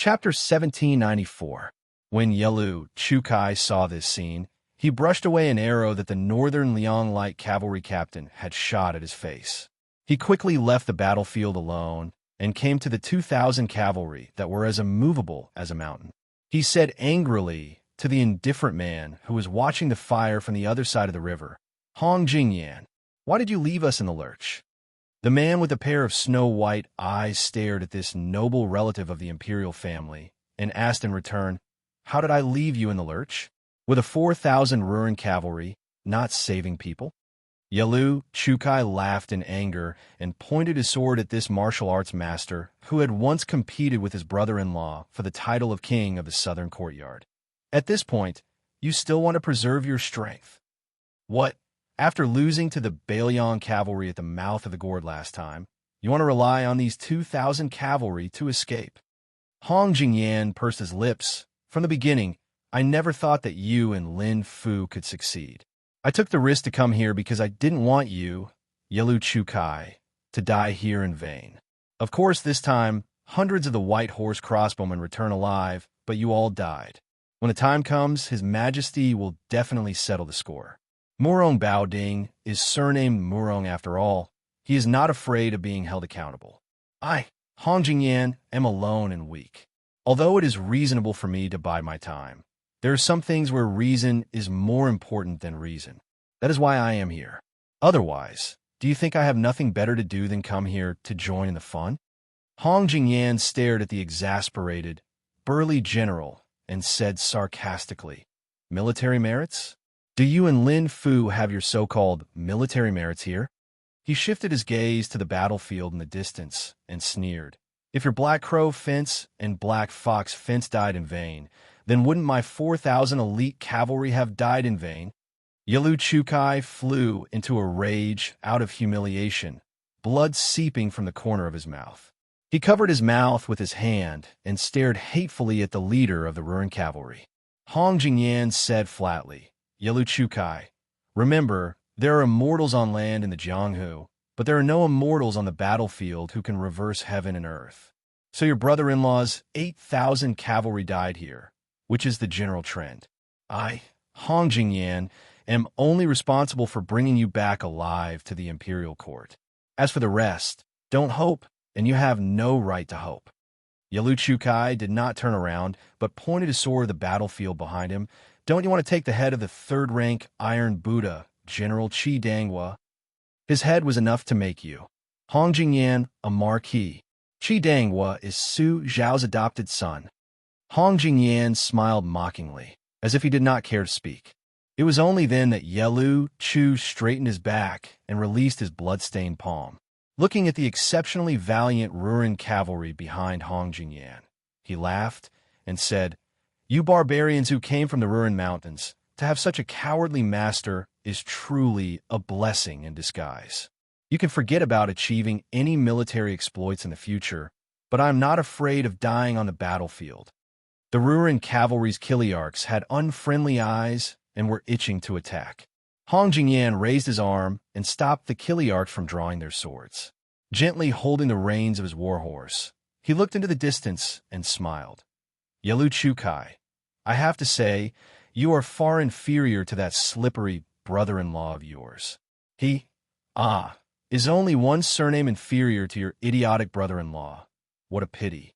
Chapter 1794. When Yelu Chukai saw this scene, he brushed away an arrow that the Northern Liang Light Cavalry captain had shot at his face. He quickly left the battlefield alone and came to the 2,000 cavalry that were as immovable as a mountain. He said angrily to the indifferent man who was watching the fire from the other side of the river, "Hong Jingyan, why did you leave us in the lurch?" The man with a pair of snow-white eyes stared at this noble relative of the imperial family and asked in return, "How did I leave you in the lurch? With a 4,000 Ruran cavalry, not saving people?" Yelu Chukai laughed in anger and pointed his sword at this martial arts master who had once competed with his brother-in-law for the title of king of the southern courtyard. "At this point, you still want to preserve your strength? What? After losing to the Bailiang cavalry at the mouth of the gourd last time, you want to rely on these 2,000 cavalry to escape?" Hong Jingyan pursed his lips. "From the beginning, I never thought that you and Lin Fu could succeed. I took the risk to come here because I didn't want you, Yelu Chukai, to die here in vain. Of course, this time, hundreds of the White Horse crossbowmen return alive, but you all died. When the time comes, His Majesty will definitely settle the score. Murong Baoding is surnamed Murong after all. He is not afraid of being held accountable. I, Hong Jingyan, am alone and weak. Although it is reasonable for me to bide my time, there are some things where reason is more important than reason. That is why I am here. Otherwise, do you think I have nothing better to do than come here to join in the fun?" Hong Jingyan stared at the exasperated, burly general and said sarcastically, "Military merits? Do you and Lin Fu have your so-called military merits here?" He shifted his gaze to the battlefield in the distance and sneered, "If your Black Crow fence and Black Fox fence died in vain, then wouldn't my 4,000 elite cavalry have died in vain?" Yelu Chukai flew into a rage out of humiliation, blood seeping from the corner of his mouth. He covered his mouth with his hand and stared hatefully at the leader of the Ruran cavalry. Hong Jingyan said flatly, "Yelu Chukai, remember, there are immortals on land in the Jianghu, but there are no immortals on the battlefield who can reverse heaven and earth. So your brother-in-law's 8,000 cavalry died here, which is the general trend. I, Hong Jingyan, am only responsible for bringing you back alive to the imperial court. As for the rest, don't hope, and you have no right to hope." Yelu Chukai did not turn around, but pointed his sword at the battlefield behind him. "Don't you want to take the head of the third-rank Iron Buddha, General Qi Danghua? His head was enough to make you, Hong Jingyan, a marquis. Qi Danghua is Su Zhao's adopted son." Hong Jingyan smiled mockingly, as if he did not care to speak. It was only then that Yelu Chu straightened his back and released his blood-stained palm. Looking at the exceptionally valiant Ruran cavalry behind Hong Jingyan, he laughed and said, "You barbarians who came from the Ruran Mountains, to have such a cowardly master is truly a blessing in disguise. You can forget about achieving any military exploits in the future, but I am not afraid of dying on the battlefield." The Ruran cavalry's Kiliarchs had unfriendly eyes and were itching to attack. Hong Jingyan raised his arm and stopped the Kiliarchs from drawing their swords. Gently holding the reins of his warhorse, he looked into the distance and smiled. "Yelu Chukai, I have to say, you are far inferior to that slippery brother-in-law of yours. He, is only one surname inferior to your idiotic brother-in-law. What a pity."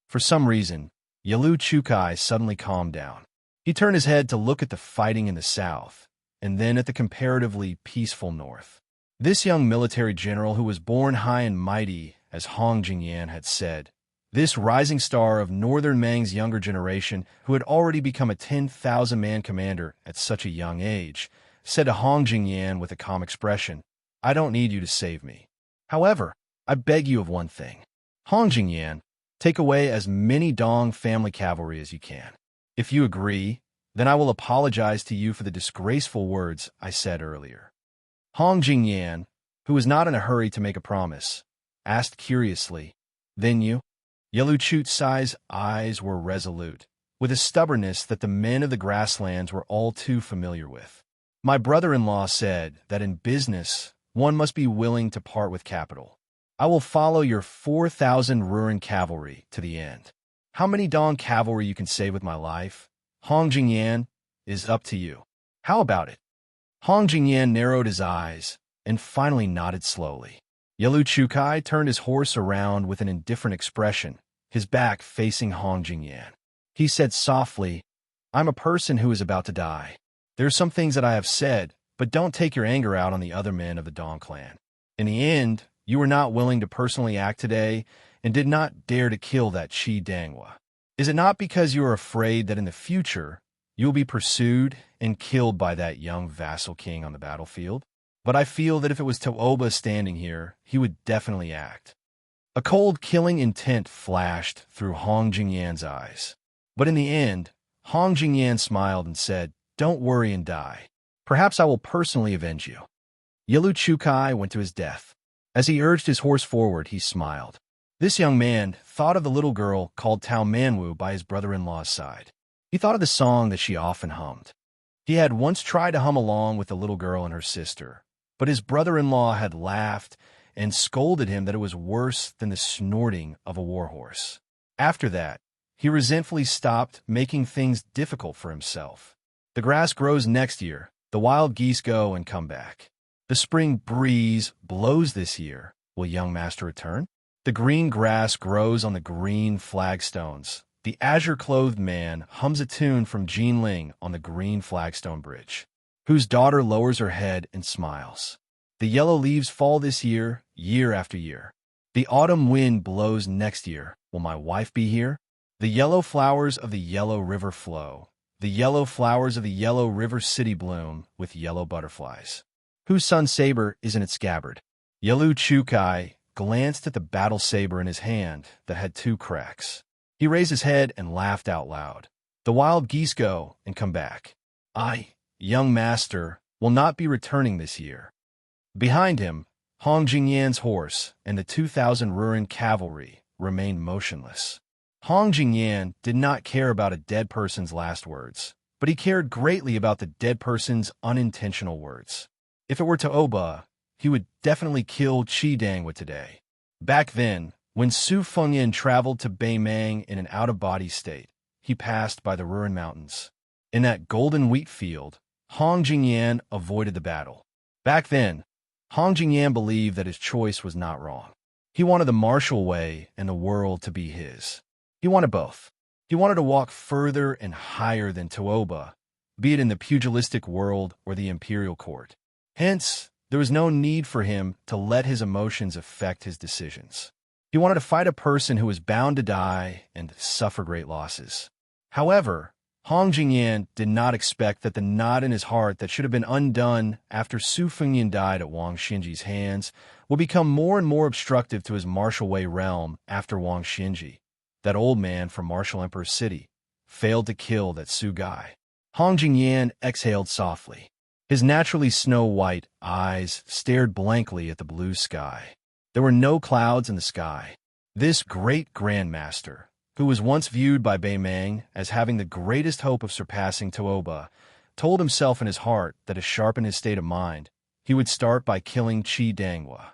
For some reason, Yelu Chukai suddenly calmed down. He turned his head to look at the fighting in the south, and then at the comparatively peaceful north. This young military general who was born high and mighty, as Hong Jingyan had said, this rising star of Northern Mang's younger generation who had already become a 10,000-man commander at such a young age, said to Hong Jingyan with a calm expression, "I don't need you to save me. However, I beg you of one thing. Hong Jingyan, take away as many Dong family cavalry as you can. If you agree, then I will apologize to you for the disgraceful words I said earlier." Hong Jingyan, who was not in a hurry to make a promise, asked curiously, "Then you?" Yelu Chutsai's eyes were resolute, with a stubbornness that the men of the grasslands were all too familiar with. "My brother-in-law said that in business one must be willing to part with capital. I will follow your 4,000 Ruran cavalry to the end. How many Dong cavalry you can save with my life? Hong Jingyan is up to you. How about it? Hong Jingyan narrowed his eyes and finally nodded slowly. Yalu Chukai turned his horse around with an indifferent expression, his back facing Hong Jingyan. He said softly, I'm a person who is about to die. There are some things that I have said, but don't take your anger out on the other men of the Dong clan. In the end, you were not willing to personally act today and did not dare to kill that Qi Danghua. Is it not because you are afraid that in the future you will be pursued and killed by that young vassal king on the battlefield? But I feel that if it was Tooba standing here, he would definitely act. A cold, killing intent flashed through Hong Jingyan's eyes. But in the end, Hong Jingyan smiled and said, Don't worry and die. Perhaps I will personally avenge you. Yalu Chukai went to his death. As he urged his horse forward, he smiled. This young man thought of the little girl called Tao Manwu by his brother-in-law's side. He thought of the song that she often hummed. He had once tried to hum along with the little girl and her sister, but his brother-in-law had laughed and scolded him that it was worse than the snorting of a warhorse. After that, he resentfully stopped making things difficult for himself. The grass grows next year, the wild geese go and come back. The spring breeze blows this year. Will young master return? The green grass grows on the green flagstones. The azure-clothed man hums a tune from Jinling on the green flagstone bridge, whose daughter lowers her head and smiles. The yellow leaves fall this year, year after year. The autumn wind blows next year. Will my wife be here? The yellow flowers of the yellow river flow. The yellow flowers of the yellow river city bloom with yellow butterflies. Whose sun saber is in its scabbard? Yalu Chukai glanced at the battle saber in his hand that had 2 cracks. He raised his head and laughed out loud. The wild geese go and come back. I, young master, will not be returning this year. Behind him, Hong Jingyan's horse and the 2,000 Ruren cavalry remained motionless. Hong Jingyan did not care about a dead person's last words, but he cared greatly about the dead person's unintentional words. If it were Tooba, he would definitely kill Qi Danghua today. Back then, when Su Fengyin traveled to Beimang in an out-of-body state, he passed by the Ruren Mountains. In that golden wheat field, Hong Jingyan avoided the battle. Back then, Hong Jingyan believed that his choice was not wrong. He wanted the martial way and the world to be his. He wanted both. He wanted to walk further and higher than Tooba, be it in the pugilistic world or the imperial court. Hence, there was no need for him to let his emotions affect his decisions. He wanted to fight a person who was bound to die and suffer great losses. However, Hong Jingyan did not expect that the knot in his heart that should have been undone after Su Fengyin died at Wang Xinji's hands would become more and more obstructive to his martial way realm after Wang Xinji, that old man from Martial Emperor's city, failed to kill that Su guy. Hong Jingyan exhaled softly. His naturally snow-white eyes stared blankly at the blue sky. There were no clouds in the sky. This great grandmaster, who was once viewed by Beimang as having the greatest hope of surpassing Tooba, told himself in his heart that to sharpen his state of mind, he would start by killing Qi Danghua.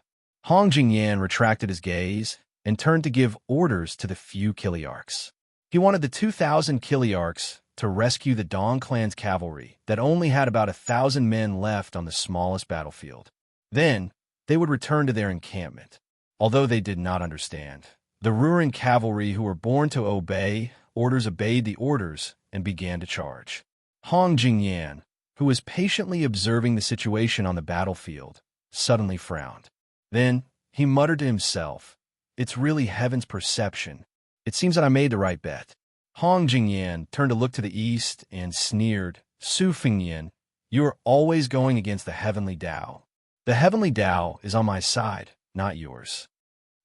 Hong Jingyan retracted his gaze and turned to give orders to the few Kiliarchs. He wanted the 2,000 Kiliarchs to rescue the Dong clan's cavalry that only had about 1,000 men left on the smallest battlefield. Then, they would return to their encampment. Although they did not understand, the Ruren cavalry who were born to obey orders obeyed the orders and began to charge. Hong Jingyan, who was patiently observing the situation on the battlefield, suddenly frowned. Then, he muttered to himself, It's really heaven's perception. It seems that I made the right bet. Hong Jingyan turned to look to the east and sneered, Su Fengyin, you are always going against the heavenly Tao. The heavenly Tao is on my side, not yours.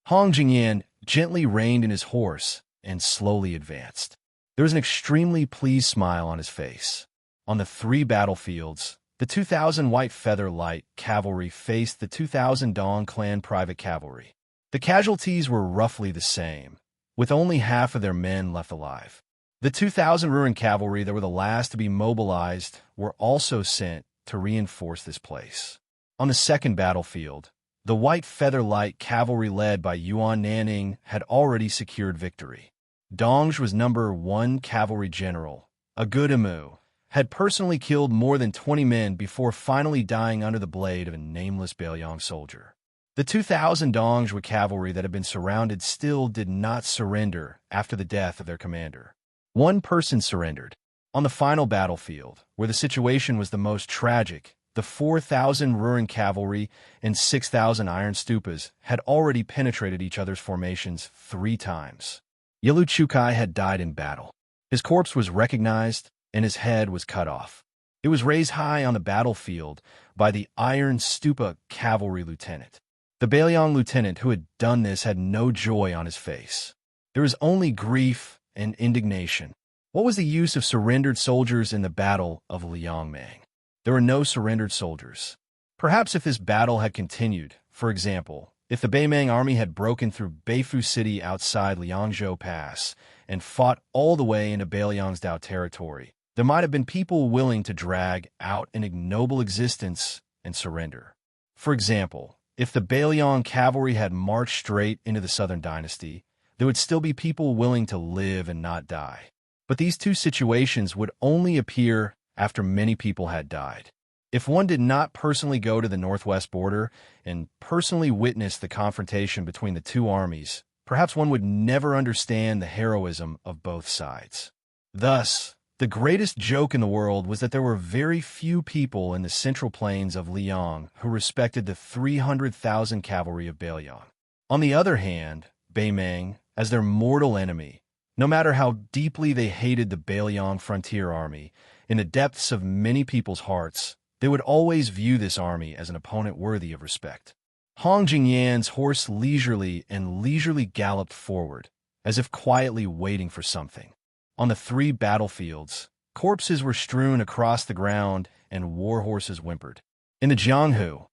Hong Jingyan gently reined in his horse and slowly advanced. There was an extremely pleased smile on his face. On the 3 battlefields, the 2,000 White Feather Light cavalry faced the 2,000 Dong clan private cavalry. The casualties were roughly the same, with only half of their men left alive. The 2,000 Ruren cavalry that were the last to be mobilized were also sent to reinforce this place. On the 2nd battlefield, the White Feather Light cavalry led by Yuan Nanning had already secured victory. Dongzhi was #1 cavalry general. A good Imu had personally killed more than 20 men before finally dying under the blade of a nameless Bailiang soldier. The 2,000 Dongzhi cavalry that had been surrounded still did not surrender after the death of their commander. One person surrendered. On the final battlefield, where the situation was the most tragic, the 4,000 Ruran cavalry and 6,000 iron stupas had already penetrated each other's formations 3 times. Yalu Chukai had died in battle. His corpse was recognized, and his head was cut off. It was raised high on the battlefield by the Iron Stupa cavalry lieutenant. The Bailiang lieutenant who had done this had no joy on his face. There was only grief and indignation. What was the use of surrendered soldiers in the Battle of Liangmang? There were no surrendered soldiers. Perhaps if this battle had continued, for example, if the Baimang army had broken through Beifu City outside Liangzhou Pass and fought all the way into Bailiang's Dao territory, there might have been people willing to drag out an ignoble existence and surrender. For example, if the Bailiang cavalry had marched straight into the Southern Dynasty, there would still be people willing to live and not die. But these two situations would only appear after many people had died. If one did not personally go to the northwest border and personally witness the confrontation between the two armies, perhaps one would never understand the heroism of both sides. Thus, the greatest joke in the world was that there were very few people in the central plains of Liang who respected the 300,000 cavalry of Bailiang. On the other hand, Baimang, as their mortal enemy, no matter how deeply they hated the Bailiang frontier army, in the depths of many people's hearts, they would always view this army as an opponent worthy of respect. Hong Jingyan's horse leisurely galloped forward, as if quietly waiting for something. On the 3 battlefields, corpses were strewn across the ground and war horses whimpered. In the Jianghu,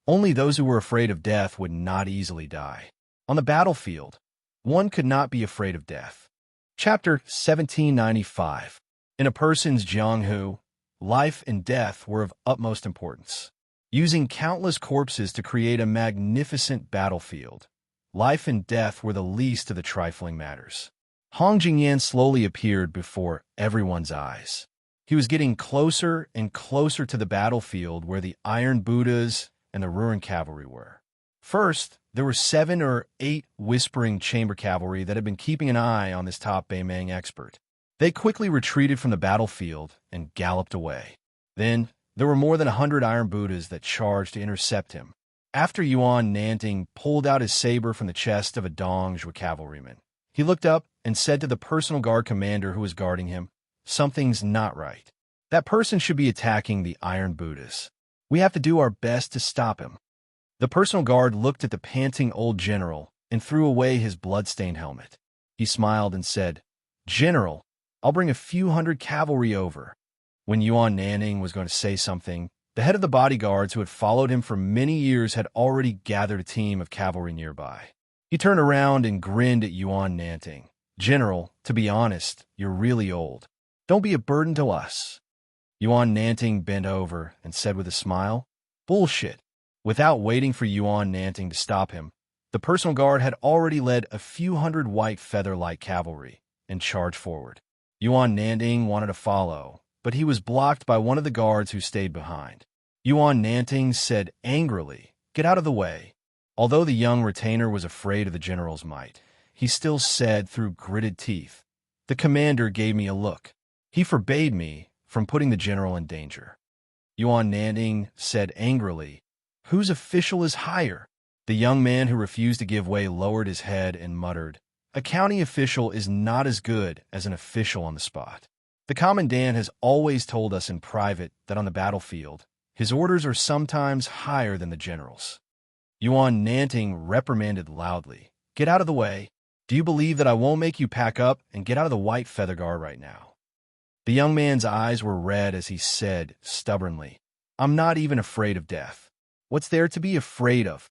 only those who were afraid of death would not easily die. On the battlefield, one could not be afraid of death. Chapter 1795. In a person's Jianghu, life and death were of utmost importance. Using countless corpses to create a magnificent battlefield, life and death were the least of the trifling matters. Hong Jingyan slowly appeared before everyone's eyes. He was getting closer and closer to the battlefield where the Iron Buddhas and the Ruran cavalry were. First, there were 7 or 8 whispering chamber cavalry that had been keeping an eye on this top Baimang expert. They quickly retreated from the battlefield and galloped away. Then, there were more than 100 Iron Buddhas that charged to intercept him. After Yuan Nanting pulled out his saber from the chest of a Dongzhi cavalryman, he looked up and said to the personal guard commander who was guarding him, "Something's not right. That person should be attacking the Iron Buddhas. We have to do our best to stop him." The personal guard looked at the panting old general and threw away his blood-stained helmet. He smiled and said, "General, I'll bring a few hundred cavalry over." When Yuan Nanning was going to say something, the head of the bodyguards who had followed him for many years had already gathered a team of cavalry nearby. He turned around and grinned at Yuan Nanting. "General, to be honest, you're really old. Don't be a burden to us." Yuan Nanting bent over and said with a smile, "Bullshit." Without waiting for Yuan Nanting to stop him, the personal guard had already led a few hundred white feather-light cavalry and charged forward. Yuan Nanting wanted to follow, but he was blocked by one of the guards who stayed behind. Yuan Nanting said angrily, "Get out of the way." Although the young retainer was afraid of the general's might, he still said through gritted teeth, "The commander gave me a look. He forbade me from putting the general in danger." Yuan Nanting said angrily, "Whose official is higher?" The young man who refused to give way lowered his head and muttered, "A county official is not as good as an official on the spot. The commandant has always told us in private that on the battlefield, his orders are sometimes higher than the general's." Yuan Nanting reprimanded loudly, "Get out of the way. Do you believe that I won't make you pack up and get out of the white feather guard right now?" The young man's eyes were red as he said stubbornly, "I'm not even afraid of death. What's there to be afraid of?"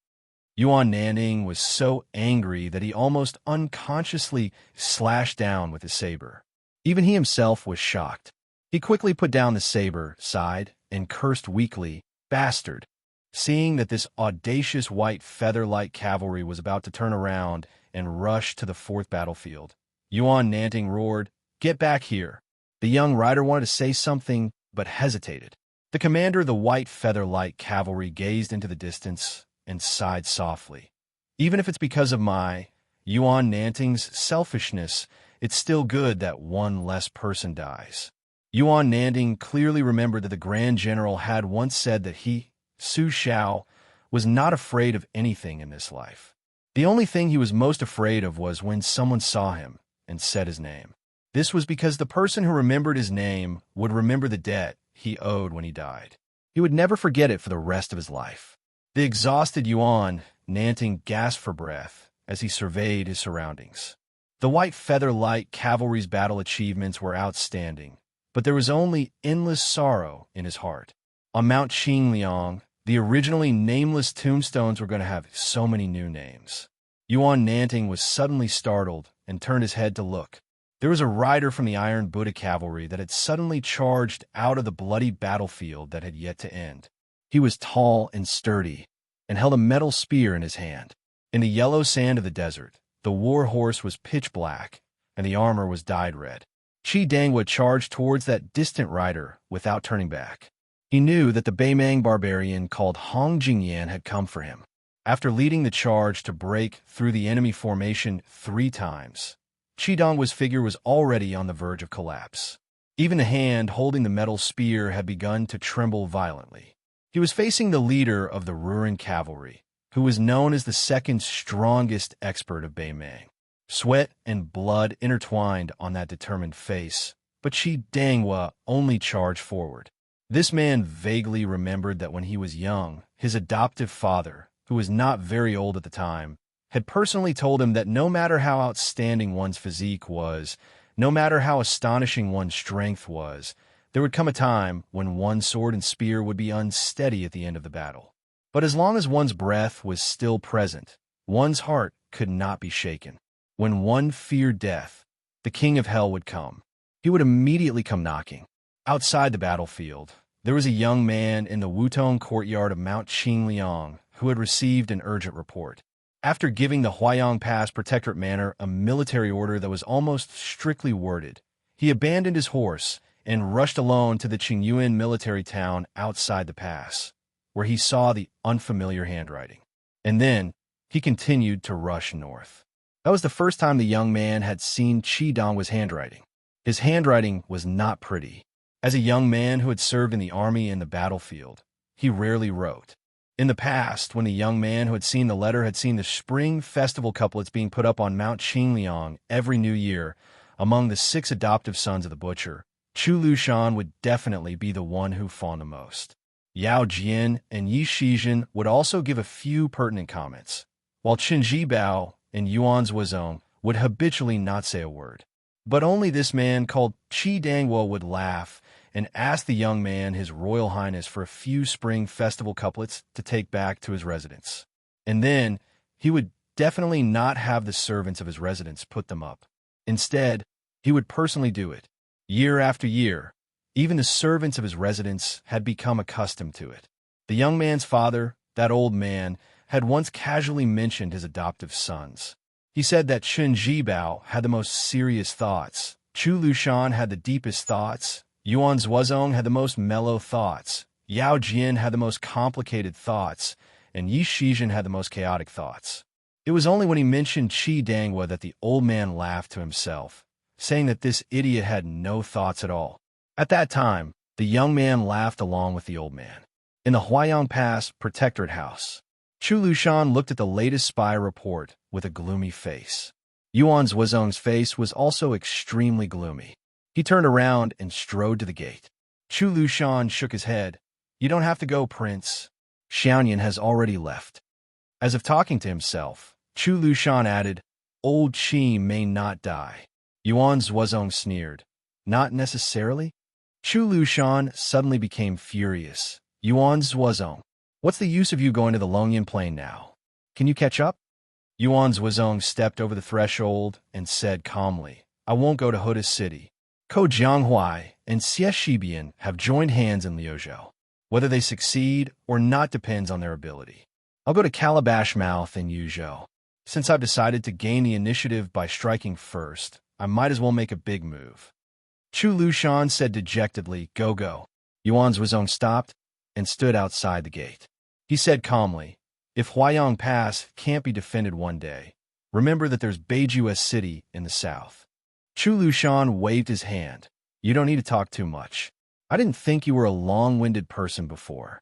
Yuan Nanning was so angry that he almost unconsciously slashed down with his saber. Even he himself was shocked. He quickly put down the saber, sighed, and cursed weakly, "Bastard." Seeing that this audacious white feather-light cavalry was about to turn around and rush to the 4th battlefield, Yuan Nanting roared. "Get back here." The young rider wanted to say something, but hesitated. The commander of the white feather-light cavalry gazed into the distance and sighed softly. "Even if it's because of my Yuan Nanting's selfishness, it's still good that one less person dies." Yuan Nanting clearly remembered that the Grand General had once said that he, Su Xiao, was not afraid of anything in this life. The only thing he was most afraid of was when someone saw him and said his name. This was because the person who remembered his name would remember the debt he owed when he died. He would never forget it for the rest of his life. The exhausted Yuan Nanting gasped for breath as he surveyed his surroundings. The white feather-light cavalry's battle achievements were outstanding, but there was only endless sorrow in his heart. On Mount Qingliang, the originally nameless tombstones were going to have so many new names. Yuan Nanting was suddenly startled and turned his head to look. There was a rider from the Iron Buddha cavalry that had suddenly charged out of the bloody battlefield that had yet to end. He was tall and sturdy, and held a metal spear in his hand. In the yellow sand of the desert, the war horse was pitch black, and the armor was dyed red. Qi Dangwa charged towards that distant rider without turning back. He knew that the Beimang barbarian called Hong Jingyan had come for him. After leading the charge to break through the enemy formation 3 times, Qi Dangwa's figure was already on the verge of collapse. Even the hand holding the metal spear had begun to tremble violently. He was facing the leader of the Ruren cavalry, who was known as the second strongest expert of Beimang. Sweat and blood intertwined on that determined face, but Qi Dangwa only charged forward. This man vaguely remembered that when he was young, his adoptive father, who was not very old at the time, had personally told him that no matter how outstanding one's physique was, no matter how astonishing one's strength was, there would come a time when one's sword and spear would be unsteady at the end of the battle. But as long as one's breath was still present, one's heart could not be shaken. When one feared death, the king of hell would come. He would immediately come knocking. Outside the battlefield, there was a young man in the Wutong courtyard of Mount Qingliang who had received an urgent report. After giving the Huayang Pass Protectorate Manor a military order that was almost strictly worded, he abandoned his horse and rushed alone to the Qingyuan military town outside the pass, where he saw the unfamiliar handwriting. And then he continued to rush north. That was the first time the young man had seen Qi Dangwa's handwriting. His handwriting was not pretty. As a young man who had served in the army and the battlefield, he rarely wrote. In the past, when the young man who had seen the letter had seen the spring festival couplets being put up on Mount Qingliang every new year among the 6 adoptive sons of the butcher, Chu Lushan would definitely be the one who fawned the most. Yao Jian and Yi Shizhen would also give a few pertinent comments, while Chen Jibao and Yuan Zuozong would habitually not say a word. But only this man called Qi Dangwa would laugh and ask the young man his royal highness for a few spring festival couplets to take back to his residence. And then he would definitely not have the servants of his residence put them up. Instead, he would personally do it. Year after year, even the servants of his residence had become accustomed to it. The young man's father, that old man, had once casually mentioned his adoptive sons. He said that Chen Jibao had the most serious thoughts, Chu Lushan had the deepest thoughts, Yuan Zuozong had the most mellow thoughts, Yao Jian had the most complicated thoughts, and Yi Shizhen had the most chaotic thoughts. It was only when he mentioned Qi Dangwa that the old man laughed to himself, saying that this idiot had no thoughts at all. At that time, the young man laughed along with the old man. In the Huayang Pass Protectorate House, Chu Lushan looked at the latest spy report with a gloomy face. Yuan Zuozong's face was also extremely gloomy. He turned around and strode to the gate. Chu Lushan shook his head. "You don't have to go, Prince. Xiaoyan has already left." As if talking to himself, Chu Lushan added, "Old Qi may not die." Yuan Zuozong sneered. "Not necessarily?" Chu Lushan suddenly became furious. "Yuan Zuozong, what's the use of you going to the Longyan Plain now? Can you catch up?" Yuan Zuozong stepped over the threshold and said calmly, "I won't go to Huda City. Ko Jianghuai and Xie Shibian have joined hands in Liuzhou. Whether they succeed or not depends on their ability. I'll go to Calabash Mouth in Yuzhou. Since I've decided to gain the initiative by striking first, I might as well make a big move. Chu Lushan said dejectedly, "Go, go." Yuan's Wuzong stopped and stood outside the gate. He said calmly, "If Huayang Pass can't be defended one day, remember that there's Beiju City in the south." Chu Lushan waved his hand. "You don't need to talk too much. I didn't think you were a long-winded person before."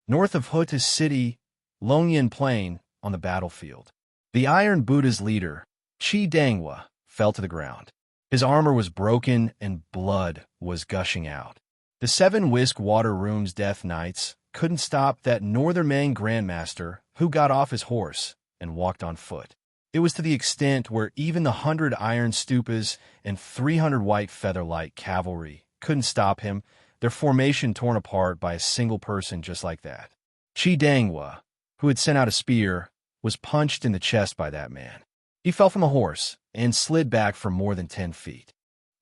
North of Huta City, Longyan Plain, on the battlefield, the Iron Buddha's leader, Qi Danghua, fell to the ground. His armor was broken and blood was gushing out. The 7 Whisk Water Room's Death Knights couldn't stop that Northern Mang Grandmaster who got off his horse and walked on foot. It was to the extent where even the 100 Iron Stupas and 300 White Featherlight Cavalry couldn't stop him, their formation torn apart by a single person just like that. Qi Danghua, who had sent out a spear, was punched in the chest by that man. He fell from a horse and slid back for more than 10 feet.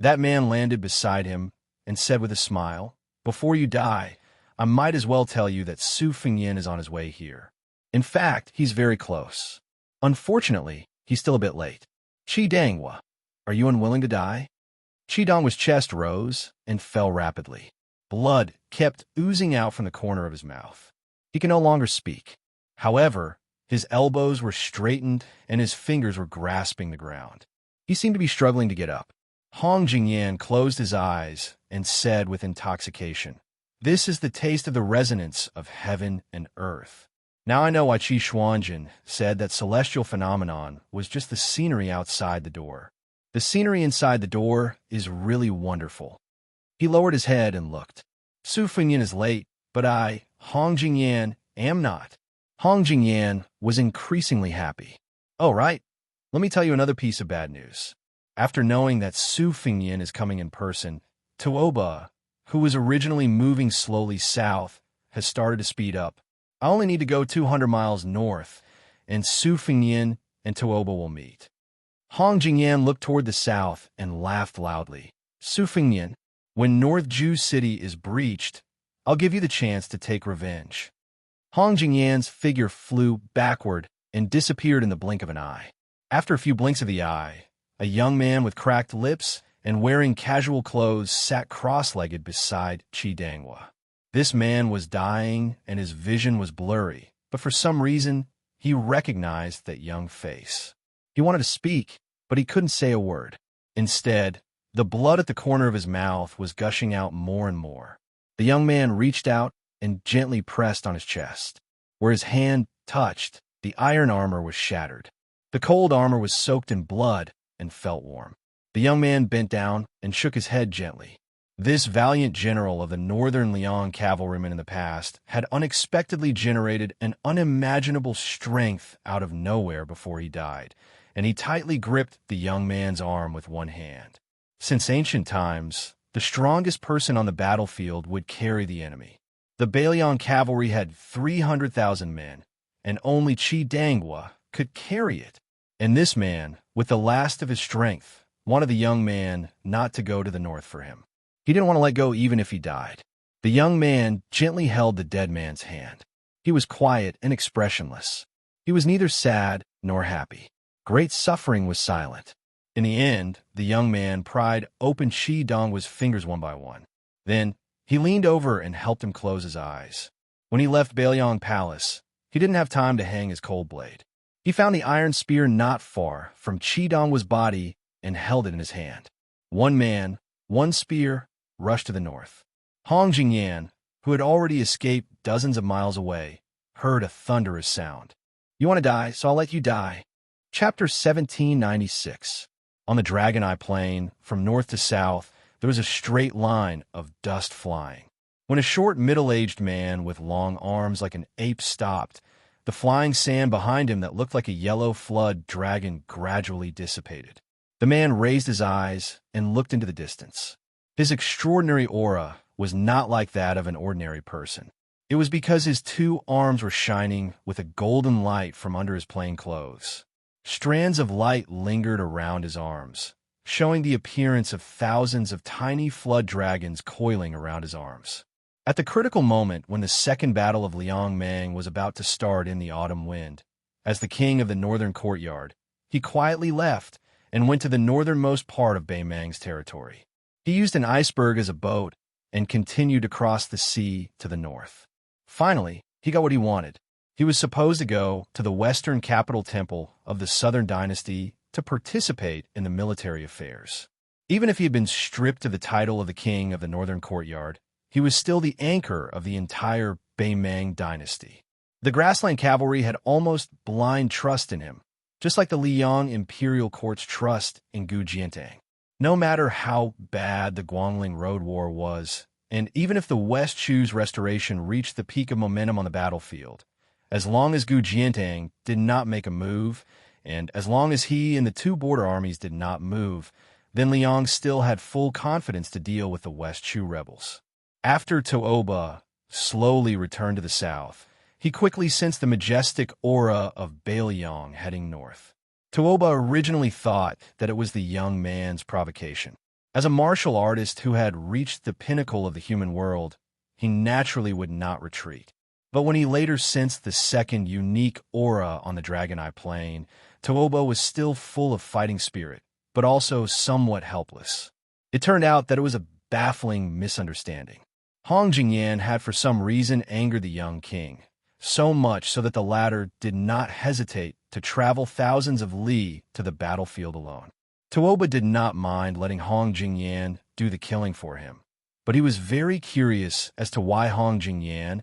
That man landed beside him and said with a smile, "Before you die, I might as well tell you that Su Fengyin is on his way here. In fact, he's very close. Unfortunately, he's still a bit late." "Qi Danghua, are you unwilling to die?" Qi Donghua's chest rose and fell rapidly. Blood kept oozing out from the corner of his mouth. He could no longer speak. However, his elbows were straightened and his fingers were grasping the ground. He seemed to be struggling to get up. Hong Jingyan closed his eyes and said with intoxication, "This is the taste of the resonance of heaven and earth." Now I know why Qi Xuanjin said that celestial phenomenon was just the scenery outside the door. The scenery inside the door is really wonderful. He lowered his head and looked. Su Fengyin is late, but I, Hong Jingyan, am not. Hong Jingyan was increasingly happy. "Oh, right. Let me tell you another piece of bad news. After knowing that Su Fengyin is coming in person, Tuoba, who was originally moving slowly south, has started to speed up. I only need to go 200 miles north, and Su Fengyin and Tuoba will meet." Hong Jingyan looked toward the south and laughed loudly. "Su Fengyin, when North Ju City is breached, I'll give you the chance to take revenge." Hong Jingyan's figure flew backward and disappeared in the blink of an eye. After a few blinks of the eye, a young man with cracked lips and wearing casual clothes sat cross-legged beside Qi Danghua. This man was dying and his vision was blurry, but for some reason, he recognized that young face. He wanted to speak, but he couldn't say a word. Instead, the blood at the corner of his mouth was gushing out more and more. The young man reached out and gently pressed on his chest. Where his hand touched, the iron armor was shattered. The cold armor was soaked in blood and felt warm. The young man bent down and shook his head gently. This valiant general of the Northern Liang cavalrymen in the past had unexpectedly generated an unimaginable strength out of nowhere before he died, and he tightly gripped the young man's arm with one hand. Since ancient times, the strongest person on the battlefield would carry the enemy. The Bailiang cavalry had 300,000 men, and only Qi Danghua could carry it. And this man, with the last of his strength, wanted the young man not to go to the north for him. He didn't want to let go even if he died. The young man gently held the dead man's hand. He was quiet and expressionless. He was neither sad nor happy. Great suffering was silent. In the end, the young man pried open Qi Donghua's fingers one by one. Then, he leaned over and helped him close his eyes. When he left Bailiang Palace, he didn't have time to hang his cold blade. He found the iron spear not far from Qi Donghua's body and held it in his hand. One man, one spear, rushed to the north. Hong Jingyan, who had already escaped dozens of miles away, heard a thunderous sound. "You want to die, so I'll let you die." Chapter 1796. On the Dragon Eye Plain, from north to south, there was a straight line of dust flying. When a short, middle-aged man with long arms like an ape stopped, the flying sand behind him that looked like a yellow flood dragon gradually dissipated. The man raised his eyes and looked into the distance. His extraordinary aura was not like that of an ordinary person. It was because his 2 arms were shining with a golden light from under his plain clothes. Strands of light lingered around his arms, showing the appearance of thousands of tiny flood dragons coiling around his arms. At the critical moment when the second battle of Liang Mang was about to start in the autumn wind, as the king of the northern courtyard, he quietly left and went to the northernmost part of Baimang's territory. He used an iceberg as a boat and continued to cross the sea to the north. Finally, he got what he wanted. He was supposed to go to the western capital temple of the Southern Dynasty to participate in the military affairs. Even if he had been stripped of the title of the king of the northern courtyard, he was still the anchor of the entire Baimang dynasty. The grassland cavalry had almost blind trust in him, just like the Liang imperial court's trust in Gu Jiantang. No matter how bad the Guangling Road War was, and even if the West Chu's restoration reached the peak of momentum on the battlefield, as long as Gu Jiantang did not make a move, and as long as he and the two border armies did not move, then Liang still had full confidence to deal with the West Chu rebels. After To'oba slowly returned to the south, he quickly sensed the majestic aura of Bailiang heading north. To'oba originally thought that it was the young man's provocation. As a martial artist who had reached the pinnacle of the human world, he naturally would not retreat. But when he later sensed the second unique aura on the Dragon Eye Plain, To'oba was still full of fighting spirit, but also somewhat helpless. It turned out that it was a baffling misunderstanding. Hong Jingyan had for some reason angered the young king, so much so that the latter did not hesitate to travel thousands of li to the battlefield alone. To'oba did not mind letting Hong Jingyan do the killing for him, but he was very curious as to why Hong Jingyan,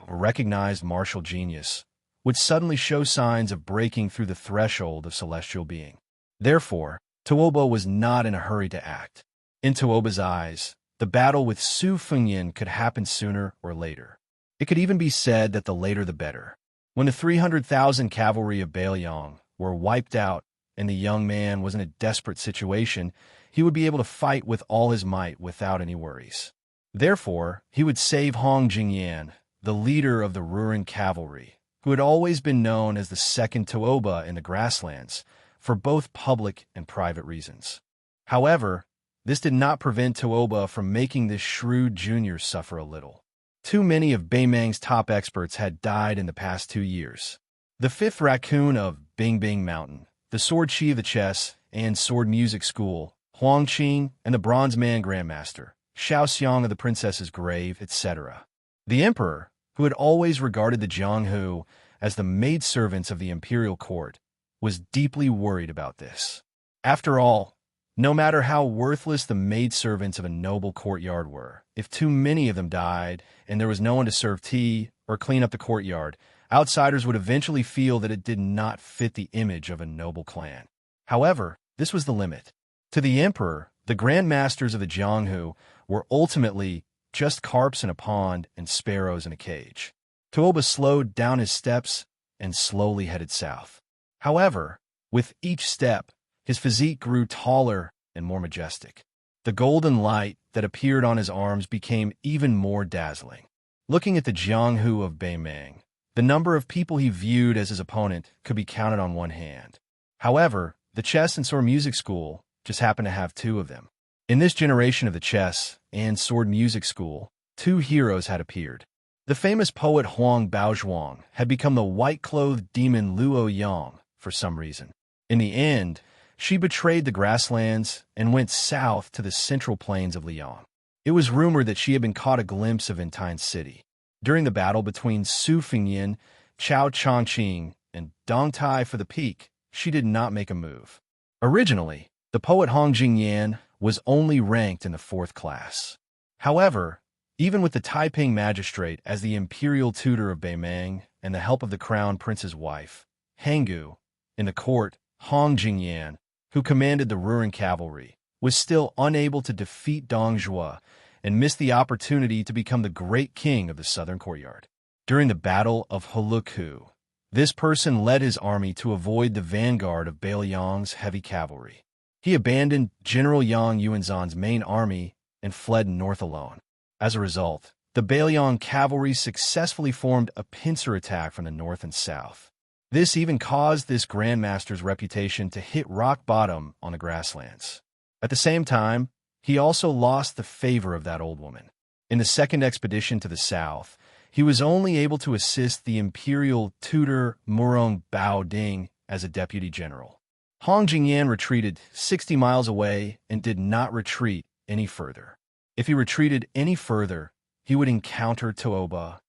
a recognized martial genius, would suddenly show signs of breaking through the threshold of celestial being. Therefore, To'oba was not in a hurry to act. In To'oba's eyes, the battle with Su Fengyin could happen sooner or later. It could even be said that the later the better. When the 300,000 cavalry of Bailiang were wiped out and the young man was in a desperate situation, he would be able to fight with all his might without any worries. Therefore, he would save Hong Jingyan, the leader of the Ruren cavalry, who had always been known as the second To'oba in the grasslands, for both public and private reasons. However, this did not prevent To'oba from making this shrewd junior suffer a little. Too many of Baimang's top experts had died in the past 2 years. The fifth raccoon of Bingbing Mountain, the sword chi of the chess and sword music school, Huang Qing, and the bronze man grandmaster, Xiao Xiang of the princess's grave, etc. The emperor, who had always regarded the Jianghu as the maidservants of the imperial court, was deeply worried about this. After all, no matter how worthless the maidservants of a noble courtyard were, if too many of them died and there was no one to serve tea or clean up the courtyard, outsiders would eventually feel that it did not fit the image of a noble clan. However, this was the limit. To the emperor, the grand masters of the Jianghu were ultimately just carps in a pond and sparrows in a cage. To'oba slowed down his steps and slowly headed south. However, with each step, his physique grew taller and more majestic. The golden light that appeared on his arms became even more dazzling. Looking at the Jianghu of Baimang, the number of people he viewed as his opponent could be counted on one hand. However, the chess and sword music school just happened to have 2 of them. In this generation of the chess and sword music school, 2 heroes had appeared. The famous poet Huang Baozhuang had become the white-clothed demon Luo Yang for some reason. In the end, she betrayed the grasslands and went south to the central plains of Liang. It was rumored that she had been caught a glimpse of Entine City. During the battle between Su Fengyin, Chao Chongqing, and Dong Tai for the peak, she did not make a move. Originally, the poet Hong Jingyan was only ranked in the 4th class. However, even with the Taiping magistrate as the imperial tutor of Baimang and the help of the crown prince's wife, Hanggu, in the court, Hong Jingyan, who commanded the Ruren cavalry, was still unable to defeat Dong Zhuo and missed the opportunity to become the great king of the southern courtyard. During the Battle of Hulukhu, this person led his army to avoid the vanguard of Bailiang's heavy cavalry. He abandoned General Yang Yuanzhan's main army and fled north alone. As a result, the Bailiang cavalry successfully formed a pincer attack from the north and south. This even caused this grandmaster's reputation to hit rock bottom on the grasslands. At the same time, he also lost the favor of that old woman. In the second expedition to the south, he was only able to assist the imperial tutor Murong Bao Ding as a deputy general. Hong Jingyan retreated 60 miles away and did not retreat any further. If he retreated any further, he would encounter Tuoba.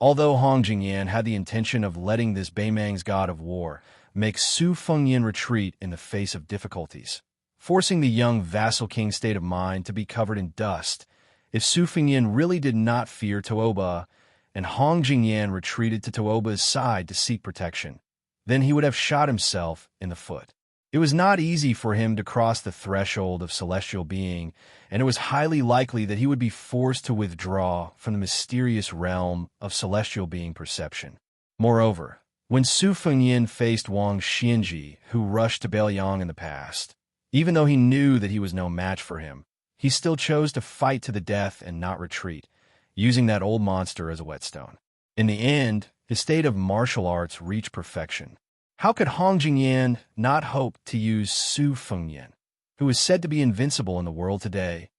Although Hong Jingyan had the intention of letting this Beimang's god of war make Su Fengyin retreat in the face of difficulties, forcing the young vassal king's state of mind to be covered in dust, if Su Fengyin really did not fear Tuoba, and Hong Jingyan retreated to Tuoba's side to seek protection, then he would have shot himself in the foot. It was not easy for him to cross the threshold of celestial being, and it was highly likely that he would be forced to withdraw from the mysterious realm of celestial being perception. Moreover, when Su Fengyin faced Wang Xianji, who rushed to Beiliang in the past, even though he knew that he was no match for him, he still chose to fight to the death and not retreat, using that old monster as a whetstone. In the end, his state of martial arts reached perfection. How could Hong Jingyan not hope to use Su Fengyin, who is said to be invincible in the world today,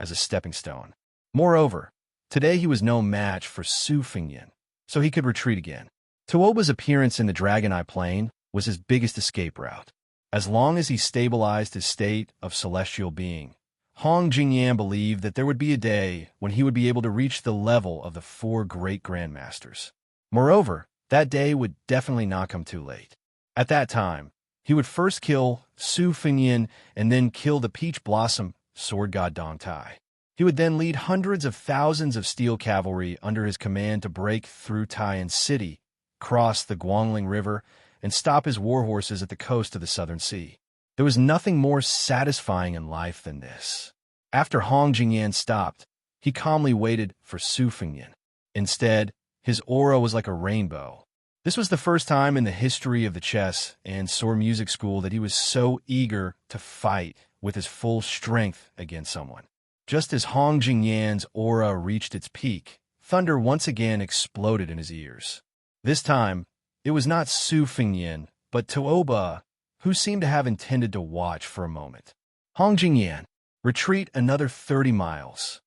as a stepping stone? Moreover, today he was no match for Su Fengyin, so he could retreat again. Tuoba's appearance in the Dragon Eye Plain was his biggest escape route. As long as he stabilized his state of celestial being, Hong Jingyan believed that there would be a day when he would be able to reach the level of the 4 great grandmasters. Moreover, that day would definitely not come too late. At that time, he would first kill Su Fengyin and then kill the Peach Blossom sword god Dong Tai. He would then lead hundreds of thousands of steel cavalry under his command to break through Taiyan City, cross the Guangling River, and stop his war horses at the coast of the Southern Sea. There was nothing more satisfying in life than this. After Hong Jingyan stopped, he calmly waited for Su Fengyin. Instead, his aura was like a rainbow. This was the first time in the history of the chess and sword music school that he was so eager to fight with his full strength against someone. Just as Hong Jingyan's aura reached its peak, thunder once again exploded in his ears. This time, it was not Su Fengyin, but Tuoba, who seemed to have intended to watch for a moment. Hong Jingyan, retreat another 30 miles.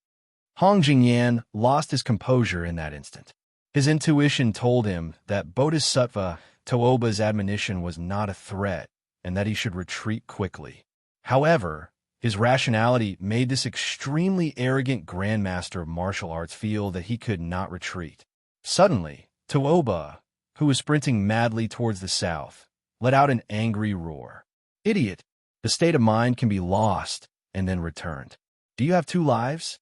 Hong Jingyan lost his composure in that instant. His intuition told him that Bodhisattva Tuoba's admonition was not a threat and that he should retreat quickly. However, his rationality made this extremely arrogant grandmaster of martial arts feel that he could not retreat. Suddenly, Tuoba, who was sprinting madly towards the south, let out an angry roar. Idiot! The state of mind can be lost and then returned. Do you have 2 lives?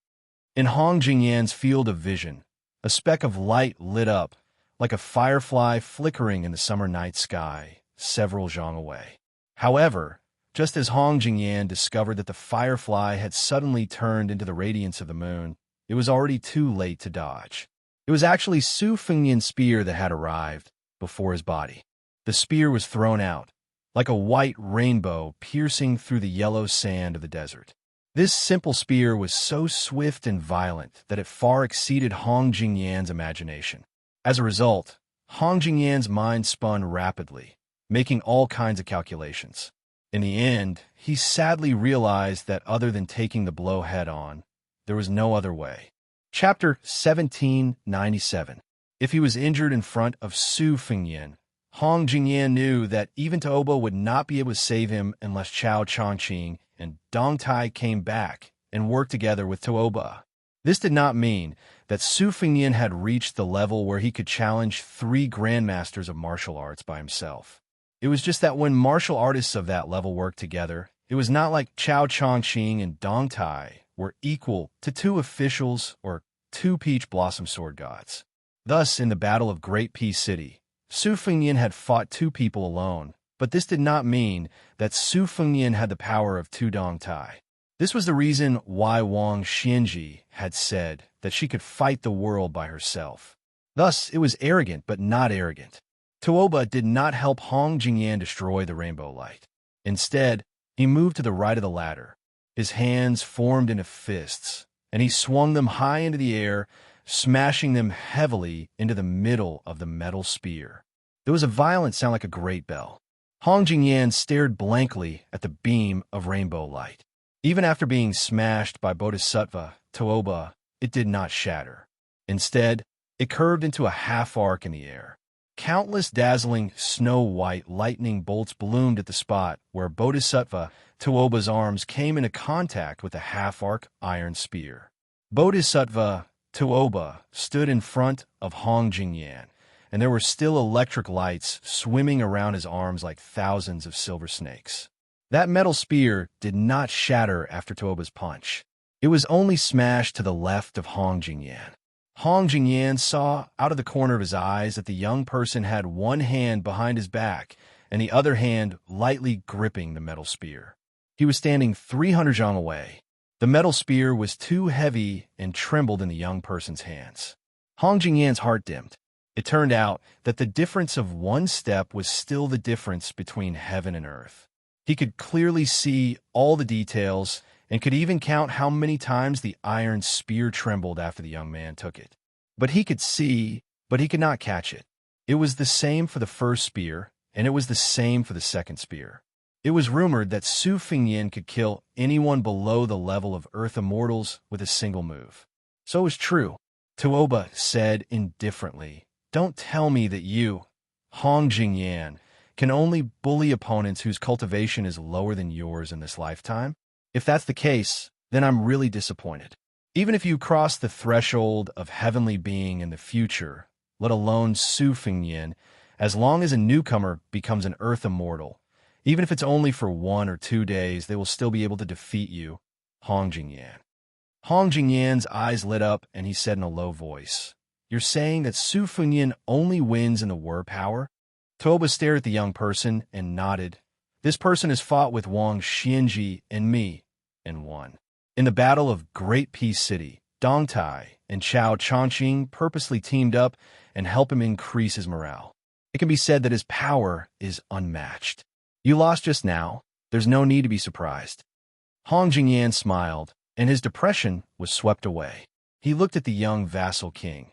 In Hong Jingyan's field of vision, a speck of light lit up, like a firefly flickering in the summer night sky, several zhang away. However, just as Hong Jingyan discovered that the firefly had suddenly turned into the radiance of the moon, it was already too late to dodge. It was actually Su Fengyin's spear that had arrived before his body. The spear was thrown out, like a white rainbow piercing through the yellow sand of the desert. This simple spear was so swift and violent that it far exceeded Hong Jingyan's imagination. As a result, Hong Jingyan's mind spun rapidly, making all kinds of calculations. In the end, he sadly realized that other than taking the blow head-on, there was no other way. Chapter 1797. If he was injured in front of Su Fengyin, Hong Jingyan knew that even Tuoba would not be able to save him unless Chao Chongqing and Dong Tai came back and worked together with Tuoba. This did not mean that Su Fengyin had reached the level where he could challenge 3 grandmasters of martial arts by himself. It was just that when martial artists of that level worked together, it was not like Chao Chongqing and Dong Tai were equal to 2 officials or 2 peach blossom sword gods. Thus, in the Battle of Great Peace City, Su Fengyin had fought 2 people alone, but this did not mean that Su Fengyin had the power of 2 Dong Tai. This was the reason why Wang Xianji had said that she could fight the world by herself. Thus, it was arrogant but not arrogant. Tuoba did not help Hong Jingyan destroy the rainbow light. Instead, he moved to the right of the ladder. His hands formed into fists, and he swung them high into the air, smashing them heavily into the middle of the metal spear. There was a violent sound like a great bell. Hong Jingyan stared blankly at the beam of rainbow light. Even after being smashed by Bodhisattva Tuoba, it did not shatter. Instead, it curved into a half arc in the air. Countless dazzling, snow-white lightning bolts bloomed at the spot where Bodhisattva Tuoba's arms came into contact with a half-arc iron spear. Bodhisattva Tuoba stood in front of Hong Jingyan, and there were still electric lights swimming around his arms like thousands of silver snakes. That metal spear did not shatter after Tuoba's punch. It was only smashed to the left of Hong Jingyan. Hong Jingyan saw out of the corner of his eyes that the young person had one hand behind his back and the other hand lightly gripping the metal spear. He was standing 300 zhang away. The metal spear was too heavy and trembled in the young person's hands. Hong Jingyan's heart dimmed. It turned out that the difference of one step was still the difference between heaven and earth. He could clearly see all the details and could even count how many times the iron spear trembled after the young man took it. But he could see, but he could not catch it. It was the same for the first spear, and it was the same for the second spear. It was rumored that Su Fingyin could kill anyone below the level of Earth Immortals with a single move. So it was true. Tuoba said indifferently, "Don't tell me that you, Hong Jingyan, can only bully opponents whose cultivation is lower than yours in this lifetime? If that's the case, then I'm really disappointed. Even if you cross the threshold of heavenly being in the future, let alone Su Fingyin, as long as a newcomer becomes an Earth Immortal, even if it's only for 1 or 2 days, they will still be able to defeat you, Hong Jingyan." Hong Jingyan's eyes lit up and he said in a low voice, "You're saying that Su Fingyin only wins in the Wer power?" Tuoba stared at the young person and nodded. "This person has fought with Wang Xianji and me, and won. In the Battle of Great Peace City, Dong Tai and Chao Chongqing purposely teamed up and helped him increase his morale. It can be said that his power is unmatched. You lost just now. There's no need to be surprised." Hong Jingyan smiled, and his depression was swept away. He looked at the young vassal king.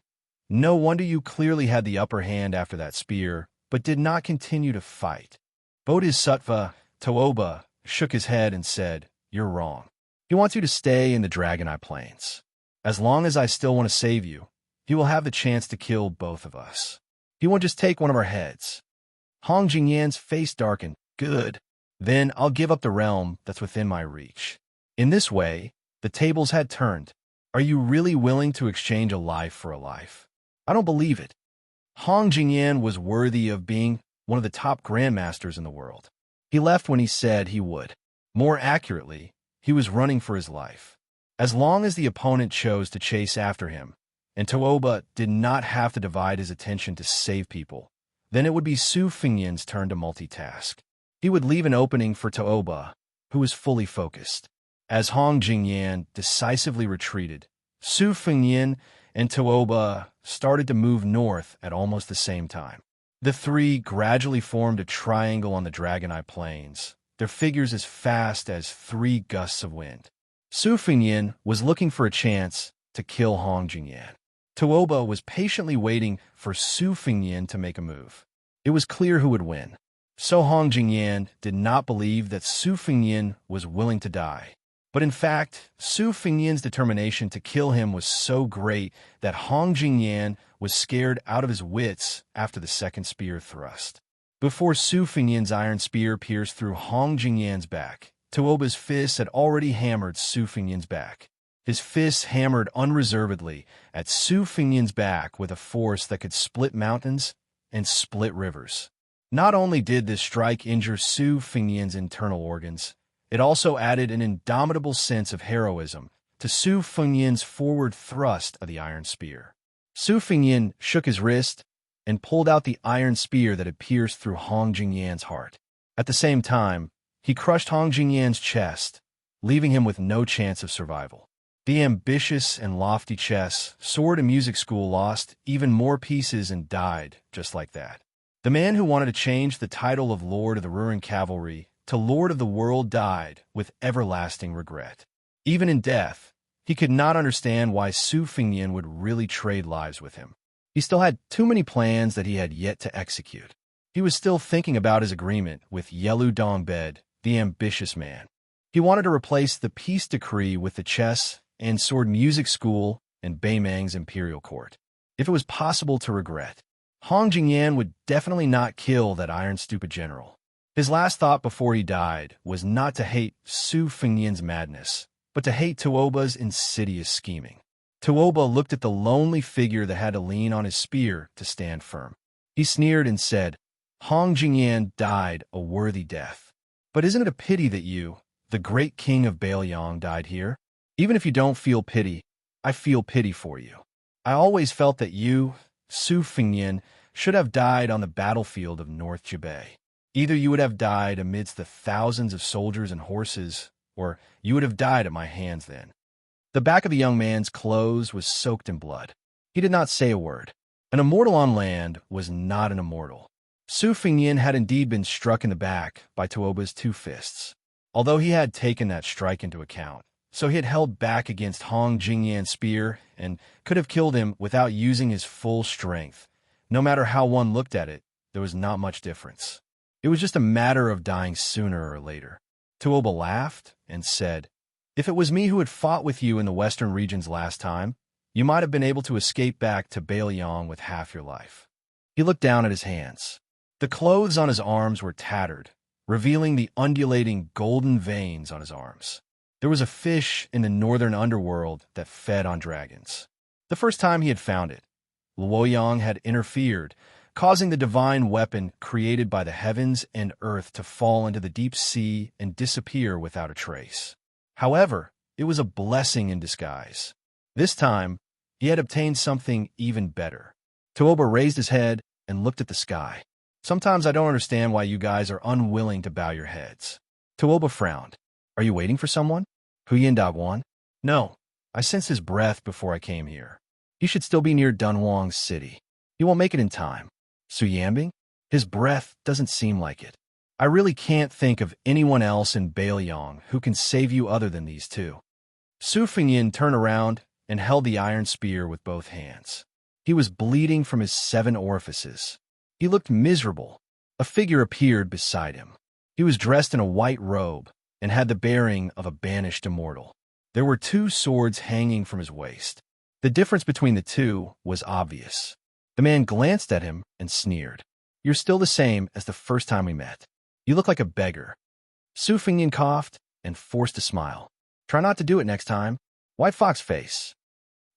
"No wonder you clearly had the upper hand after that spear, but did not continue to fight." Bodhisattva Tuoba shook his head and said, "You're wrong. He wants you to stay in the Dragon Eye Plains. As long as I still want to save you, he will have the chance to kill both of us. He won't just take one of our heads." Hong Jingyan's face darkened. "Good. Then I'll give up the realm that's within my reach." In this way, the tables had turned. Are you really willing to exchange a life for a life? I don't believe it. Hong Jingyan was worthy of being one of the top grandmasters in the world. He left when he said he would. More accurately, he was running for his life. As long as the opponent chose to chase after him, and Tuoba did not have to divide his attention to save people, then it would be Su Fingyin's turn to multitask. He would leave an opening for Tuoba, who was fully focused. As Hong Jingyan decisively retreated, Su Fingyin and Tuoba started to move north at almost the same time. The three gradually formed a triangle on the Dragon Eye Plains, their figures as fast as 3 gusts of wind. Su Fingyin was looking for a chance to kill Hong Jingyan. Tuoba was patiently waiting for Su Fingyin to make a move. It was clear who would win. So Hong Jingyan did not believe that Su Fingyin was willing to die. But in fact, Su Fingyin's determination to kill him was so great that Hong Jingyan was scared out of his wits after the second spear thrust. Before Su Fingyin's iron spear pierced through Hong Jingyan's back, Tuoba's fists had already hammered Su Fingyin's back. His fists hammered unreservedly at Su Fingyin's back with a force that could split mountains and split rivers. Not only did this strike injure Su Fingyin's internal organs, it also added an indomitable sense of heroism to Su Fingyin's forward thrust of the iron spear. Su Fingyin shook his wrist and pulled out the iron spear that had pierced through Hong Jingyan's heart. At the same time, he crushed Hong Jingyan's chest, leaving him with no chance of survival. The ambitious and lofty chess sword and music school lost even more pieces and died just like that. The man who wanted to change the title of Lord of the Ruined Cavalry to Lord of the World died with everlasting regret. Even in death, he could not understand why Su Fingyin would really trade lives with him. He still had too many plans that he had yet to execute. He was still thinking about his agreement with Yelu Dongbed, the ambitious man. He wanted to replace the peace decree with the chess and sword music school and Beimang's imperial court. If it was possible to regret, Hong Jingyan would definitely not kill that iron-stupid general. His last thought before he died was not to hate Su Fengnian's madness, but to hate Tuoba's insidious scheming. Tuoba looked at the lonely figure that had to lean on his spear to stand firm. He sneered and said, Hong Jingyan died a worthy death. But isn't it a pity that you, the great king of Bailiang, died here? Even if you don't feel pity, I feel pity for you. I always felt that you, Su Fengnian, should have died on the battlefield of North Jibei. Either you would have died amidst the thousands of soldiers and horses, or you would have died at my hands then. The back of the young man's clothes was soaked in blood. He did not say a word. An immortal on land was not an immortal. Su Fengnian had indeed been struck in the back by Tuoba's 2 fists. Although he had taken that strike into account, so he had held back against Hong Jingyan's spear and could have killed him without using his full strength. No matter how one looked at it, there was not much difference. It was just a matter of dying sooner or later. Tuoba laughed and said, If it was me who had fought with you in the western regions last time, you might have been able to escape back to Bailiang with half your life. He looked down at his hands. The clothes on his arms were tattered, revealing the undulating golden veins on his arms. There was a fish in the northern underworld that fed on dragons. The first time he had found it, Luoyang had interfered, causing the divine weapon created by the heavens and earth to fall into the deep sea and disappear without a trace. However, it was a blessing in disguise. This time, he had obtained something even better. Tuoba raised his head and looked at the sky. Sometimes I don't understand why you guys are unwilling to bow your heads. Tuoba frowned. Are you waiting for someone? Huyin Daguan? No, I sensed his breath before I came here. He should still be near Dunhuang's city. He won't make it in time. Su Yambing? His breath doesn't seem like it. I really can't think of anyone else in Bailiang who can save you other than these 2. Su Fengnian turned around and held the iron spear with both hands. He was bleeding from his 7 orifices. He looked miserable. A figure appeared beside him. He was dressed in a white robe and had the bearing of a banished immortal. There were 2 swords hanging from his waist. The difference between the 2 was obvious. The man glanced at him and sneered. You're still the same as the first time we met. You look like a beggar. Su Fengnian coughed and forced a smile. Try not to do it next time. White Fox Face.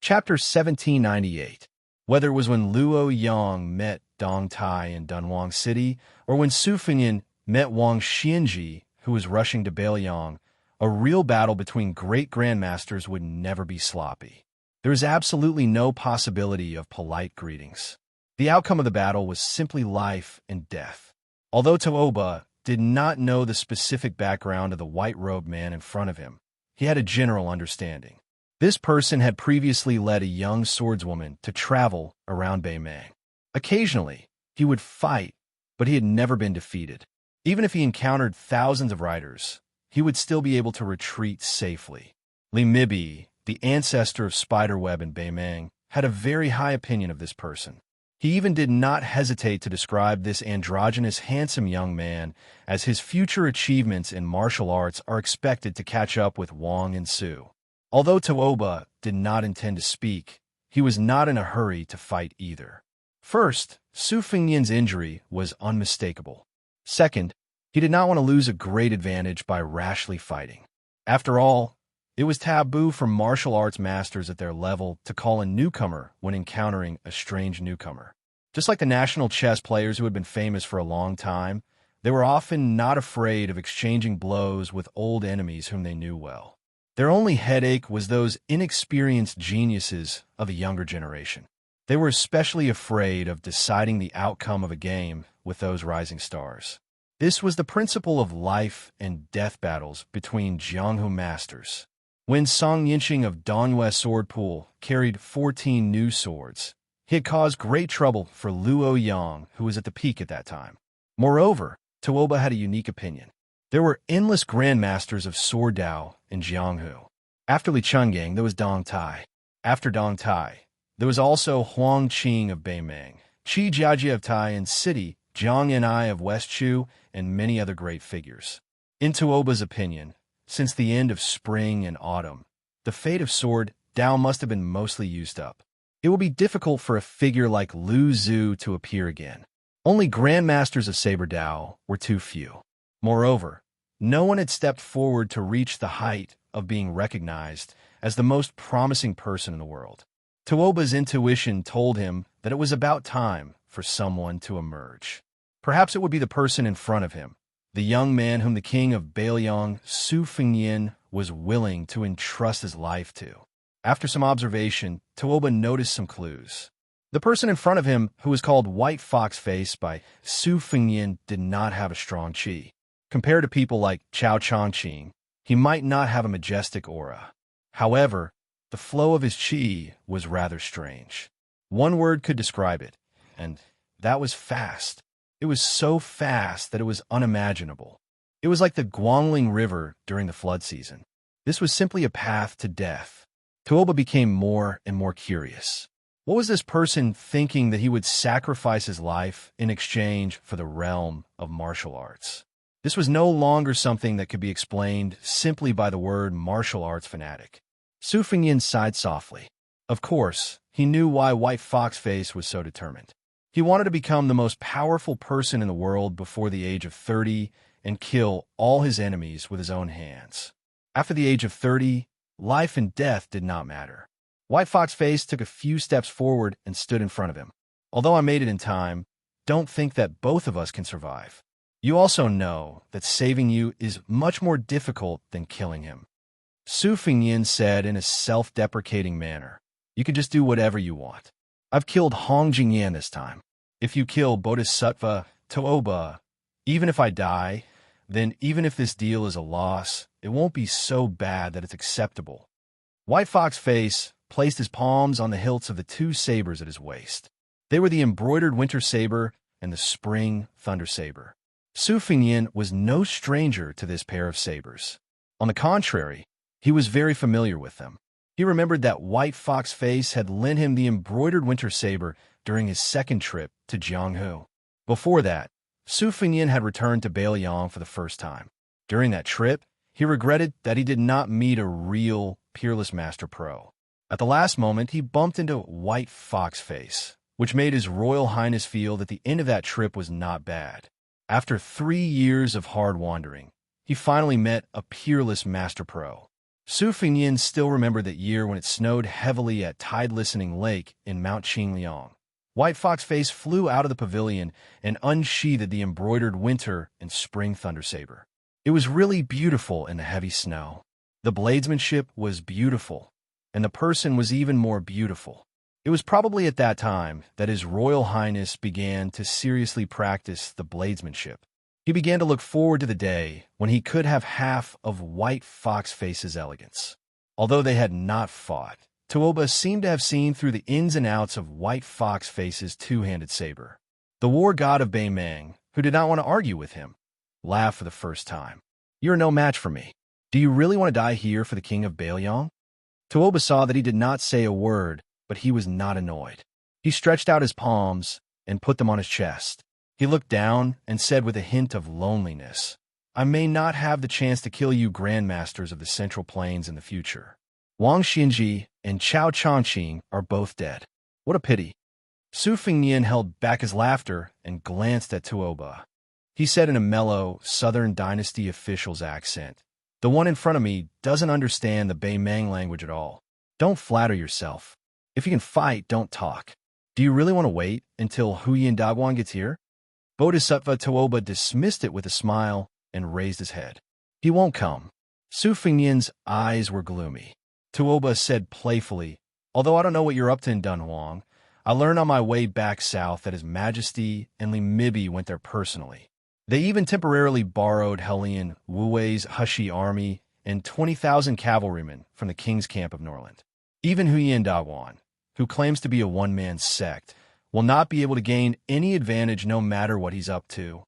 Chapter 1798. Whether it was when Luo Yang met Dong Tai in Dunhuang City, or when Su Fengnian met Wang Xianji, who was rushing to Bailiang, a real battle between great grandmasters would never be sloppy. There is absolutely no possibility of polite greetings. The outcome of the battle was simply life and death. Although Tuoba did not know the specific background of the white-robed man in front of him, he had a general understanding. This person had previously led a young swordswoman to travel around Beimang. Occasionally, he would fight, but he had never been defeated. Even if he encountered thousands of riders, he would still be able to retreat safely. Li Mibi, the ancestor of Spiderweb in Beimang, had a very high opinion of this person. He even did not hesitate to describe this androgynous, handsome young man as his future achievements in martial arts are expected to catch up with Wang and Su. Although Tuoba did not intend to speak, he was not in a hurry to fight either. First, Su Fengnian's injury was unmistakable. Second, he did not want to lose a great advantage by rashly fighting. After all, it was taboo for martial arts masters at their level to call a newcomer when encountering a strange newcomer. Just like the national chess players who had been famous for a long time, they were often not afraid of exchanging blows with old enemies whom they knew well. Their only headache was those inexperienced geniuses of the younger generation. They were especially afraid of deciding the outcome of a game with those rising stars. This was the principle of life and death battles between Jianghu masters. When Song Yinqing of Dongyue Sword Pool carried 14 new swords, he had caused great trouble for Luo Yang, who was at the peak at that time. Moreover, Tuoba had a unique opinion. There were endless grandmasters of sword Dao in Jianghu. After Li Chungang, there was Dong Tai. After Dong Tai, there was also Huang Qing of Beimang, Qi Jiajie of Taiyan City, Jiang Yanai of West Chu, and many other great figures. In Tuoba's opinion, since the end of spring and autumn, the fate of sword Dao must have been mostly used up. It will be difficult for a figure like Lu Zhu to appear again. Only grandmasters of Saber Dao were too few. Moreover, no one had stepped forward to reach the height of being recognized as the most promising person in the world. Tuoba's intuition told him that it was about time for someone to emerge. Perhaps it would be the person in front of him, the young man whom the king of Bailiang, Su Fengnian, was willing to entrust his life to. After some observation, Tuoba noticed some clues. The person in front of him, who was called White Fox Face by Su Fengnian, did not have a strong qi. Compared to people like Chao Chongqing, he might not have a majestic aura. However, the flow of his qi was rather strange. One word could describe it, and that was fast. It was so fast that it was unimaginable. It was like the Guangling River during the flood season. This was simply a path to death. Tuoba became more and more curious. What was this person thinking that he would sacrifice his life in exchange for the realm of martial arts? This was no longer something that could be explained simply by the word martial arts fanatic. Su Fengnian sighed softly. Of course, he knew why White Fox Face was so determined. He wanted to become the most powerful person in the world before the age of 30 and kill all his enemies with his own hands. After the age of 30, life and death did not matter. White Fox Face took a few steps forward and stood in front of him. Although I made it in time, don't think that both of us can survive. You also know that saving you is much more difficult than killing him. Su Fengnian said in a self-deprecating manner, "You can just do whatever you want. I've killed Hong Jingyan this time. If you kill Bodhisattva Tuoba, even if I die, then even if this deal is a loss, it won't be so bad that it's acceptable." White Fox Face placed his palms on the hilts of the two sabers at his waist. They were the embroidered winter saber and the spring thunder saber. Su Fengnian was no stranger to this pair of sabers. On the contrary, he was very familiar with them. He remembered that White Fox Face had lent him the embroidered winter saber during his second trip to Jianghu. Before that, Su Fengnian had returned to Bailiang for the first time. During that trip, he regretted that he did not meet a real Peerless Master Pro. At the last moment, he bumped into White Fox Face, which made His Royal Highness feel that the end of that trip was not bad. After 3 years of hard wandering, he finally met a Peerless Master Pro. Su Fengnian still remembered that year when it snowed heavily at Tide Listening Lake in Mount Qingliang. White Fox Face flew out of the pavilion and unsheathed the embroidered winter and spring thunder saber. It was really beautiful in the heavy snow. The bladesmanship was beautiful, and the person was even more beautiful. It was probably at that time that His Royal Highness began to seriously practice the bladesmanship. He began to look forward to the day when he could have half of White Fox Face's elegance. Although they had not fought, Tuoba seemed to have seen through the ins and outs of White Fox Face's two-handed saber. The war god of Baimang, who did not want to argue with him, laughed for the first time. "You're no match for me. Do you really want to die here for the king of Bailiang?" Tuoba saw that he did not say a word, but he was not annoyed. He stretched out his palms and put them on his chest. He looked down and said with a hint of loneliness, "I may not have the chance to kill you grandmasters of the Central Plains in the future. Wang Xinji and Chao Chongqing are both dead. What a pity." Su Fengnian held back his laughter and glanced at Tuoba. He said in a mellow, Southern Dynasty official's accent, "The one in front of me doesn't understand the Baimang language at all. Don't flatter yourself. If you can fight, don't talk. Do you really want to wait until Huyin Daguan gets here?" Bodhisattva Tuoba dismissed it with a smile and raised his head. "He won't come." Su Fengnian's eyes were gloomy. Tuoba said playfully, "Although I don't know what you're up to in Dunhuang, I learned on my way back south that His Majesty and Li Mibi went there personally. They even temporarily borrowed Helian Wuwei's Hushi army and 20,000 cavalrymen from the king's camp of Norland. Even Huyin Daguan, who claims to be a one-man sect, will not be able to gain any advantage no matter what he's up to."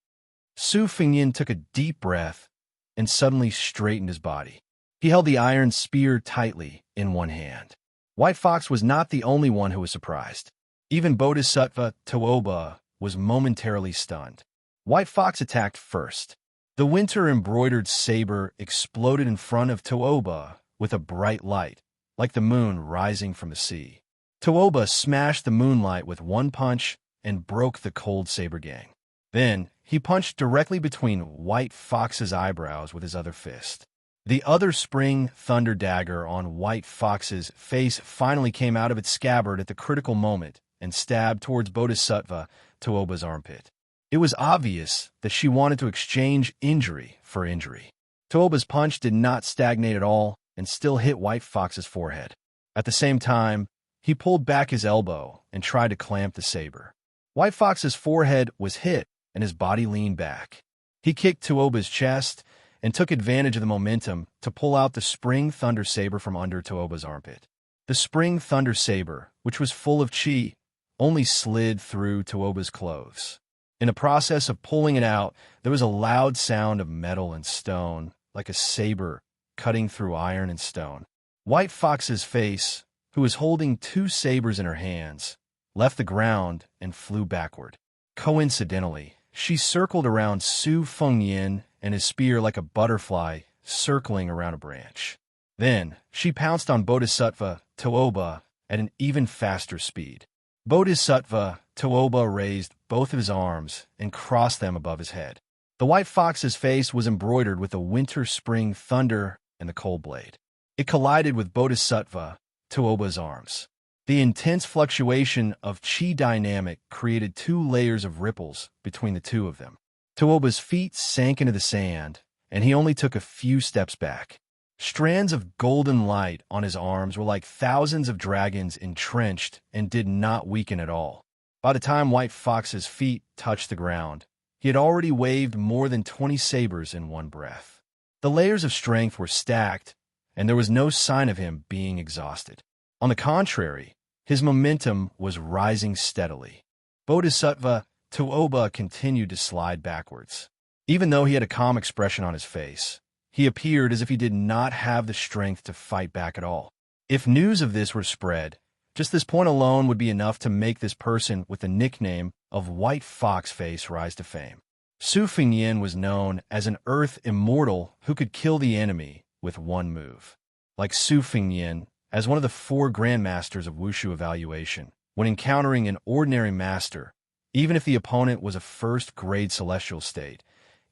Su Fengnian took a deep breath and suddenly straightened his body. He held the iron spear tightly in one hand. White Fox was not the only one who was surprised. Even Bodhisattva Tuoba was momentarily stunned. White Fox attacked first. The winter-embroidered saber exploded in front of Tuoba with a bright light, like the moon rising from the sea. Tooba smashed the moonlight with one punch and broke the cold saber gang. Then, he punched directly between White Fox's eyebrows with his other fist. The other spring thunder dagger on White Fox's face finally came out of its scabbard at the critical moment and stabbed towards Bodhisattva Tooba's armpit. It was obvious that she wanted to exchange injury for injury. Tooba's punch did not stagnate at all and still hit White Fox's forehead. At the same time, he pulled back his elbow and tried to clamp the saber. White Fox's forehead was hit and his body leaned back. He kicked Tooba's chest and took advantage of the momentum to pull out the spring thunder saber from under Tooba's armpit. The spring thunder saber, which was full of chi, only slid through Tooba's clothes. In the process of pulling it out, there was a loud sound of metal and stone, like a saber cutting through iron and stone. White Fox's face, who was holding two sabers in her hands, left the ground and flew backward. Coincidentally, she circled around Su Fengyin and his spear like a butterfly circling around a branch. Then, she pounced on Bodhisattva Tooba at an even faster speed. Bodhisattva Tooba raised both of his arms and crossed them above his head. The White Fox's face was embroidered with the winter-spring thunder and the cold blade. It collided with Bodhisattva Tooba's arms. The intense fluctuation of chi dynamic created 2 layers of ripples between the two of them. Tooba's feet sank into the sand, and he only took a few steps back. Strands of golden light on his arms were like thousands of dragons entrenched and did not weaken at all. By the time White Fox's feet touched the ground, he had already waved more than 20 sabers in one breath. The layers of strength were stacked, and there was no sign of him being exhausted. On the contrary, his momentum was rising steadily. Bodhisattva Tooba continued to slide backwards. Even though he had a calm expression on his face, he appeared as if he did not have the strength to fight back at all. If news of this were spread, just this point alone would be enough to make this person with the nickname of White Fox Face rise to fame. Su Fengyin was known as an earth immortal who could kill the enemy with one move. Like Su Fengyin, as one of the 4 grandmasters of wushu evaluation, when encountering an ordinary master, even if the opponent was a first-grade celestial state,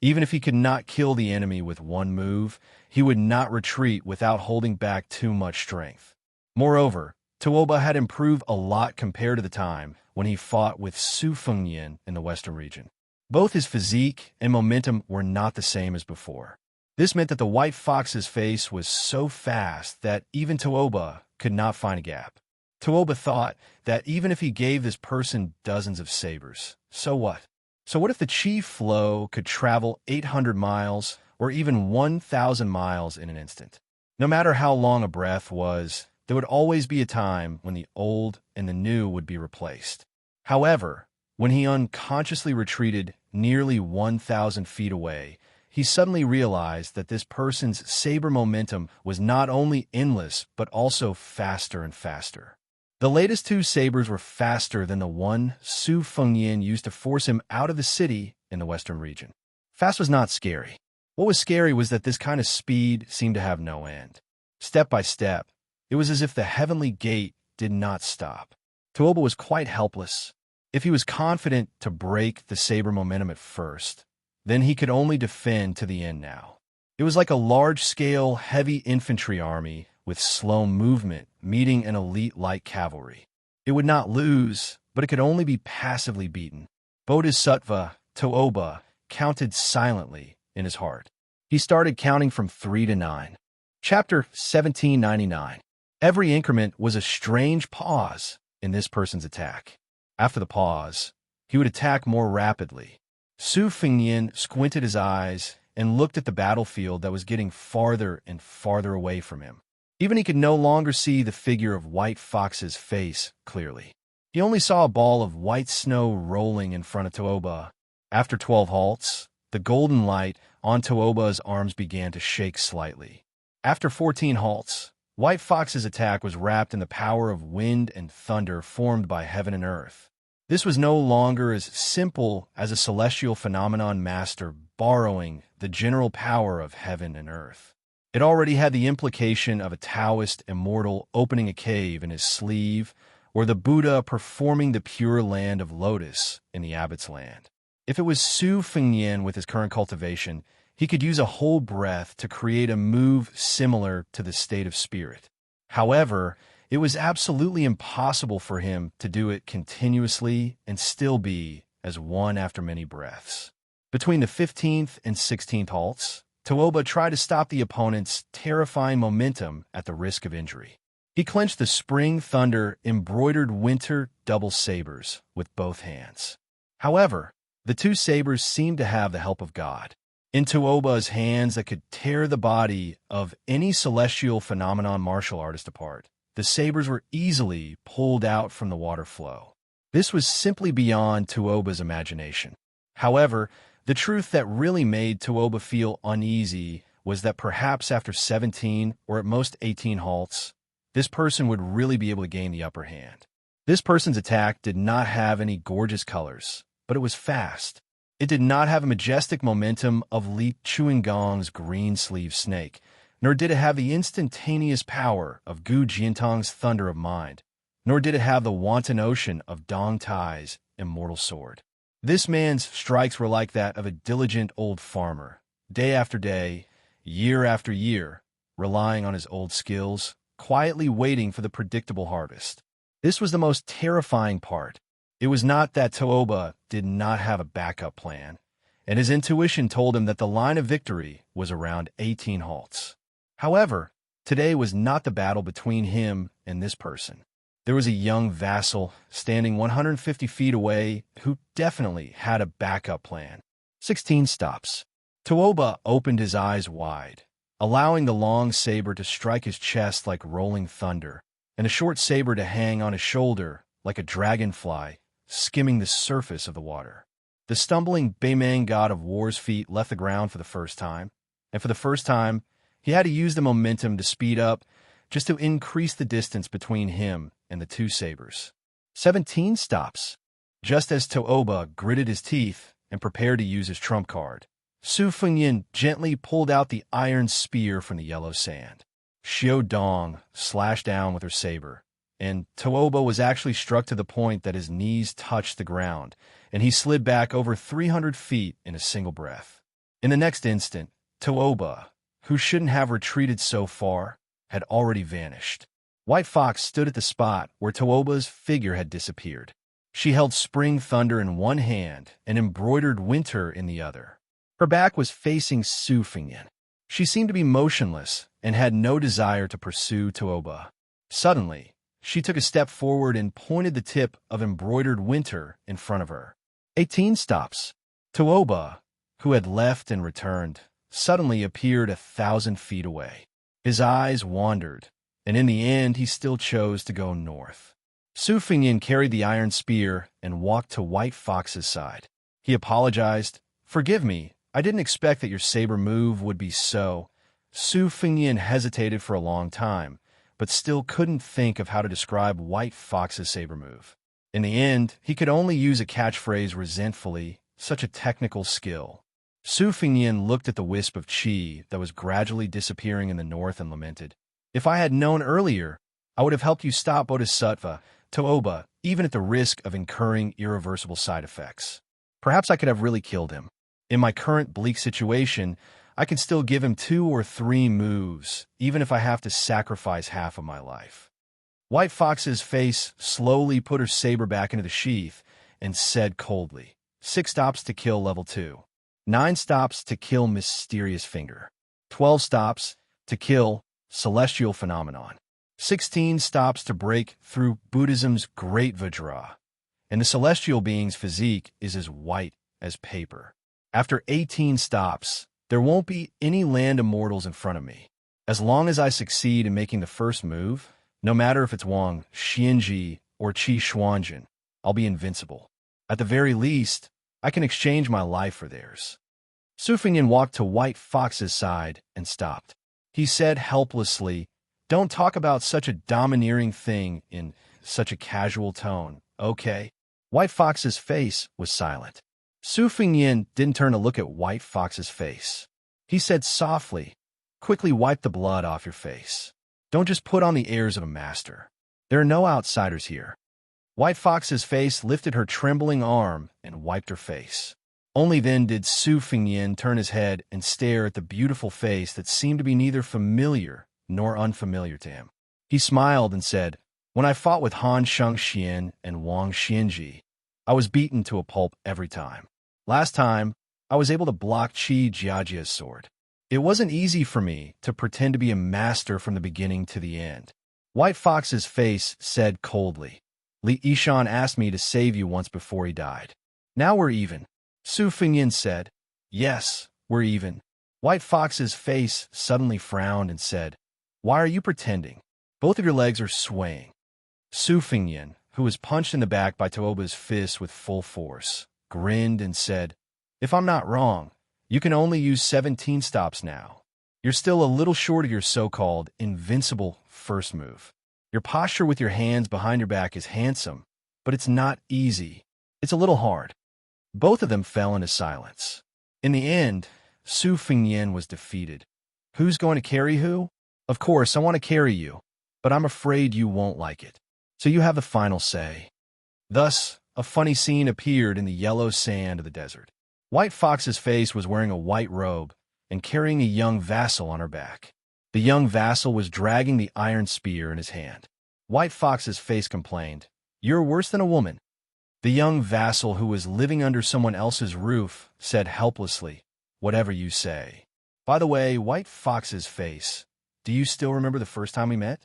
even if he could not kill the enemy with one move, he would not retreat without holding back too much strength. Moreover, Tooba had improved a lot compared to the time when he fought with Su Fengyin in the western region. Both his physique and momentum were not the same as before. This meant that the White Fox's face was so fast that even Tooba could not find a gap. Tooba thought that even if he gave this person dozens of sabers, so what? So what if the chi flow could travel 800 miles or even 1,000 miles in an instant? No matter how long a breath was, there would always be a time when the old and the new would be replaced. However, when he unconsciously retreated nearly 1,000 feet away, he suddenly realized that this person's saber momentum was not only endless, but also faster and faster. The latest 2 sabers were faster than the one Su Fengyin used to force him out of the city in the western region. Fast was not scary. What was scary was that this kind of speed seemed to have no end. Step by step, it was as if the heavenly gate did not stop. Tooba was quite helpless. If he was confident to break the saber momentum at first, then he could only defend to the end now. It was like a large-scale, heavy infantry army with slow movement meeting an elite light cavalry. It would not lose, but it could only be passively beaten. Bodhisattva Tooba counted silently in his heart. He started counting from 3 to 9. Chapter 1799. Every increment was a strange pause in this person's attack. After the pause, he would attack more rapidly. Su Fengyin squinted his eyes and looked at the battlefield that was getting farther and farther away from him. Even he could no longer see the figure of White Fox's face clearly. He only saw a ball of white snow rolling in front of Tooba. After 12 halts, the golden light on Tooba's arms began to shake slightly. After 14 halts, White Fox's attack was wrapped in the power of wind and thunder formed by heaven and earth. This was no longer as simple as a celestial phenomenon master borrowing the general power of heaven and earth. It already had the implication of a Taoist immortal opening a cave in his sleeve or the Buddha performing the Pure Land of Lotus in the Abbot's Land. If it was Su Fengyan with his current cultivation, he could use a whole breath to create a move similar to the state of spirit. However, it was absolutely impossible for him to do it continuously and still be as one after many breaths. Between the 15th and 16th halts, Tooba tried to stop the opponent's terrifying momentum at the risk of injury. He clenched the Spring Thunder embroidered winter double sabers with both hands. However, the two sabers seemed to have the help of God. In Tooba's hands that could tear the body of any celestial phenomenon martial artist apart, the sabers were easily pulled out from the water flow. This was simply beyond Tooba's imagination. However, the truth that really made Tooba feel uneasy was that perhaps after 17 or at most 18 halts, this person would really be able to gain the upper hand. This person's attack did not have any gorgeous colors, but it was fast. It did not have a majestic momentum of Li Chuangong's green-sleeved snake, nor did it have the instantaneous power of Gu Jiantong's thunder of mind, nor did it have the wanton ocean of Dong Tai's immortal sword. This man's strikes were like that of a diligent old farmer, day after day, year after year, relying on his old skills, quietly waiting for the predictable harvest. This was the most terrifying part. It was not that Tooba did not have a backup plan, and his intuition told him that the line of victory was around 18 halts. However, today was not the battle between him and this person. There was a young vassal standing 150 feet away who definitely had a backup plan. 16 stops. Tooba opened his eyes wide, allowing the long saber to strike his chest like rolling thunder, and a short saber to hang on his shoulder like a dragonfly skimming the surface of the water. The stumbling Beimang god of war's feet left the ground for the first time, and for the first time, he had to use the momentum to speed up just to increase the distance between him and the two sabers. 17 stops. Just as Tooba gritted his teeth and prepared to use his trump card, Su Fengyan gently pulled out the iron spear from the yellow sand. Xiao Dong slashed down with her saber, and Tooba was actually struck to the point that his knees touched the ground, and he slid back over 300 feet in a single breath. In the next instant, Tooba, who shouldn't have retreated so far, had already vanished. White Fox stood at the spot where Tooba's figure had disappeared. She held Spring Thunder in one hand and embroidered Winter in the other. Her back was facing Su Fengyan. She seemed to be motionless and had no desire to pursue Tooba. Suddenly, she took a step forward and pointed the tip of embroidered Winter in front of her. 18 stops. Tooba, who had left and returned, suddenly appeared 1,000 feet away. His eyes wandered, and in the end he still chose to go north. Su Fengyan carried the iron spear and walked to White Fox's side. He apologized. "Forgive me, I didn't expect that your saber move would be so." Su Fengyan hesitated for a long time, but still couldn't think of how to describe White Fox's saber move. In the end, he could only use a catchphrase resentfully, such a technical skill. Su Fengyan looked at the wisp of qi that was gradually disappearing in the north and lamented, "If I had known earlier, I would have helped you stop Bodhisattva Tooba, even at the risk of incurring irreversible side effects. Perhaps I could have really killed him. In my current bleak situation, I can still give him 2 or 3 moves, even if I have to sacrifice half of my life." White Fox's face slowly put her saber back into the sheath and said coldly, 6 stops to kill level 2. 9 stops to kill Mysterious Finger. 12 stops to kill Celestial Phenomenon. 16 stops to break through Buddhism's Great Vajra. And the celestial being's physique is as white as paper. After 18 stops, there won't be any land immortals in front of me. As long as I succeed in making the first move, no matter if it's Wang Xianji or Qi Xuanjin, I'll be invincible. At the very least, I can exchange my life for theirs. Su Fengyan walked to White Fox's side and stopped. He said helplessly, "Don't talk about such a domineering thing in such a casual tone, okay?" White Fox's face was silent. Su Fengyan didn't turn to look at White Fox's face. He said softly, "Quickly wipe the blood off your face. Don't just put on the airs of a master. There are no outsiders here. White Fox's face lifted her trembling arm and wiped her face. Only then did Su Fingyin turn his head and stare at the beautiful face that seemed to be neither familiar nor unfamiliar to him. He smiled and said, "When I fought with Han Shengxian and Wang Xianji, I was beaten to a pulp every time. Last time, I was able to block Qi Jiajia's sword. It wasn't easy for me to pretend to be a master from the beginning to the end." White Fox's face said coldly, "Li Yishan asked me to save you once before he died. Now we're even." Su Fingyin said, "Yes, we're even." White Fox's face suddenly frowned and said, "Why are you pretending? Both of your legs are swaying." Su Fingyin, who was punched in the back by Toba's fist with full force, grinned and said, "If I'm not wrong, you can only use 17 stops now. You're still a little short of your so-called invincible first move. Your posture with your hands behind your back is handsome, but it's not easy. It's a little hard." Both of them fell into silence. In the end, Su Fingyin was defeated. "Who's going to carry who? Of course, I want to carry you, but I'm afraid you won't like it. So you have the final say." Thus, a funny scene appeared in the yellow sand of the desert. White Fox's face was wearing a white robe and carrying a young vassal on her back. The young vassal was dragging the iron spear in his hand. White Fox's face complained, "You're worse than a woman." The young vassal, who was living under someone else's roof, said helplessly, "Whatever you say. By the way, White Fox's face, do you still remember the first time we met?"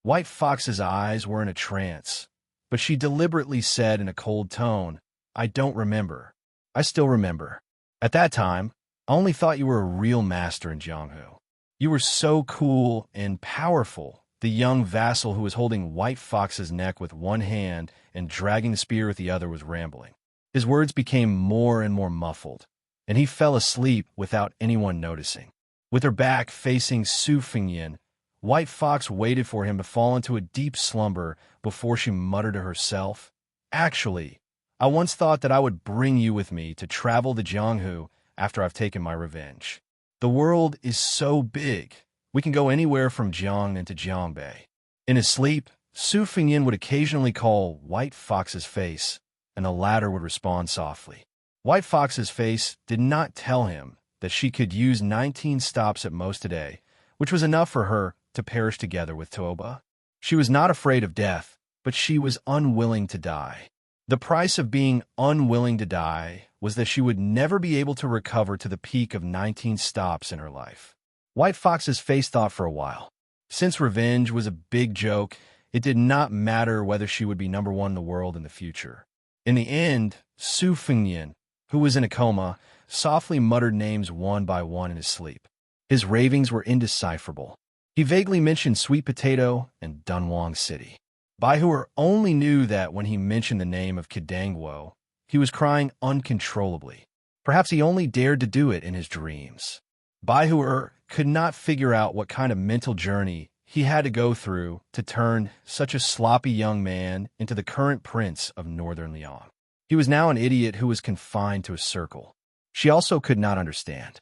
White Fox's eyes were in a trance, but she deliberately said in a cold tone, "I don't remember. I still remember. At that time, I only thought you were a real master in Jianghu. You were so cool and powerful." The young vassal, who was holding White Fox's neck with one hand and dragging the spear with the other, was rambling. His words became more and more muffled, and he fell asleep without anyone noticing. With her back facing Su Fingyin, White Fox waited for him to fall into a deep slumber before she muttered to herself, "Actually, I once thought that I would bring you with me to travel to Jianghu after I've taken my revenge. The world is so big. We can go anywhere from Jiang into Jiangbei." In his sleep, Su Fingyin would occasionally call White Fox's face, and the latter would respond softly. White Fox's face did not tell him that she could use 19 stops at most a day, which was enough for her to perish together with Toba. She was not afraid of death, but she was unwilling to die. The price of being unwilling to die was that she would never be able to recover to the peak of 19 stops in her life. White Fox's face thought for a while. Since revenge was a big joke, it did not matter whether she would be number one in the world in the future. In the end, Su Fingyin, who was in a coma, softly muttered names one by one in his sleep. His ravings were indecipherable. He vaguely mentioned Sweet Potato and Dunhuang City. Baihuer only knew that when he mentioned the name of Kidangwo, he was crying uncontrollably. Perhaps he only dared to do it in his dreams. Baihuer could not figure out what kind of mental journey he had to go through to turn such a sloppy young man into the current prince of northern Liang. He was now an idiot who was confined to a circle. She also could not understand.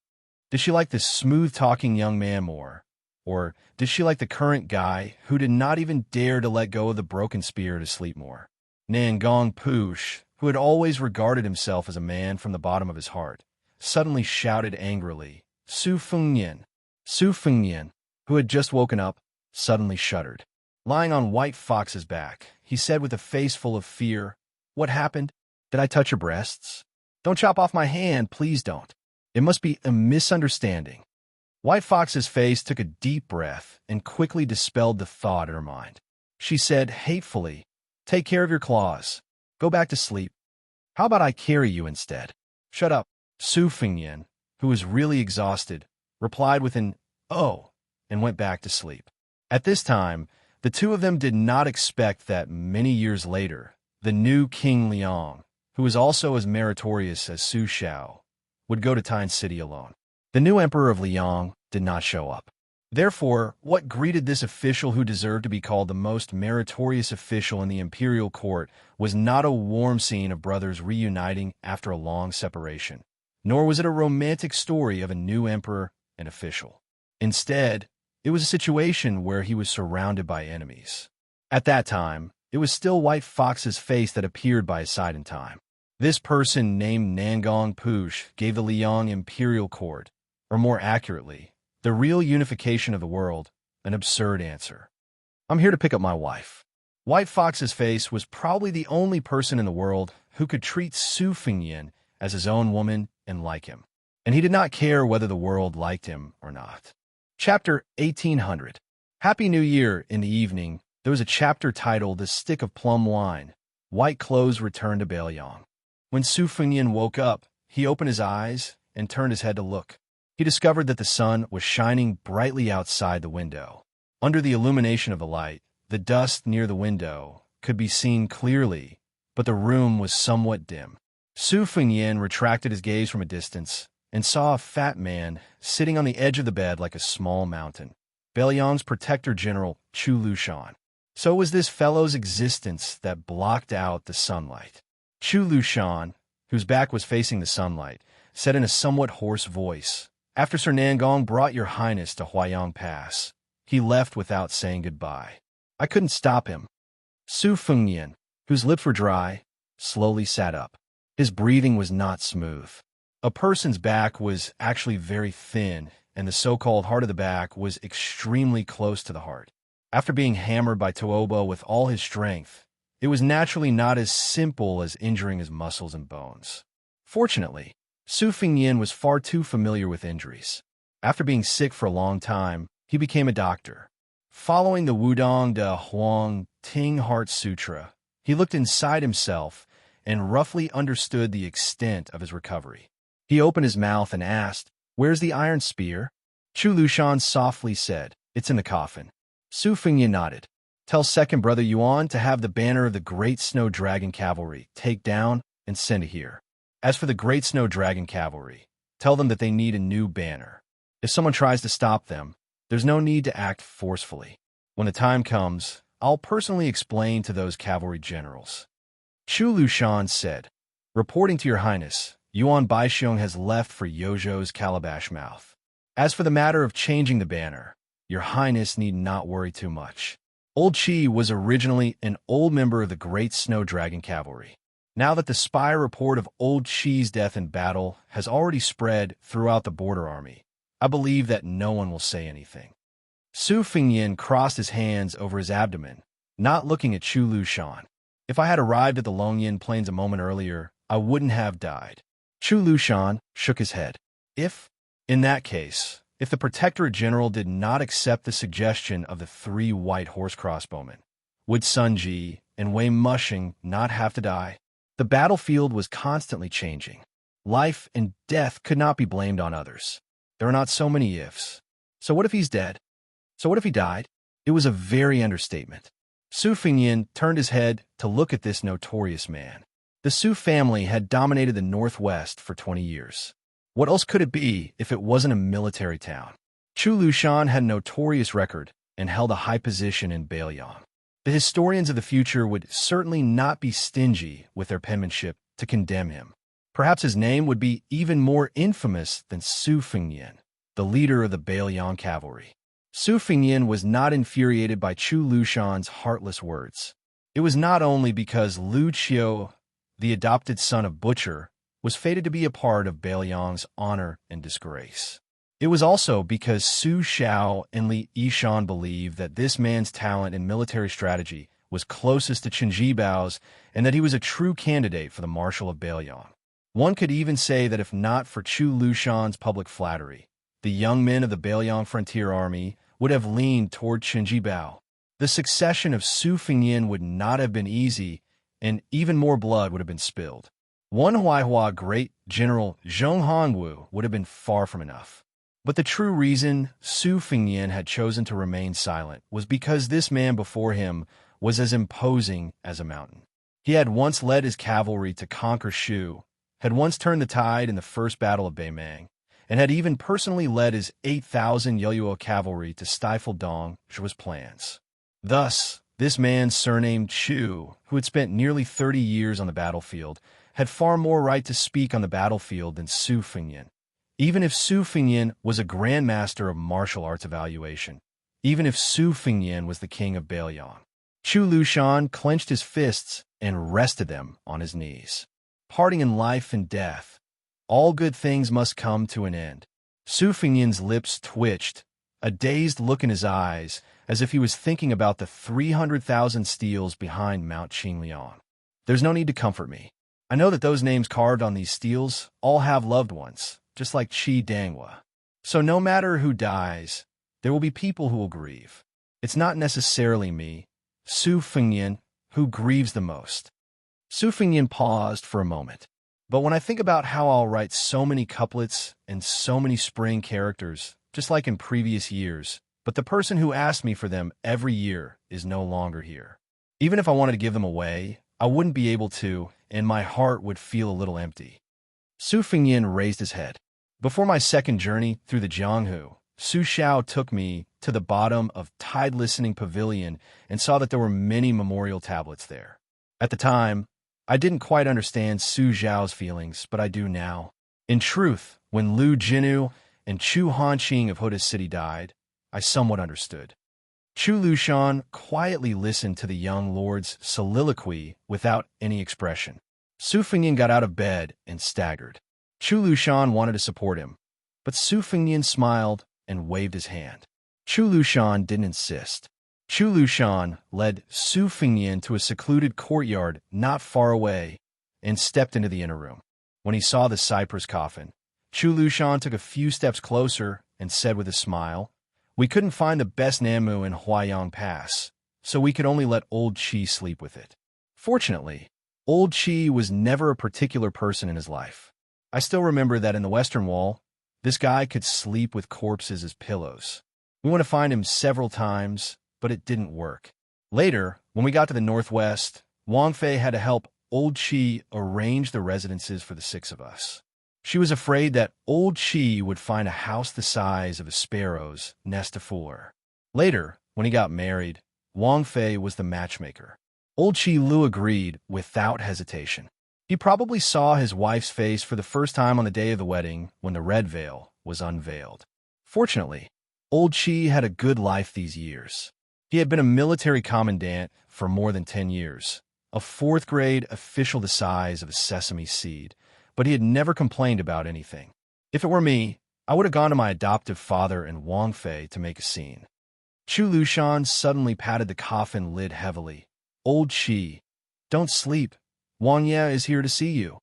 Did she like this smooth-talking young man more? Or did she like the current guy who did not even dare to let go of the broken spear to sleep more? Nangong Push, who had always regarded himself as a man from the bottom of his heart, suddenly shouted angrily, "Su Fingyin!" Su Fingyin, who had just woken up, suddenly shuddered. Lying on White Fox's back, he said with a face full of fear, "What happened? Did I touch your breasts? Don't chop off my hand, please don't. It must be a misunderstanding." White Fox's face took a deep breath and quickly dispelled the thought in her mind. She said hatefully, "Take care of your claws. Go back to sleep. How about I carry you instead?" "Shut up." Su Fingyin, who was really exhausted, replied with an "oh," and went back to sleep. At this time, the two of them did not expect that many years later, the new King Liang, who was also as meritorious as Su Xiao, would go to Tyne City alone. The new emperor of Liang did not show up. Therefore, what greeted this official who deserved to be called the most meritorious official in the imperial court was not a warm scene of brothers reuniting after a long separation, nor was it a romantic story of a new emperor and official. Instead, it was a situation where he was surrounded by enemies. At that time, it was still White Fox's face that appeared by his side in time. This person, named Nangong Push, gave the Liang imperial court, or more accurately, the real unification of the world, an absurd answer. I'm here to pick up my wife. White Fox's face was probably the only person in the world who could treat Su Fengyan as his own woman and like him. And he did not care whether the world liked him or not. Chapter 1800. Happy New Year. In the evening, there was a chapter titled The Stick of Plum Wine. White clothes returned to Bailiang. When Su Fengyan woke up, he opened his eyes and turned his head to look. He discovered that the sun was shining brightly outside the window. Under the illumination of the light, the dust near the window could be seen clearly, but the room was somewhat dim. Su Fengyan retracted his gaze from a distance and saw a fat man sitting on the edge of the bed like a small mountain. Bailiang's protector general, Chu Lushan. So it was this fellow's existence that blocked out the sunlight. Chu Lushan, whose back was facing the sunlight, said in a somewhat hoarse voice, "After Sir Nangong brought your highness to Huayang Pass, he left without saying goodbye. I couldn't stop him." Su Fengyan, whose lips were dry, slowly sat up. His breathing was not smooth. A person's back was actually very thin, and the so-called heart of the back was extremely close to the heart. After being hammered by Tuoba with all his strength, it was naturally not as simple as injuring his muscles and bones. Fortunately, Su Fengyan was far too familiar with injuries. After being sick for a long time, he became a doctor. Following the Wudong de Huang Ting Heart Sutra, he looked inside himself and roughly understood the extent of his recovery. He opened his mouth and asked, "Where's the iron spear?" Chu Lushan softly said, "It's in the coffin." Su Fengyan nodded. "Tell second brother Yuan to have the banner of the Great Snow Dragon Cavalry take down and send it here. As for the Great Snow Dragon Cavalry, tell them that they need a new banner. If someone tries to stop them, there's no need to act forcefully. When the time comes, I'll personally explain to those cavalry generals." Chu Lushan said, "Reporting to your highness, Yuan Baixiong has left for Yojo's Calabash Mouth. As for the matter of changing the banner, your highness need not worry too much. Old Chi was originally an old member of the Great Snow Dragon Cavalry. Now that the spy report of Old Chi's death in battle has already spread throughout the border army, I believe that no one will say anything." Su Fengyan crossed his hands over his abdomen, not looking at Chu Lushan. "If I had arrived at the Longyan Plains a moment earlier, I wouldn't have died." Chu Lushan shook his head. In that case, if the Protectorate General did not accept the suggestion of the 3 white horse crossbowmen, would Sun Ji and Wei Mushing not have to die? The battlefield was constantly changing. Life and death could not be blamed on others. There are not so many ifs. So what if he's dead? So what if he died? It was a very understatement. Su Fengyan turned his head to look at this notorious man. The Su family had dominated the Northwest for 20 years. What else could it be if it wasn't a military town? Chu Lushan had a notorious record and held a high position in Bailiang. The historians of the future would certainly not be stingy with their penmanship to condemn him. Perhaps his name would be even more infamous than Su Fengyan, the leader of the Bailiang cavalry. Su Fengyan was not infuriated by Chu Lushan's heartless words. It was not only because Lu Qiu, the adopted son of Butcher, was fated to be a part of Bailiang's honor and disgrace. It was also because Su Xiao and Li Yishan believed that this man's talent in military strategy was closest to Chen Jibao's and that he was a true candidate for the Marshal of Bailiang. One could even say that if not for Chu Lushan's public flattery, the young men of the Bailiang Frontier Army would have leaned toward Chen Jibao. The succession of Su Fengyan would not have been easy, and even more blood would have been spilled. One Huaihua great general Zhong Hongwu would have been far from enough. But the true reason Su Fengyan had chosen to remain silent was because this man before him was as imposing as a mountain. He had once led his cavalry to conquer Shu, had once turned the tide in the first battle of Beimang, and had even personally led his 8,000 Yoyuo cavalry to stifle Dong Zhuo's plans. Thus, this man surnamed Chu, who had spent nearly 30 years on the battlefield, had far more right to speak on the battlefield than Su Fengyan. Even if Su Fengyan was a grandmaster of martial arts evaluation, even if Su Fengyan was the king of Bailiang, Chu Lushan clenched his fists and rested them on his knees. Parting in life and death, all good things must come to an end. Su Fengyan's lips twitched, a dazed look in his eyes, as if he was thinking about the 300,000 steels behind Mount Qingliang. There's no need to comfort me. I know that those names carved on these steels all have loved ones, just like Qi Danghua. So no matter who dies, there will be people who will grieve. It's not necessarily me, Su Fengyan, who grieves the most. Su Fengyan paused for a moment. But when I think about how I'll write so many couplets and so many spring characters, just like in previous years, but the person who asked me for them every year is no longer here. Even if I wanted to give them away, I wouldn't be able to, and my heart would feel a little empty. Su Fengyan raised his head. Before my second journey through the Jianghu, Su Xiao took me to the bottom of Tide Listening Pavilion and saw that there were many memorial tablets there. At the time, I didn't quite understand Su Xiao's feelings, but I do now. In truth, when Lu Jinu and Chu Hanqing of Huda's city died, I somewhat understood. Chu Lushan quietly listened to the young lord's soliloquy without any expression. Su Fengyan got out of bed and staggered. Chu Lushan wanted to support him, but Su Fengyan smiled and waved his hand. Chu Lushan didn't insist. Chu Lushan led Su Fengyan to a secluded courtyard not far away and stepped into the inner room. When he saw the cypress coffin, Chu Lushan took a few steps closer and said with a smile, "We couldn't find the best Namu in Huayang Pass, so we could only let old Qi sleep with it. Fortunately, old Qi was never a particular person in his life. I still remember that in the Western Wall, this guy could sleep with corpses as pillows. We went to find him several times, but it didn't work. Later, when we got to the northwest, Wang Fei had to help old Qi arrange the residences for the 6 of us. She was afraid that old Qi would find a house the size of a sparrow's nest to fool her. Later, when he got married, Wang Fei was the matchmaker. Old Qi Lu agreed without hesitation. He probably saw his wife's face for the first time on the day of the wedding when the red veil was unveiled. Fortunately, old Qi had a good life these years. He had been a military commandant for more than 10 years, a 4th grade official the size of a sesame seed, but he had never complained about anything. If it were me, I would have gone to my adoptive father and Wang Fei to make a scene. Chu Lushan suddenly patted the coffin lid heavily. Old Qi, don't sleep. Wang Ye is here to see you.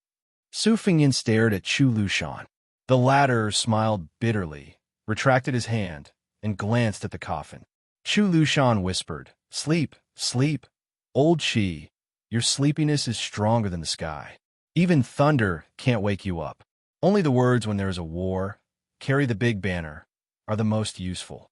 Su Fengyan stared at Chu Lushan. The latter smiled bitterly, retracted his hand, and glanced at the coffin. Chu Lushan whispered, "Sleep, sleep. Old Qi, your sleepiness is stronger than the sky. Even thunder can't wake you up. Only the words when there is a war, carry the big banner, are the most useful."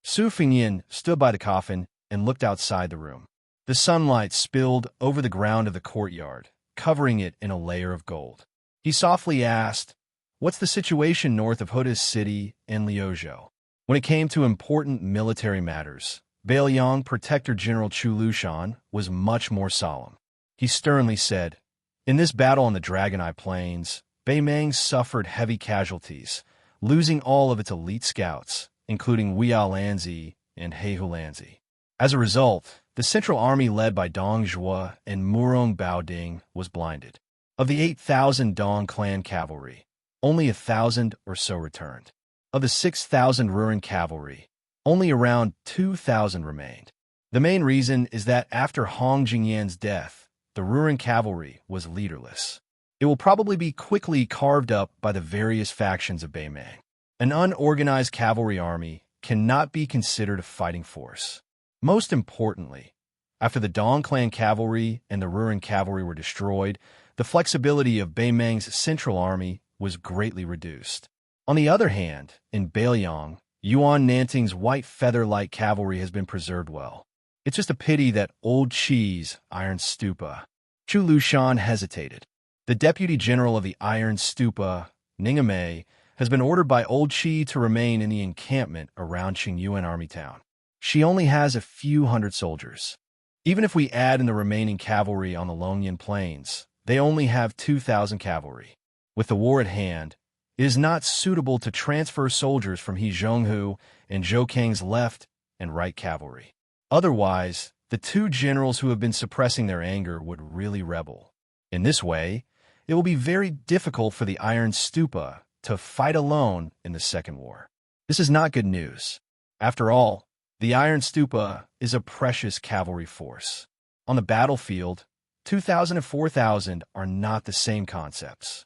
Su Fengyan stood by the coffin and looked outside the room. The sunlight spilled over the ground of the courtyard, covering it in a layer of gold. He softly asked, "What's the situation north of Huda's city and Liuzhou?" When it came to important military matters, Beiliang Protector General Chu Lushan was much more solemn. He sternly said, "In this battle on the Dragon Eye Plains, Beimang suffered heavy casualties, losing all of its elite scouts, including Weiyao Lanzi and Heihu Lanzi. As a result, the Central Army led by Dong Zhuo and Murong Baoding was blinded. Of the 8,000 Dong clan cavalry, only 1,000 or so returned. Of the 6,000 Ruren cavalry, only around 2,000 remained. The main reason is that after Hong Jingyan's death, the Ruren cavalry was leaderless. It will probably be quickly carved up by the various factions of Beimang. An unorganized cavalry army cannot be considered a fighting force. Most importantly, after the Dong clan cavalry and the Ruren cavalry were destroyed, the flexibility of Beimang's central army was greatly reduced. On the other hand, in Beiliang, Yuan Nanting's white feather-light cavalry has been preserved well. It's just a pity that old Qi's Iron Stupa." Chu Lushan hesitated. The deputy general of the Iron Stupa, Ningame, has been ordered by old Qi to remain in the encampment around Qingyuan Army Town. She only has a few hundred soldiers. Even if we add in the remaining cavalry on the Longyan Plains, they only have 2,000 cavalry. With the war at hand, it is not suitable to transfer soldiers from He Zhonghu and Zhou Kang's left and right cavalry. Otherwise, the two generals who have been suppressing their anger would really rebel. In this way, it will be very difficult for the Iron Stupa to fight alone in the Second War. This is not good news. After all, the Iron Stupa is a precious cavalry force. On the battlefield, 2,000 and 4,000 are not the same concepts.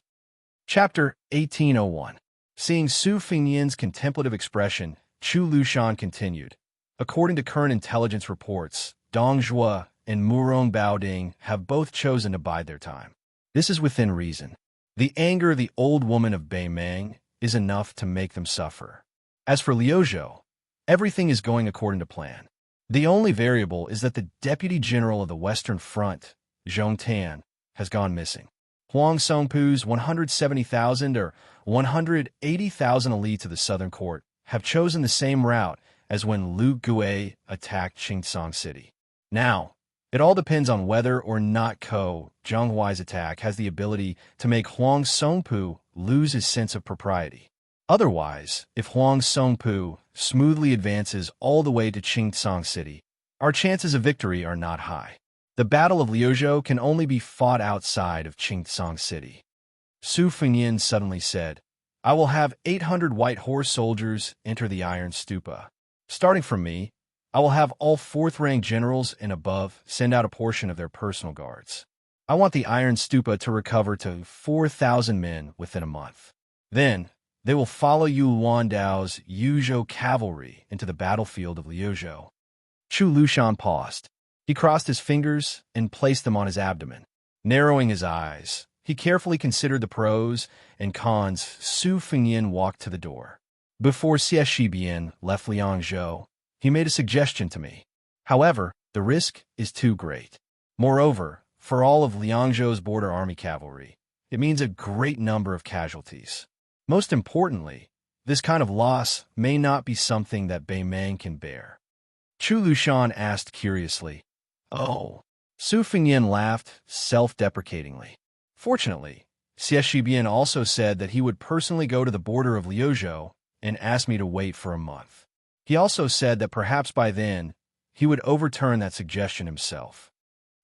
Chapter 1801. Seeing Su Fengnian's contemplative expression, Chu Lushan continued. According to current intelligence reports, Dong Zhuo and Murong Baoding have both chosen to bide their time. This is within reason. The anger of the old woman of Beimeng is enough to make them suffer. As for Liuzhou, everything is going according to plan. The only variable is that the deputy general of the Western Front, Zhong Tan, has gone missing. Huang Songpu's 170,000 or 180,000 elites of the Southern Court have chosen the same route as when Lu Gui attacked Qingtsong City. Now, it all depends on whether or not Ko Zhonghuai's attack has the ability to make Huang Songpu lose his sense of propriety. Otherwise, if Huang Songpu smoothly advances all the way to Qingtsong City, our chances of victory are not high. The Battle of Liuzhou can only be fought outside of Qingtsong City. Su Fengnian suddenly said, I will have 800 white horse soldiers enter the Iron Stupa. Starting from me, I will have all fourth-rank generals and above send out a portion of their personal guards. I want the Iron Stupa to recover to 4,000 men within a month. Then, they will follow Yu Wandao's Yuzhou cavalry into the battlefield of Liuzhou. Chu Lushan paused. He crossed his fingers and placed them on his abdomen. Narrowing his eyes, he carefully considered the pros and cons. Su Fengnian walked to the door. Before Xie Shibian left Liangzhou, he made a suggestion to me. However, the risk is too great. Moreover, for all of Liangzhou's border army cavalry, it means a great number of casualties. Most importantly, this kind of loss may not be something that Beimeng can bear. Chu Lushan asked curiously, Oh. Su Fengnian laughed self-deprecatingly. Fortunately, Xie Shibian also said that he would personally go to the border of Liuzhou and ask me to wait for a month. He also said that perhaps by then, he would overturn that suggestion himself.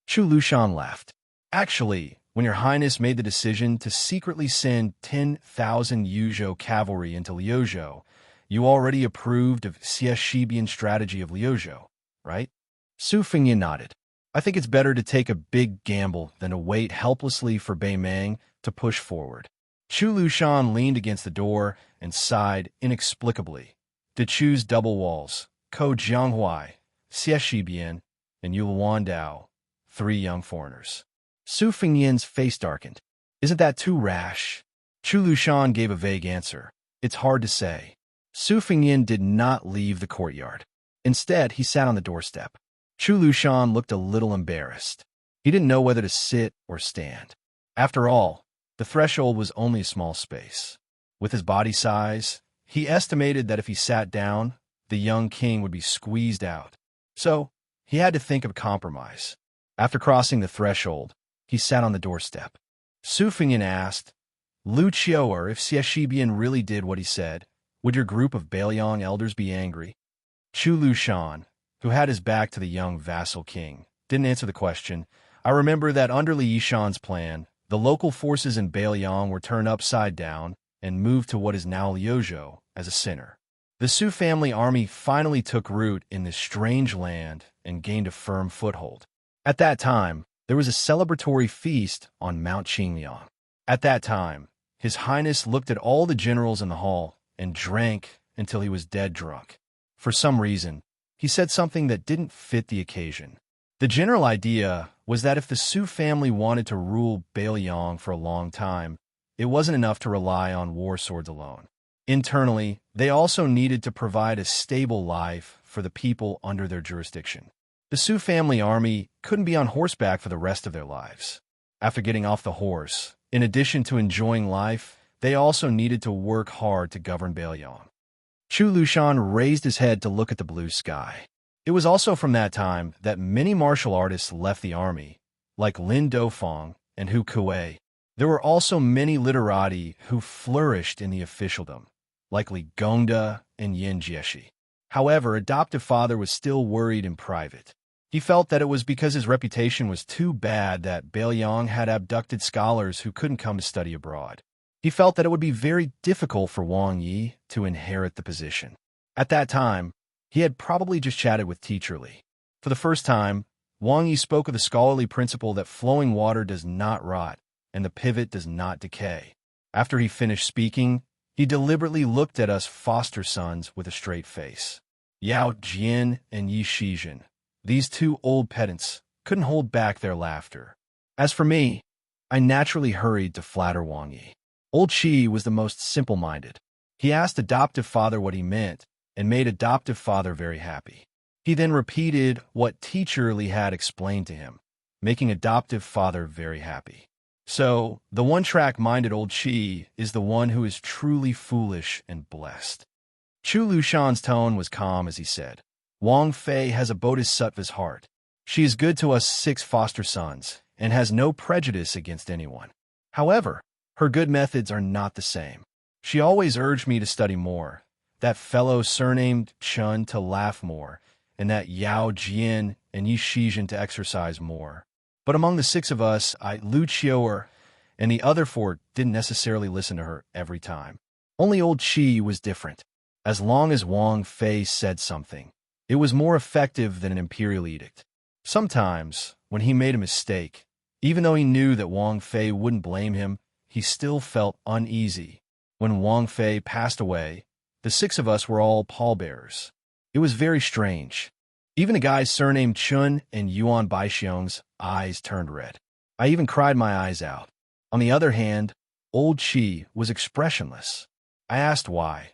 Chu Lushan laughed. Actually, when Your Highness made the decision to secretly send 10,000 Yuzhou cavalry into Liuzhou, you already approved of Xie Shibian's strategy of Liuzhou, right? Su Fengnian nodded. I think it's better to take a big gamble than to wait helplessly for Beimeng to push forward. Chu Lushan leaned against the door and sighed inexplicably. To choose double walls, Ko Zhonghuai, Xie Shibian, and Yu Wandao, 3 young foreigners. Su Fengnian's face darkened. Isn't that too rash? Chu Lushan gave a vague answer. It's hard to say. Su Fengnian did not leave the courtyard. Instead, he sat on the doorstep. Chu Lushan looked a little embarrassed. He didn't know whether to sit or stand. After all, the threshold was only a small space. With his body size, he estimated that if he sat down, the young king would be squeezed out. So, he had to think of a compromise. After crossing the threshold, he sat on the doorstep. Su Fengnian asked, Lu Qiu'er, if Xie Shibian really did what he said, would your group of Bailiang elders be angry? Chu Lushan, who had his back to the young vassal king, didn't answer the question. I remember that under Li Yishan's plan, the local forces in Bailiang were turned upside down and moved to what is now Liuzhou as a center. The Su family army finally took root in this strange land and gained a firm foothold. At that time, there was a celebratory feast on Mount Qingliang. At that time, His Highness looked at all the generals in the hall and drank until he was dead drunk. For some reason, he said something that didn't fit the occasion. The general idea was that if the Su family wanted to rule Bailiang for a long time, it wasn't enough to rely on war swords alone. Internally, they also needed to provide a stable life for the people under their jurisdiction. The Su family army couldn't be on horseback for the rest of their lives. After getting off the horse, in addition to enjoying life, they also needed to work hard to govern Bailiang. Chu Lushan raised his head to look at the blue sky. It was also from that time that many martial artists left the army, like Lin Dofeng and Hu Kuei. There were also many literati who flourished in the officialdom, like Li Gongda and Yin Jieshi. However, adoptive father was still worried in private. He felt that it was because his reputation was too bad that Bailiang had abducted scholars who couldn't come to study abroad. He felt that it would be very difficult for Wang Yi to inherit the position. At that time, he had probably just chatted with Teacher Li. For the first time, Wang Yi spoke of the scholarly principle that flowing water does not rot and the pivot does not decay. After he finished speaking, he deliberately looked at us foster sons with a straight face. Yao Jian and Yi Shizhen, these two old pedants, couldn't hold back their laughter. As for me, I naturally hurried to flatter Wang Yi. Old Qi was the most simple-minded. He asked adoptive father what he meant and made adoptive father very happy. He then repeated what Teacher Li had explained to him, making adoptive father very happy. So, the one-track-minded old Qi is the one who is truly foolish and blessed. Chu Lushan's tone was calm as he said, Wang Fei has a bodhisattva's heart. She is good to us 6 foster sons and has no prejudice against anyone. However, her good methods are not the same. She always urged me to study more, that fellow surnamed Chun to laugh more, and that Yao Jian and Yi Shizhen to exercise more. But among the 6 of us, Lu Qiu'er and the other 4 didn't necessarily listen to her every time. Only old Qi was different. As long as Wang Fei said something, it was more effective than an imperial edict. Sometimes, when he made a mistake, even though he knew that Wang Fei wouldn't blame him, he still felt uneasy. When Wang Fei passed away, the 6 of us were all pallbearers. It was very strange. Even a guy surnamed Chun and Yuan Baixiong's eyes turned red. I even cried my eyes out. On the other hand, old Qi was expressionless. I asked why,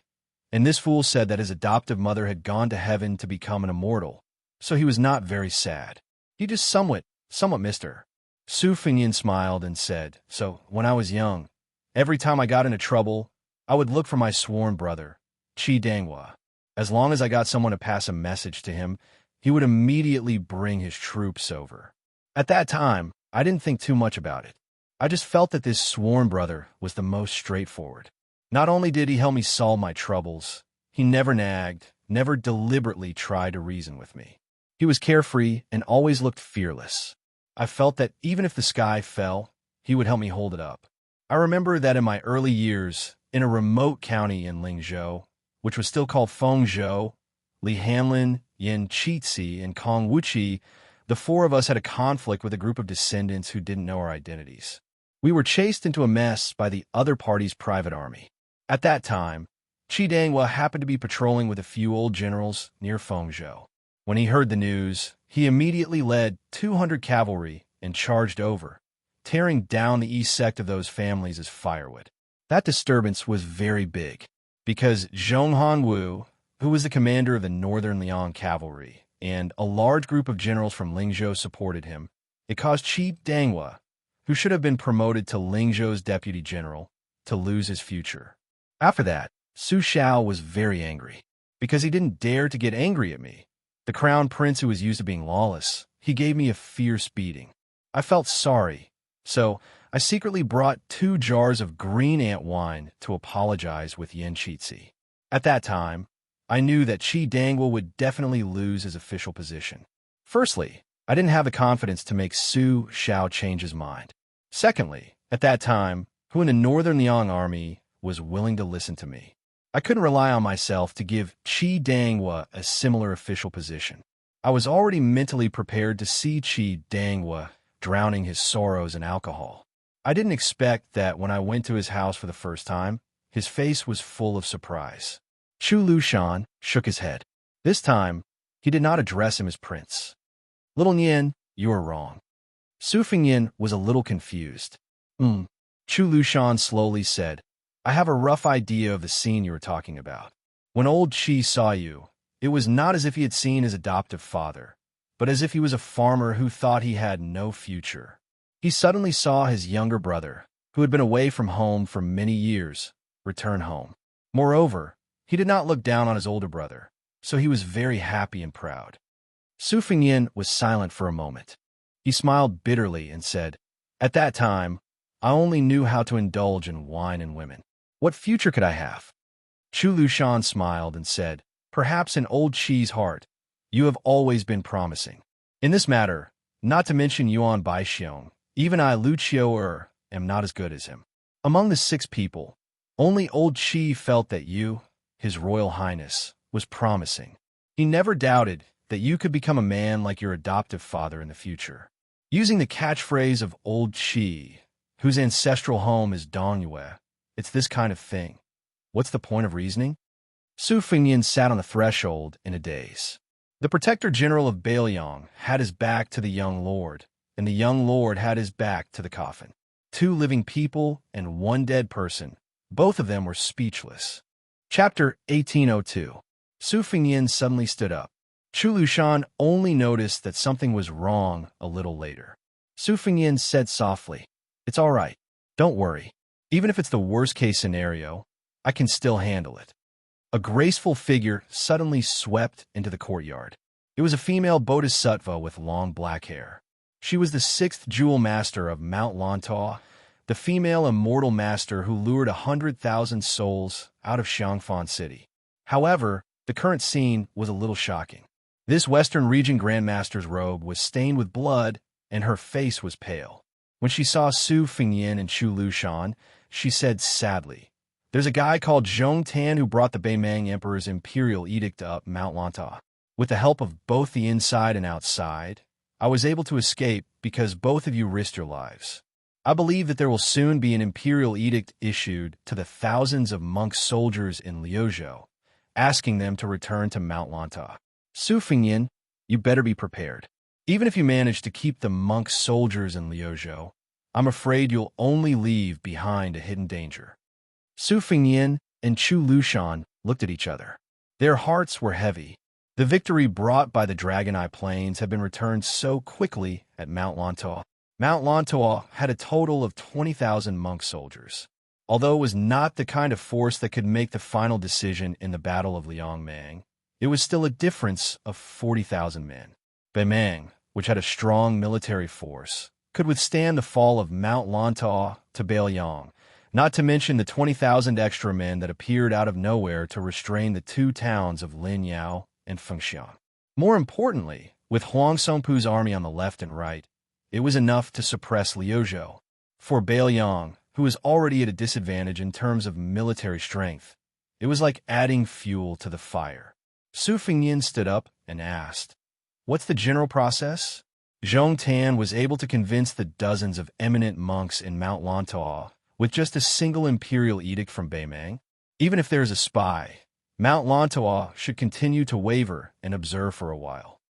and this fool said that his adoptive mother had gone to heaven to become an immortal, so he was not very sad. He just somewhat missed her. Su Fengyin smiled and said, so, when I was young, every time I got into trouble, I would look for my sworn brother, Qi Danghua. As long as I got someone to pass a message to him, he would immediately bring his troops over. At that time, I didn't think too much about it. I just felt that this sworn brother was the most straightforward. Not only did he help me solve my troubles, he never nagged, never deliberately tried to reason with me. He was carefree and always looked fearless. I felt that even if the sky fell, he would help me hold it up. I remember that in my early years, in a remote county in Lingzhou, which was still called Fengzhou, Li Hanlin, Yin Qixi, and Kong Wuqi, the 4 of us had a conflict with a group of descendants who didn't know our identities. We were chased into a mess by the other party's private army. At that time, Qi Danghua happened to be patrolling with a few old generals near Fengzhou. When he heard the news, he immediately led 200 cavalry and charged over, tearing down the east sect of those families as firewood. That disturbance was very big, because Zhong Hongwu, who was the commander of the Northern Liang Cavalry, and a large group of generals from Lingzhou supported him, it caused Qi Danghua, who should have been promoted to Lingzhou's deputy general, to lose his future. After that, Su Xiao was very angry, because he didn't dare to get angry at me. The crown prince who was used to being lawless, he gave me a fierce beating. I felt sorry, so I secretly brought 2 jars of green ant wine to apologize with Yin Qixi. At that time, I knew that Qi Danghua would definitely lose his official position. Firstly, I didn't have the confidence to make Su Xiao change his mind. Secondly, at that time, who in the Northern Liang army was willing to listen to me? I couldn't rely on myself to give Qi Danghua a similar official position. I was already mentally prepared to see Qi Danghua drowning his sorrows in alcohol. I didn't expect that when I went to his house for the first time, his face was full of surprise. Chu Lushan shook his head. This time, he did not address him as prince. Little Nian, you are wrong. Su Fengyin was a little confused. Chu Lushan slowly said, I have a rough idea of the scene you were talking about. When old Qi saw you, it was not as if he had seen his adoptive father, but as if he was a farmer who thought he had no future. He suddenly saw his younger brother, who had been away from home for many years, return home. Moreover, he did not look down on his older brother, so he was very happy and proud. Su Fengyin was silent for a moment. He smiled bitterly and said, At that time, I only knew how to indulge in wine and women. What future could I have? Chu Lushan smiled and said, Perhaps in old Qi's heart, you have always been promising. In this matter, not to mention Yuan Baixiong, even I, Lu Qiu am not as good as him. Among the 6 people, only old Qi felt that you, His Royal Highness, was promising. He never doubted that you could become a man like your adoptive father in the future. Using the catchphrase of old Qi, whose ancestral home is Dongyue, it's this kind of thing. What's the point of reasoning? Su Fengnian sat on the threshold in a daze. The Protector General of Bailiang had his back to the young lord, and the young lord had his back to the coffin. 2 living people and 1 dead person. Both of them were speechless. Chapter 1802. Su Fengnian suddenly stood up. Chu Lushan only noticed that something was wrong a little later. Su Fengnian said softly, "It's all right. Don't worry. Even if it's the worst-case scenario, I can still handle it." A graceful figure suddenly swept into the courtyard. It was a female bodhisattva with long black hair. She was the 6th jewel master of Mount Lantaw, the female immortal master who lured 100,000 souls out of Xiangfan City. However, the current scene was a little shocking. This Western region grandmaster's robe was stained with blood, and her face was pale. When she saw Su Fengnian and Chu Lushan, she said sadly, "There's a guy called Zhong Tan who brought the Beimang Emperor's imperial edict up Mount Lantaw. With the help of both the inside and outside, I was able to escape because both of you risked your lives. I believe that there will soon be an imperial edict issued to the thousands of monk soldiers in Liuzhou, asking them to return to Mount Lantaw. Su Fengnian, you better be prepared. Even if you manage to keep the monk soldiers in Liuzhou, I'm afraid you'll only leave behind a hidden danger." Su Fengnian and Chu Lushan looked at each other. Their hearts were heavy. The victory brought by the Dragon Eye Plains had been returned so quickly at Mount Lantaw. Mount Lantaw had a total of 20,000 monk soldiers. Although it was not the kind of force that could make the final decision in the Battle of Liangmang, it was still a difference of 40,000 men. Beimang, which had a strong military force, could withstand the fall of Mount Lantaw to Bailiang, not to mention the 20,000 extra men that appeared out of nowhere to restrain the 2 towns of Linyao and Fengxiang. More importantly, with Huang Songpu's army on the left and right, it was enough to suppress Liuzhou. For Bailiang, who was already at a disadvantage in terms of military strength, it was like adding fuel to the fire. Su Fengnian stood up and asked, "What's the general process?" Zhong Tan was able to convince the dozens of eminent monks in Mount Lantaw with just a single imperial edict from Beimang. Even if there is a spy, Mount Lantaw should continue to waver and observe for a while.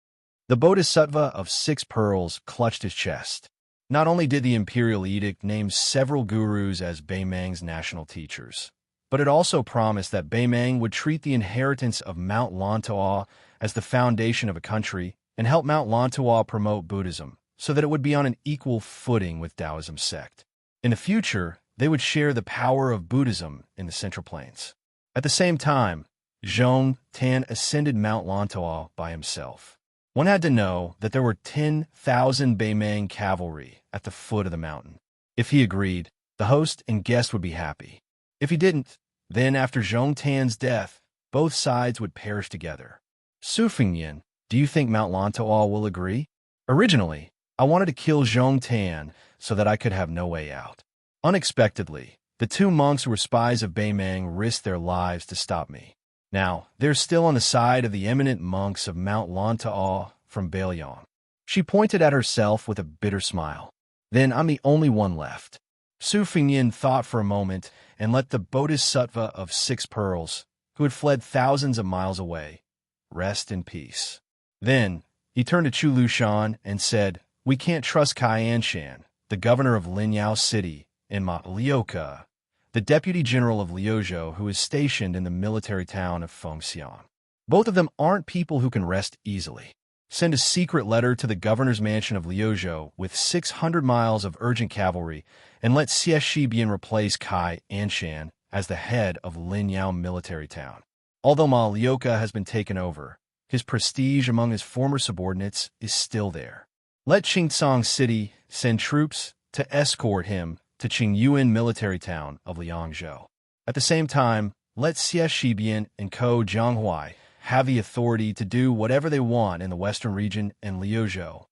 The Bodhisattva of 6 pearls clutched his chest. Not only did the imperial edict name several gurus as Beimang's national teachers, but it also promised that Beimang would treat the inheritance of Mount Lantaw as the foundation of a country and help Mount Lantaw promote Buddhism so that it would be on an equal footing with Taoism sect. In the future, they would share the power of Buddhism in the Central Plains. At the same time, Zhong Tan ascended Mount Lantaw by himself. One had to know that there were 10,000 Beimang cavalry at the foot of the mountain. If he agreed, the host and guest would be happy. If he didn't, then after Zhong Tan's death, both sides would perish together. Su Fengnian, do you think Mount Lantaw will agree? Originally, I wanted to kill Zhong Tan so that I could have no way out. Unexpectedly, the 2 monks who were spies of Beimang risked their lives to stop me. Now, they're still on the side of the eminent monks of Mount Lantaw from Bailiang. She pointed at herself with a bitter smile. Then I'm the only one left. Su Fengnian thought for a moment and let the Bodhisattva of 6 pearls, who had fled thousands of miles away, rest in peace. Then he turned to Chu Lushan and said, "We can't trust Kai Anshan, the governor of Linyao City, and Ma Liuka, the deputy general of Liuzhou, who is stationed in the military town of Fengxiang. Both of them aren't people who can rest easily. Send a secret letter to the governor's mansion of Liuzhou with 600 miles of urgent cavalry, and let Xie Shibian replace Kai Anshan as the head of Linyao military town. Although Ma Liuka has been taken over, his prestige among his former subordinates is still there. Let Qingcang City send troops to escort him to Qingyuan military town of Liangzhou. At the same time, let Xie Shibian and Ko Jianghuai have the authority to do whatever they want in the western region and Liuzhou.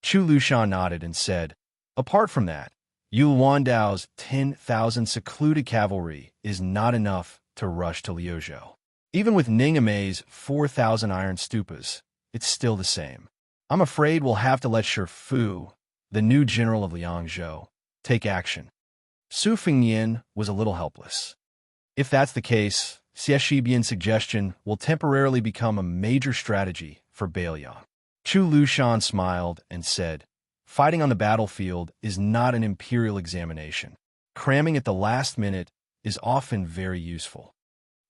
Chu Lushan nodded and said, apart from that, Yu Wandao's 10,000 secluded cavalry is not enough to rush to Liuzhou. Even with Ning Amei's 4,000 iron stupas, it's still the same. I'm afraid we'll have to let Shi Fu, the new general of Liangzhou, take action. Su Fengnian was a little helpless. If that's the case, Xie Shibian's suggestion will temporarily become a major strategy for Beiliang. Chu Lushan smiled and said, fighting on the battlefield is not an imperial examination. Cramming at the last minute is often very useful.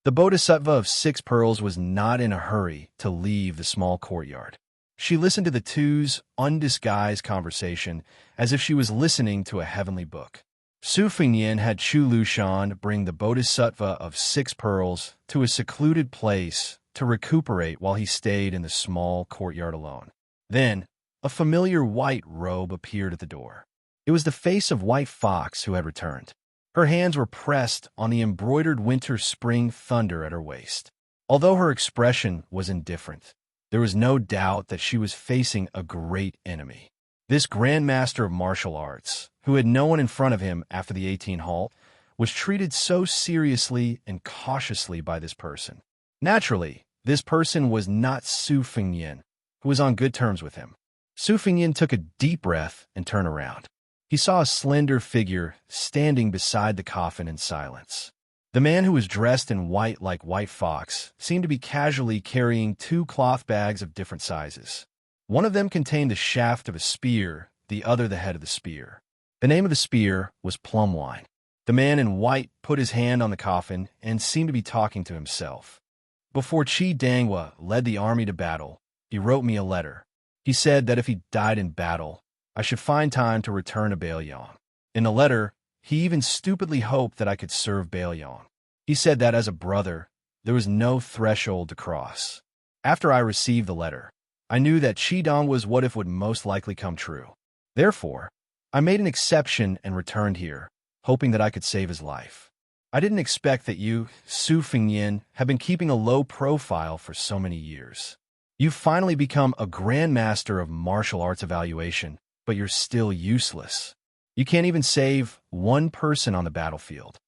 The Bodhisattva of 6 pearls was not in a hurry to leave the small courtyard. She listened to the two's undisguised conversation as if she was listening to a heavenly book. Su Fengnian had Chu Lushan bring the Bodhisattva of 6 pearls to a secluded place to recuperate while he stayed in the small courtyard alone. Then, a familiar white robe appeared at the door. It was the face of White Fox who had returned. Her hands were pressed on the embroidered winter-spring thunder at her waist. Although her expression was indifferent, there was no doubt that she was facing a great enemy. This grandmaster of martial arts, who had no one in front of him after the 18 halt, was treated so seriously and cautiously by this person. Naturally, this person was not Su Fengnian, who was on good terms with him. Su Fengnian took a deep breath and turned around. He saw a slender figure standing beside the coffin in silence. The man, who was dressed in white like White Fox, seemed to be casually carrying 2 cloth bags of different sizes. One of them contained the shaft of a spear, the other the head of the spear. The name of the spear was plum wine. The man in white put his hand on the coffin and seemed to be talking to himself. Before Qi Danghua led the army to battle, he wrote me a letter. He said that if he died in battle, I should find time to return to Beiliang. In the letter, he even stupidly hoped that I could serve Beiliang. He said that as a brother, there was no threshold to cross. After I received the letter, I knew that Qi Dong was what if would most likely come true. Therefore, I made an exception and returned here, hoping that I could save his life. I didn't expect that you, Su Fengnian, have been keeping a low profile for so many years. You've finally become a grandmaster of martial arts evaluation, but you're still useless. You can't even save one person on the battlefield.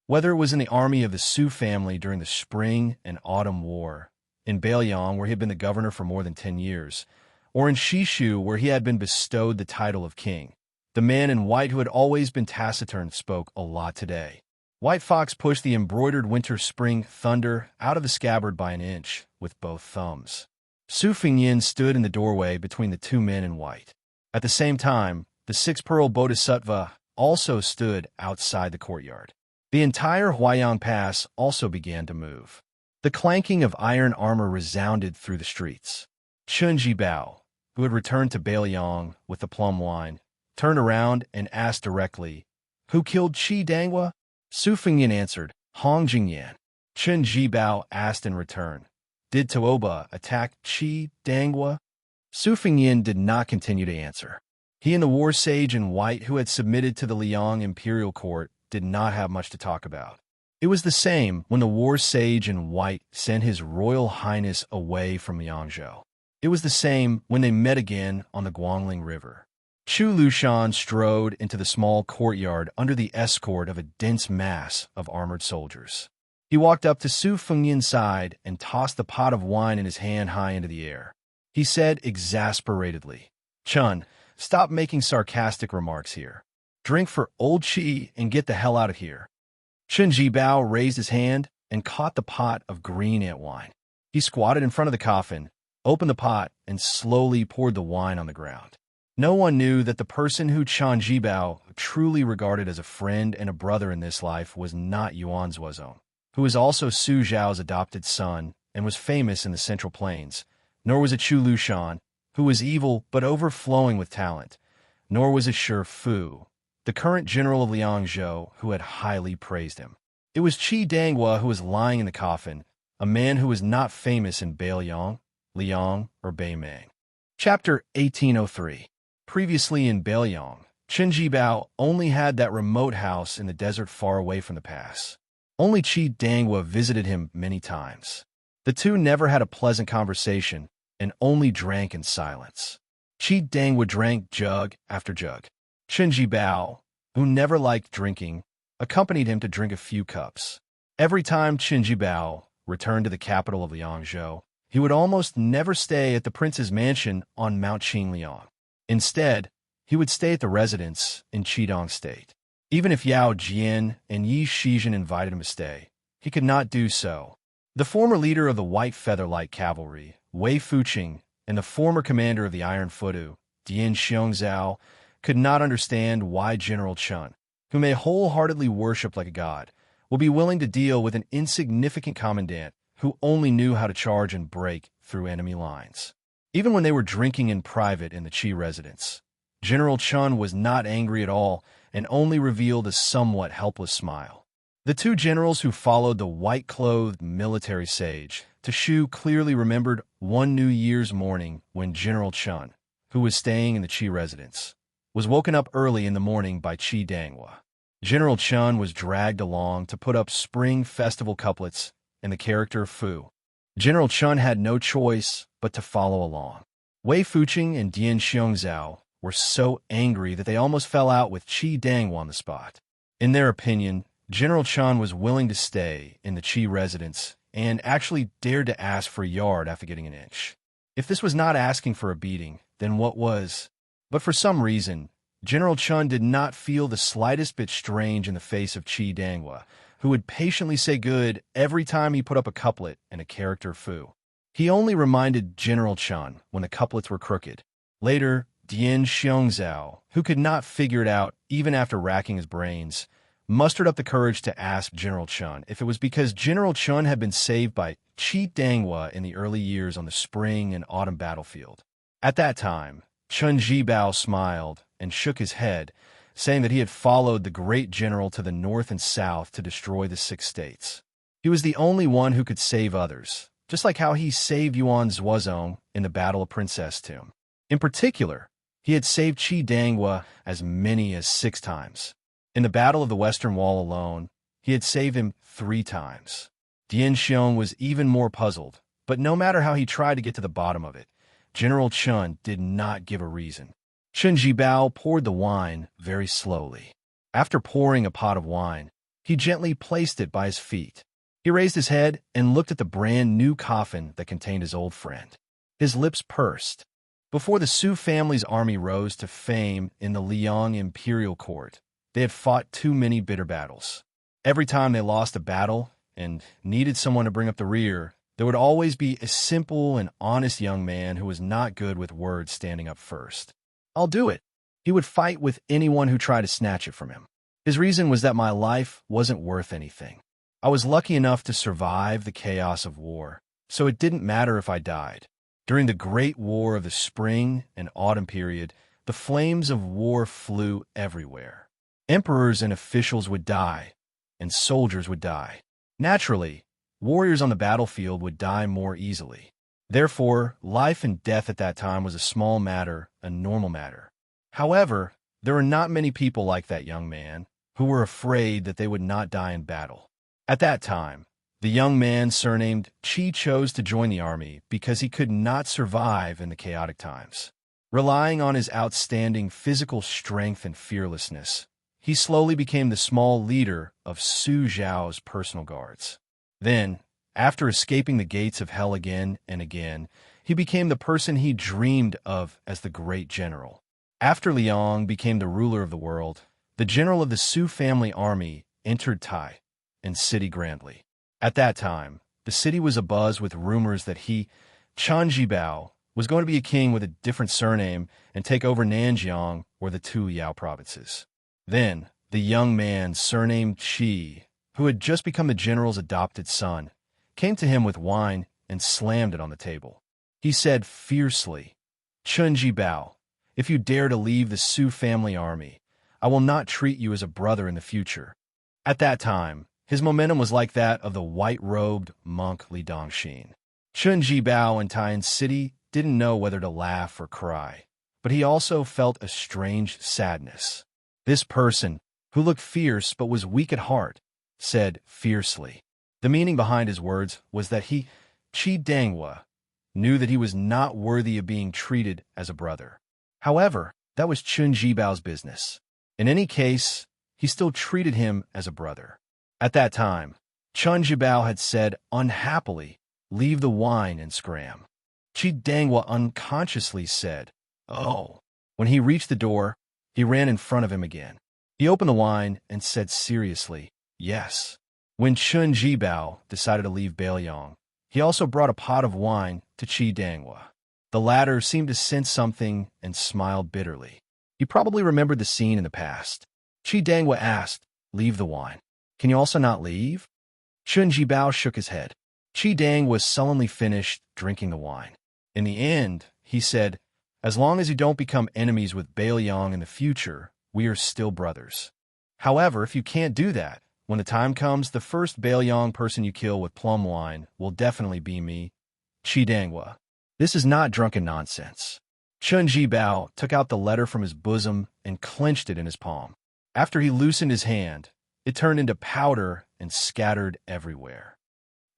Whether it was in the army of the Su family during the Spring and Autumn War, in Beiliang, where he had been the governor for more than 10 years, or in Shishu, where he had been bestowed the title of king, the man in white who had always been taciturn spoke a lot today. White Fox pushed the embroidered winter-spring thunder out of the scabbard by an inch with both thumbs. Su Fengnian stood in the doorway between the 2 men in white. At the same time, the 6-pearl Bodhisattva also stood outside the courtyard. The entire Huaiyang Pass also began to move. The clanking of iron armor resounded through the streets. Chun Jibao, who had returned to Beiliang with the plum wine, turned around and asked directly, "Who killed Qi Danghua?" Su Fengnian answered, "Hong Jingyan." Chun Jibao asked in return, "Did Taoba attack Qi Danghua?" Su Fengnian did not continue to answer. He and the war sage in white who had submitted to the Liang imperial court did not have much to talk about. It was the same when the war sage in white sent his royal highness away from Liangzhou. It was the same when they met again on the Guangling River. Chu Lushan strode into the small courtyard under the escort of a dense mass of armored soldiers. He walked up to Su Fengnian's side and tossed the pot of wine in his hand high into the air. He said exasperatedly, "Chun, stop making sarcastic remarks here. Drink for old Qi and get the hell out of here." Chun Jibao raised his hand and caught the pot of green ant wine. He squatted in front of the coffin, opened the pot, and slowly poured the wine on the ground. No one knew that the person who Chun Jibao truly regarded as a friend and a brother in this life was not Yuan Zuozong, who was also Su Zhao's adopted son and was famous in the Central Plains, nor was it Chu Lushan, who was evil but overflowing with talent, nor was it Shi Fu, the current general of Liangzhou, who had highly praised him. It was Qi Danghua who was lying in the coffin, a man who was not famous in Beiliang, Liang, or Beimeng. Chapter 1803. Previously in Beiliang, Chun Jibao only had that remote house in the desert far away from the pass. Only Qi Danghua visited him many times. The two never had a pleasant conversation and only drank in silence. Qi Dang would drink jug after jug. Chen Jibao, who never liked drinking, accompanied him to drink a few cups. Every time Chen Jibao returned to the capital of Liangzhou, he would almost never stay at the prince's mansion on Mount Qingliang. Instead, he would stay at the residence in Qidong State. Even if Yao Jian and Yi Shizhen invited him to stay, he could not do so. The former leader of the White Feather Light Cavalry, Wei Fuqing, and the former commander of the Iron Fudu, Dian Xiongzhao, could not understand why General Chun, whom they wholeheartedly worshipped like a god, would be willing to deal with an insignificant commandant who only knew how to charge and break through enemy lines. Even when they were drinking in private in the Qi residence, General Chun was not angry at all and only revealed a somewhat helpless smile. The two generals who followed the white-clothed military sage to Shu clearly remembered one New Year's morning when General Chun, who was staying in the Qi residence, was woken up early in the morning by Qi Danghua. General Chun was dragged along to put up spring festival couplets in the character of Fu. General Chun had no choice but to follow along. Wei Fuqing and Dian Xiongzhao were so angry that they almost fell out with Qi Danghua on the spot. In their opinion, General Chun was willing to stay in the Qi residence and actually dared to ask for a yard after getting an inch. If this was not asking for a beating, then what was? But for some reason, General Chun did not feel the slightest bit strange in the face of Qi Danghua, who would patiently say good every time he put up a couplet in a character Fu. He only reminded General Chun when the couplets were crooked. Later, Dian Xiongzhao, who could not figure it out even after racking his brains, mustered up the courage to ask General Chun if it was because General Chun had been saved by Qi Danghua in the early years on the spring and autumn battlefield. At that time, Chen Jibao smiled and shook his head, saying that he had followed the great general to the north and south to destroy the 6 states. He was the only one who could save others, just like how he saved Yuan Zuozong in the Battle of Princess Tomb. In particular, he had saved Qi Danghua as many as 6 times. In the Battle of the Western Wall alone, he had saved him 3 times. Dian Xiong was even more puzzled, but no matter how he tried to get to the bottom of it, General Chun did not give a reason. Chen Jibao poured the wine very slowly. After pouring a pot of wine, he gently placed it by his feet. He raised his head and looked at the brand-new coffin that contained his old friend. His lips pursed. Before the Su family's army rose to fame in the Liang imperial court, they had fought too many bitter battles. Every time they lost a battle and needed someone to bring up the rear, there would always be a simple and honest young man who was not good with words standing up first. "I'll do it." He would fight with anyone who tried to snatch it from him. His reason was that my life wasn't worth anything. I was lucky enough to survive the chaos of war, so it didn't matter if I died. During the Great War of the Spring and Autumn period, the flames of war flew everywhere. Emperors and officials would die, and soldiers would die. Naturally, warriors on the battlefield would die more easily. Therefore, life and death at that time was a small matter, a normal matter. However, there were not many people like that young man who were afraid that they would not die in battle. At that time, the young man surnamed Qi chose to join the army because he could not survive in the chaotic times. Relying on his outstanding physical strength and fearlessness, he slowly became the small leader of Su Zhao's personal guards. Then, after escaping the gates of hell again and again, he became the person he dreamed of as the great general. After Liang became the ruler of the world, the general of the Su family army entered Tai and city grandly. At that time, the city was abuzz with rumors that he, Chen Jibao, was going to be a king with a different surname and take over Nanjiang or the 2 Yao provinces. Then, the young man surnamed Qi, who had just become the general's adopted son, came to him with wine and slammed it on the table. He said fiercely, "Chen Jibao, if you dare to leave the Su family army, I will not treat you as a brother in the future." At that time, his momentum was like that of the white-robed monk Li Dongxin. Chen Jibao in Taiyan City didn't know whether to laugh or cry, but he also felt a strange sadness. This person, who looked fierce but was weak at heart, said fiercely. The meaning behind his words was that he, Qi Danghua knew that he was not worthy of being treated as a brother. However, that was Chun Jibao's business. In any case, he still treated him as a brother. At that time, Chun Jibao had said, unhappily, leave the wine and scram. Qi Danghua unconsciously said, oh. When he reached the door, he ran in front of him again. He opened the wine and said seriously, yes. When Chun Jibao decided to leave Bailiang, he also brought a pot of wine to Qi Danghua. The latter seemed to sense something and smiled bitterly. He probably remembered the scene in the past. Qi Danghua asked, leave the wine. Can you also not leave? Chun Jibao shook his head. Qi Danghua sullenly finished drinking the wine. In the end, he said, as long as you don't become enemies with Bailiang in the future, we are still brothers. However, if you can't do that, when the time comes, the first Bailiang person you kill with plum wine will definitely be me, Qi Danghua. This is not drunken nonsense. Chun Jibao took out the letter from his bosom and clenched it in his palm. After he loosened his hand, it turned into powder and scattered everywhere.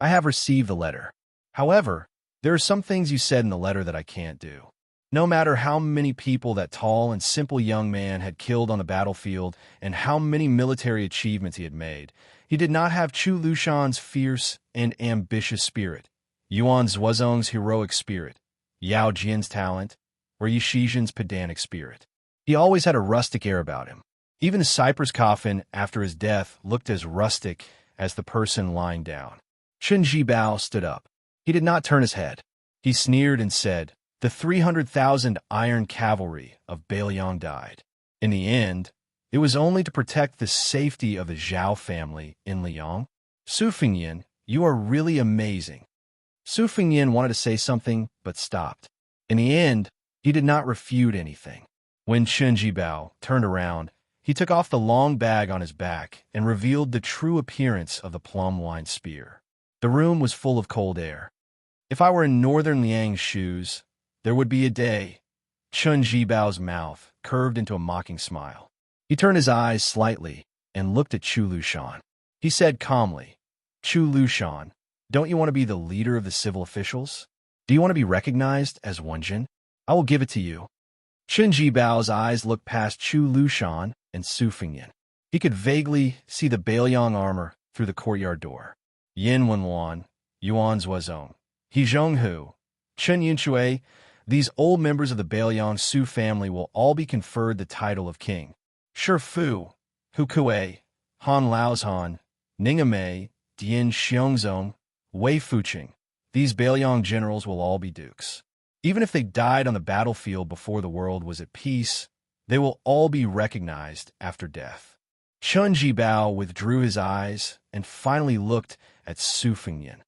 I have received the letter. However, there are some things you said in the letter that I can't do. No matter how many people that tall and simple young man had killed on the battlefield and how many military achievements he had made, he did not have Chu Lushan's fierce and ambitious spirit, Yuan Zuozong's heroic spirit, Yao Jian's talent, or Yi Shizhen's pedantic spirit. He always had a rustic air about him. Even the cypress coffin after his death looked as rustic as the person lying down. Chun Jibao stood up. He did not turn his head. He sneered and said, the 300,000 iron cavalry of Bailiang died. In the end, it was only to protect the safety of the Zhao family in Liang. Su Fingyan, you are really amazing. Su Fingyan wanted to say something, but stopped. In the end, he did not refute anything. When Chun Jibao turned around, he took off the long bag on his back and revealed the true appearance of the plum wine spear. The room was full of cold air. If I were in northern Liang's shoes, there would be a day. Chun Jibao's mouth curved into a mocking smile. He turned his eyes slightly and looked at Chu Lushan. He said calmly, Chu Lushan, don't you want to be the leader of the civil officials? Do you want to be recognized as Wenjin? I will give it to you. Chun Jibao's eyes looked past Chu Lushan and Su Fingyan. He could vaguely see the Bailiang armor through the courtyard door. Yin Wenwan, Yuan Zuozong, He Zhonghu, Chen Yunshui, these old members of the Bailiang Su family will all be conferred the title of king. Shi Fu, Hu Kuei, Han Laozhan, Ningamei, Dian Xiongzong, Wei Fuqing, these Bailiang generals will all be dukes. Even if they died on the battlefield before the world was at peace, they will all be recognized after death. Chun Jibao withdrew his eyes and finally looked at Su Fingyan.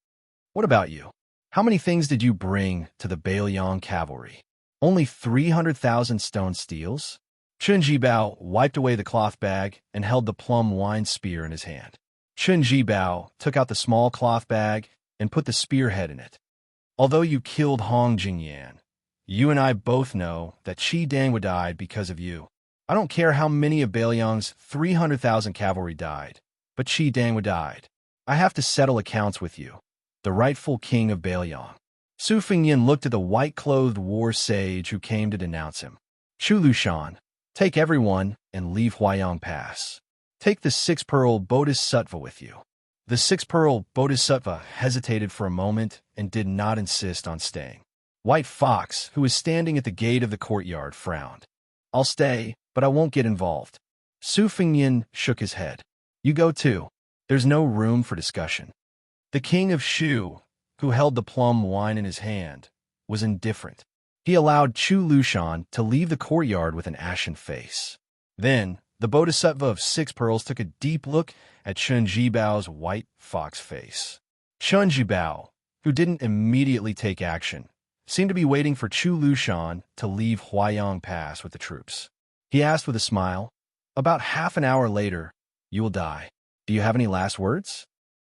What about you? How many things did you bring to the Bailiang cavalry? Only 300,000 stone steels? Chun Jibao wiped away the cloth bag and held the plum wine spear in his hand. Chun Jibao took out the small cloth bag and put the spearhead in it. Although you killed Hong Jingyan, you and I both know that Qi Danghua died because of you. I don't care how many of Bailiang's 300,000 cavalry died, but Qi Danghua died. I have to settle accounts with you, the rightful king of Bailiang. Su Fingyan looked at the white-clothed war sage who came to denounce him. Chu Lushan, take everyone and leave Huayang Pass. Take the six-pearl Bodhisattva with you. The six-pearl Bodhisattva hesitated for a moment and did not insist on staying. White Fox, who was standing at the gate of the courtyard, frowned. I'll stay, but I won't get involved. Su Fingyan shook his head. You go too. There's no room for discussion. The king of Shu, who held the plum wine in his hand, was indifferent. He allowed Chu Lushan to leave the courtyard with an ashen face. Then, the Bodhisattva of Six Pearls took a deep look at Chun Jibao's white fox face. Chun Jibao, who didn't immediately take action, seemed to be waiting for Chu Lushan to leave Huayang Pass with the troops. He asked with a smile, about half an hour later, you will die. Do you have any last words?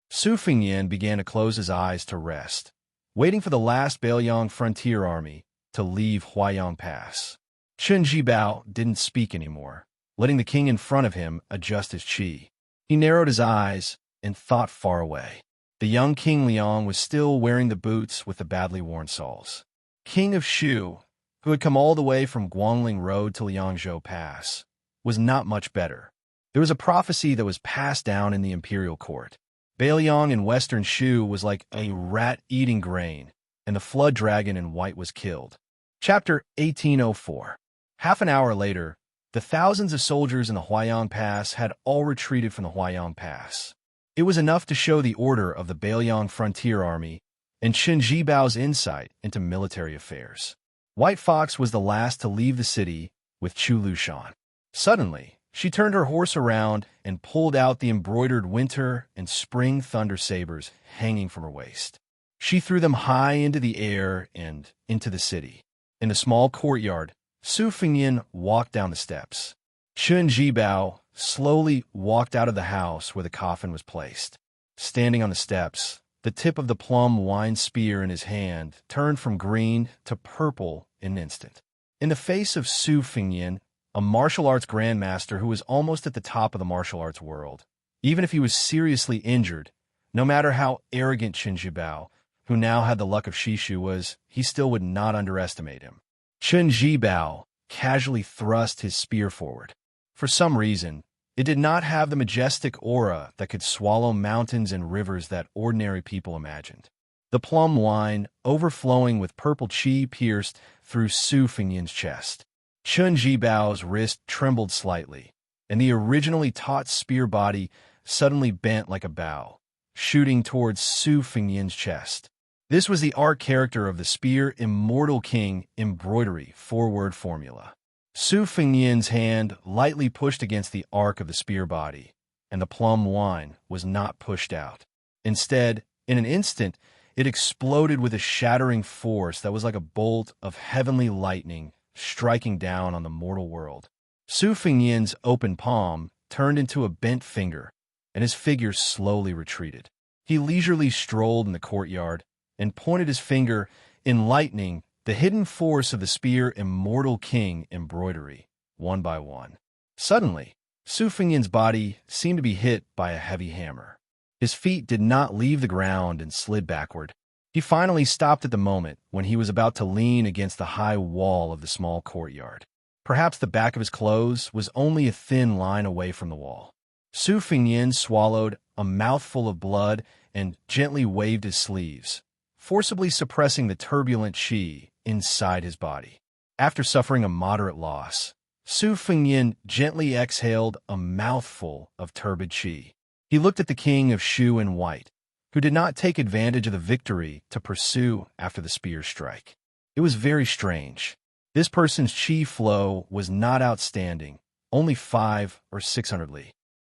Su Fingyan began to close his eyes to rest, waiting for the last Bailiang frontier army to leave Huayang Pass. Chun Jibao didn't speak anymore, letting the king in front of him adjust his qi. He narrowed his eyes and thought far away. The young King Liang was still wearing the boots with the badly worn soles. King of Shu, who had come all the way from Guangling Road to Liangzhou Pass, was not much better. There was a prophecy that was passed down in the imperial court. Beiliang in western Shu was like a rat eating grain, and the flood dragon in white was killed. Chapter 1804. Half an hour later, the thousands of soldiers in the Huayang Pass had all retreated from the Huayang Pass. It was enough to show the order of the Beiliang Frontier Army and Qin Jibao's insight into military affairs. White Fox was the last to leave the city with Chu Lushan. Suddenly, she turned her horse around and pulled out the embroidered winter and spring thunder sabers hanging from her waist. She threw them high into the air and into the city. In the small courtyard, Su Fengnian walked down the steps. Qin Jibao slowly walked out of the house where the coffin was placed. Standing on the steps, the tip of the plum wine spear in his hand turned from green to purple in an instant. In the face of Su Fengnian, a martial arts grandmaster who was almost at the top of the martial arts world, even if he was seriously injured, no matter how arrogant Qin Jibao, who now had the luck of Shishu, was, he still would not underestimate him. Qin Jibao casually thrust his spear forward. For some reason, it did not have the majestic aura that could swallow mountains and rivers that ordinary people imagined. The plum wine, overflowing with purple qi, pierced through Su Fengnian's chest. Qin Jibao's wrist trembled slightly, and the originally taut spear body suddenly bent like a bow, shooting towards Su Fengnian's chest. This was the art character of the Spear Immortal King embroidery four-word formula. Su Fengnian's hand lightly pushed against the arc of the spear body, and the plum wine was not pushed out. Instead, in an instant, it exploded with a shattering force that was like a bolt of heavenly lightning striking down on the mortal world. Su Fengnian's open palm turned into a bent finger, and his figure slowly retreated. He leisurely strolled in the courtyard and pointed his finger, enlightening the hidden force of the Spear Immortal King embroidery, one by one. Suddenly, Su Fengnian's body seemed to be hit by a heavy hammer. His feet did not leave the ground and slid backward. He finally stopped at the moment when he was about to lean against the high wall of the small courtyard. Perhaps the back of his clothes was only a thin line away from the wall. Su Fengnian swallowed a mouthful of blood and gently waved his sleeves, forcibly suppressing the turbulent qi inside his body. After suffering a moderate loss, Su Fengnian gently exhaled a mouthful of turbid qi. He looked at the king of Shu in white, who did not take advantage of the victory to pursue after the spear strike. It was very strange. This person's qi flow was not outstanding, only 500 or 600 li.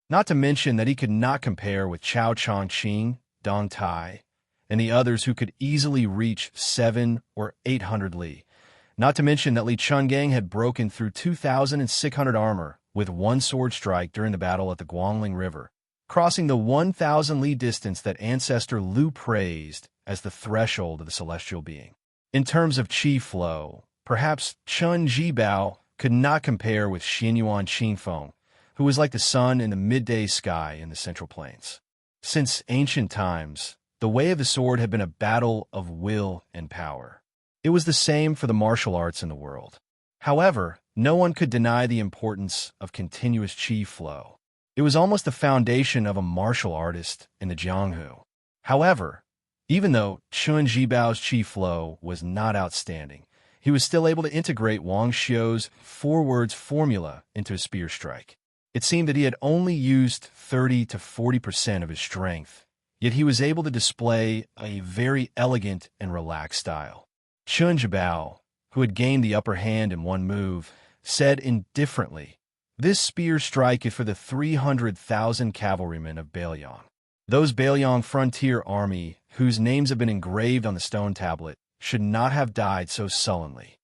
Not to mention that he could not compare with Chao Chongqing, Dong Tai, and the others who could easily reach 700 or 800 li. Not to mention that Li Chungang had broken through 2,600 armor with one sword strike during the battle at the Guangling River, crossing the 1,000 li distance that ancestor Lu praised as the threshold of the celestial being. In terms of qi flow, perhaps Qin Jibao could not compare with Xinyuan Qingfeng, who was like the sun in the midday sky in the Central Plains. Since ancient times, the way of the sword had been a battle of will and power. It was the same for the martial arts in the world. However, no one could deny the importance of continuous qi flow. It was almost the foundation of a martial artist in the Jianghu. However, even though Qin Jibao's qi flow was not outstanding, he was still able to integrate Wang Xiu's four-words formula into a spear strike. It seemed that he had only used 30 to 40% of his strength, yet he was able to display a very elegant and relaxed style. Qin Jibao, who had gained the upper hand in one move, said indifferently, "This spear strike is for the 300,000 cavalrymen of Beiliang. Those Beiliang frontier army, whose names have been engraved on the stone tablet, should not have died so sullenly."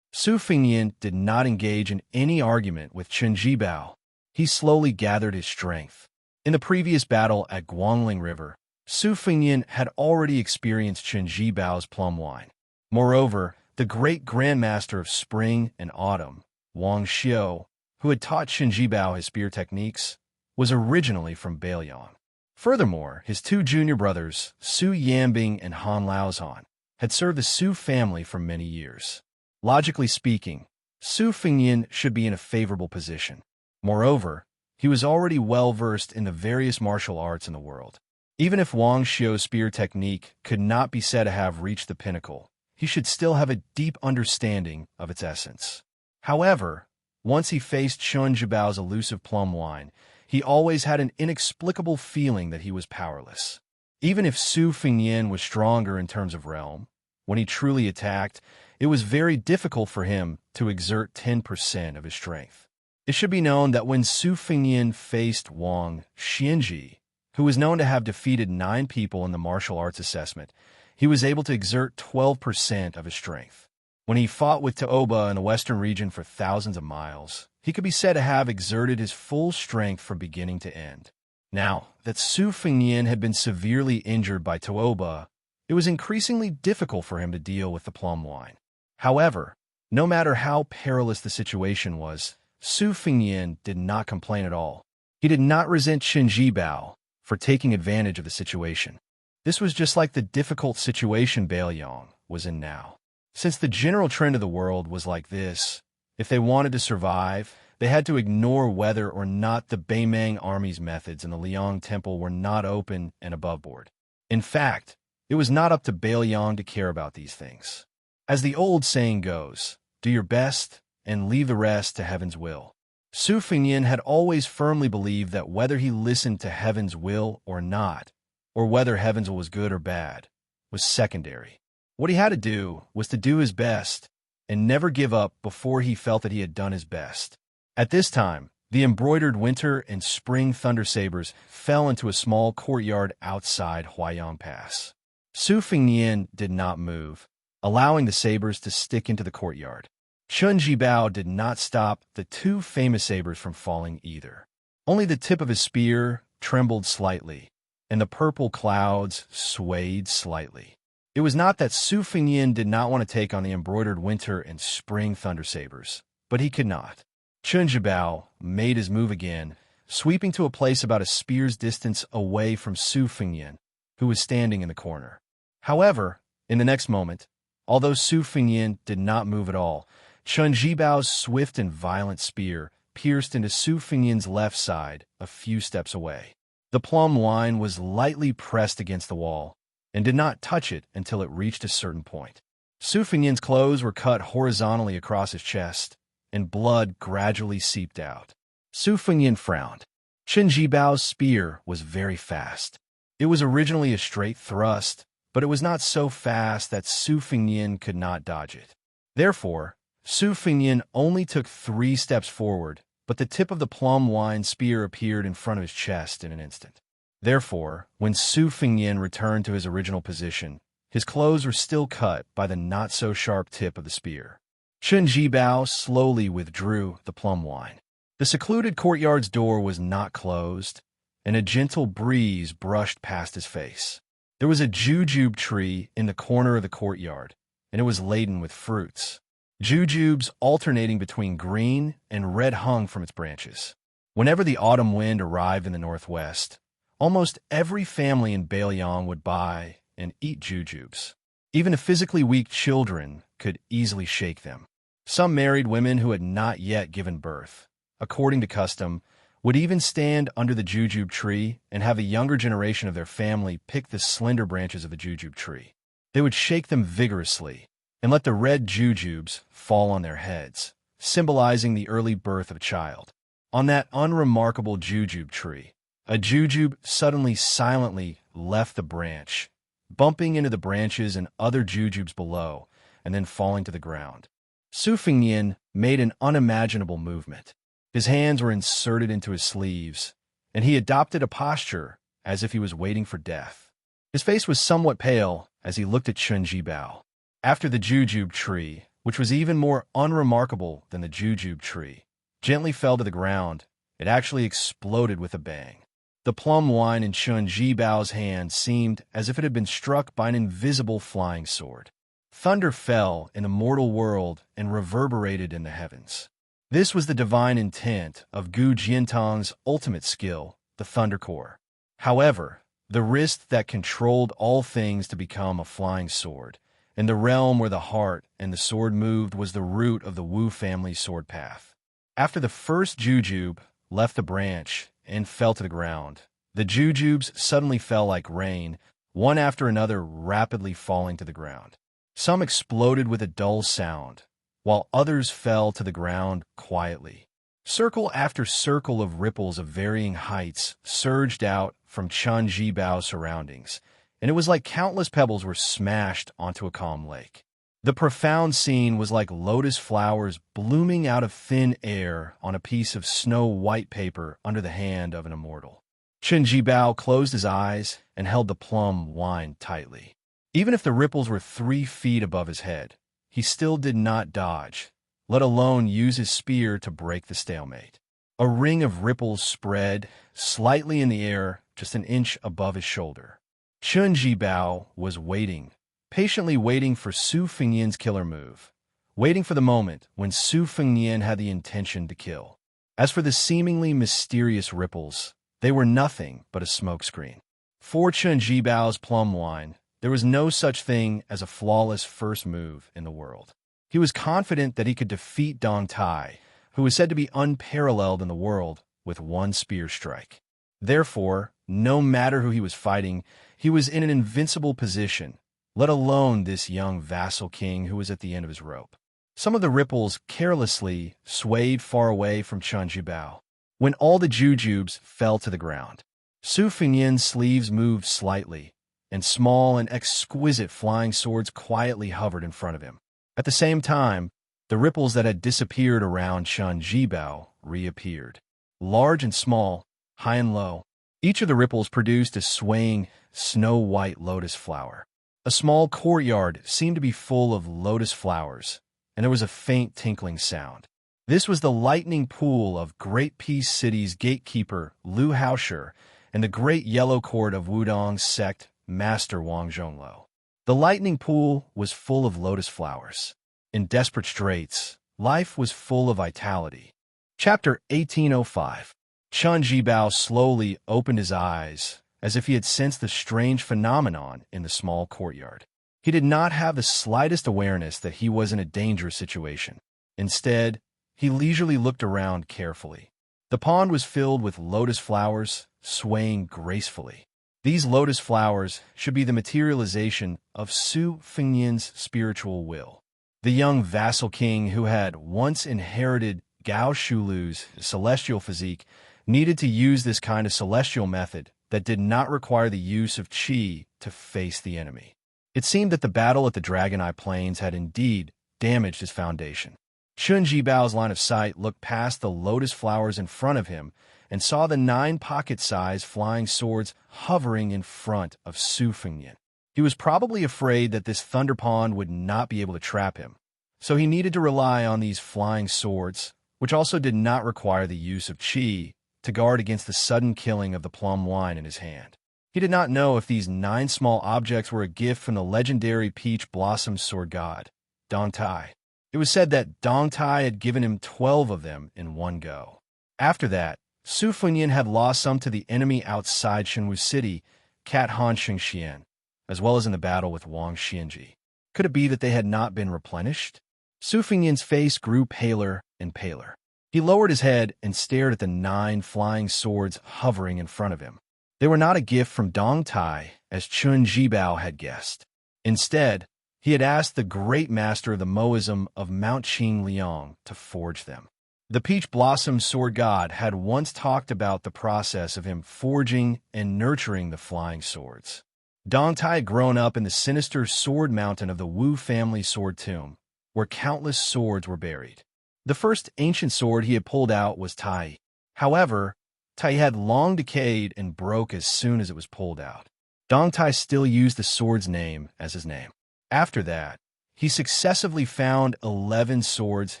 Su Fengnian did not engage in any argument with Qin Jibao. He slowly gathered his strength. In the previous battle at Guangling River, Su Fengnian had already experienced Qin Jibao's plum wine. Moreover, the great grandmaster of spring and autumn, Wang Xiu, who had taught Qin Jibao his spear techniques, was originally from Beiliang. Furthermore, his two junior brothers, Su Yanbing and Han Laozhan, had served the Su family for many years. Logically speaking, Su Fengnian should be in a favorable position. Moreover, he was already well-versed in the various martial arts in the world. Even if Wang Xiu's spear technique could not be said to have reached the pinnacle, he should still have a deep understanding of its essence. However, once he faced Chun Jibao's elusive plum wine, he always had an inexplicable feeling that he was powerless. Even if Su Fengnian was stronger in terms of realm, when he truly attacked, it was very difficult for him to exert 10% of his strength. It should be known that when Su Fengnian faced Wang Xianji, who was known to have defeated 9 people in the martial arts assessment, he was able to exert 12% of his strength. When he fought with Taoba in the western region for thousands of miles, he could be said to have exerted his full strength from beginning to end. Now that Su Fengnian had been severely injured by Taoba, it was increasingly difficult for him to deal with the plum wine. However, no matter how perilous the situation was, Su Fengnian did not complain at all. He did not resent Qin Jibao for taking advantage of the situation. This was just like the difficult situation Bailiang was in now. Since the general trend of the world was like this, if they wanted to survive, they had to ignore whether or not the Beimang army's methods in the Liang Temple were not open and above board. In fact, it was not up to Bailiang to care about these things. As the old saying goes, do your best and leave the rest to heaven's will. Su Fengnian had always firmly believed that whether he listened to heaven's will or not, or whether heaven's will was good or bad, was secondary. What he had to do was to do his best and never give up before he felt that he had done his best. At this time, the embroidered winter and spring thunder sabers fell into a small courtyard outside Huaiyang Pass. Su Fengnian did not move, allowing the sabers to stick into the courtyard. Chun Jibao did not stop the 2 famous sabers from falling either. Only the tip of his spear trembled slightly, and the purple clouds swayed slightly. It was not that Su Fengnian did not want to take on the embroidered winter and spring thunder sabers, but he could not. Chun Jibao made his move again, sweeping to a place about a spear's distance away from Su Fengnian, who was standing in the corner. However, in the next moment, although Su Fengnian did not move at all, Chun Jibao's swift and violent spear pierced into Su Fengnian's left side a few steps away. The plum wine was lightly pressed against the wall, and did not touch it until it reached a certain point. Su Fengnian's clothes were cut horizontally across his chest, and blood gradually seeped out. Su Fengnian frowned. Chun Jibao's spear was very fast. It was originally a straight thrust, but it was not so fast that Su Fengnian could not dodge it. Therefore, Su Fengnian only took 3 steps forward, but the tip of the plum wine spear appeared in front of his chest in an instant. Therefore, when Su Fengnian returned to his original position, his clothes were still cut by the not-so-sharp tip of the spear. Chun Jibao slowly withdrew the plum wine. The secluded courtyard's door was not closed, and a gentle breeze brushed past his face. There was a jujube tree in the corner of the courtyard, and it was laden with fruits. Jujubes alternating between green and red hung from its branches. Whenever the autumn wind arrived in the northwest, almost every family in Bailiang would buy and eat jujubes. Even the physically weak children could easily shake them. Some married women who had not yet given birth, according to custom, would even stand under the jujube tree and have a younger generation of their family pick the slender branches of the jujube tree. They would shake them vigorously and let the red jujubes fall on their heads, symbolizing the early birth of a child. On that unremarkable jujube tree, a jujube suddenly silently left the branch, bumping into the branches and other jujubes below, and then falling to the ground. Su Fengnian made an unimaginable movement. His hands were inserted into his sleeves, and he adopted a posture as if he was waiting for death. His face was somewhat pale as he looked at Chun Jibao. After the jujube tree, which was even more unremarkable than the jujube tree, gently fell to the ground, it actually exploded with a bang. The plum wine in Chun Jibao's hand seemed as if it had been struck by an invisible flying sword. Thunder fell in the mortal world and reverberated in the heavens. This was the divine intent of Gu Jiantong's ultimate skill, the Thunder Core. However, the wrist that controlled all things to become a flying sword, and the realm where the heart and the sword moved was the root of the Wu family sword path. After the first jujube left the branch and fell to the ground, the jujubes suddenly fell like rain, one after another rapidly falling to the ground. Some exploded with a dull sound, while others fell to the ground quietly. Circle after circle of ripples of varying heights surged out from Chun Jibao's surroundings, and it was like countless pebbles were smashed onto a calm lake. The profound scene was like lotus flowers blooming out of thin air on a piece of snow-white paper under the hand of an immortal. Chun Jibao closed his eyes and held the plum wine tightly. Even if the ripples were 3 feet above his head, he still did not dodge, let alone use his spear to break the stalemate. A ring of ripples spread slightly in the air just an inch above his shoulder. Chun Jibao was waiting, patiently waiting for Su Fengnian's killer move, waiting for the moment when Su Fengnian had the intention to kill. As for the seemingly mysterious ripples, they were nothing but a smokescreen. For Chun Jibao's plum wine, there was no such thing as a flawless first move in the world. He was confident that he could defeat Dong Tai, who was said to be unparalleled in the world, with one spear strike. Therefore, no matter who he was fighting, he was in an invincible position, let alone this young vassal king who was at the end of his rope. Some of the ripples carelessly swayed far away from Chun Jibao. When all the jujubes fell to the ground, Su Fengnian's sleeves moved slightly, and small and exquisite flying swords quietly hovered in front of him. At the same time, the ripples that had disappeared around Chun Jibao reappeared. Large and small, high and low, each of the ripples produced a swaying, snow-white lotus flower. A small courtyard seemed to be full of lotus flowers, and there was a faint tinkling sound. This was the lightning pool of Great Peace City's gatekeeper Lu Haoshi and the great yellow court of Wudong's sect Master Wang Zhongluo. The lightning pool was full of lotus flowers. In desperate straits, life was full of vitality. Chapter 1805. Chun Jibao slowly opened his eyes, as if he had sensed the strange phenomenon in the small courtyard. He did not have the slightest awareness that he was in a dangerous situation. Instead, he leisurely looked around carefully. The pond was filled with lotus flowers, swaying gracefully. These lotus flowers should be the materialization of Su Fengnian's spiritual will. The young vassal king who had once inherited Gao Shulu's celestial physique needed to use this kind of celestial method that did not require the use of qi to face the enemy. It seemed that the battle at the Dragon Eye Plains had indeed damaged his foundation. Chun Jibao's line of sight looked past the lotus flowers in front of him and saw the 9 pocket-sized flying swords hovering in front of Su Fengnian. He was probably afraid that this thunder pond would not be able to trap him, so he needed to rely on these flying swords, which also did not require the use of qi, to guard against the sudden killing of the plum wine in his hand. He did not know if these 9 small objects were a gift from the legendary peach blossom sword god, Dong Tai. It was said that Dong Tai had given him 12 of them in one go. After that, Su Fengnian had lost some to the enemy outside Shenwu City, Cat Han Xingxian, as well as in the battle with Wang Xianji. Could it be that they had not been replenished? Su Fengnian's face grew paler and paler. He lowered his head and stared at the 9 flying swords hovering in front of him. They were not a gift from Dong Tai, as Chun Jibao had guessed. Instead, he had asked the great master of the Moism of Mount Qing Liang to forge them. The Peach Blossom Sword God had once talked about the process of him forging and nurturing the flying swords. Dong Tai had grown up in the sinister sword mountain of the Wu family sword tomb, where countless swords were buried. The first ancient sword he had pulled out was Tai. However, Tai had long decayed and broke as soon as it was pulled out. Dong Tai still used the sword's name as his name. After that, he successively found 11 swords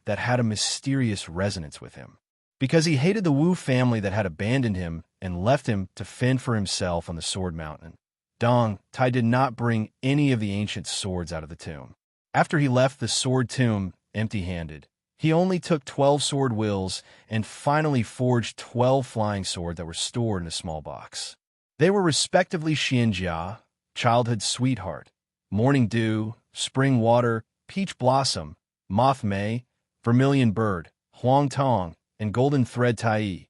that had a mysterious resonance with him. Because he hated the Wu family that had abandoned him and left him to fend for himself on the sword mountain, Dong Tai did not bring any of the ancient swords out of the tomb. After he left the sword tomb empty-handed, he only took 12 sword wills and finally forged 12 flying swords that were stored in a small box. They were respectively Xianjia, childhood sweetheart, morning dew, spring water, peach blossom, moth may, vermilion bird, huang tong, and golden thread tai.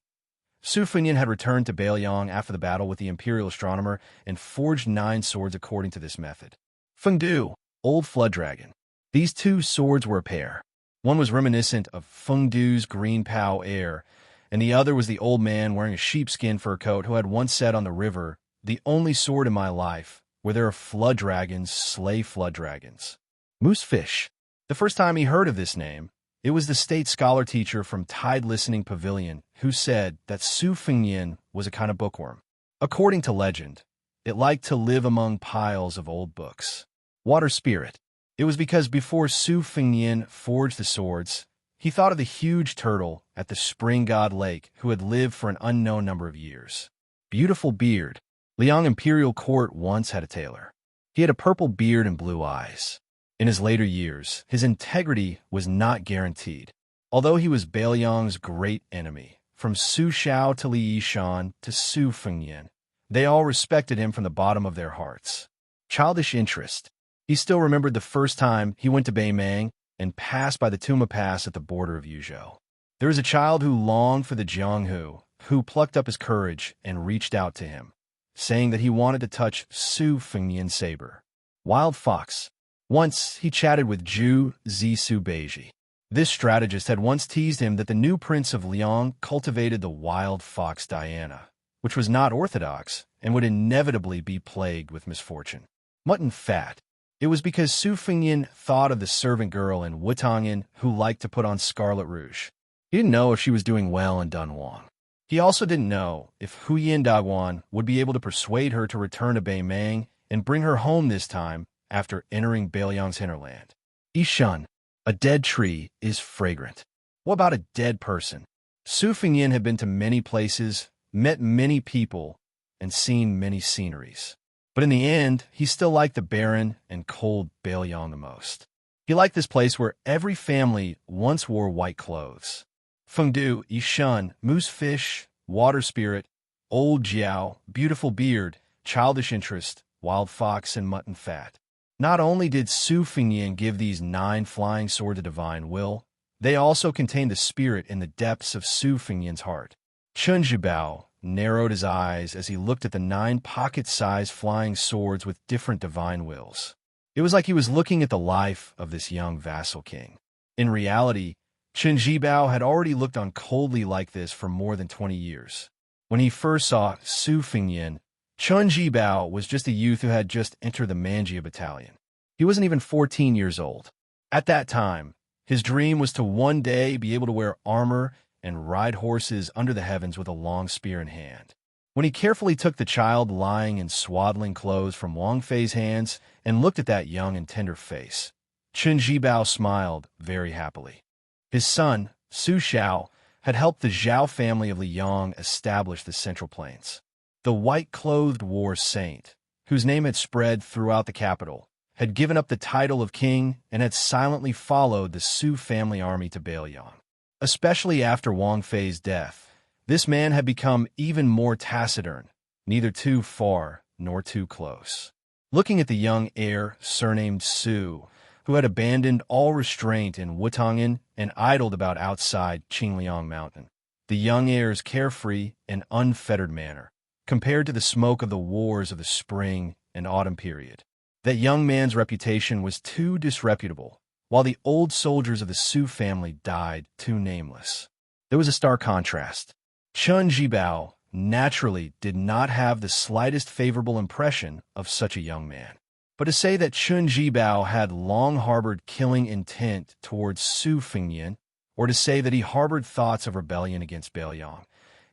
Su Fengnian had returned to Bailiang after the battle with the imperial astronomer and forged 9 swords according to this method. Fengdu, old flood dragon. These 2 swords were a pair. One was reminiscent of Fengdu's green Pao heir, and the other was the old man wearing a sheepskin fur coat who had once said on the river, "The only sword in my life, where there are flood dragons, slay flood dragons." Moose fish. The first time he heard of this name, it was the state scholar teacher from Tide Listening Pavilion who said that Su Fengnian was a kind of bookworm. According to legend, it liked to live among piles of old books. Water spirit. It was because before Su Fengnian forged the swords, he thought of the huge turtle at the spring god lake who had lived for an unknown number of years. Beautiful beard. Liang Imperial Court once had a tailor. He had a purple beard and blue eyes. In his later years, his integrity was not guaranteed. Although he was Bailiang's great enemy, from Su Xiao to Li Yishan to Su Fengnian, they all respected him from the bottom of their hearts. Childish interest. He still remembered the first time he went to Beimang and passed by the Tuma Pass at the border of Yuzhou. There was a child who longed for the Jianghu, who plucked up his courage and reached out to him, saying that he wanted to touch Su Fengnian's saber. Wild fox. Once, he chatted with Zhu Zisu Beiji. This strategist had once teased him that the new prince of Liang cultivated the wild fox Diana, which was not orthodox and would inevitably be plagued with misfortune. Mutton fat. It was because Su Fengnian thought of the servant girl in Wutangan who liked to put on scarlet rouge. He didn't know if she was doing well in Dunhuang. He also didn't know if Huyin Daguan would be able to persuade her to return to Beimang and bring her home this time after entering Bailiang's hinterland. Yishan, a dead tree, is fragrant. What about a dead person? Su Fengnian had been to many places, met many people, and seen many sceneries. But in the end, he still liked the barren and cold Bailiang the most. He liked this place where every family once wore white clothes. Fengdu, Yishan, moose fish, water spirit, old jiao, beautiful beard, childish interest, wild fox, and mutton fat. Not only did Su Fengnian give these 9 flying swords a divine will, they also contained the spirit in the depths of Su Fengnian's heart. Chun Zhibao narrowed his eyes as he looked at the 9 pocket-sized flying swords with different divine wills. It was like he was looking at the life of this young vassal king. In reality, Chun Zhibao had already looked on coldly like this for more than 20 years. When he first saw Su Fengnian, Chun Zhibao was just a youth who had just entered the Manjia battalion. He wasn't even 14 years old. At that time, his dream was to one day be able to wear armor and ride horses under the heavens with a long spear in hand. When he carefully took the child lying in swaddling clothes from Wang Fei's hands and looked at that young and tender face, Chun Zhibao smiled very happily. His son, Su Xiao, had helped the Zhao family of Liang establish the Central Plains. The white-clothed war saint, whose name had spread throughout the capital, had given up the title of king and had silently followed the Su family army to Bailiang. Especially after Wang Fei's death, this man had become even more taciturn, neither too far nor too close. Looking at the young heir surnamed Su, who had abandoned all restraint in Wutangan and idled about outside Qingliang Mountain, the young heir's carefree and unfettered manner, compared to the smoke of the wars of the spring and autumn period. That young man's reputation was too disreputable, while the old soldiers of the Su family died too nameless. There was a stark contrast. Chun Zhibao naturally did not have the slightest favorable impression of such a young man. But to say that Chun Zhibao had long harbored killing intent towards Su Fengnian, or to say that he harbored thoughts of rebellion against Bailiang,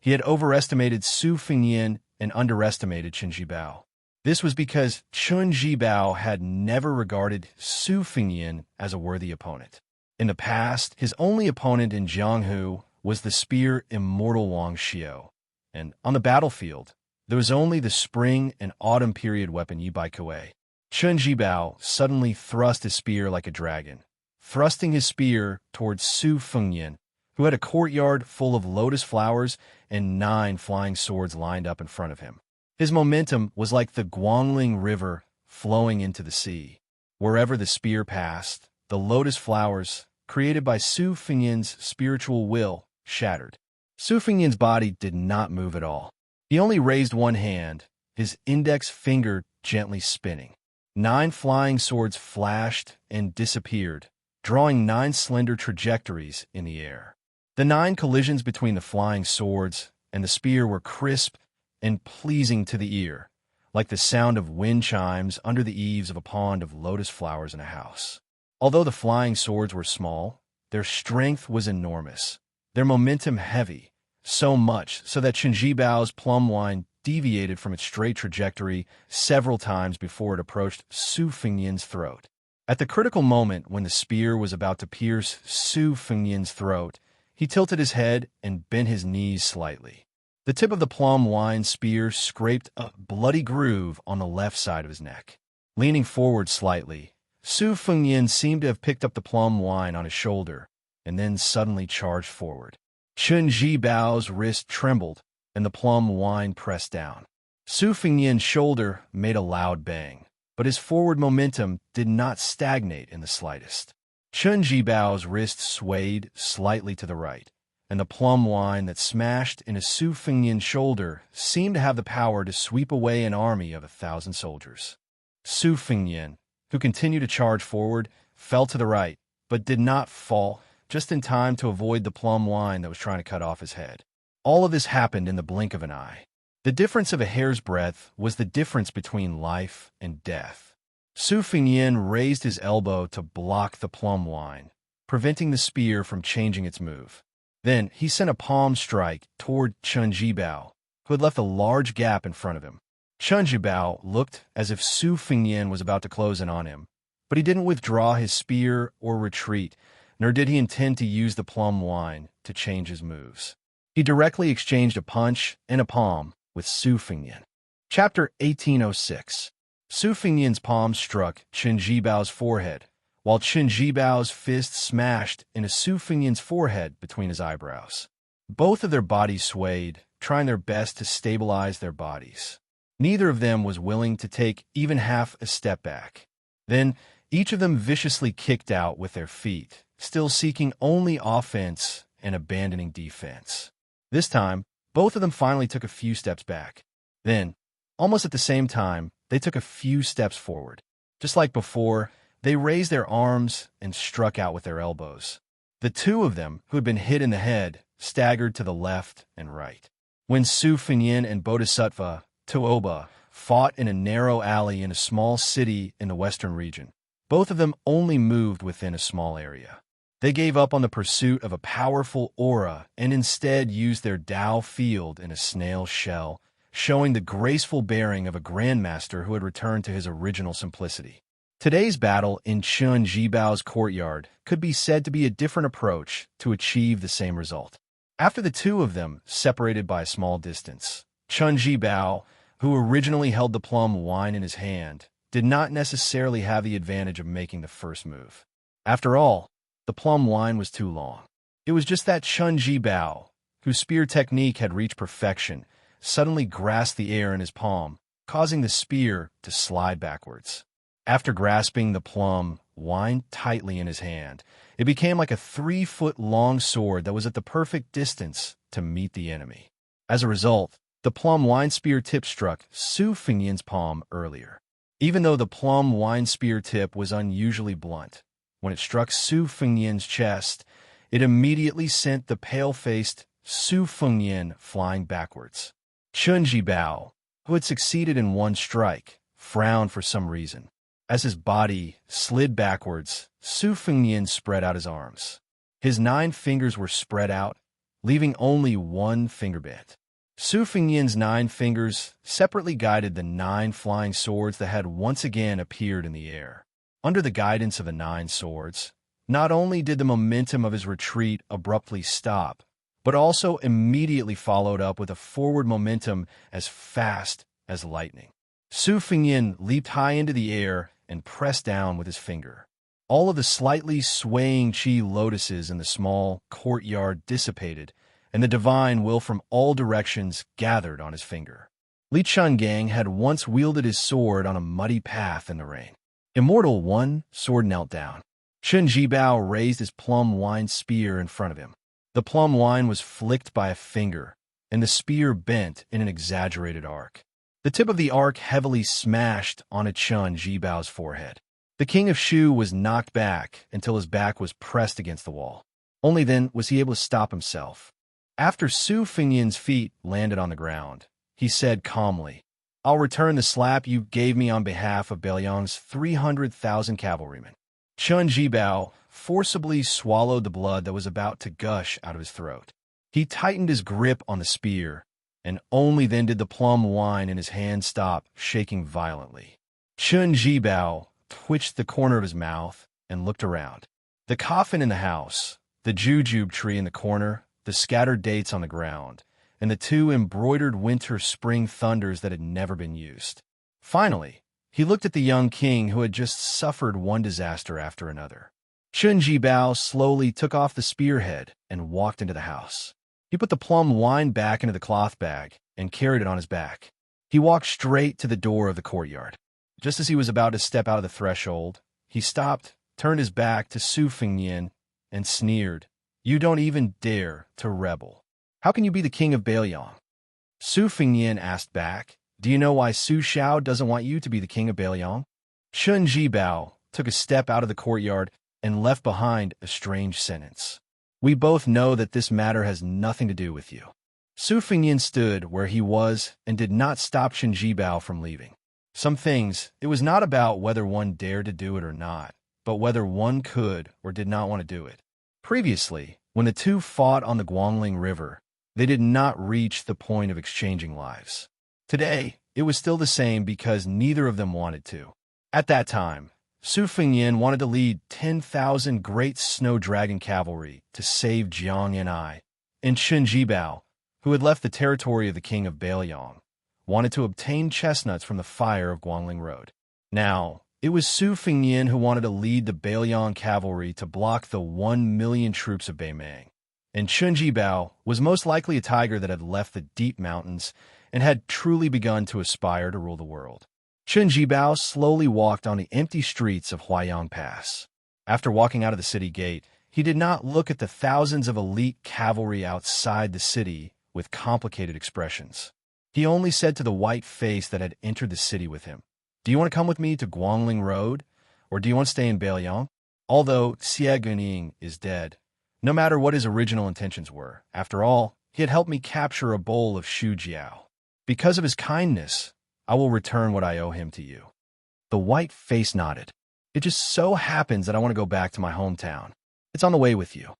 he had overestimated Su Fengnian and underestimated Chun Zhibao. This was because Chun Zhibao had never regarded Su Fengnian as a worthy opponent. In the past, his only opponent in Jianghu was the spear Immortal Wang Xiao, and on the battlefield, there was only the spring and autumn period weapon Yi Bai Kuei. Chun Zhibao suddenly thrust his spear like a dragon, thrusting his spear towards Su Fengnian, who had a courtyard full of lotus flowers and 9 flying swords lined up in front of him. His momentum was like the Guangling River flowing into the sea. Wherever the spear passed, the lotus flowers, created by Su Fengyan's spiritual will, shattered. Su Fengyan's body did not move at all. He only raised one hand, his index finger gently spinning. 9 flying swords flashed and disappeared, drawing 9 slender trajectories in the air. The 9 collisions between the flying swords and the spear were crisp and pleasing to the ear, like the sound of wind chimes under the eaves of a pond of lotus flowers in a house. Although the flying swords were small, their strength was enormous, their momentum heavy, so much so that Chen Jibao's plum wine deviated from its straight trajectory several times before it approached Su Fengyan's throat. At the critical moment when the spear was about to pierce Su Fengyan's throat, he tilted his head and bent his knees slightly. The tip of the plum wine spear scraped a bloody groove on the left side of his neck. Leaning forward slightly, Su Fengyan seemed to have picked up the plum wine on his shoulder and then suddenly charged forward. Chen Jibao's wrist trembled, and the plum wine pressed down. Su Fengyan's shoulder made a loud bang, but his forward momentum did not stagnate in the slightest. Chen Jibao's wrist swayed slightly to the right, and the plum wine that smashed into Su Fengyan's shoulder seemed to have the power to sweep away an army of 1,000 soldiers. Su Fengyan, who continued to charge forward, fell to the right, but did not fall, just in time to avoid the plum wine that was trying to cut off his head. All of this happened in the blink of an eye. The difference of a hair's breadth was the difference between life and death. Su Fengyan raised his elbow to block the plum wine, preventing the spear from changing its move. Then he sent a palm strike toward Chen Jibao, who had left a large gap in front of him. Chen Jibao looked as if Su Fengyan was about to close in on him, but he didn't withdraw his spear or retreat, nor did he intend to use the plum wine to change his moves. He directly exchanged a punch and a palm with Su Fengyan. Chapter 1806. Su Fengyan's palm struck Chen Jibao's forehead, while Chen Jibao's fist smashed into Su Fengyan's forehead between his eyebrows. Both of their bodies swayed, trying their best to stabilize their bodies. Neither of them was willing to take even half a step back. Then, each of them viciously kicked out with their feet, still seeking only offense and abandoning defense. This time, both of them finally took a few steps back. Then, almost at the same time, they took a few steps forward. Just like before, they raised their arms and struck out with their elbows. The two of them, who had been hit in the head, staggered to the left and right. When Su Fengyan and Bodhisattva Tuoba fought in a narrow alley in a small city in the western region, both of them only moved within a small area. They gave up on the pursuit of a powerful aura and instead used their Tao field in a snail shell, showing the graceful bearing of a grandmaster who had returned to his original simplicity. Today's battle in Chen Jibao's courtyard could be said to be a different approach to achieve the same result. After the two of them separated by a small distance, Chen Jibao, who originally held the plum wine in his hand, did not necessarily have the advantage of making the first move. After all, the plum wine was too long. It was just that Chen Jibao, whose spear technique had reached perfection, suddenly grasped the air in his palm, causing the spear to slide backwards. After grasping the plum wine tightly in his hand, it became like a 3-foot-long sword that was at the perfect distance to meet the enemy. As a result, the plum wine spear tip struck Su Fengyan's palm earlier. Even though the plum wine spear tip was unusually blunt, when it struck Su Fengyan's chest, it immediately sent the pale-faced Su Fengyan flying backwards. Chen Jibao, who had succeeded in one strike, frowned for some reason. As his body slid backwards, Su Fengyan spread out his arms. His 9 fingers were spread out, leaving only one finger bent. Su Fengyan's 9 fingers separately guided the 9 flying swords that had once again appeared in the air. Under the guidance of the 9 swords, not only did the momentum of his retreat abruptly stop, but also immediately followed up with a forward momentum as fast as lightning. Su Fengyan leaped high into the air and pressed down with his finger. All of the slightly swaying chi lotuses in the small courtyard dissipated, and the divine will from all directions gathered on his finger. Li Chungang had once wielded his sword on a muddy path in the rain. Immortal One, sword knelt down. Chen Jibao raised his plum wine spear in front of him. The plum wine was flicked by a finger, and the spear bent in an exaggerated arc. The tip of the arc heavily smashed onto Chen Jibao's forehead. The king of Shu was knocked back until his back was pressed against the wall. Only then was he able to stop himself. After Su Fengyan's feet landed on the ground, he said calmly, "I'll return the slap you gave me on behalf of Beiliang's 300,000 cavalrymen." Chen Jibao forcibly swallowed the blood that was about to gush out of his throat. He tightened his grip on the spear, and only then did the plum wine in his hand stop shaking violently. Chen Jibao twitched the corner of his mouth and looked around. The coffin in the house, the jujube tree in the corner, the scattered dates on the ground, and the two embroidered winter-spring thunders that had never been used. Finally, he looked at the young king who had just suffered one disaster after another. Chen Jibao slowly took off the spearhead and walked into the house. He put the plum wine back into the cloth bag and carried it on his back. He walked straight to the door of the courtyard. Just as he was about to step out of the threshold, he stopped, turned his back to Su Fengyan, and sneered, "You don't even dare to rebel. How can you be the king of Beiliang?" Su Fengyan asked back, "Do you know why Su Xiao doesn't want you to be the king of Beiliang?" Chen Jibao took a step out of the courtyard and left behind a strange sentence. "We both know that this matter has nothing to do with you." Su Fengyan stood where he was and did not stop Chen Jibao from leaving. Some things, it was not about whether one dared to do it or not, but whether one could or did not want to do it. Previously, when the two fought on the Guangling River, they did not reach the point of exchanging lives. Today, it was still the same because neither of them wanted to. At that time, Su Fengyan wanted to lead 10,000 great snow dragon cavalry to save Jiang and Chen Jibao, who had left the territory of the king of Beiliang, wanted to obtain chestnuts from the fire of Guangling Road. Now, it was Su Fengyan who wanted to lead the Beiliang cavalry to block the 1 million troops of Beimang. And Chen Jibao was most likely a tiger that had left the deep mountains and had truly begun to aspire to rule the world. Chen Jibao slowly walked on the empty streets of Huaiyang Pass. After walking out of the city gate, he did not look at the thousands of elite cavalry outside the city with complicated expressions. He only said to the white face that had entered the city with him, "Do you want to come with me to Guangling Road, or do you want to stay in Beiliang?" Although Xie Guining is dead, no matter what his original intentions were, after all, he had helped me capture a bowl of Shu Jiao. Because of his kindness, I will return what I owe him to you. The white face nodded. "It just so happens that I want to go back to my hometown. It's on the way with you."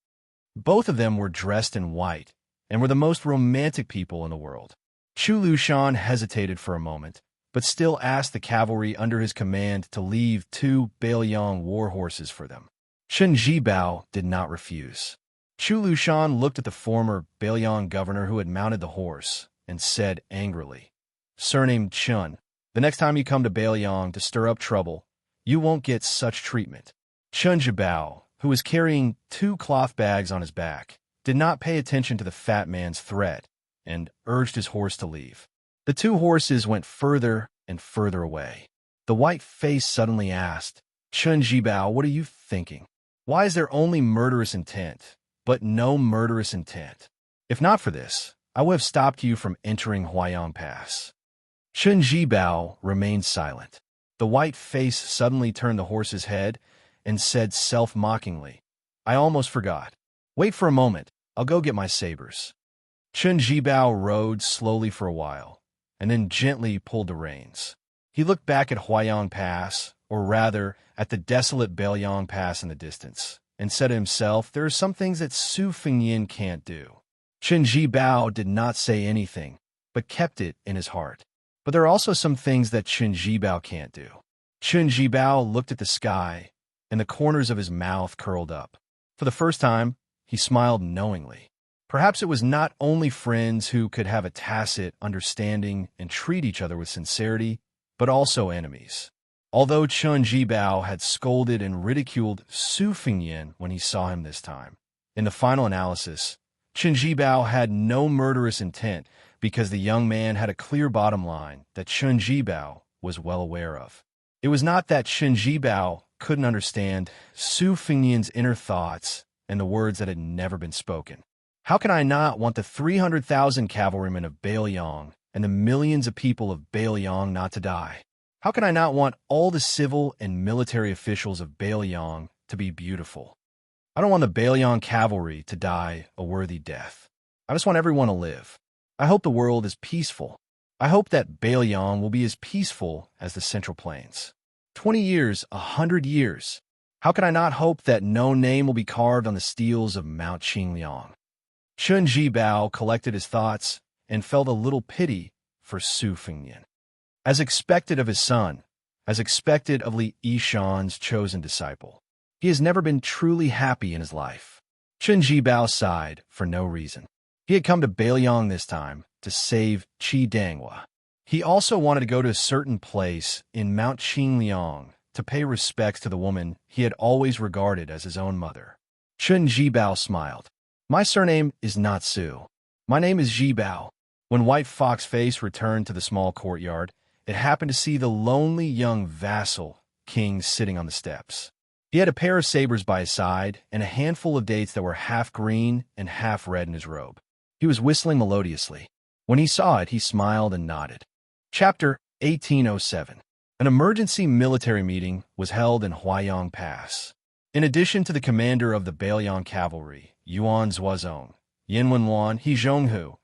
Both of them were dressed in white and were the most romantic people in the world. Chu Lushan hesitated for a moment, but still asked the cavalry under his command to leave 2 Beiliang war horses for them. Chen Jibao did not refuse. Chu Lushan looked at the former Beiliang governor who had mounted the horse and said angrily, "Surnamed Chun, the next time you come to Beiliang to stir up trouble, you won't get such treatment." Chen Jibao, who was carrying 2 cloth bags on his back, did not pay attention to the fat man's threat and urged his horse to leave. The 2 horses went further and further away. The white face suddenly asked, "Chen Jibao, what are you thinking? Why is there only murderous intent, but no murderous intent? If not for this, I would have stopped you from entering Huaiyang Pass." Chen Jibao remained silent. The white face suddenly turned the horse's head and said self-mockingly, "I almost forgot. Wait for a moment, I'll go get my sabers." Chen Jibao rode slowly for a while, and then gently pulled the reins. He looked back at Huaiyang Pass, or rather, at the desolate Beiliang Pass in the distance, and said to himself, "There are some things that Su Fengyan can't do." Chen Jibao did not say anything, but kept it in his heart. But there are also some things that Chen Jibao can't do. Chen Jibao looked at the sky, and the corners of his mouth curled up. For the first time, he smiled knowingly. Perhaps it was not only friends who could have a tacit understanding and treat each other with sincerity, but also enemies. Although Chen Jibao had scolded and ridiculed Su Fengyan when he saw him this time, in the final analysis, Chen Jibao had no murderous intent because the young man had a clear bottom line that Chen Jibao was well aware of. It was not that Chen Jibao couldn't understand Su Fengnian's inner thoughts and the words that had never been spoken. How can I not want the 300,000 cavalrymen of Bailiang and the millions of people of Bailiang not to die? How can I not want all the civil and military officials of Bailiang to be beautiful? I don't want the Bailiang cavalry to die a worthy death. I just want everyone to live. I hope the world is peaceful. I hope that Bailiang will be as peaceful as the Central Plains. 20 years, 100 years. How can I not hope that no name will be carved on the steels of Mount Qingliang? Chen Jibao collected his thoughts and felt a little pity for Su Fengnian. As expected of his son, as expected of Li Yishan's chosen disciple, he has never been truly happy in his life. Chen Jibao sighed for no reason. He had come to Bailiang this time to save Qi Danghua. He also wanted to go to a certain place in Mount Qingliang to pay respects to the woman he had always regarded as his own mother. Chen Jibao smiled. My surname is not Su. My name is Jibao. When White Fox Face returned to the small courtyard, it happened to see the lonely young vassal king sitting on the steps. He had a pair of sabers by his side and a handful of dates that were half green and half red in his robe. He was whistling melodiously. When he saw it, he smiled and nodded. Chapter 1807. An emergency military meeting was held in Huaiyang Pass. In addition to the commander of the Bailiang cavalry, Yuan Zuozong, Yin Wenwan, He Zhonghu,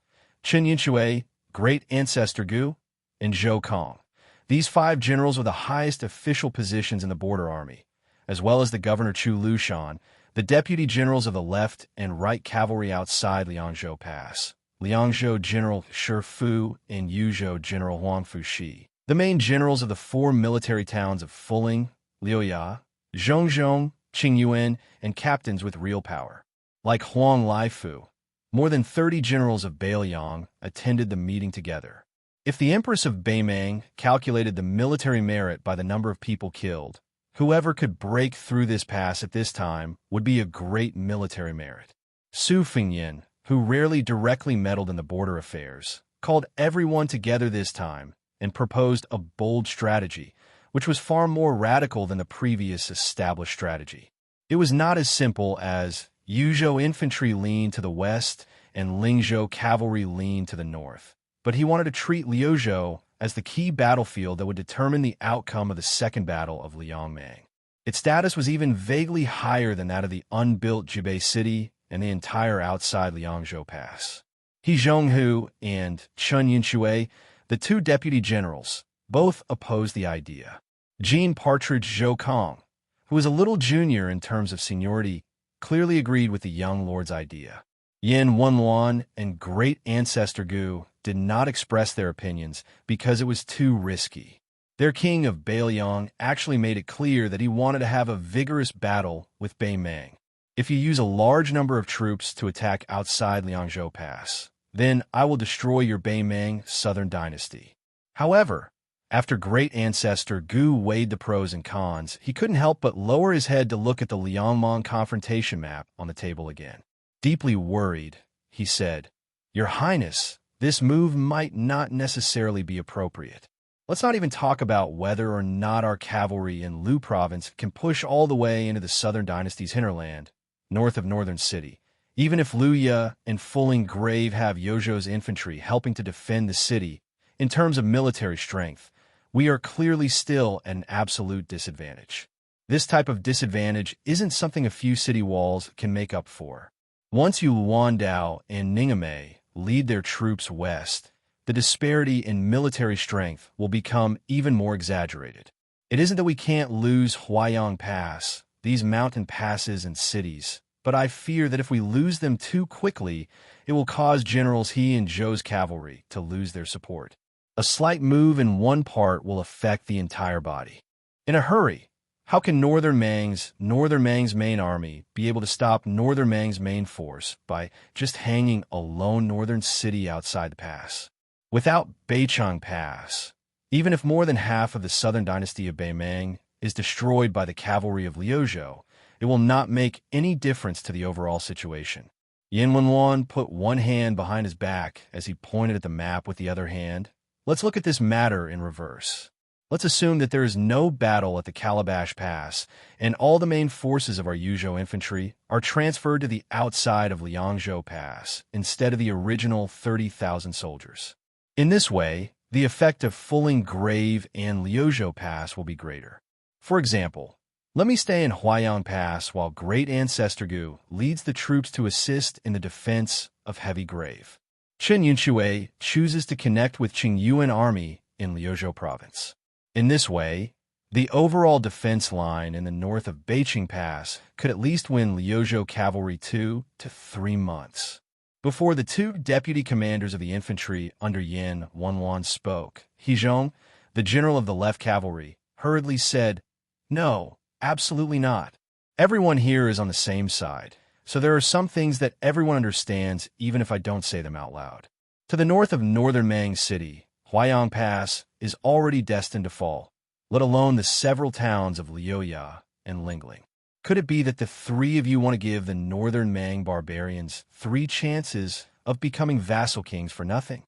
Chen Yinshui, Great Ancestor Gu, and Zhou Kong, these 5 generals were the highest official positions in the border army, as well as the governor Chu Lushan, the deputy generals of the left and right cavalry outside Liangzhou Pass, Liangzhou General Shi Fu and Yuzhou General Huang Fuxi, the main generals of the 4 military towns of Fuling, Liuya, Zhongzhong, Qingyuan, and captains with real power. Like Huang Laifu, more than 30 generals of Bailiang attended the meeting together. If the Empress of Beimang calculated the military merit by the number of people killed, whoever could break through this pass at this time would be a great military merit. Su Fengnian, who rarely directly meddled in the border affairs, called everyone together this time and proposed a bold strategy, which was far more radical than the previous established strategy. It was not as simple as Yuzhou infantry leaned to the west and Lingzhou cavalry leaned to the north, but he wanted to treat Liuzhou as the key battlefield that would determine the outcome of the Second Battle of Liangmang. Its status was even vaguely higher than that of the unbuilt Jibei City and the entire outside Liangzhou Pass. He Zhonghu and Chen Yinshui, the 2 deputy generals, both opposed the idea. Jean Partridge Zhou Kong, who was a little junior in terms of seniority, clearly agreed with the young lord's idea. Yin Wenluan and Great Ancestor Gu did not express their opinions because it was too risky. Their king of Bailiang actually made it clear that he wanted to have a vigorous battle with Beimang. If you use a large number of troops to attack outside Liangzhou Pass, then I will destroy your Beimang southern dynasty. However, after Great Ancestor Gu weighed the pros and cons, he couldn't help but lower his head to look at the Liangmang confrontation map on the table again. Deeply worried, he said, Your Highness, this move might not necessarily be appropriate. Let's not even talk about whether or not our cavalry in Lu Province can push all the way into the southern dynasty's hinterland, north of Northern City. Even if Luya and Fuling Grave have Yozhou's infantry helping to defend the city, in terms of military strength, we are clearly still at an absolute disadvantage. This type of disadvantage isn't something a few city walls can make up for. Once Yuandao and Ningame lead their troops west, the disparity in military strength will become even more exaggerated. It isn't that we can't lose Huaiyang Pass, these mountain passes and cities, but I fear that if we lose them too quickly, it will cause Generals He and Zhou's cavalry to lose their support. A slight move in one part will affect the entire body. In a hurry, how can Northern Mang's main army be able to stop Northern Mang's main force by just hanging a lone northern city outside the pass? Without Beichang Pass, even if more than half of the southern dynasty of Beimang is destroyed by the cavalry of Liuzhou, it will not make any difference to the overall situation. Yin Wenwan put one hand behind his back as he pointed at the map with the other hand. Let's look at this matter in reverse. Let's assume that there is no battle at the Calabash Pass, and all the main forces of our Yuzhou infantry are transferred to the outside of Liangzhou Pass instead of the original 30,000 soldiers. In this way, the effect of fulling Grave and Liuzhou Pass will be greater. For example, let me stay in Huaiyang Pass while Great Ancestor Gu leads the troops to assist in the defense of Heavy Grave. Chen Yunshui chooses to connect with Qingyuan army in Liuzhou province. In this way, the overall defense line in the north of Beiqing Pass could at least win Liuzhou cavalry 2 to 3 months. Before the two deputy commanders of the infantry under Yin Wenwan spoke, He Zhong, the general of the left cavalry, hurriedly said, "No, absolutely not. Everyone here is on the same side, so there are some things that everyone understands even if I don't say them out loud. To the north of northern Mang City, Huaiyang Pass is already destined to fall, let alone the several towns of Liuya and Lingling. Could it be that the three of you want to give the northern Mang barbarians 3 chances of becoming vassal kings for nothing?"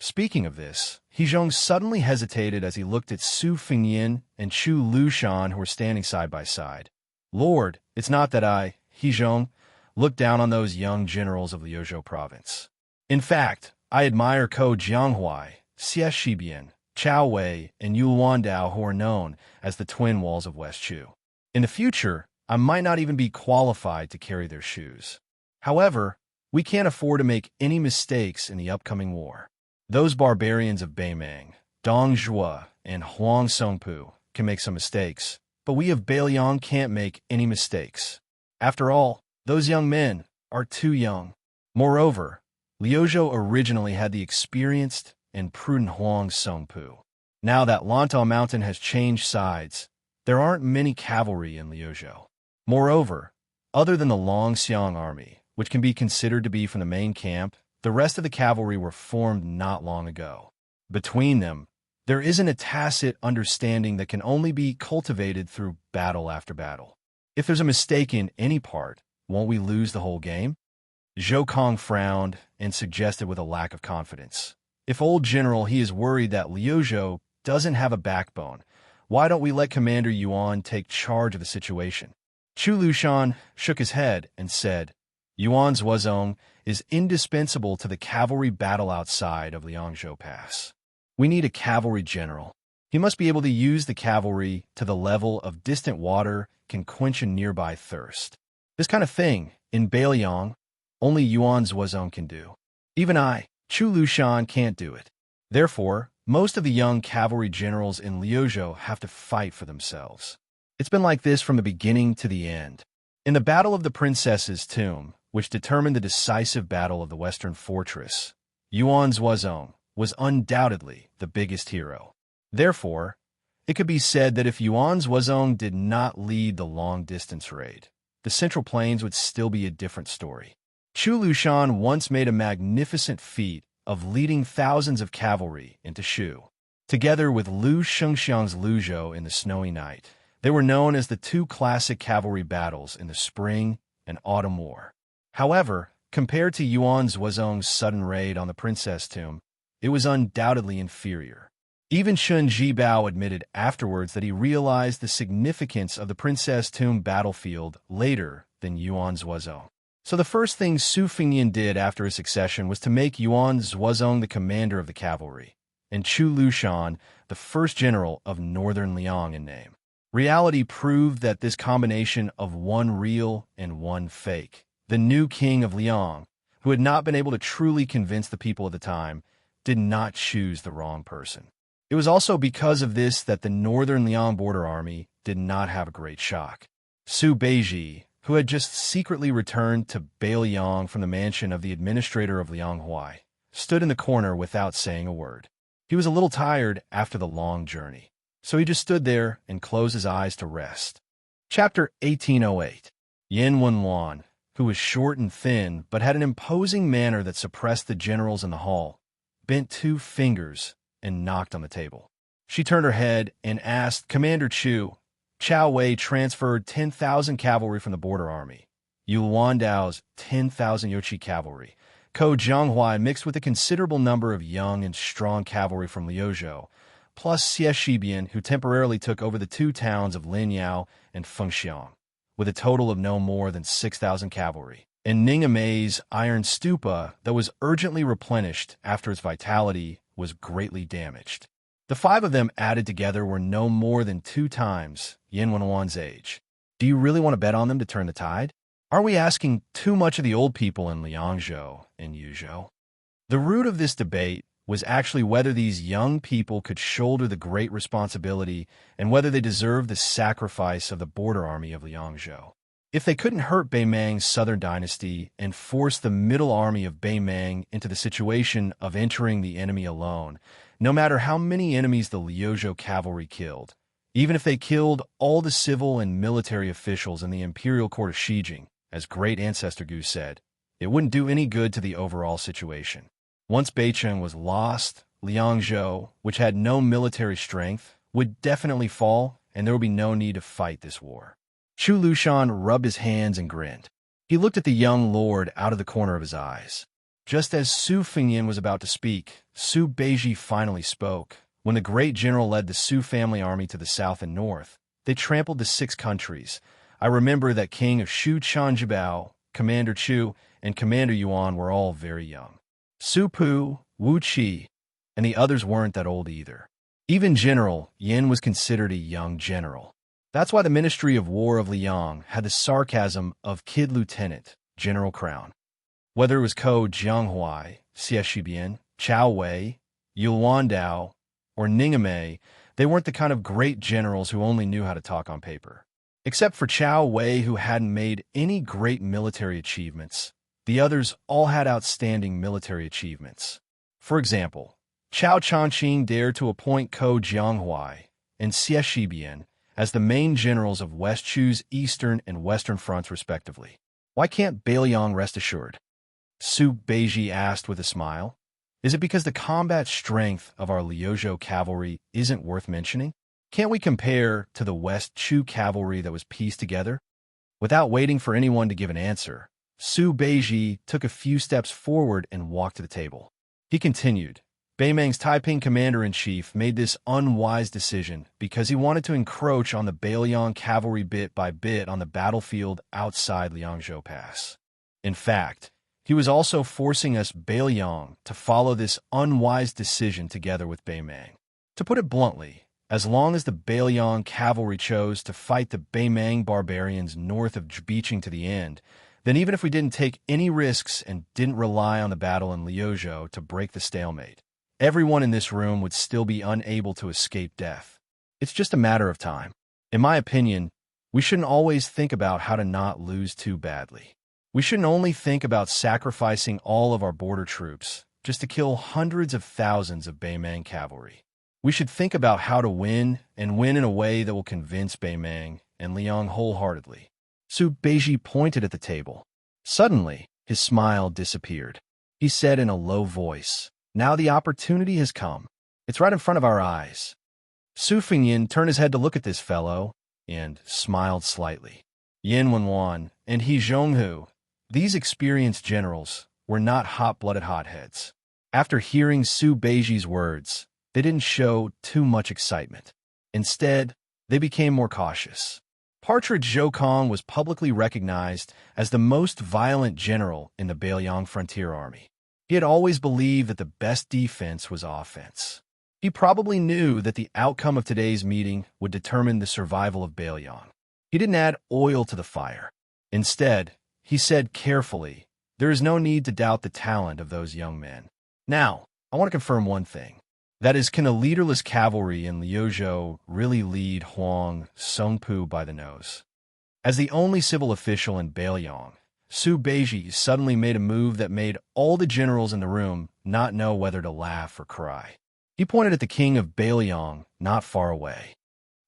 Speaking of this, He Zhong suddenly hesitated as he looked at Su Fengyin and Chu Lushan who were standing side by side. "Lord, it's not that I," He Zhong looked down on those young generals of Liuzhou province. "In fact, I admire Ko Jianghuai, Xie Shibian, Chao Wei, and Yu Wandao who are known as the twin walls of West Chu. In the future, I might not even be qualified to carry their shoes. However, we can't afford to make any mistakes in the upcoming war. Those barbarians of Beimang, Dong Zhuo, and Huang Songpu can make some mistakes, but we of Beiliang can't make any mistakes. After all, those young men are too young. Moreover, Liuzhou originally had the experienced and prudent Huang Songpu. Now that Lantau Mountain has changed sides, there aren't many cavalry in Liuzhou. Moreover, other than the Longxiang army, which can be considered to be from the main camp, the rest of the cavalry were formed not long ago. Between them, there isn't a tacit understanding that can only be cultivated through battle after battle. If there's a mistake in any part, won't we lose the whole game?" Zhou Kong frowned and suggested with a lack of confidence, "If old general he is worried that Liuzhou doesn't have a backbone, why don't we let Commander Yuan take charge of the situation?" Chu Lushan shook his head and said, "Yuan's Wuzong is indispensable to the cavalry battle outside of Liangzhou Pass. We need a cavalry general. He must be able to use the cavalry to the level of distant water can quench a nearby thirst. This kind of thing, in Beiliang, only Yuan's Wuzong can do. Even I, Chu Lushan, can't do it. Therefore, most of the young cavalry generals in Liuzhou have to fight for themselves. It's been like this from the beginning to the end. In the Battle of the Princess's Tomb, which determined the decisive battle of the Western Fortress, Yuan's Wuzong was undoubtedly the biggest hero. Therefore, it could be said that if Yuan's Wuzong did not lead the long-distance raid, the Central Plains would still be a different story. Chu Lushan once made a magnificent feat of leading thousands of cavalry into Shu. Together with Lu Shengxiang's Luzhou in the snowy night, they were known as the two classic cavalry battles in the Spring and Autumn War. However, compared to Yuan's Wuzong's sudden raid on the Princess Tomb, it was undoubtedly inferior. Even Shun Jibao admitted afterwards that he realized the significance of the Princess Tomb battlefield later than Yuan's Wuzong. So the first thing Su Fengyin did after his succession was to make Yuan's Wuzong the commander of the cavalry, and Chu Lushan the first general of northern Liang in name. Reality proved that this combination of one real and one fake, the new king of Liang, who had not been able to truly convince the people at the time, did not choose the wrong person. It was also because of this that the northern Liang border army did not have a great shock. Su Beiji, who had just secretly returned to Beiliang from the mansion of the administrator of Lianghuai, stood in the corner without saying a word. He was a little tired after the long journey, so he just stood there and closed his eyes to rest. Chapter 1808. Yin Wenwan, who was short and thin but had an imposing manner that suppressed the generals in the hall, bent 2 fingers and knocked on the table. She turned her head and asked, "Commander Chu, Chao Wei transferred 10,000 cavalry from the border army. Yu Wandao's 10,000 Yochi cavalry, Ko Jianghuai mixed with a considerable number of young and strong cavalry from Liuzhou, plus Xie Shibian, who temporarily took over the two towns of Linyao and Fengxiang, with a total of no more than 6,000 cavalry. And Ningamei's iron stupa, that was urgently replenished after its vitality, was greatly damaged. The five of them added together were no more than 2 times Yin Wenwan's age. Do you really want to bet on them to turn the tide? Are we asking too much of the old people in Liangzhou and Yuzhou? The root of this debate was actually whether these young people could shoulder the great responsibility and whether they deserved the sacrifice of the border army of Liangzhou. If they couldn't hurt Beimang's southern dynasty and force the middle army of Beimang into the situation of entering the enemy alone, no matter how many enemies the Liuzhou cavalry killed, even if they killed all the civil and military officials in the imperial court of Xijing, as great ancestor Gu said, it wouldn't do any good to the overall situation. Once Beicheng was lost, Liangzhou, which had no military strength, would definitely fall, and there would be no need to fight this war. Chu Lushan rubbed his hands and grinned. He looked at the young lord out of the corner of his eyes. Just as Su Fengyan was about to speak, Su Beiji finally spoke. When the great general led the Su family army to the south and north, they trampled the 6 countries. I remember that King of Shu Chanjibao, Commander Chu, and Commander Yuan were all very young. Su Pu, Wu Qi, and the others weren't that old either. Even General Yin was considered a young general. That's why the Ministry of War of Liang had the sarcasm of Kid Lieutenant, General Crown. Whether it was Ko Jianghuai, Xie Shibian, Chao Wei, Yu Wandao, or Ningamei, they weren't the kind of great generals who only knew how to talk on paper. Except for Chao Wei, who hadn't made any great military achievements, the others all had outstanding military achievements. For example, Chao Changqing dared to appoint Ko Jianghuai and Xie Shibian as the main generals of West Chu's eastern and western fronts respectively. Why can't Beiliang rest assured? Su Beiji asked with a smile. Is it because the combat strength of our Liuzhou cavalry isn't worth mentioning? Can't we compare to the West Chu cavalry that was pieced together? Without waiting for anyone to give an answer, Su Beiji took a few steps forward and walked to the table. He continued, Beimang's Taiping commander-in-chief made this unwise decision because he wanted to encroach on the Beiliang cavalry bit by bit on the battlefield outside Liangzhou Pass. In fact, he was also forcing us Beiliang to follow this unwise decision together with Beimang. To put it bluntly, as long as the Beiliang cavalry chose to fight the Beimang barbarians north of Zbicheng to the end, then even if we didn't take any risks and didn't rely on the battle in Liuzhou to break the stalemate, everyone in this room would still be unable to escape death. It's just a matter of time. In my opinion, we shouldn't always think about how to not lose too badly. We shouldn't only think about sacrificing all of our border troops just to kill hundreds of thousands of Beimang cavalry. We should think about how to win, and win in a way that will convince Beimang and Liang wholeheartedly. Su Beiji pointed at the table. Suddenly, his smile disappeared. He said in a low voice, Now the opportunity has come. It's right in front of our eyes. Su Fengyan turned his head to look at this fellow and smiled slightly. Yin Wenwan and He Zhonghu, these experienced generals, were not hot-blooded hotheads. After hearing Su Beiji's words, they didn't show too much excitement. Instead, they became more cautious. Partridge Zhoukong was publicly recognized as the most violent general in the Beiliang Frontier Army. He had always believed that the best defense was offense. He probably knew that the outcome of today's meeting would determine the survival of Beiliang. He didn't add oil to the fire. Instead, he said carefully, there is no need to doubt the talent of those young men. Now, I want to confirm one thing. That is, can a leaderless cavalry in Liuzhou really lead Huang Songpu by the nose? As the only civil official in Beiliang, Su Beiji suddenly made a move that made all the generals in the room not know whether to laugh or cry. He pointed at the king of Beiliang, not far away.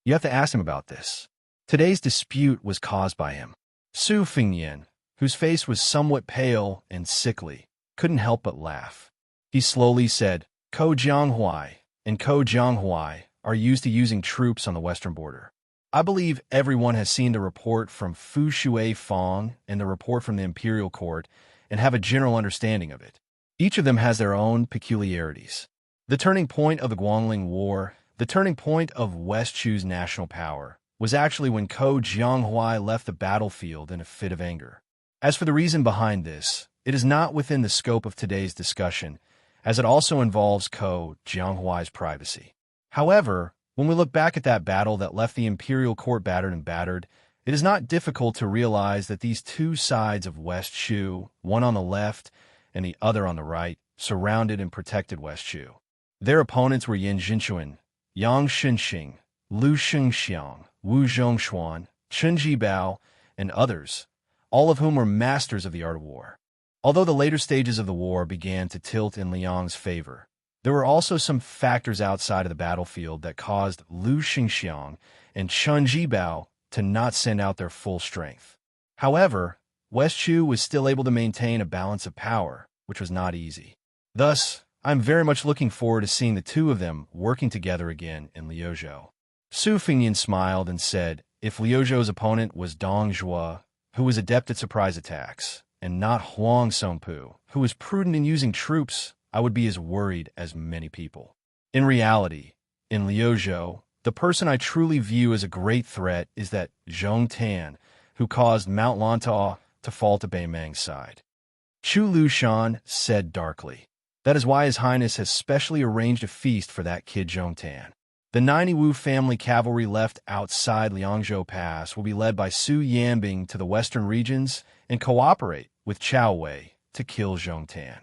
You have to ask him about this. Today's dispute was caused by him. Su Fengyan, whose face was somewhat pale and sickly, couldn't help but laugh. He slowly said, Ko Jianghuai and Ko Jianghuai are used to using troops on the western border. I believe everyone has seen the report from Fu Shui Fong and the report from the Imperial Court and have a general understanding of it. Each of them has their own peculiarities. The turning point of the Guangling War, the turning point of West Chu's national power, was actually when Ko Jianghuai left the battlefield in a fit of anger. As for the reason behind this, it is not within the scope of today's discussion, as it also involves Ko Jianghuai's privacy. However, when we look back at that battle that left the imperial court battered, it is not difficult to realize that these two sides of West Chu, one on the left and the other on the right, surrounded and protected West Chu. Their opponents were Yin Jinchuan, Yang Shenxing, Lu Shengxiang, Wu Zhongshuan, Chen Jibao, and others, all of whom were masters of the art of war. Although the later stages of the war began to tilt in Liang's favor, there were also some factors outside of the battlefield that caused Lu Xingxiang and Chen Jibao to not send out their full strength. However, West Chu was still able to maintain a balance of power, which was not easy. Thus, I'm very much looking forward to seeing the two of them working together again in Liuzhou. Su Fengyan smiled and said, if Liuzhou's opponent was Dong Zhuo, who was adept at surprise attacks, and not Huang Songpu, who was prudent in using troops, I would be as worried as many people. In reality, in Liuzhou, the person I truly view as a great threat is that Zhong Tan, who caused Mount Lantau to fall to Bei Meng's side. Chu Lushan said darkly, that is why His Highness has specially arranged a feast for that kid Zhong Tan. The 90 Wu family cavalry left outside Liangzhou Pass will be led by Su Yanbing to the western regions and cooperate with Chao Wei to kill Zhong Tan.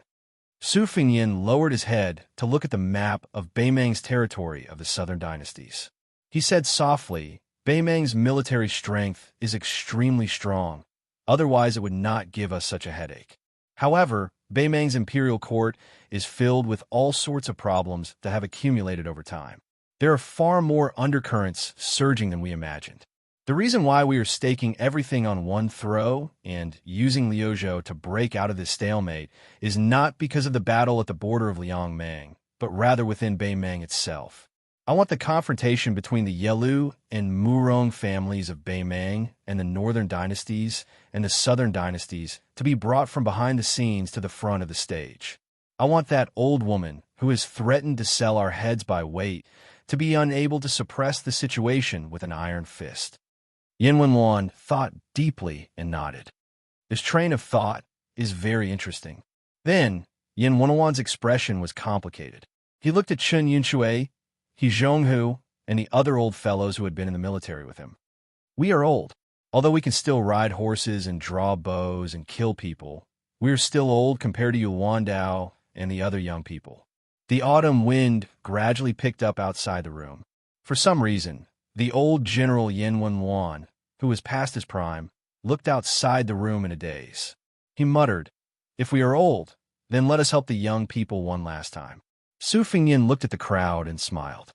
Su Fengyan lowered his head to look at the map of Bei Meng's territory of the southern dynasties. He said softly, Bei Meng's military strength is extremely strong, otherwise it would not give us such a headache. However, Bei Meng's imperial court is filled with all sorts of problems that have accumulated over time. There are far more undercurrents surging than we imagined. The reason why we are staking everything on one throw and using Liuzhou to break out of this stalemate is not because of the battle at the border of Liangmeng, but rather within Bei Meng itself. I want the confrontation between the Yelu and Murong families of Bei Meng and the northern dynasties and the southern dynasties to be brought from behind the scenes to the front of the stage. I want that old woman who has threatened to sell our heads by weight to be unable to suppress the situation with an iron fist. Yin Wenluan thought deeply and nodded. This train of thought is very interesting. Then, Yin Wenluan's expression was complicated. He looked at Chen Yunshui, He Zhonghu, and the other old fellows who had been in the military with him. We are old. Although we can still ride horses and draw bows and kill people, we are still old compared to Yuan Dao and the other young people. The autumn wind gradually picked up outside the room. For some reason, the old General Yin Wenluan, who was past his prime, looked outside the room in a daze. He muttered, if we are old, then let us help the young people one last time. Su Fengyan looked at the crowd and smiled.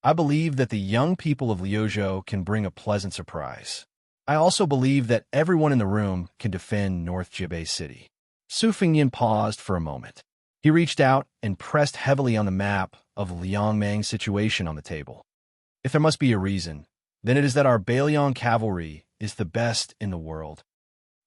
I believe that the young people of Liuzhou can bring a pleasant surprise. I also believe that everyone in the room can defend North Jibei City. Su Fengyan paused for a moment. He reached out and pressed heavily on the map of Liangmeng's situation on the table. If there must be a reason, then it is that our Bailiang cavalry is the best in the world.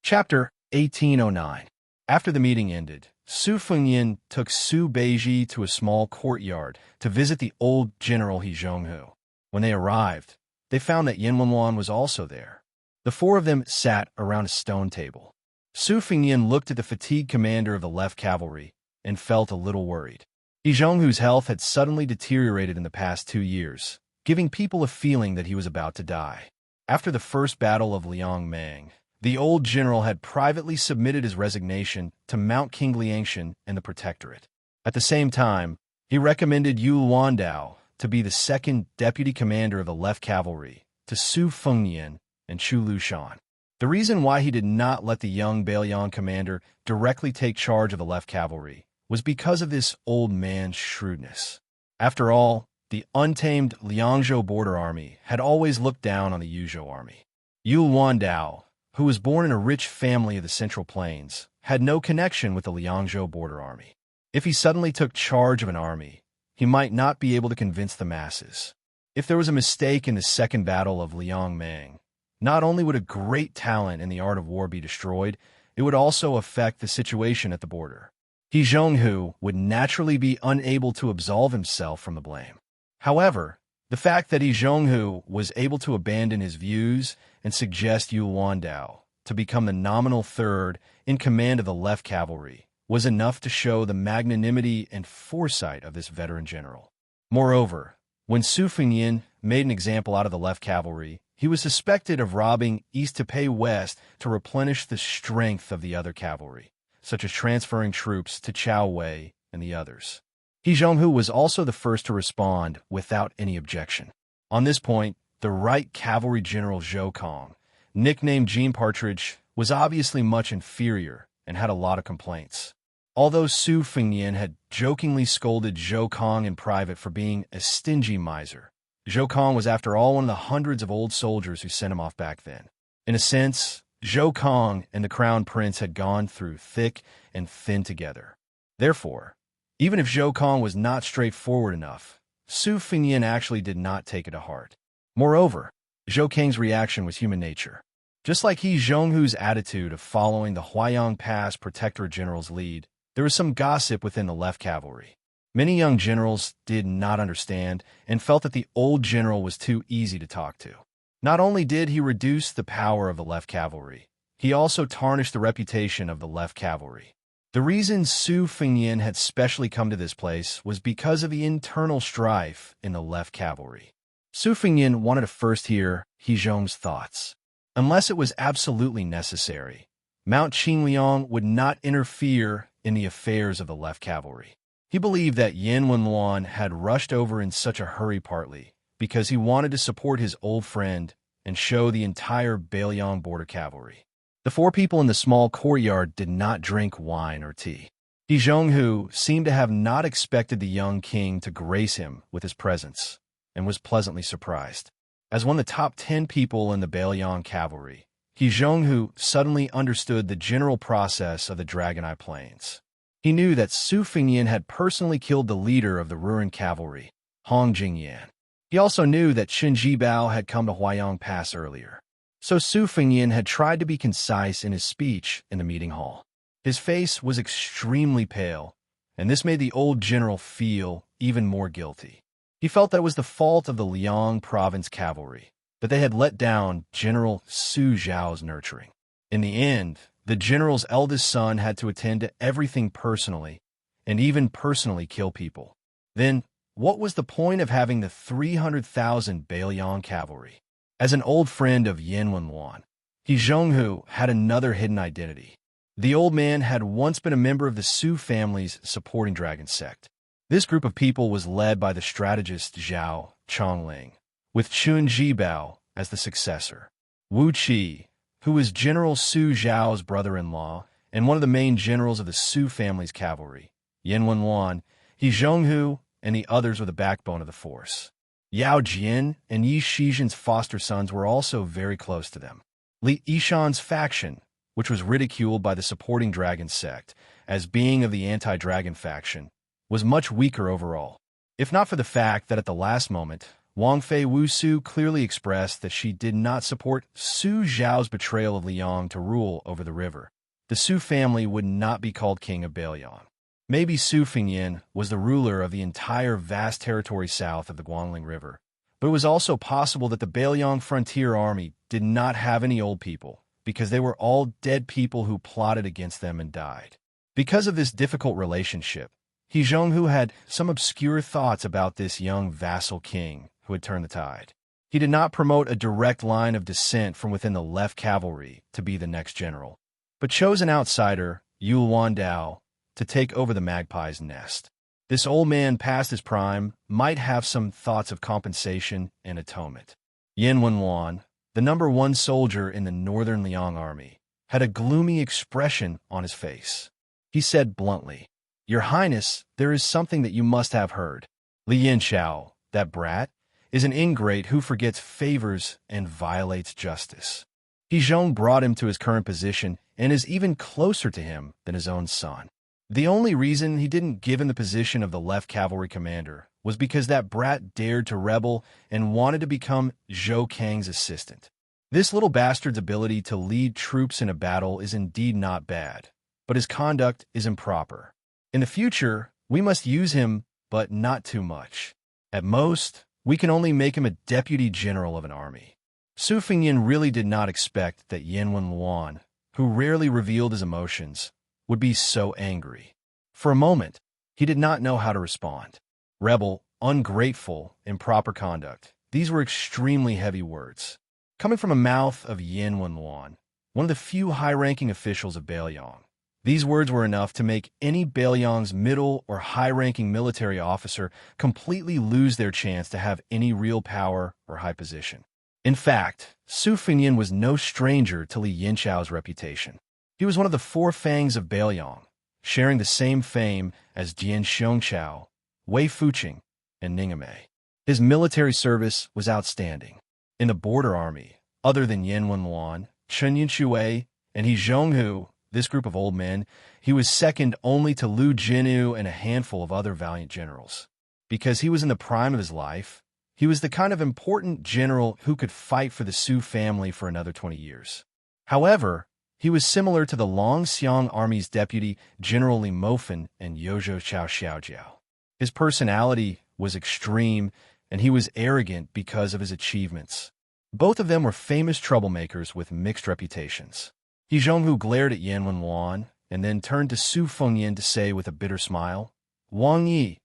Chapter 1809. After the meeting ended, Su Fengyan took Su Beiji to a small courtyard to visit the old General He Zhonghu. When they arrived, they found that Yin Wenluan was also there. The four of them sat around a stone table. Su Fengyan looked at the fatigued commander of the left cavalry and felt a little worried. He Zhonghu's health had suddenly deteriorated in the past 2 years, giving people a feeling that he was about to die. After the first battle of Liangmeng, the old general had privately submitted his resignation to Mount King Liangshan and the Protectorate. At the same time, he recommended Yu Luandao to be the second deputy commander of the left cavalry to Su Fengyan and Chu Lushan. The reason why he did not let the young Bailiang commander directly take charge of the left cavalry was because of this old man's shrewdness. After all, the untamed Liangzhou border army had always looked down on the Yuzhou army. Yu Luandao, who was born in a rich family of the Central Plains, had no connection with the Liangzhou border army. If he suddenly took charge of an army, he might not be able to convince the masses. If there was a mistake in the Second Battle of Liangmang, not only would a great talent in the art of war be destroyed, it would also affect the situation at the border. He Zhonghu would naturally be unable to absolve himself from the blame. However, the fact that He Zhonghu was able to abandon his views and suggest Yu Wandao to become the nominal third in command of the left cavalry was enough to show the magnanimity and foresight of this veteran general. Moreover, when Su Fengyin made an example out of the left cavalry, he was suspected of robbing east to pay west to replenish the strength of the other cavalry, such as transferring troops to Chao Wei and the others. He Zhonghu was also the first to respond without any objection. On this point, the right cavalry general Zhou Kong, nicknamed Jean Partridge, was obviously much inferior and had a lot of complaints. Although Su Fengyin had jokingly scolded Zhou Kong in private for being a stingy miser, Zhou Kong was after all one of the hundreds of old soldiers who sent him off back then. In a sense, Zhou Kong and the Crown Prince had gone through thick and thin together. Therefore, even if Zhou Kong was not straightforward enough, Su Fengyin actually did not take it to heart. Moreover, Zhou Kang's reaction was human nature. Just like He Zhonghu's attitude of following the Huayang Pass Protectorate General's lead, there was some gossip within the left cavalry. Many young generals did not understand and felt that the old general was too easy to talk to. Not only did he reduce the power of the left cavalry, he also tarnished the reputation of the left cavalry. The reason Su Fengyin had specially come to this place was because of the internal strife in the left cavalry. Su Fengyin wanted to first hear He Zhong's thoughts. Unless it was absolutely necessary, Mount Qingliang would not interfere in the affairs of the left cavalry. He believed that Yan Wenluan had rushed over in such a hurry partly because he wanted to support his old friend and show the entire Bailiang border cavalry. The four people in the small courtyard did not drink wine or tea. He Zhonghu seemed to have not expected the young king to grace him with his presence and was pleasantly surprised. As one of the top 10 people in the Bailiang cavalry, He Zhonghu suddenly understood the general process of the Dragon Eye Plains. He knew that Su Fengyin had personally killed the leader of the Ruin cavalry, Hong Jingyan. He also knew that Qin Jibao had come to Huayang Pass earlier. So Su Fengyin had tried to be concise in his speech in the meeting hall. His face was extremely pale, and this made the old general feel even more guilty. He felt that it was the fault of the Liang province cavalry, that they had let down General Su Zhao's nurturing. In the end, the general's eldest son had to attend to everything personally, and even personally kill people. Then, what was the point of having the 300,000 Bailiang cavalry? As an old friend of Yan Wenluan, He Zhonghu had another hidden identity. The old man had once been a member of the Su family's supporting dragon sect. This group of people was led by the strategist Zhao Chongling, with Qin Jibao as the successor. Wu Qi, who was General Su Zhao's brother-in-law and one of the main generals of the Su family's cavalry, Yan Wenluan, He Zhonghu, and the others were the backbone of the force. Yao Jian and Yi Shizhen's foster sons were also very close to them. Li Yishan's faction, which was ridiculed by the supporting dragon sect as being of the anti-dragon faction, was much weaker overall. If not for the fact that at the last moment, Wang Fei Wusu clearly expressed that she did not support Su Zhao's betrayal of Liang to rule over the river, the Su family would not be called king of Bailiang. Maybe Su Fengyin was the ruler of the entire vast territory south of the Guangling River, but it was also possible that the Bailiang frontier army did not have any old people, because they were all dead people who plotted against them and died. Because of this difficult relationship, He Zhonghu had some obscure thoughts about this young vassal king who had turned the tide. He did not promote a direct line of descent from within the left cavalry to be the next general, but chose an outsider, Yu Wandao, to take over the magpie's nest. This old man past his prime might have some thoughts of compensation and atonement. Yan Wenluan, the number 1 soldier in the northern Liang army, had a gloomy expression on his face. He said bluntly, "Your Highness, there is something that you must have heard. Li Yanchao, that brat, is an ingrate who forgets favors and violates justice. He Zhong brought him to his current position and is even closer to him than his own son. The only reason he didn't give him the position of the left cavalry commander was because that brat dared to rebel and wanted to become Zhou Kang's assistant. This little bastard's ability to lead troops in a battle is indeed not bad, but his conduct is improper. In the future, we must use him, but not too much. At most, we can only make him a deputy general of an army. Su Fengyan really did not expect that Yin Wenluan, who rarely revealed his emotions, would be so angry. For a moment, he did not know how to respond. Rebel, ungrateful, improper conduct. These were extremely heavy words. Coming from the mouth of Yin Wenluan, one of the few high-ranking officials of Bailiang, these words were enough to make any Bailiang's middle or high-ranking military officer completely lose their chance to have any real power or high position. In fact, Su Fengyan was no stranger to Li Yinchao's reputation. He was one of the four fangs of Bailiang, sharing the same fame as Jian Xiongqiao, Wei Fuqing, and Ningame. His military service was outstanding. In the border army, other than Yin Wenluan, Chen Yinshui, and He Zhonghu, this group of old men, he was second only to Lu Jinu and a handful of other valiant generals. Because he was in the prime of his life, he was the kind of important general who could fight for the Su family for another 20 years. However, he was similar to the Longxiang Army's deputy, General Li Mofen and Youzhou Chao Xiaojiao. His personality was extreme, and he was arrogant because of his achievements. Both of them were famous troublemakers with mixed reputations. He Zhonghu glared at Yin Wenluan and then turned to Su Fengyan to say with a bitter smile, "Wang Yi,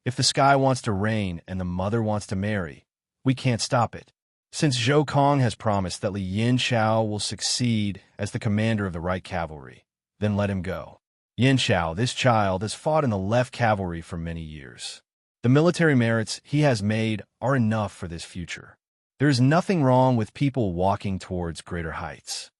if the sky wants to rain and the mother wants to marry, we can't stop it. Since Zhou Kong has promised that Li Yinchao will succeed as the commander of the right cavalry, then let him go. Yinchao, this child, has fought in the left cavalry for many years. The military merits he has made are enough for this future. There is nothing wrong with people walking towards greater heights."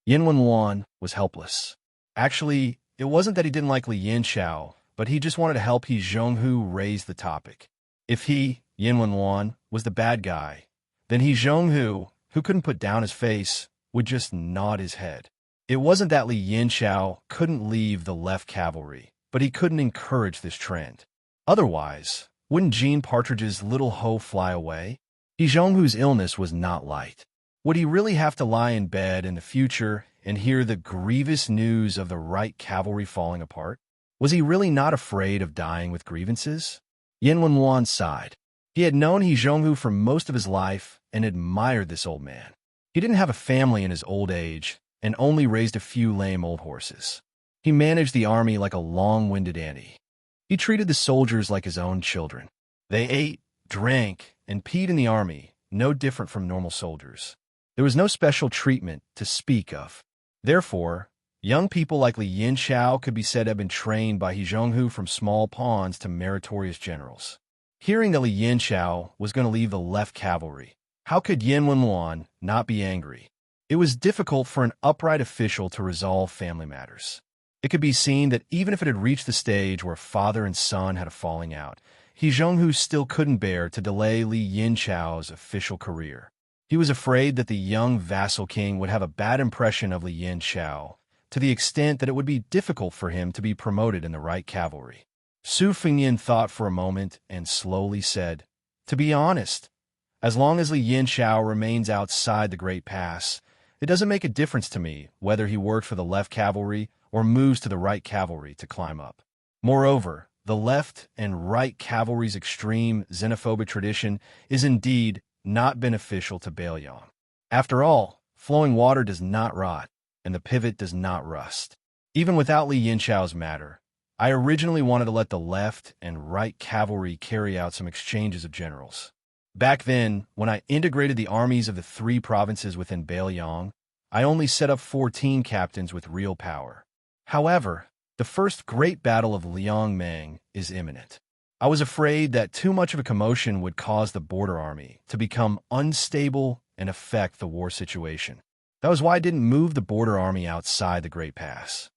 Yin Wenluan was helpless. Actually, it wasn't that he didn't like Li Yinchao, but he just wanted to help He Zhonghu raise the topic. If he, Yin Wenluan, was the bad guy, then He Zhonghu, who couldn't put down his face, would just nod his head. It wasn't that Li Yinchao couldn't leave the left cavalry, but he couldn't encourage this trend. Otherwise, wouldn't Jean Partridge's little hoe fly away? He Zhonghu's illness was not light. Would he really have to lie in bed in the future and hear the grievous news of the right cavalry falling apart? Was he really not afraid of dying with grievances? Yin Wenluan sighed. He had known He Zhonghu for most of his life and admired this old man. He didn't have a family in his old age and only raised a few lame old horses. He managed the army like a long-winded auntie. He treated the soldiers like his own children. They ate, drank, and peed in the army, no different from normal soldiers. There was no special treatment to speak of. Therefore, young people like Li Yinchao could be said to have been trained by He Zhonghu from small pawns to meritorious generals. Hearing that Li Yinchao was going to leave the left cavalry, how could Yin Wenluan not be angry? It was difficult for an upright official to resolve family matters. It could be seen that even if it had reached the stage where father and son had a falling out, He Zhonghu still couldn't bear to delay Li Yinchao's official career. He was afraid that the young vassal king would have a bad impression of Li Yinchao, to the extent that it would be difficult for him to be promoted in the right cavalry. Su Fengyan thought for a moment and slowly said, "To be honest, as long as Li Yinchao remains outside the Great Pass, it doesn't make a difference to me whether he worked for the left cavalry or moves to the right cavalry to climb up. Moreover, the left and right cavalry's extreme xenophobic tradition is indeed not beneficial to Bailiang. After all, flowing water does not rot, and the pivot does not rust. Even without Li Yinchao's matter, I originally wanted to let the left and right cavalry carry out some exchanges of generals. Back then, when I integrated the armies of the 3 provinces within Bailiang, I only set up 14 captains with real power. However, the first great battle of Liangmeng is imminent. I was afraid that too much of a commotion would cause the border army to become unstable and affect the war situation. That was why I didn't move the border army outside the Great Pass."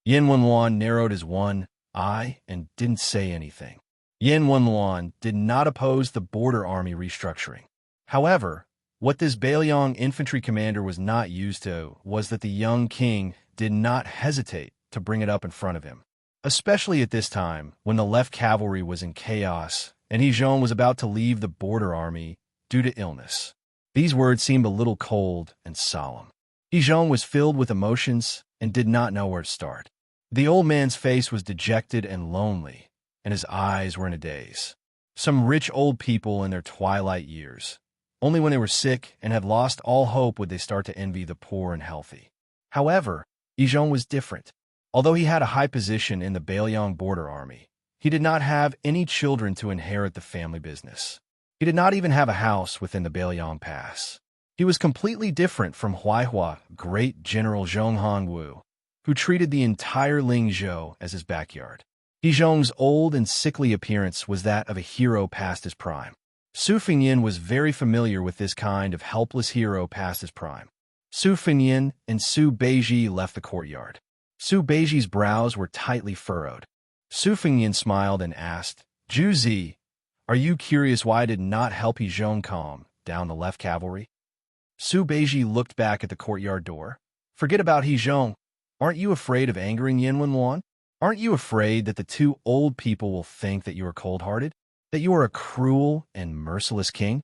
Yin Wenluan narrowed his one eye and didn't say anything. Yin Wenluan did not oppose the border army restructuring. However, what this Bailiang infantry commander was not used to was that the young king did not hesitate to bring it up in front of him. especially at this time when the left cavalry was in chaos and He Zhong was about to leave the border army due to illness. These words seemed a little cold and solemn. He Zhong was filled with emotions and did not know where to start. The old man's face was dejected and lonely, and his eyes were in a daze. Some rich old people in their twilight years. Only when they were sick and had lost all hope would they start to envy the poor and healthy. However, He Zhong was different. Although he had a high position in the Bailiang border army, he did not have any children to inherit the family business. He did not even have a house within the Bailiang Pass. He was completely different from Huaihua great General Zhong Hongwu, who treated the entire Lingzhou as his backyard. He Zhong's old and sickly appearance was that of a hero past his prime. Su Fengyin was very familiar with this kind of helpless hero past his prime. Su Fengyin and Su Beiji left the courtyard. Su Beiji's brows were tightly furrowed. Su Fengyin smiled and asked, "Zhu Zi, are you curious why I did not help He Zhong calm down the left cavalry?" Su Beiji looked back at the courtyard door. "Forget about He Zhong. Aren't you afraid of angering Yin Wenwan? Aren't you afraid that the two old people will think that you are cold-hearted? That you are a cruel and merciless king?"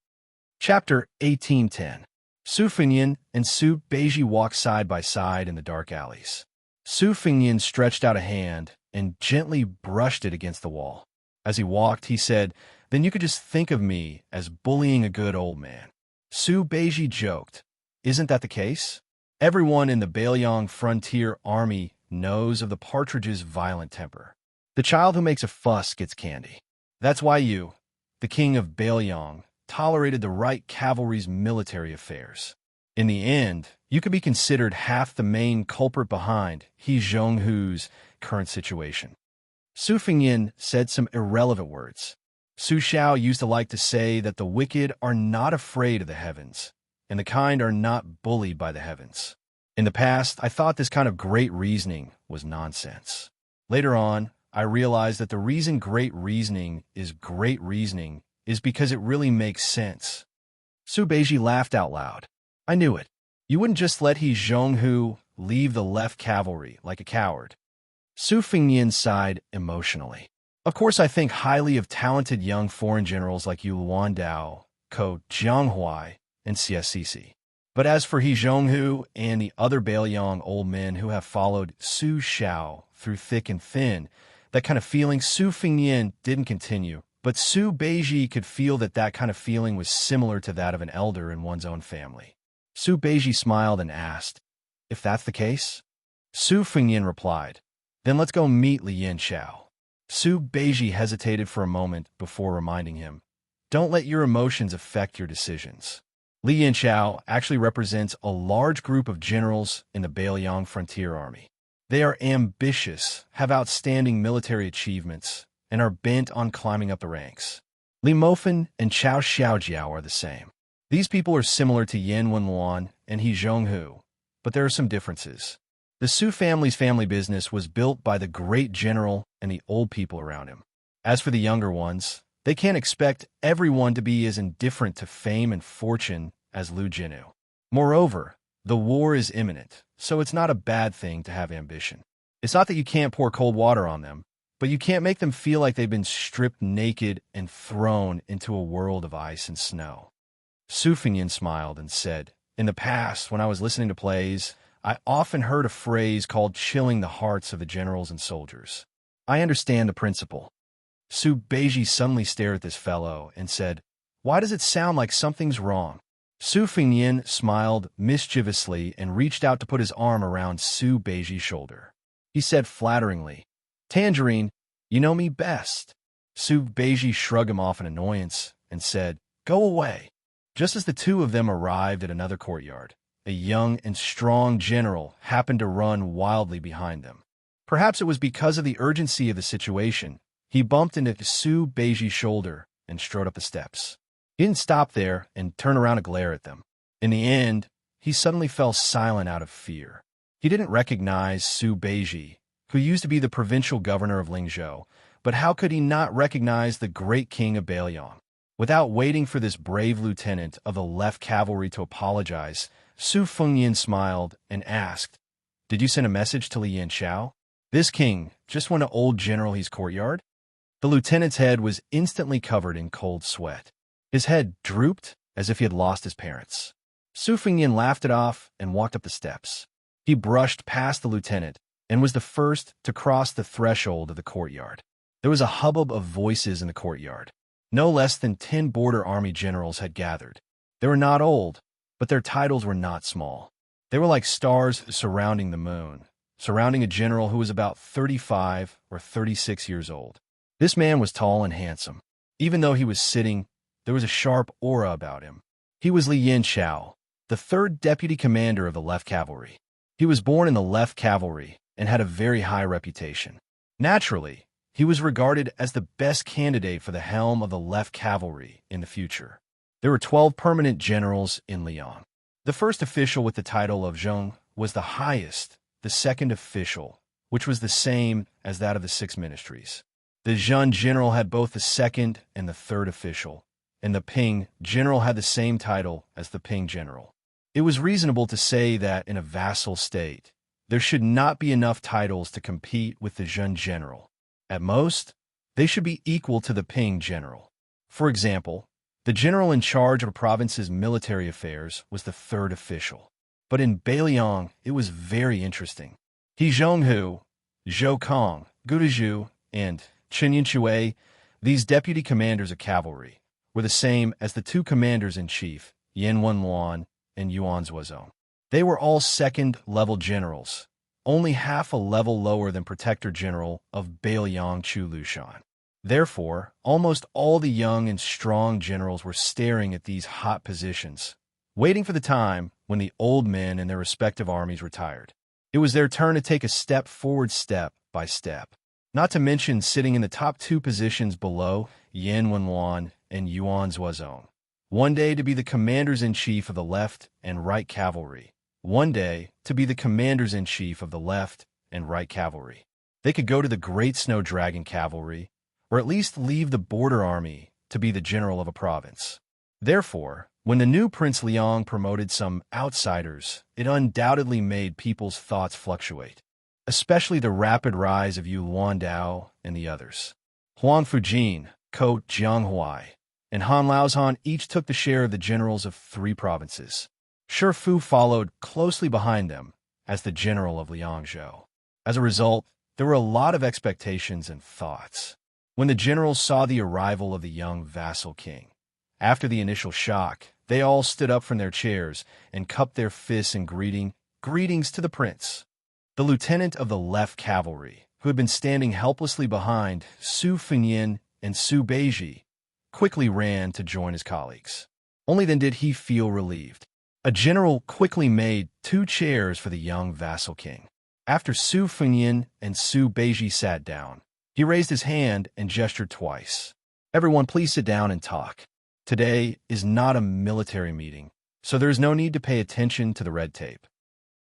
Chapter 1810. Su Fengyin and Su Beiji walked side by side in the dark alleys. Su Fengyin stretched out a hand and gently brushed it against the wall. As he walked, he said, "Then you could just think of me as bullying a good old man." Su Beiji joked, "Isn't that the case? Everyone in the Bailiang frontier army knows of the partridge's violent temper. The child who makes a fuss gets candy. That's why you, the king of Bailiang, tolerated the right cavalry's military affairs. In the end, you could be considered half the main culprit behind He Zhonghu's current situation." Su Fengyin said some irrelevant words. Su Xiao used to like to say that the wicked are not afraid of the heavens, and the kind are not bullied by the heavens. In the past, I thought this kind of great reasoning was nonsense. Later on, I realized that the reason great reasoning is because it really makes sense. Su Beiji laughed out loud. "I knew it. You wouldn't just let He Zhonghu leave the left cavalry like a coward." Su Fengyin sighed emotionally. "Of course I think highly of talented young foreign generals like Yu Luandao, Ko Jianghuai, and CSCC. But as for He Zhonghu and the other Bailiang old men who have followed Su Xiao through thick and thin, that kind of feeling," Su Fengyin didn't continue, but Su Beiji could feel that that kind of feeling was similar to that of an elder in one's own family. Su Beiji smiled and asked, "If that's the case?" Su Fengyin replied, "Then let's go meet Li Yanxiao." Su Beiji hesitated for a moment before reminding him, "Don't let your emotions affect your decisions." Li Yanxiao actually represents a large group of generals in the Bailiang Frontier Army. They are ambitious, have outstanding military achievements, and are bent on climbing up the ranks. Li Mofen and Chao Xiaojiao are the same. These people are similar to Yan Wenluan and He Zhonghu, but there are some differences. The Su family's family business was built by the great general and the old people around him. As for the younger ones, they can't expect everyone to be as indifferent to fame and fortune as Lu Jinu. Moreover, the war is imminent, so it's not a bad thing to have ambition. It's not that you can't pour cold water on them, but you can't make them feel like they've been stripped naked and thrown into a world of ice and snow. Su Fengyin smiled and said, "In the past, when I was listening to plays, I often heard a phrase called chilling the hearts of the generals and soldiers. I understand the principle." Su Beiji suddenly stared at this fellow and said, "Why does it sound like something's wrong?" Su Fengyin smiled mischievously and reached out to put his arm around Su Beiji's shoulder. He said flatteringly, "Tangerine, you know me best." Su Beiji shrugged him off in annoyance and said, "Go away." Just as the two of them arrived at another courtyard, a young and strong general happened to run wildly behind them. Perhaps it was because of the urgency of the situation. He bumped into Su Beiji's shoulder and strode up the steps. He didn't stop there and turn around to glare at them. In the end, he suddenly fell silent out of fear. He didn't recognize Su Beiji, who used to be the provincial governor of Lingzhou, but how could he not recognize the great king of Bailiang? Without waiting for this brave lieutenant of the left cavalry to apologize, Su Fengyin smiled and asked, "Did you send a message to Li Yanxiao?" This king, just went to old General He's courtyard? The lieutenant's head was instantly covered in cold sweat. His head drooped as if he had lost his parents. Su Fengyan laughed it off and walked up the steps. He brushed past the lieutenant and was the first to cross the threshold of the courtyard. There was a hubbub of voices in the courtyard. No less than 10 border army generals had gathered. They were not old, but their titles were not small. They were like stars surrounding the moon, surrounding a general who was about 35 or 36 years old. This man was tall and handsome. Even though he was sitting, there was a sharp aura about him. He was Li Yanxiao, the 3rd deputy commander of the Left Cavalry. He was born in the Left Cavalry and had a very high reputation. Naturally, he was regarded as the best candidate for the helm of the Left Cavalry in the future. There were 12 permanent generals in Liang. The first official with the title of Zheng was the highest, the second official, which was the same as that of the 6 ministries. The Zheng general had both the second and the third official, and the Ping general had the same title as the Ping general. It was reasonable to say that in a vassal state, there should not be enough titles to compete with the Zheng general. At most, they should be equal to the Ping general. For example, the general in charge of a province's military affairs was the third official. But in Beiliang, it was very interesting. He Zhonghu, Zhou Kong, Gudazhu, and Chen Yanxue, these deputy commanders of cavalry, were the same as the 2 commanders-in-chief, Yan Wenluan and Yuan Zuozong. They were all second-level generals, only half a level lower than Protector General of Beiliang Chu Lushan. Therefore, almost all the young and strong generals were staring at these hot positions, waiting for the time when the old men in their respective armies retired. It was their turn to take a step forward step by step, not to mention sitting in the top 2 positions below Yan Wenluan and Yuan Zuozong. One day to be the commanders-in-chief of the left and right cavalry. One day to be the commanders-in-chief of the left and right cavalry. They could go to the Great Snow Dragon Cavalry, or at least leave the border army to be the general of a province. Therefore, when the new Prince Liang promoted some outsiders, it undoubtedly made people's thoughts fluctuate, especially the rapid rise of Yu Luandao and the others. Huang Fujin, Ko Jianghuai, and Han Laozhan each took the share of the generals of 3 provinces. Shi Fu followed closely behind them as the general of Liangzhou. As a result, there were a lot of expectations and thoughts. When the generals saw the arrival of the young vassal king, after the initial shock, they all stood up from their chairs and cupped their fists in greetings to the prince. The lieutenant of the left cavalry, who had been standing helplessly behind Su Fengyan and Su Beiji, quickly ran to join his colleagues. Only then did he feel relieved. A general quickly made 2 chairs for the young vassal king. After Su Fengyan and Su Beiji sat down, he raised his hand and gestured twice. Everyone, please sit down and talk. Today is not a military meeting, so there is no need to pay attention to the red tape.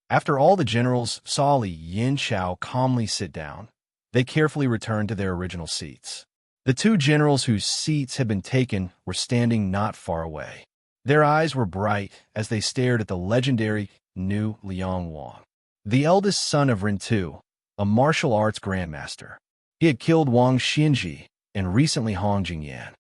After all the generals saw Li Yanxiao calmly sit down, they carefully returned to their original seats. The 2 generals whose seats had been taken were standing not far away. Their eyes were bright as they stared at the legendary new Liang Wang, the eldest son of Ren Tu, a martial arts grandmaster. He had killed Wang Xinji and recently Hong Jingyan.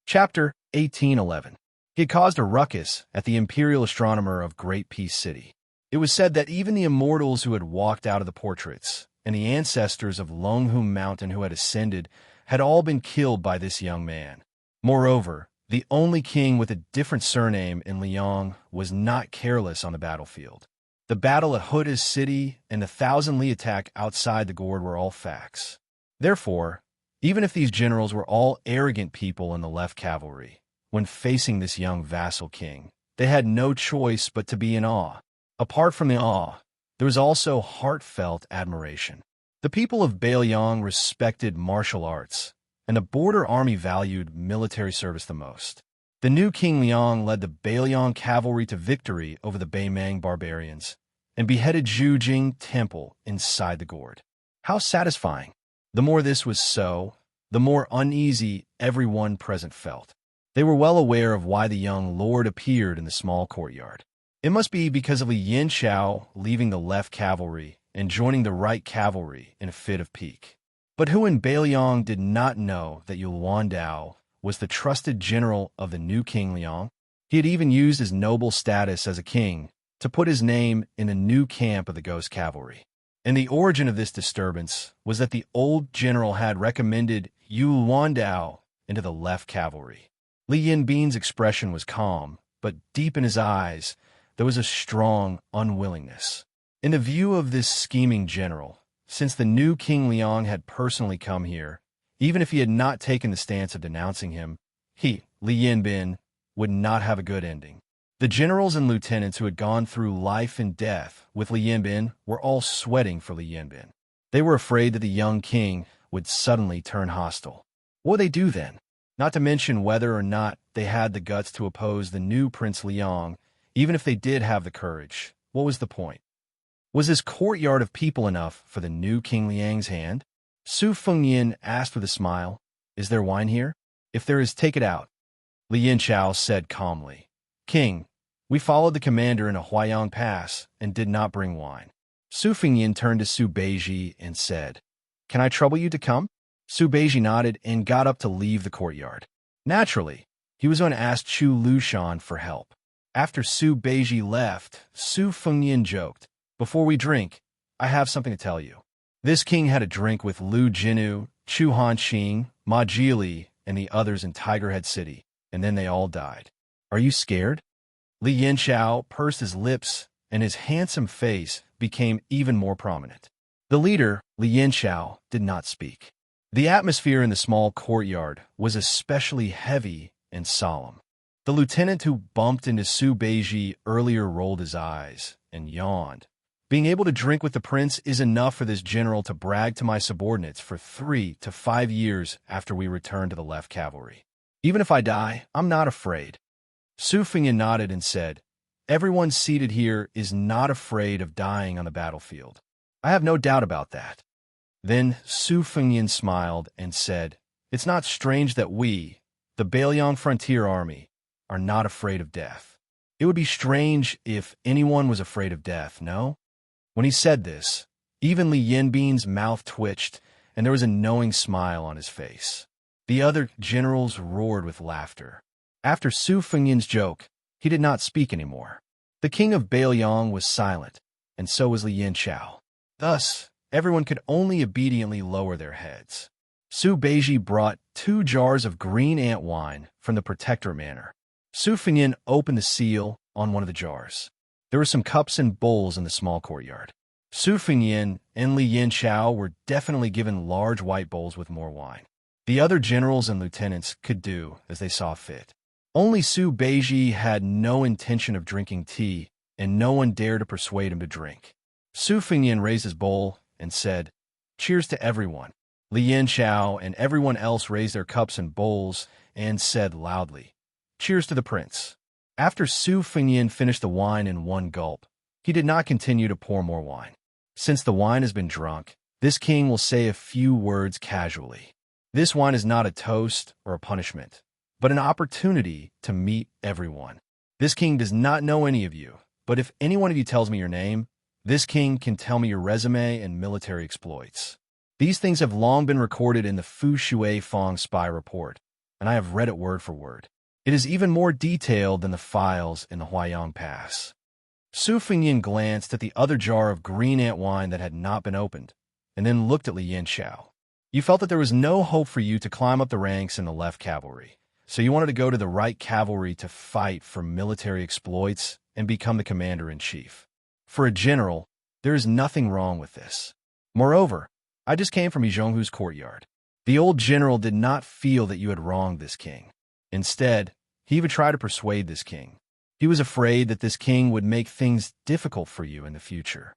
Chapter 1811. He had caused a ruckus at the Imperial Astronomer of Great Peace City. It was said that even the immortals who had walked out of the portraits and the ancestors of Longhum Mountain who had ascended had all been killed by this young man. Moreover, the only king with a different surname in Liang was not careless on the battlefield. The battle at Huda's city and the 1,000 Li attack outside the gourd were all facts. Therefore, even if these generals were all arrogant people in the left cavalry, when facing this young vassal king, they had no choice but to be in awe. Apart from the awe, there was also heartfelt admiration. The people of Beiliang respected martial arts, and the border army valued military service the most. The new King Liang led the Beiliang cavalry to victory over the Beimang barbarians and beheaded Zhu Jing Temple inside the gourd. How satisfying! The more this was so, the more uneasy everyone present felt. They were well aware of why the young lord appeared in the small courtyard. It must be because of Li Yanxiao leaving the left cavalry and joining the right cavalry in a fit of pique. But Hu and Bailiang did not know that Yu Luandao was the trusted general of the new King Liang. He had even used his noble status as a king to put his name in a new camp of the Ghost Cavalry. And the origin of this disturbance was that the old general had recommended Yu Luandao into the left cavalry. Li Yinbin's expression was calm, but deep in his eyes there was a strong unwillingness. In the view of this scheming general, since the new King Liang had personally come here, even if he had not taken the stance of denouncing him, he, Li Yinbin, would not have a good ending. The generals and lieutenants who had gone through life and death with Li Yinbin were all sweating for Li Yinbin. They were afraid that the young king would suddenly turn hostile. What would they do then? Not to mention whether or not they had the guts to oppose the new Prince Liang. Even if they did have the courage, what was the point? Was this courtyard of people enough for the new King Liang's hand? Su Fengyin asked with a smile, "Is there wine here? If there is, take it out." Li Yinchao said calmly, "King, we followed the commander in a Huayang pass and did not bring wine." Su Fengyin turned to Su Beiji and said, "Can I trouble you to come?" Su Beiji nodded and got up to leave the courtyard. Naturally, he was going to ask Chu Lushan for help. After Su Beiji left, Su Fengyin joked, "Before we drink, I have something to tell you." This king had a drink with Lu Jinu, Chu Hanqing, Ma Jili, and the others in Tigerhead City, and then they all died. "Are you scared?" Li Yinchao pursed his lips, and his handsome face became even more prominent. The leader, Li Yinchao, did not speak. The atmosphere in the small courtyard was especially heavy and solemn. The lieutenant who bumped into Su Beiji earlier rolled his eyes and yawned. "Being able to drink with the prince is enough for this general to brag to my subordinates for 3 to 5 years after we return to the left cavalry. Even if I die, I'm not afraid." Su Fengyin nodded and said, "Everyone seated here is not afraid of dying on the battlefield. I have no doubt about that." Then Su Fengyin smiled and said, "It's not strange that we, the Bailiang Frontier Army, are not afraid of death. It would be strange if anyone was afraid of death, no?" When he said this, even Li Yinbin's mouth twitched, and there was a knowing smile on his face. The other generals roared with laughter. After Su Fengyin's joke, he did not speak anymore. The king of Bailiang was silent, and so was Li Yinchao. Thus, everyone could only obediently lower their heads. Su Beiji brought 2 jars of green ant wine from the Protector Manor. Su Fengyin opened the seal on one of the jars. There were some cups and bowls in the small courtyard. Su Fengyin and Li Yinchao were definitely given large white bowls with more wine. The other generals and lieutenants could do as they saw fit. Only Su Beiji had no intention of drinking tea, and no one dared to persuade him to drink. Su Fengyin raised his bowl and said, "Cheers to everyone." Li Yinchao and everyone else raised their cups and bowls and said loudly, "Cheers to the prince." After Su Fengyin finished the wine in one gulp, he did not continue to pour more wine. Since the wine has been drunk, this king will say a few words casually. This wine is not a toast or a punishment, but an opportunity to meet everyone. This king does not know any of you, but if any one of you tells me your name, this king can tell me your resume and military exploits. These things have long been recorded in the Fu Shui Fong spy report, and I have read it word for word. It is even more detailed than the files in the Huayang Pass. Su Fengyin glanced at the other jar of green ant wine that had not been opened, and then looked at Li Yinchao. You felt that there was no hope for you to climb up the ranks in the left cavalry, so you wanted to go to the right cavalry to fight for military exploits and become the commander-in-chief. For a general, there is nothing wrong with this. Moreover, I just came from Yizhonghu's courtyard. The old general did not feel that you had wronged this king. Instead, he would try to persuade this king. He was afraid that this king would make things difficult for you in the future.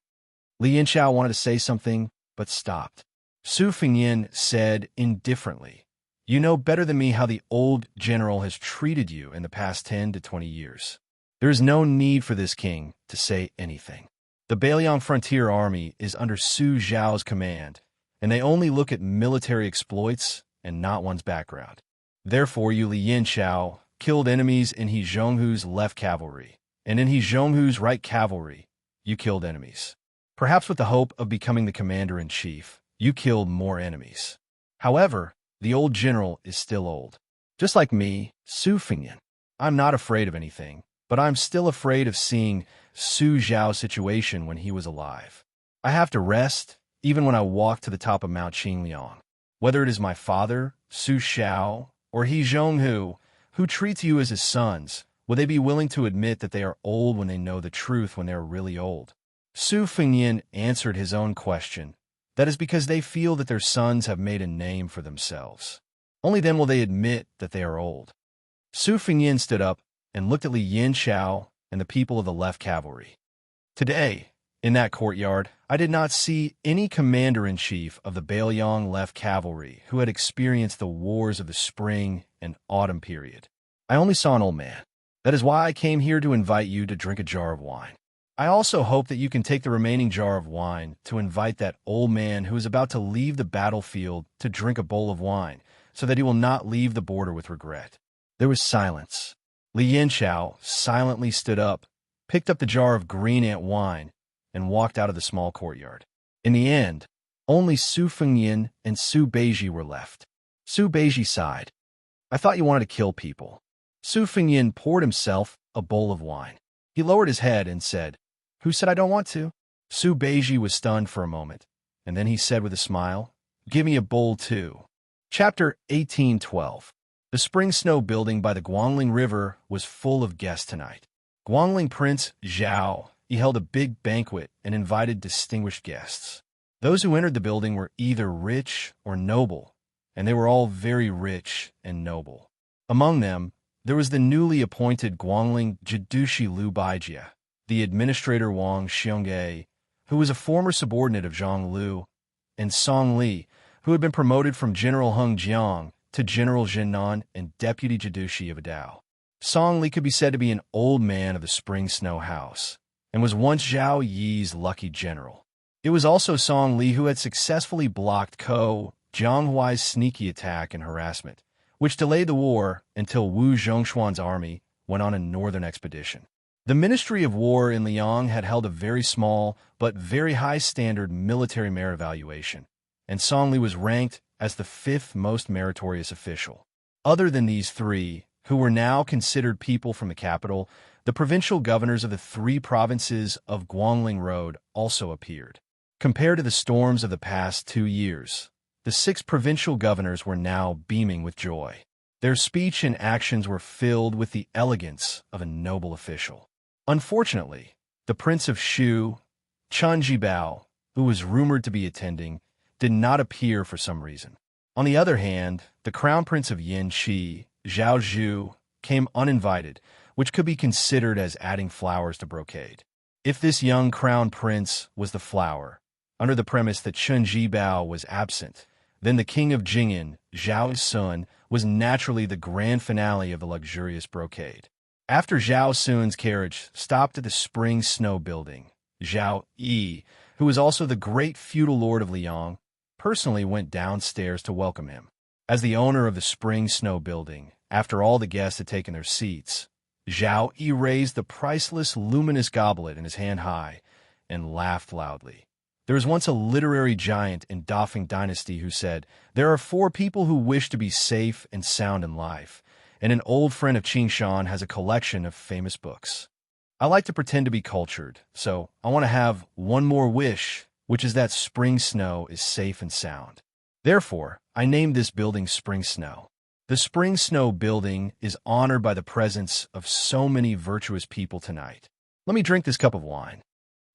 Li Yinchao wanted to say something, but stopped. Su Fengyin said indifferently, "You know better than me how the old general has treated you in the past 10 to 20 years. There is no need for this king to say anything. The Bailiang Frontier Army is under Su Zhao's command, and they only look at military exploits and not one's background. Therefore, you Li Yinchao killed enemies in He Zhonghu's left cavalry, and in He Zhonghu's right cavalry, you killed enemies. Perhaps with the hope of becoming the commander-in-chief, you killed more enemies. However, the old general is still old. Just like me, Su Fengyan. I'm not afraid of anything, but I'm still afraid of seeing Su Zhao's situation when he was alive. I have to rest, even when I walk to the top of Mount Qingliang. Whether it is my father, Su Xiao, or He Zhonghu, who treats you as his sons, will they be willing to admit that they are old when they know the truth when they are really old? Su Fengyan answered his own question. That is because they feel that their sons have made a name for themselves. Only then will they admit that they are old. Su Fengyan stood up and looked at Li Yanxiao and the people of the left cavalry. Today, in that courtyard, I did not see any commander-in-chief of the Bailiang left cavalry who had experienced the wars of the spring and autumn period. I only saw an old man. That is why I came here to invite you to drink a jar of wine. I also hope that you can take the remaining jar of wine to invite that old man who is about to leave the battlefield to drink a bowl of wine, so that he will not leave the border with regret. There was silence. Li Yanxiao silently stood up, picked up the jar of green ant wine, and walked out of the small courtyard. In the end, only Su Fengyan and Su Beiji were left. Su Beiji sighed. I thought you wanted to kill people. Su Fengyan poured himself a bowl of wine. He lowered his head and said, Who said I don't want to? Su Beiji was stunned for a moment, and then he said with a smile, Give me a bowl too. Chapter 1812. The spring snow building by the Guangling River was full of guests tonight. Guangling Prince Zhao, he held a big banquet and invited distinguished guests. Those who entered the building were either rich or noble, and they were all very rich and noble. Among them, there was the newly appointed Guangling Jidushi Lu Baijia, the administrator Wang Xiongye, who was a former subordinate of Zhang Lu, and Song Li, who had been promoted from General Heng Jiang to General Zhennan and Deputy Jidushi of Adao. Song Li could be said to be an old man of the Spring Snow House, and was once Zhao Yi's lucky general. It was also Song Li who had successfully blocked Ko Jianghuai's sneaky attack and harassment, which delayed the war until Wu Zhongshuan's army went on a northern expedition. The Ministry of War in Liang had held a very small but very high-standard military merit evaluation, and Song Li was ranked as the 5th most meritorious official. Other than these three, who were now considered people from the capital, the provincial governors of the 3 provinces of Guangling Road also appeared. Compared to the storms of the past 2 years, the 6 provincial governors were now beaming with joy. Their speech and actions were filled with the elegance of a noble official. Unfortunately, the Prince of Shu, Chen Jibao, who was rumored to be attending, did not appear for some reason. On the other hand, the Crown Prince of Yanqi, Zhao Zhu, came uninvited, which could be considered as adding flowers to brocade. If this young Crown Prince was the flower, under the premise that Chen Jibao was absent, then the King of Jing'an, Zhao Sun, was naturally the grand finale of the luxurious brocade. After Zhao Sun's carriage stopped at the Spring Snow Building, Zhao Yi, who was also the great feudal lord of Liang, personally went downstairs to welcome him. As the owner of the Spring Snow Building, after all the guests had taken their seats, Zhao Yi raised the priceless luminous goblet in his hand high and laughed loudly. There was once a literary giant in Dafeng Dynasty who said, There are 4 people who wish to be safe and sound in life, and an old friend of Qingshan has a collection of famous books. I like to pretend to be cultured, so I want to have one more wish, which is that spring snow is safe and sound. Therefore, I named this building Spring Snow. The Spring Snow Building is honored by the presence of so many virtuous people tonight. Let me drink this cup of wine.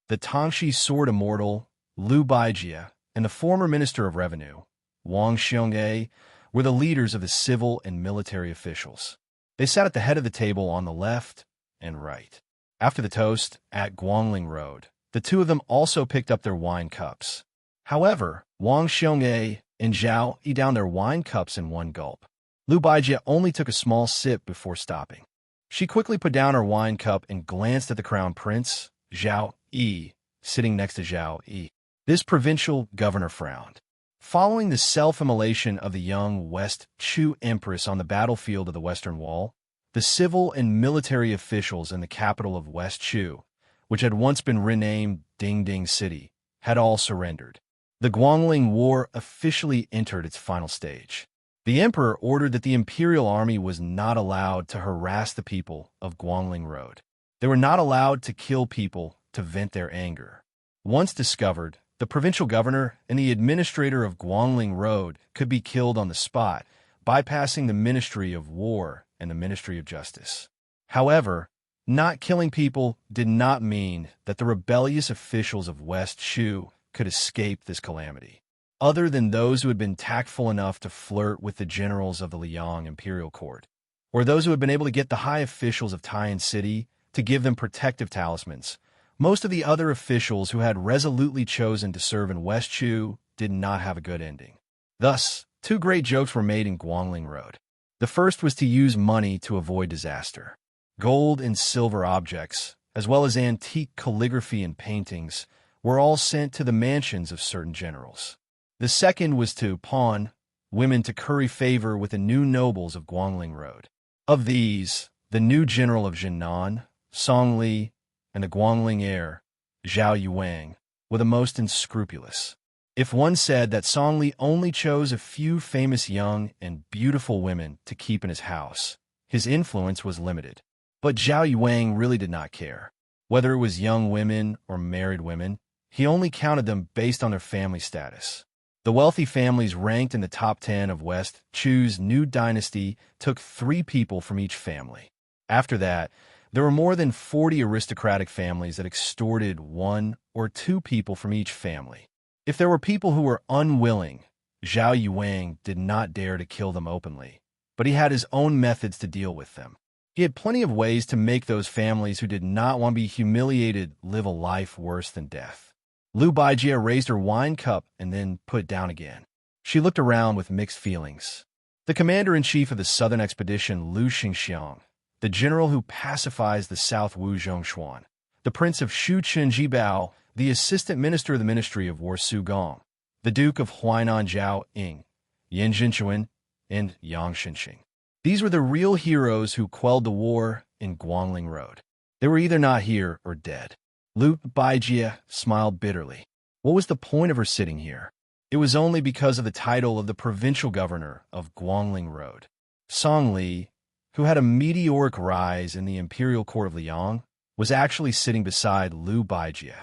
The Tangxi sword immortal, Lu Baijia, and the former Minister of Revenue, Wang Xiongye, were the leaders of the civil and military officials. They sat at the head of the table on the left and right. After the toast at Guangling Road, the 2 of them also picked up their wine cups. However, Wang Xiongye and Zhao Yi downed their wine cups in one gulp. Lu Baijia only took a small sip before stopping. She quickly put down her wine cup and glanced at the crown prince, Zhao Yi, sitting next to Zhao Yi. This provincial governor frowned. Following the self-immolation of the young West Chu Empress on the battlefield of the Western Wall, the civil and military officials in the capital of West Chu, which had once been renamed Ding Ding City, had all surrendered. The Guangling War officially entered its final stage. The emperor ordered that the imperial army was not allowed to harass the people of Guangling Road. They were not allowed to kill people to vent their anger. Once discovered, the provincial governor and the administrator of Guangling Road could be killed on the spot, bypassing the Ministry of War and the Ministry of Justice. However, not killing people did not mean that the rebellious officials of West Shu could escape this calamity. Other than those who had been tactful enough to flirt with the generals of the Liang imperial court, or those who had been able to get the high officials of Taiyan City to give them protective talismans, most of the other officials who had resolutely chosen to serve in West Shu did not have a good ending. Thus, two great jokes were made in Guangling Road. The first was to use money to avoid disaster. Gold and silver objects, as well as antique calligraphy and paintings, were all sent to the mansions of certain generals. The second was to pawn women to curry favor with the new nobles of Guangling Road. Of these, the new general of Jinnan, Song Li, and the Guangling heir, Zhao Yuang, were the most unscrupulous. If one said that Song Li only chose a few famous young and beautiful women to keep in his house, his influence was limited. But Zhao Yuang really did not care. Whether it was young women or married women, he only counted them based on their family status. The wealthy families ranked in the top 10 of West Chu's new dynasty took 3 people from each family. After that, there were more than 40 aristocratic families that extorted 1 or 2 people from each family. If there were people who were unwilling, Zhao Yuang did not dare to kill them openly, but he had his own methods to deal with them. He had plenty of ways to make those families who did not want to be humiliated live a life worse than death. Lu Baijie raised her wine cup and then put it down again. She looked around with mixed feelings. The commander-in-chief of the southern expedition, Lu Xingxiang, the general who pacifies the South Wu Zhongshuan, the prince of Shu Chen Jibao, the assistant minister of the Ministry of War Su Gong, the duke of Huainan Zhao Ying, Yin Jinchuan, and Yang Xinxing. These were the real heroes who quelled the war in Guangling Road. They were either not here or dead. Lu Baijie smiled bitterly. What was the point of her sitting here? It was only because of the title of the provincial governor of Guangling Road. Song Li, who had a meteoric rise in the imperial court of Liang, was actually sitting beside Lu Baijie.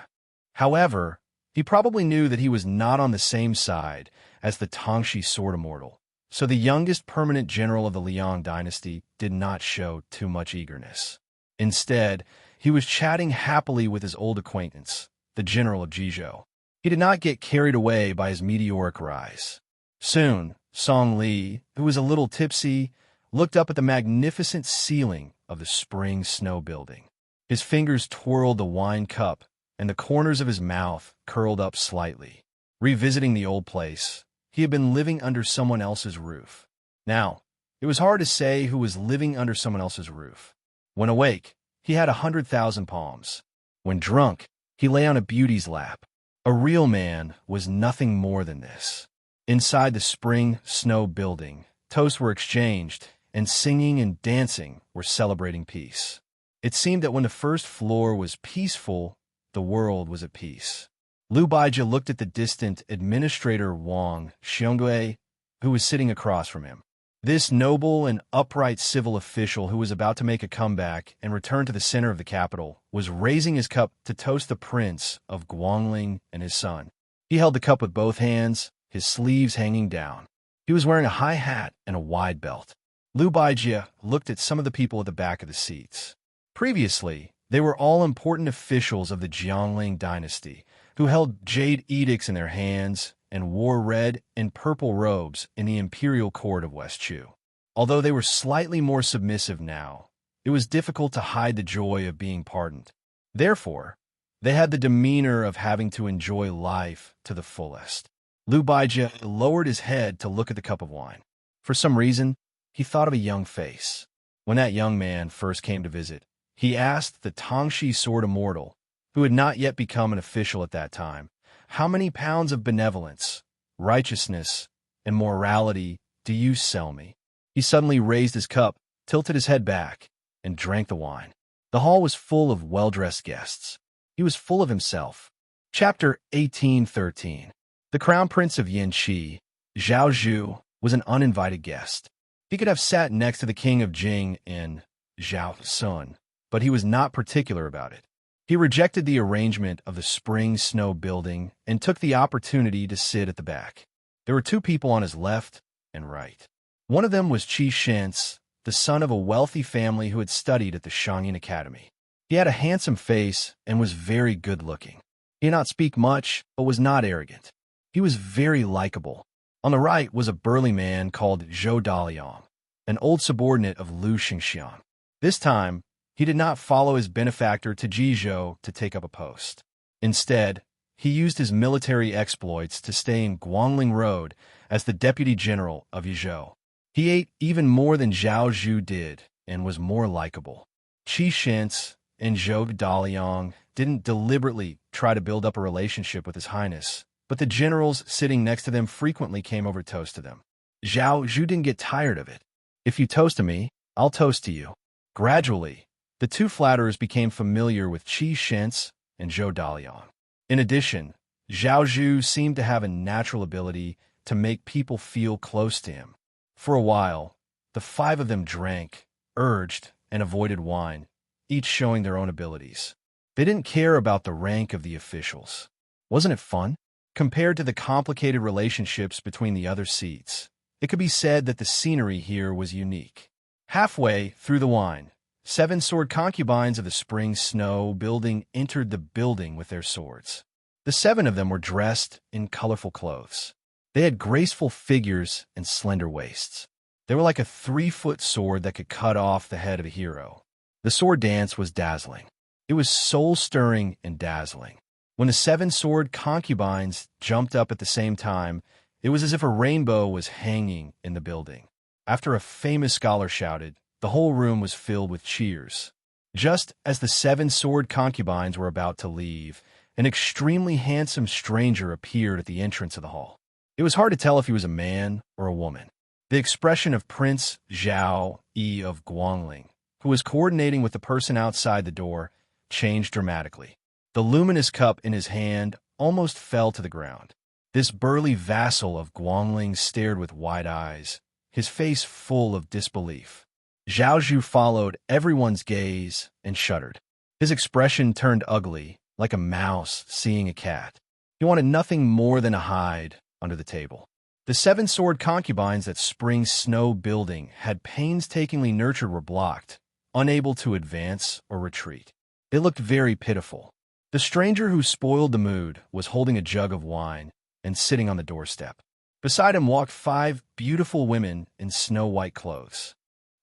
However, he probably knew that he was not on the same side as the Tongxi sword immortal, so the youngest permanent general of the Liang dynasty did not show too much eagerness. Instead, he was chatting happily with his old acquaintance, the general of Jizhou. He did not get carried away by his meteoric rise. Soon, Song Li, who was a little tipsy, looked up at the magnificent ceiling of the spring snow building. His fingers twirled the wine cup, and the corners of his mouth curled up slightly. Revisiting the old place, he had been living under someone else's roof. Now, it was hard to say who was living under someone else's roof. When awake, he had 100,000 palms. When drunk, he lay on a beauty's lap. A real man was nothing more than this. Inside the spring snow building, toasts were exchanged, and singing and dancing were celebrating peace. It seemed that when the first floor was peaceful, the world was at peace. Lu Baijie looked at the distant administrator Wang Xiongui, who was sitting across from him. This noble and upright civil official who was about to make a comeback and return to the center of the capital was raising his cup to toast the prince of Guangling and his son. He held the cup with both hands, his sleeves hanging down. He was wearing a high hat and a wide belt. Lu Baijie looked at some of the people at the back of the seats. Previously, they were all important officials of the Jiangling dynasty who held jade edicts in their hands and wore red and purple robes in the imperial court of West Chu. Although they were slightly more submissive now, it was difficult to hide the joy of being pardoned. Therefore, they had the demeanor of having to enjoy life to the fullest. Lu Baijie lowered his head to look at the cup of wine. For some reason, he thought of a young face. When that young man first came to visit, he asked the Tongxi sword immortal, who had not yet become an official at that time, "How many pounds of benevolence, righteousness, and morality do you sell me?" He suddenly raised his cup, tilted his head back, and drank the wine. The hall was full of well-dressed guests. He was full of himself. Chapter 1813. The crown prince of Yanqi, Zhao Zhu, was an uninvited guest. He could have sat next to the king of Jing in Zhao Sun, but he was not particular about it. He rejected the arrangement of the spring snow building and took the opportunity to sit at the back. There were two people on his left and right. One of them was Qi Shentz, the son of a wealthy family who had studied at the Shangyin Academy. He had a handsome face and was very good-looking. He did not speak much, but was not arrogant. He was very likable. On the right was a burly man called Zhou Daliang, an old subordinate of Lu Xingxiang. This time, he did not follow his benefactor to Jizhou to take up a post. Instead, he used his military exploits to stay in Guangling Road as the deputy general of Yizhou. He ate even more than Zhao Zhu did and was more likable. Qi Shentz and Zhou Daliang didn't deliberately try to build up a relationship with His Highness, but the generals sitting next to them frequently came over to toast to them. Zhao Zhu didn't get tired of it. If you toast to me, I'll toast to you. Gradually, the two flatterers became familiar with Qi Shentz and Zhou Daliang. In addition, Zhao Zhu seemed to have a natural ability to make people feel close to him. For a while, the five of them drank, urged, and avoided wine, each showing their own abilities. They didn't care about the rank of the officials. Wasn't it fun? Compared to the complicated relationships between the other seats, it could be said that the scenery here was unique. Halfway through the wine, 7 sword concubines of the spring snow building entered the building with their swords. The 7 of them were dressed in colorful clothes. They had graceful figures and slender waists. They were like a 3-foot sword that could cut off the head of a hero. The sword dance was dazzling. It was soul-stirring and dazzling. When the 7 sword concubines jumped up at the same time, it was as if a rainbow was hanging in the building. After a famous scholar shouted, the whole room was filled with cheers. Just as the 7 sword concubines were about to leave, an extremely handsome stranger appeared at the entrance of the hall. It was hard to tell if he was a man or a woman. The expression of Prince Zhao Yi of Guangling, who was coordinating with the person outside the door, changed dramatically. The luminous cup in his hand almost fell to the ground. This burly vassal of Guangling stared with wide eyes, his face full of disbelief. Zhao Zhu followed everyone's gaze and shuddered. His expression turned ugly, like a mouse seeing a cat. He wanted nothing more than to hide under the table. The 7 sword concubines that spring snow building had painstakingly nurtured were blocked, unable to advance or retreat. They looked very pitiful. The stranger who spoiled the mood was holding a jug of wine and sitting on the doorstep. Beside him walked 5 beautiful women in snow-white clothes.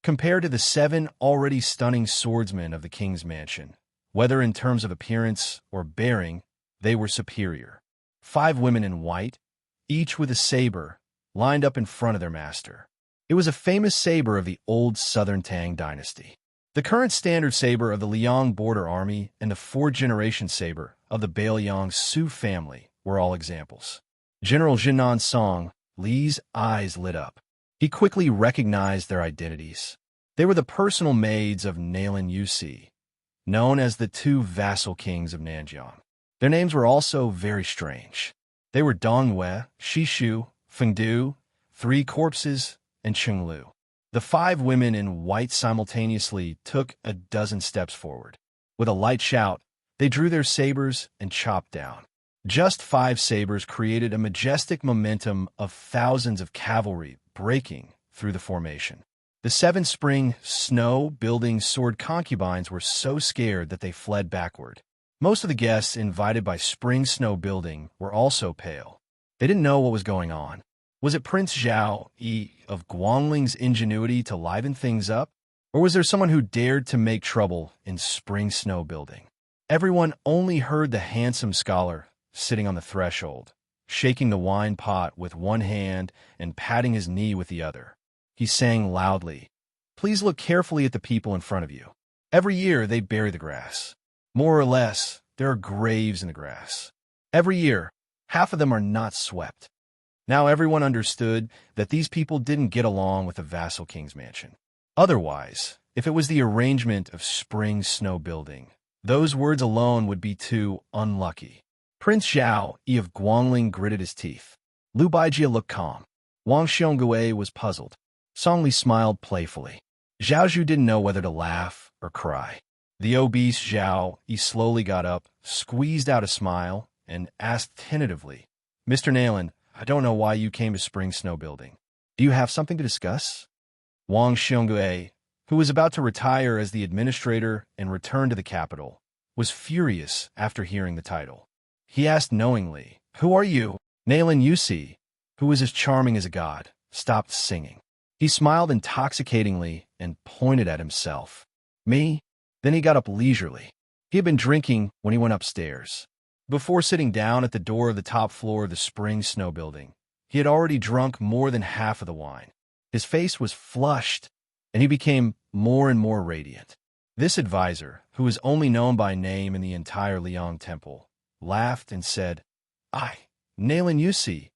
Compared to the 7 already stunning swordsmen of the king's mansion, whether in terms of appearance or bearing, they were superior. 5 women in white, each with a saber, lined up in front of their master. It was a famous saber of the old Southern Tang dynasty. The current standard saber of the Liang border army and the 4th-generation saber of the Bailiang Su family were all examples. General Jinan Song, Li's eyes lit up. He quickly recognized their identities. They were the personal maids of Nalin Yusi, known as the 2 vassal kings of Nanjiang. Their names were also very strange. They were Dongwei, Shishu, Fengdu, 3 Corpses, and Chenglu. The 5 women in white simultaneously took a dozen steps forward. With a light shout, they drew their sabers and chopped down. Just 5 sabers created a majestic momentum of thousands of cavalry breaking through the formation. The 7 spring snow building sword concubines were so scared that they fled backward. Most of the guests invited by spring snow building were also pale. They didn't know what was going on. Was it Prince Zhao Yi of Guangling's ingenuity to liven things up? Or was there someone who dared to make trouble in spring snow building? Everyone only heard the handsome scholar sitting on the threshold, shaking the wine pot with one hand and patting his knee with the other. He sang loudly, "Please look carefully at the people in front of you. Every year they bury the grass. More or less, there are graves in the grass. Every year, half of them are not swept." Now everyone understood that these people didn't get along with the vassal king's mansion. Otherwise, if it was the arrangement of spring snow building, those words alone would be too unlucky. Prince Zhao Yi of Guangling gritted his teeth. Lu Baijie looked calm. Wang Xiongui was puzzled. Song Li smiled playfully. Zhao Zhu didn't know whether to laugh or cry. The obese Zhao Yi slowly got up, squeezed out a smile, and asked tentatively, "Mr. Nayland, I don't know why you came to Spring Snow Building. Do you have something to discuss?" Wang Xiongui, who was about to retire as the administrator and return to the capital, was furious after hearing the title. He asked knowingly, "Who are you?" Nayland Yusi, who was as charming as a god, stopped singing. He smiled intoxicatingly and pointed at himself. "Me?" Then he got up leisurely. He had been drinking when he went upstairs. Before sitting down at the door of the top floor of the Spring Snow Building, he had already drunk more than half of the wine. His face was flushed, and he became more and more radiant. This advisor, who was only known by name in the entire Liang Temple, laughed and said, "I, Nayland Yusi,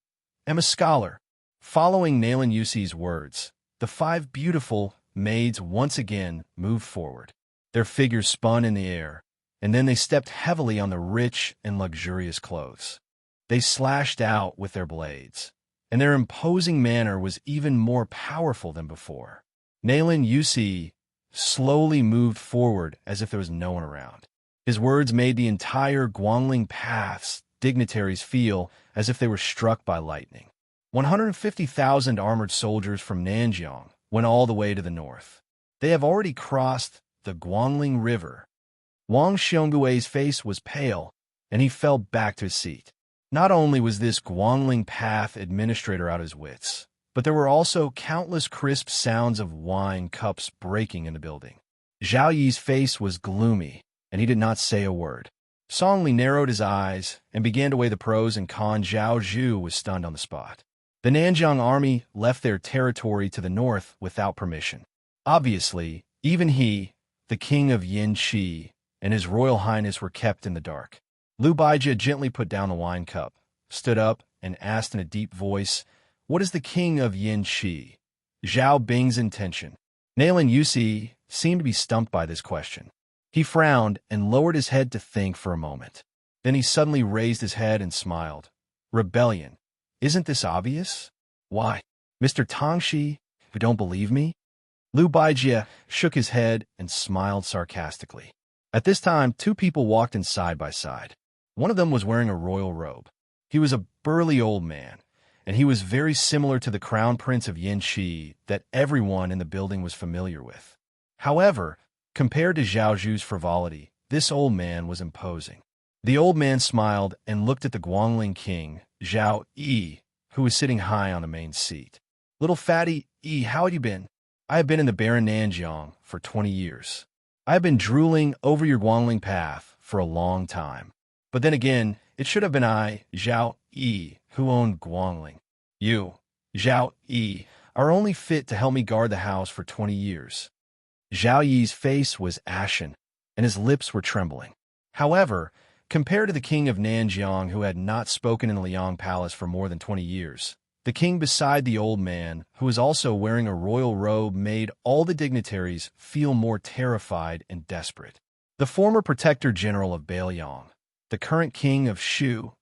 am a scholar." Following Nayland Yusi's words, the 5 beautiful maids once again moved forward. Their figures spun in the air, and then they stepped heavily on the rich and luxurious clothes. They slashed out with their blades, and their imposing manner was even more powerful than before. Nayland Yusi slowly moved forward as if there was no one around. His words made the entire Guangling Path's dignitaries feel as if they were struck by lightning. 150,000 armored soldiers from Nanjiang went all the way to the north. They have already crossed the Guangling River. Wang Xionggui's face was pale, and he fell back to his seat. Not only was this Guangling Path administrator out of his wits, but there were also countless crisp sounds of wine cups breaking in the building. Zhao Yi's face was gloomy, and he did not say a word. Song Li narrowed his eyes and began to weigh the pros and cons. Zhao Zhu was stunned on the spot. The Nanjiang army left their territory to the north without permission. Obviously, even he, the king of Yin Qi, and his royal highness were kept in the dark. Lu Baijie gently put down the wine cup, stood up, and asked in a deep voice, "What is the king of Yin Qi?" Zhao Bing's intention. Nayland Yusi seemed to be stumped by this question. He frowned and lowered his head to think for a moment. Then he suddenly raised his head and smiled. "Rebellion. Isn't this obvious?" "Why, Mr. Tangxi, you don't believe me?" Lu Baijie shook his head and smiled sarcastically. At this time, 2 people walked in side by side. One of them was wearing a royal robe. He was a burly old man, and he was very similar to the crown prince of Yin Qi that everyone in the building was familiar with. However, compared to Zhao Zhu's frivolity, this old man was imposing. The old man smiled and looked at the Guangling king, Zhao Yi, who was sitting high on the main seat. "Little fatty Yi, how have you been?" "I have been in the barren Nanjiang for 20 years. I have been drooling over your Guangling path for a long time. But then again, it should have been I, Zhao Yi, who owned Guangling. You, Zhao Yi, are only fit to help me guard the house for 20 years. Zhao Yi's face was ashen, and his lips were trembling. However, compared to the king of Nanjiang, who had not spoken in the Liang Palace for more than 20 years, the king beside the old man, who was also wearing a royal robe, made all the dignitaries feel more terrified and desperate. The former protector general of Beiliang, the current king of Shu,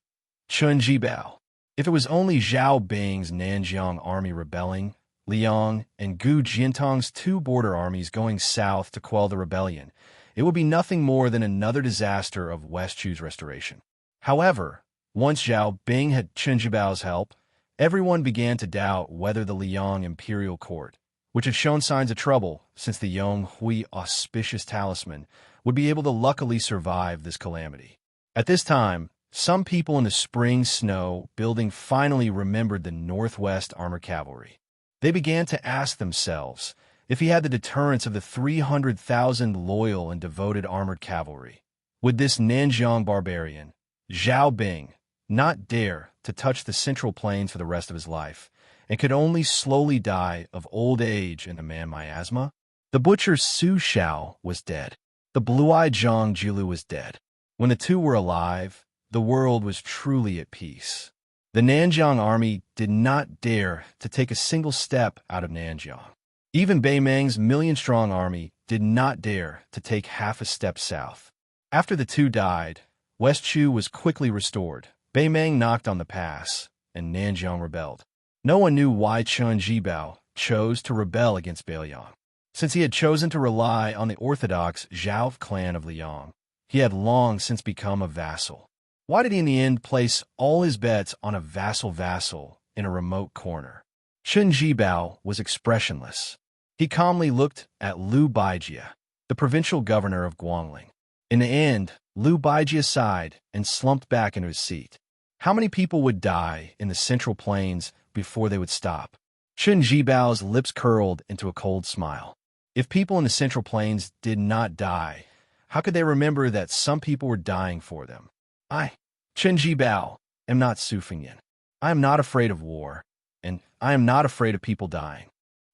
Chun Jibao. If it was only Zhao Bing's Nanjiang army rebelling, Liang and Gu Jintang's 2 border armies going south to quell the rebellion, it would be nothing more than another disaster of West Chu's restoration. However, once Zhao Bing had Chun Jibao's help, everyone began to doubt whether the Liang imperial court, which had shown signs of trouble since the Yong Hui auspicious talisman, would be able to luckily survive this calamity. At this time, some people in the Spring Snow Building finally remembered the Northwest Armored Cavalry. They began to ask themselves if he had the deterrence of the 300,000 loyal and devoted armored cavalry. Would this Nanjiang barbarian, Zhao Bing, not dare to touch the Central Plains for the rest of his life, and could only slowly die of old age and a man miasma? The butcher Su Shao was dead. The blue-eyed Zhang Jilu was dead. When the 2 were alive, the world was truly at peace. The Nanjiang army did not dare to take a single step out of Nanjiang. Even Bei Meng's million-strong army did not dare to take half a step south. After the 2 died, West Chu was quickly restored. Beimang knocked on the pass, and Nanjiang rebelled. No one knew why Chen Jibao chose to rebel against Beiliang. Since he had chosen to rely on the orthodox Zhao clan of Liang, he had long since become a vassal. Why did he in the end place all his bets on a vassal in a remote corner? Chen Jibao was expressionless. He calmly looked at Liu Baijia, the provincial governor of Guangling. In the end, Liu Baijia sighed and slumped back into his seat. How many people would die in the Central Plains before they would stop? Chen Jibao's lips curled into a cold smile. If people in the Central Plains did not die, how could they remember that some people were dying for them? I, Chen Jibao, am not Su Fengyan. I am not afraid of war, and I am not afraid of people dying.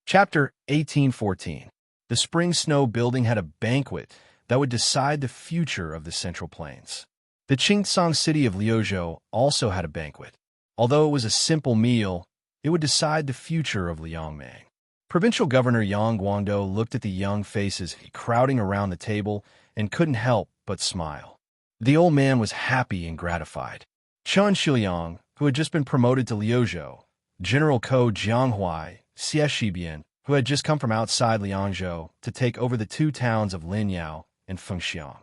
Chapter 1814. The Spring Snow Building had a banquet that would decide the future of the Central Plains. The Qingcang city of Liuzhou also had a banquet. Although it was a simple meal, it would decide the future of Liangmang. Provincial Governor Yang Guangdou looked at the young faces crowding around the table and couldn't help but smile. The old man was happy and gratified. Chen Shiliang, who had just been promoted to Liuzhou, General Ko Jianghuai, Xie Shibian, who had just come from outside Liangzhou to take over the two towns of Linyao and Fengxiang.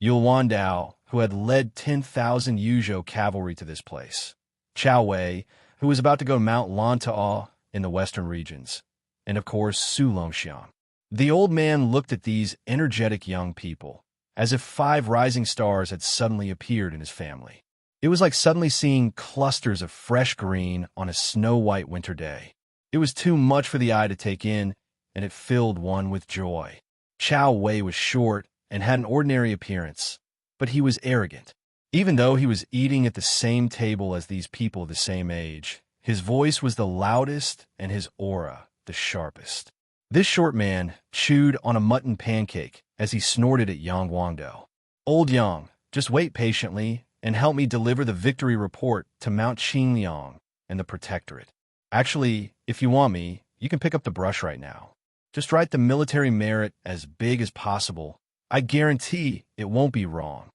Yul Wandao, who had led 10,000 Yuzhou cavalry to this place. Chao Wei, who was about to go Mount Lantau in the western regions. And of course, Su Longxiang. The old man looked at these energetic young people, as if 5 rising stars had suddenly appeared in his family. It was like suddenly seeing clusters of fresh green on a snow-white winter day. It was too much for the eye to take in, and it filled one with joy. Chao Wei was short and had an ordinary appearance, but he was arrogant. Even though he was eating at the same table as these people of the same age, his voice was the loudest and his aura the sharpest. This short man chewed on a mutton pancake as he snorted at Yang Guangdou. Old Yang, just wait patiently and help me deliver the victory report to Mount Qingliang and the Protectorate. Actually, if you want me, you can pick up the brush right now. Just write the military merit as big as possible. I guarantee it won't be wrong.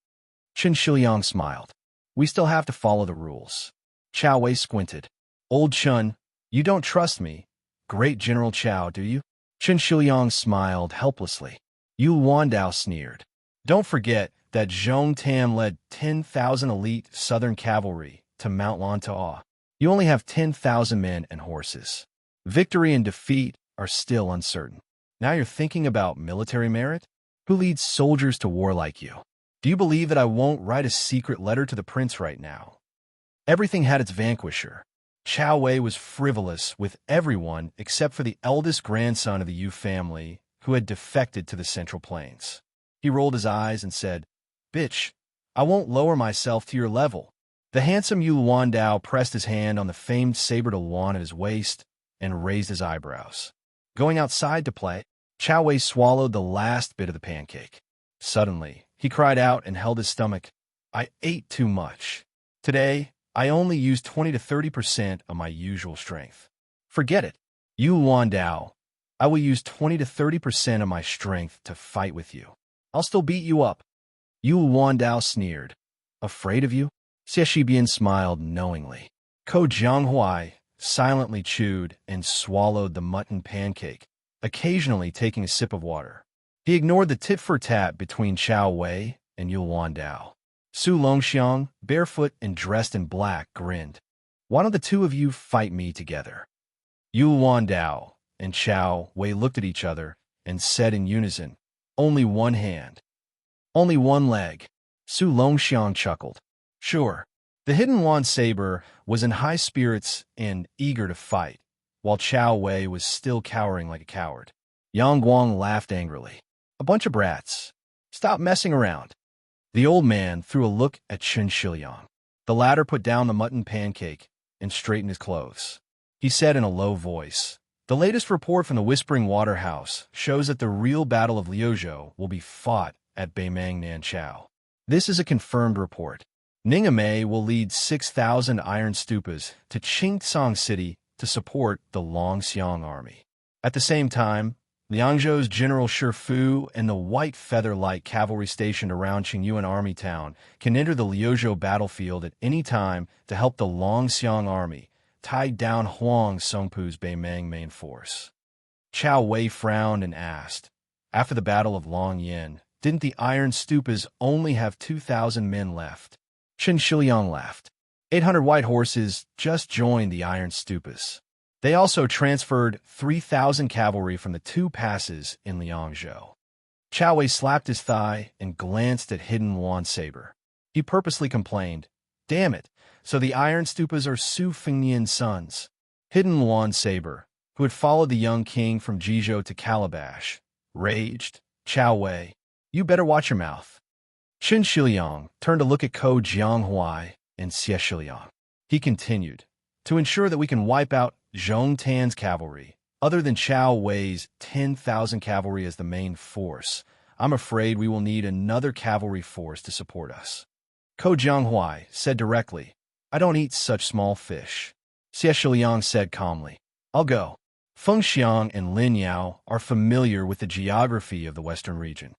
Chen Shiliang smiled. We still have to follow the rules. Chao Wei squinted. Old Chen, you don't trust me, Great General Chao, do you? Chen Shiliang smiled helplessly. Yu Wandao sneered. Don't forget that Zhong Tam led 10,000 elite southern cavalry to Mount Lantau. You only have 10,000 men and horses. Victory and defeat are still uncertain. Now you're thinking about military merit? Who leads soldiers to war like you? Do you believe that I won't write a secret letter to the prince right now? Everything had its vanquisher. Chao Wei was frivolous with everyone except for the eldest grandson of the Yu family who had defected to the Central Plains. He rolled his eyes and said, Bitch, I won't lower myself to your level. The handsome Yu Wandao pressed his hand on the famed saber luan at his waist and raised his eyebrows. Going outside to play, Chao Wei swallowed the last bit of the pancake. Suddenly, he cried out and held his stomach. I ate too much. Today, I only used 20 to 30% of my usual strength. Forget it. Yu Wandao, I will use 20 to 30% of my strength to fight with you. I'll still beat you up. Yu Wandao sneered. Afraid of you? Xie Shibian smiled knowingly. Ko Jianghuai silently chewed and swallowed the mutton pancake, occasionally taking a sip of water. He ignored the tit-for-tat between Chao Wei and Yu Wandao. Su Longxiang, barefoot and dressed in black, grinned. Why don't the two of you fight me together? Yu Wandao and Chao Wei looked at each other and said in unison, Only one hand. Only one leg. Su Longxiang chuckled. Sure. The hidden wand saber was in high spirits and eager to fight, while Chao Wei was still cowering like a coward. Yang Guang laughed angrily. A bunch of brats. Stop messing around. The old man threw a look at Chen Shiliang. The latter put down the mutton pancake and straightened his clothes. He said in a low voice, The latest report from the Whispering Water House shows that the real Battle of Liuzhou will be fought at Beimang Nanchao. This is a confirmed report. Ningamei will lead 6,000 iron stupas to Qingcang City to support the Longxiang army. At the same time, Liangzhou's General Shifu and the white feather-light cavalry stationed around Qingyuan Army Town can enter the Liuzhou battlefield at any time to help the Longxiang Army tie down Huang Songpu's Beimang main force. Chao Wei frowned and asked, after the Battle of Longyan, didn't the Iron Stupas only have 2,000 men left? Chen Shiliang laughed. 800 white horses just joined the Iron Stupas. They also transferred 3,000 cavalry from the two passes in Liangzhou. Chao Wei slapped his thigh and glanced at Hidden Luan Saber. He purposely complained, damn it, so the Iron Stupas are Su Fengnian's sons. Hidden Luan Saber, who had followed the young king from Jizhou to Calabash, raged, Chao Wei, you better watch your mouth. Chen Shiliang turned to look at Ko Jianghuai and Xie Shiliang. He continued, to ensure that we can wipe out Zhong Tan's cavalry, other than Chao Wei's 10,000 cavalry as the main force, I'm afraid we will need another cavalry force to support us. Ko Jianghuai said directly, I don't eat such small fish. Xie Shiliang said calmly, I'll go. Feng Xiang and Lin Yao are familiar with the geography of the western region.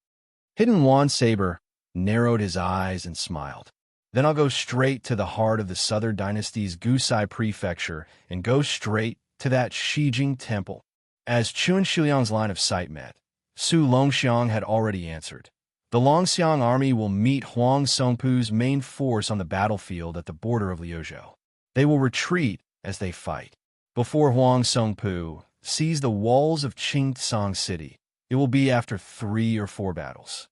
Hidden Luan Saber narrowed his eyes and smiled. Then I'll go straight to the heart of the Southern Dynasty's Gusai Prefecture and go straight to that Shijing Temple. As Chun Shiliang's line of sight met, Su Longxiang had already answered. The Longxiang army will meet Huang Songpu's main force on the battlefield at the border of Liuzhou. They will retreat as they fight. Before Huang Songpu sees the walls of Qingtsang City, it will be after 3 or 4 battles.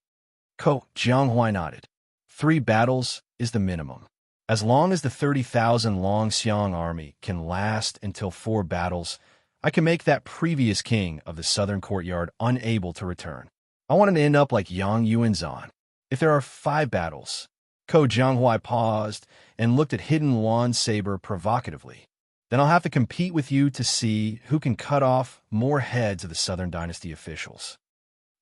Ko Jianghuai nodded. 3 battles is the minimum. As long as the 30,000 Longxiang army can last until 4 battles, I can make that previous king of the southern courtyard unable to return. I want him to end up like Yang Yuanzhan. If there are 5 battles, Ko Jianghuai paused and looked at Hidden Luan Saber provocatively. Then I'll have to compete with you to see who can cut off more heads of the Southern Dynasty officials.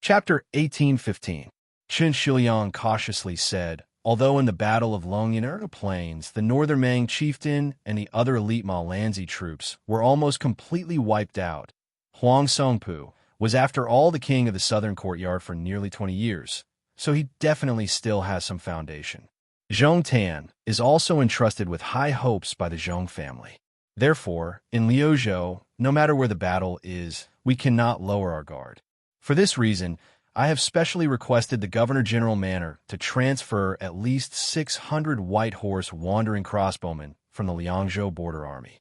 Chapter 1815. Chen Shiliang cautiously said, although in the Battle of Longyan Plains, the Northern Mang chieftain and the other elite Malanzi troops were almost completely wiped out, Huang Songpu was after all the king of the Southern Courtyard for nearly 20 years, so he definitely still has some foundation. Zhong Tan is also entrusted with high hopes by the Zhong family. Therefore, in Liuzhou, no matter where the battle is, we cannot lower our guard. For this reason, I have specially requested the Governor-General Manor to transfer at least 600 white horse wandering crossbowmen from the Liangzhou border army.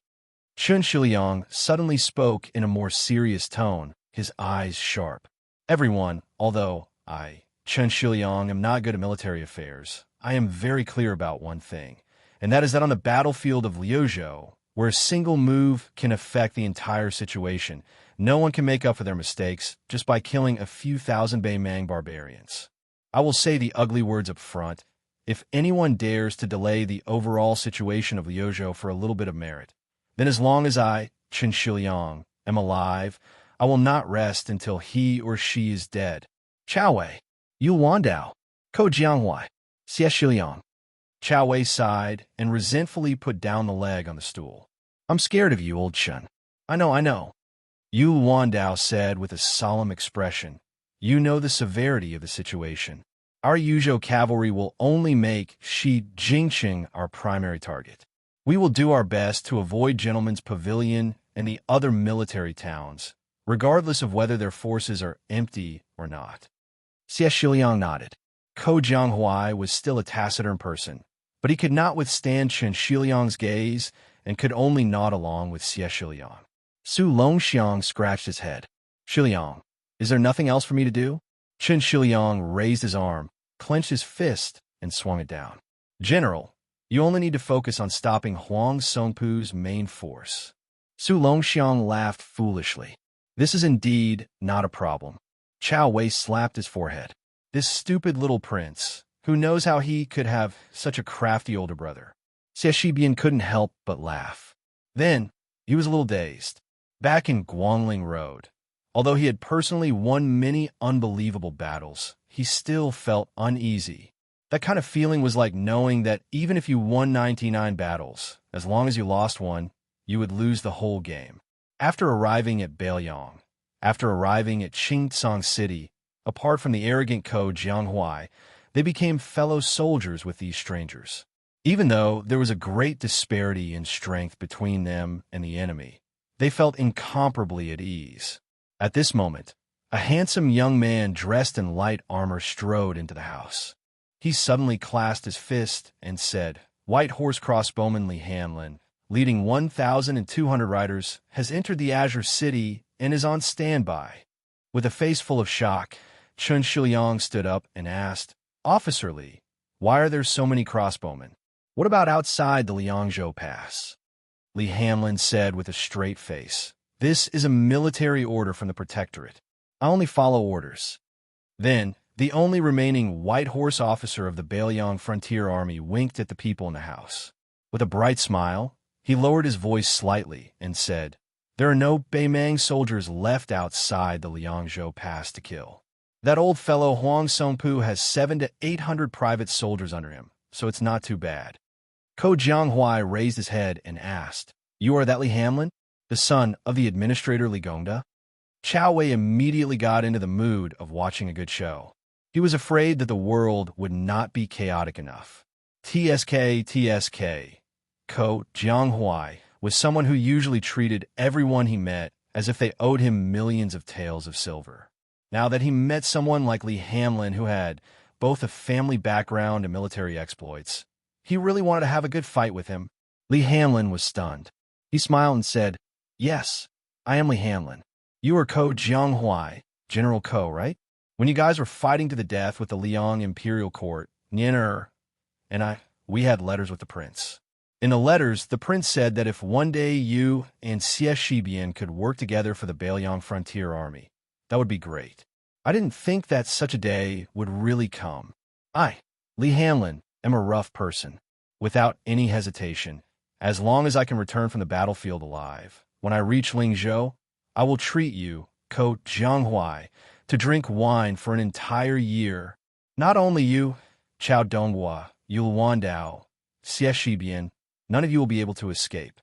Chun Shiliang suddenly spoke in a more serious tone, his eyes sharp. Everyone, although I, Chun Shiliang, am not good at military affairs, I am very clear about one thing, and that is that on the battlefield of Liuzhou, where a single move can affect the entire situation, no one can make up for their mistakes just by killing a few thousand Beimang barbarians. I will say the ugly words up front. If anyone dares to delay the overall situation of Liuzhou for a little bit of merit, then as long as I, Chen Shiliang, am alive, I will not rest until he or she is dead. Chao Wei, Yu Wandao, Ko Jianghuai, Xie Shiliang. Chao Wei sighed and resentfully put down the leg on the stool. I'm scared of you, old Chen. I know. Yu Wandao said with a solemn expression. You know the severity of the situation. Our Yuzhou cavalry will only make Shi Jingqing our primary target. We will do our best to avoid Gentleman's Pavilion and the other military towns, regardless of whether their forces are empty or not. Xie Shiliang nodded. Ko Jianghuai was still a taciturn person, but he could not withstand Chen Shiliang's gaze and could only nod along with Xie Shiliang. Su Longxiang scratched his head. Shiliang, is there nothing else for me to do? Chen Shiliang raised his arm, clenched his fist, and swung it down. General, you only need to focus on stopping Huang Songpu's main force. Su Longxiang laughed foolishly. This is indeed not a problem. Chao Wei slapped his forehead. This stupid little prince, who knows how he could have such a crafty older brother. Xie Shibian couldn't help but laugh. Then, he was a little dazed. Back in Guangling Road, although he had personally won many unbelievable battles, he still felt uneasy. That kind of feeling was like knowing that even if you won 99 battles, as long as you lost one, you would lose the whole game. After arriving at Beiyang, After arriving at Qingtsang City, apart from the arrogant Ko Jianghuai, they became fellow soldiers with these strangers. Even though there was a great disparity in strength between them and the enemy, they felt incomparably at ease. At this moment, a handsome young man dressed in light armor strode into the house. He suddenly clasped his fist and said, "White Horse Crossbowman Li Hanlin, leading 1,200 riders, has entered the Azure City and is on standby." With a face full of shock, Chun Shiliang stood up and asked, "Officer Li, why are there so many crossbowmen? What about outside the Liangzhou Pass?" Li Hanlin said with a straight face, "This is a military order from the Protectorate. I only follow orders." Then, the only remaining White Horse officer of the Bailiang Frontier Army winked at the people in the house. With a bright smile, he lowered his voice slightly and said, "There are no Beimang soldiers left outside the Liangzhou Pass to kill. That old fellow Huang Songpu has 700 to 800 private soldiers under him, so it's not too bad." Ko Jianghuai raised his head and asked, "You are that Li Hanlin, the son of the administrator Li Gongda?" Chao Wei immediately got into the mood of watching a good show. He was afraid that the world would not be chaotic enough. TSK. Ko Jianghuai was someone who usually treated everyone he met as if they owed him millions of taels of silver. Now that he met someone like Li Hanlin who had both a family background and military exploits, he really wanted to have a good fight with him. Li Hanlin was stunned. He smiled and said, "Yes, I am Li Hanlin. You are Ko Jianghuai, General Ko, right? When you guys were fighting to the death with the Liang Imperial Court, Nian and we had letters with the prince. In the letters, the prince said that if one day you and Xie Shibian could work together for the Bailiang Frontier Army, that would be great. I didn't think that such a day would really come. I, Li Hanlin, am a rough person. Without any hesitation, as long as I can return from the battlefield alive, when I reach Lingzhou, I will treat you, Ko Jianghuai, to drink wine for an entire year. Not only you, Chao Donghua, Yul Wandao, Xie Shibian, none of you will be able to escape."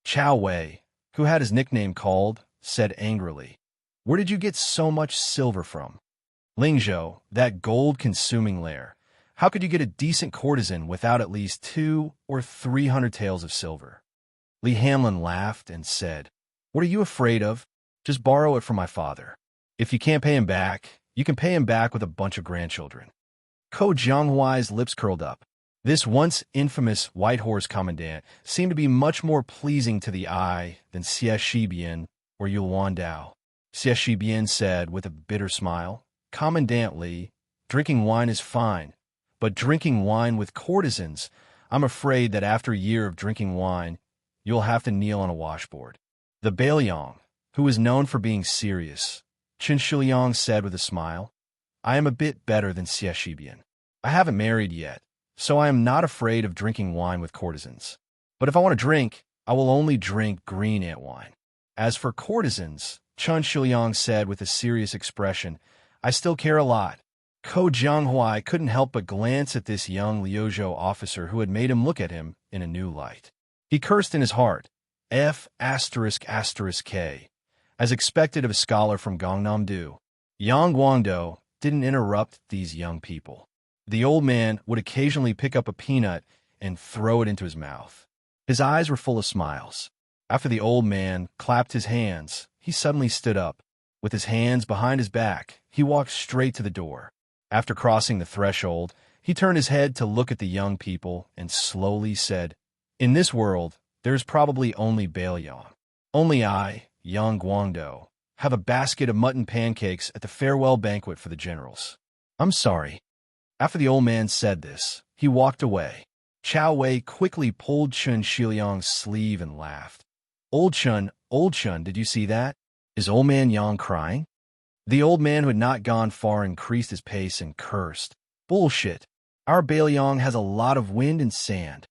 Chao Wei, who had his nickname called, said angrily, "Where did you get so much silver from? Lingzhou, that gold-consuming lair. How could you get a decent courtesan without at least 200 or 300 taels of silver?" Li Hanlin laughed and said, "What are you afraid of? Just borrow it from my father. If you can't pay him back, you can pay him back with a bunch of grandchildren." Ko Jianghuai's lips curled up. This once infamous White Horse commandant seemed to be much more pleasing to the eye than Xie Shibian or Yul Wandao. Xie Shibian said with a bitter smile, "Commandant Li, drinking wine is fine, but drinking wine with courtesans, I'm afraid that after a year of drinking wine, you'll have to kneel on a washboard." The Bailiang, who was known for being serious, Chen Shiliang said with a smile, "I am a bit better than Xie Shibian. I haven't married yet, so I am not afraid of drinking wine with courtesans. But if I want to drink, I will only drink green ant wine. As for courtesans," Chen Shiliang said with a serious expression, "I still care a lot." Ko Jianghuai couldn't help but glance at this young Liuzhou officer who had made him look at him in a new light. He cursed in his heart, F***K, as expected of a scholar from Gangnam-do. Yang Guangdo didn't interrupt these young people. The old man would occasionally pick up a peanut and throw it into his mouth. His eyes were full of smiles. After the old man clapped his hands, he suddenly stood up. With his hands behind his back, he walked straight to the door. After crossing the threshold, he turned his head to look at the young people and slowly said, "In this world, there is probably only Bailiang. Only I, Yang Guangdo, have a basket of mutton pancakes at the farewell banquet for the generals. I'm sorry." After the old man said this, he walked away. Chao Wei quickly pulled Chun Shiliang's sleeve and laughed. Old Chun, did you see that? Is old man Yang crying?" The old man who had not gone far increased his pace and cursed, "Bullshit. Our Bailiang has a lot of wind and sand."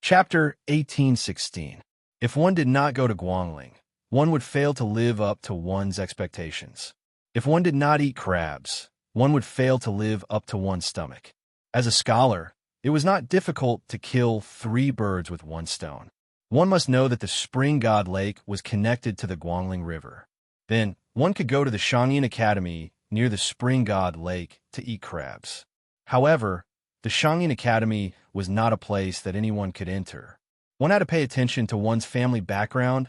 Chapter 1816. If one did not go to Guangling, one would fail to live up to one's expectations. If one did not eat crabs, one would fail to live up to one's stomach. As a scholar, it was not difficult to kill 3 birds with 1 stone. One must know that the spring god lake was connected to the Guangling River. Then, one could go to the Shangyin Academy near the Spring God Lake to eat crabs. However, the Shangyin Academy was not a place that anyone could enter. One had to pay attention to one's family background,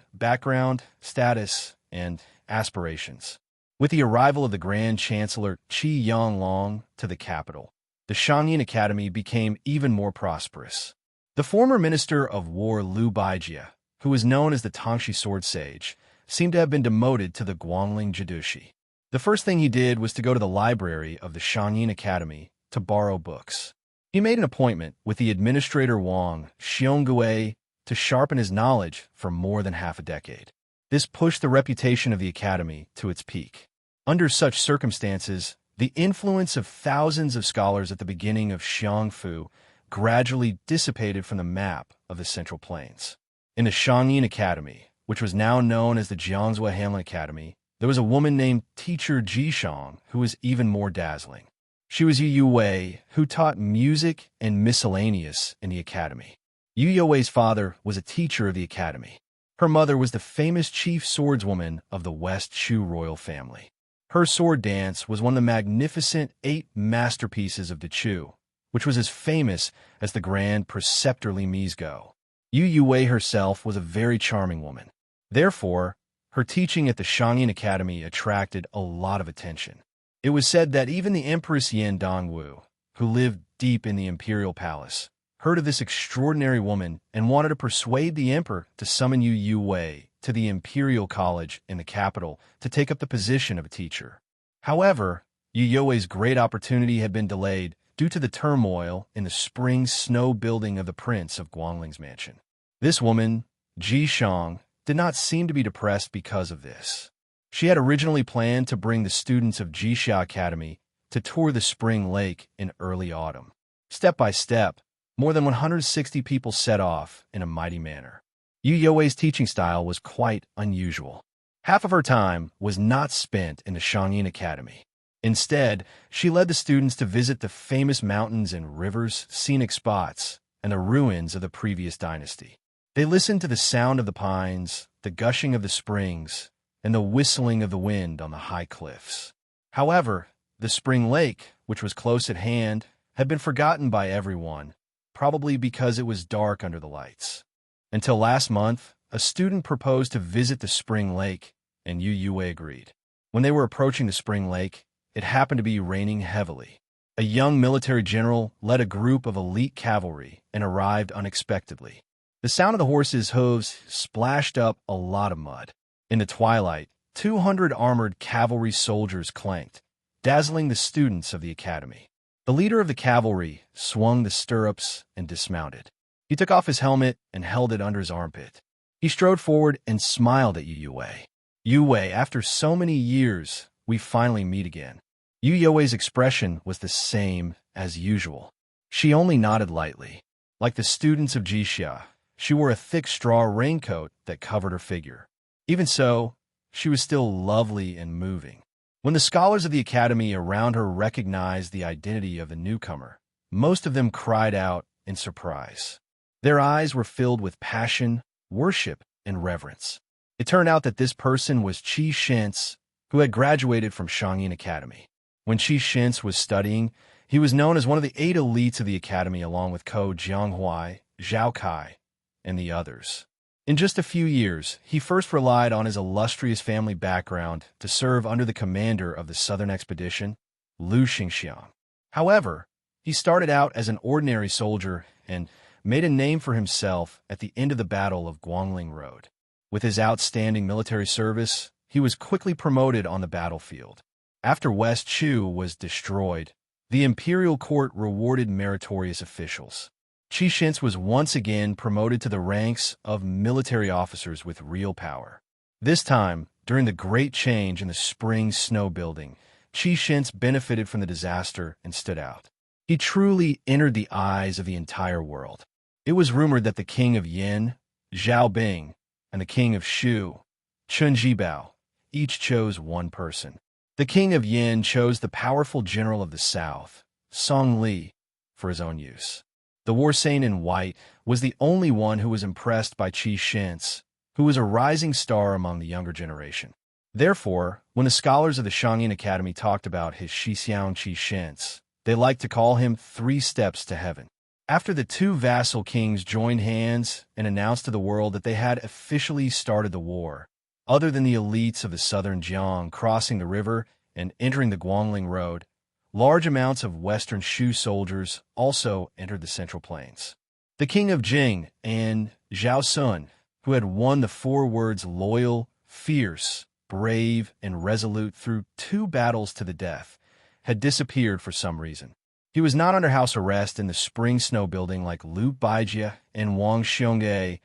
status, and aspirations. With the arrival of the Grand Chancellor Qi Yanglong to the capital, the Shangyin Academy became even more prosperous. The former Minister of War Liu Baijie, who was known as the Tangxi Sword Sage, seemed to have been demoted to the Guangling Jidushi. The first thing he did was to go to the library of the Shangyin Academy to borrow books. He made an appointment with the administrator Wang Xiongui to sharpen his knowledge for more than half a decade. This pushed the reputation of the academy to its peak. Under such circumstances, the influence of thousands of scholars at the beginning of Xiangfu gradually dissipated from the map of the Central Plains. In the Shangyin Academy, which was now known as the Jiangzhou Hanlin Academy, there was a woman named Teacher Jishang who was even more dazzling. She was Yu Wei, who taught music and miscellaneous in the academy. Yu Wei's father was a teacher of the academy. Her mother was the famous chief swordswoman of the West Shu royal family. Her sword dance was one of the magnificent 8 masterpieces of the Chu, which was as famous as the Grand Preceptorly Miizgo. Yu Wei herself was a very charming woman. Therefore, her teaching at the Shangyin Academy attracted a lot of attention. It was said that even the Empress Yan Dongwu, who lived deep in the imperial palace, heard of this extraordinary woman and wanted to persuade the emperor to summon Yu Wei to the imperial college in the capital to take up the position of a teacher. However, Yu Wei's great opportunity had been delayed due to the turmoil in the spring snow building of the prince of Guangling's mansion. This woman, Ji Shang, did not seem to be depressed because of this. She had originally planned to bring the students of Jixia Academy to tour the spring lake in early autumn. Step by step, more than 160 people set off in a mighty manner. Yu Wei's teaching style was quite unusual. Half of her time was not spent in the Shangyin Academy. Instead, she led the students to visit the famous mountains and rivers, scenic spots, and the ruins of the previous dynasty. They listened to the sound of the pines, the gushing of the springs, and the whistling of the wind on the high cliffs. However, the spring lake, which was close at hand, had been forgotten by everyone, probably because it was dark under the lights. Until last month, a student proposed to visit the spring lake, and Yu Wei agreed. When they were approaching the spring lake, it happened to be raining heavily. A young military general led a group of elite cavalry and arrived unexpectedly. The sound of the horses' hooves splashed up a lot of mud. In the twilight, 200 armored cavalry soldiers clanked, dazzling the students of the academy. The leader of the cavalry swung the stirrups and dismounted. He took off his helmet and held it under his armpit. He strode forward and smiled at Yu Wei. Yu Wei, after so many years, we finally meet again. Yu Wei's expression was the same as usual. She only nodded lightly. Like the students of Jixia, she wore a thick straw raincoat that covered her figure. Even so, she was still lovely and moving. When the scholars of the academy around her recognized the identity of the newcomer, most of them cried out in surprise. Their eyes were filled with passion, worship, and reverence. It turned out that this person was Qi Shentz, who had graduated from Shangyin Academy. When Qi Shentz was studying, he was known as one of the 8 elites of the academy along with Ko Jianghuai, Zhao Kai, and the others. In just a few years, he first relied on his illustrious family background to serve under the commander of the Southern Expedition, Liu Xingxiang. However, he started out as an ordinary soldier and made a name for himself at the end of the Battle of Guangling Road. With his outstanding military service, he was quickly promoted on the battlefield. After West Chu was destroyed, the imperial court rewarded meritorious officials. Qi Shentz was once again promoted to the ranks of military officers with real power. This time, during the Great Change in the Spring Snow Building, Qi Shentz benefited from the disaster and stood out. He truly entered the eyes of the entire world. It was rumored that the king of Yin, Zhao Bing, and the king of Shu, Chun Jibao, each chose one person. The king of Yin chose the powerful general of the south, Song Li, for his own use. The war saint in white was the only one who was impressed by Qi Shentz, who was a rising star among the younger generation. Therefore, when the scholars of the Shangyin Academy talked about his Shixiang Qi Shens, they liked to call him 3 steps to heaven. After the 2 vassal kings joined hands and announced to the world that they had officially started the war, other than the elites of the southern Jiang crossing the river and entering the Guangling Road, large amounts of western Shu soldiers also entered the Central Plains. The king of Jing and Zhao Sun, who had won the 4 words loyal, fierce, brave, and resolute through 2 battles to the death, had disappeared for some reason. He was not under house arrest in the Spring Snow Building like Lu Baijie and Wang Xiongge,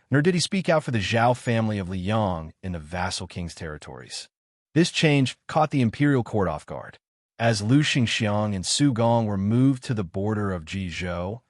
nor did he speak out for the Zhao family of Liang in the vassal king's territories. This change caught the imperial court off guard, as Lu Xingxiang and Su Gong were moved to the border of Jizhou,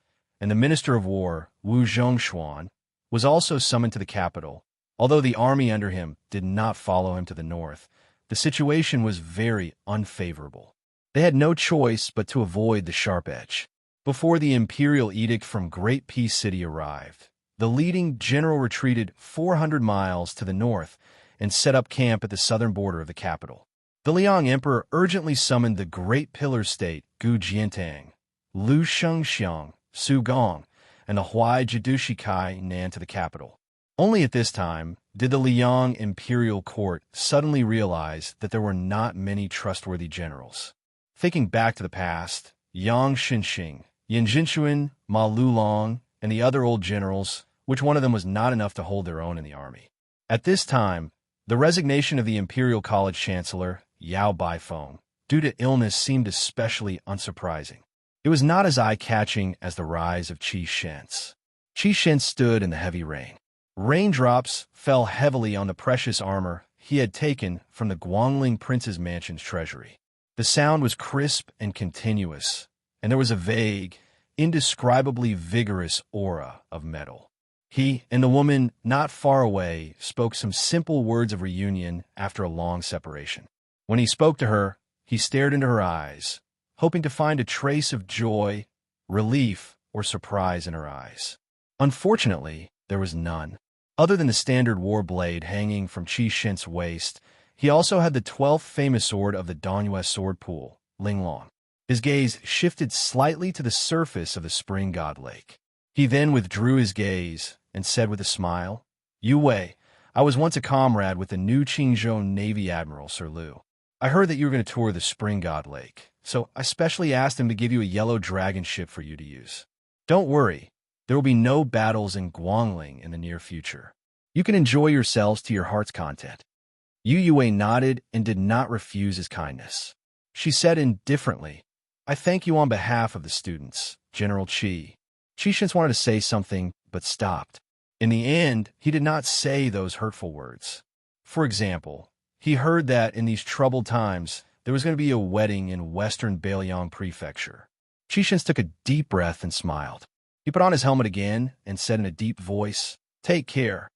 and the minister of war, Wu Zhongshuan, was also summoned to the capital. Although the army under him did not follow him to the north, the situation was very unfavorable. They had no choice but to avoid the sharp edge. Before the imperial edict from Great Peace City arrived, the leading general retreated 400 miles to the north and set up camp at the southern border of the capital. The Liang emperor urgently summoned the Great Pillar State Gu Jiantang, Lu Shengxiang, Su Gong, and the Huai Jidushikai Nan to the capital. Only at this time did the Liang imperial court suddenly realize that there were not many trustworthy generals. Thinking back to the past, Yang Xinxing, Yan Jinshuan, Ma Lulong, and the other old generals, which one of them was not enough to hold their own in the army. At this time, the resignation of the Imperial College Chancellor, Yao Baifeng, due to illness seemed especially unsurprising. It was not as eye-catching as the rise of Qi Shens. Qi Shens stood in the heavy rain. Raindrops fell heavily on the precious armor he had taken from the Guangling Prince's mansion's treasury. The sound was crisp and continuous, and there was a vague, indescribably vigorous aura of metal. He and the woman not far away spoke some simple words of reunion after a long separation. When he spoke to her, he stared into her eyes, hoping to find a trace of joy, relief, or surprise in her eyes. Unfortunately, there was none. Other than the standard war blade hanging from Qi Shens's waist, he also had the 12th famous sword of the Danyue sword pool, Linglong. His gaze shifted slightly to the surface of the Spring God Lake. He then withdrew his gaze and said with a smile, "Yu Wei, I was once a comrade with the new Qingzhou Navy Admiral Sir Liu. I heard that you were going to tour the Spring God Lake, so I specially asked him to give you a yellow dragon ship for you to use. Don't worry, there will be no battles in Guangling in the near future. You can enjoy yourselves to your heart's content." Yu Yue nodded and did not refuse his kindness. She said indifferently, "I thank you on behalf of the students, General Qi." Qi Shens wanted to say something, but stopped. In the end, he did not say those hurtful words. For example, he heard that in these troubled times, there was going to be a wedding in western Beiliang Prefecture. Qi Shens took a deep breath and smiled. He put on his helmet again and said in a deep voice, "Take care."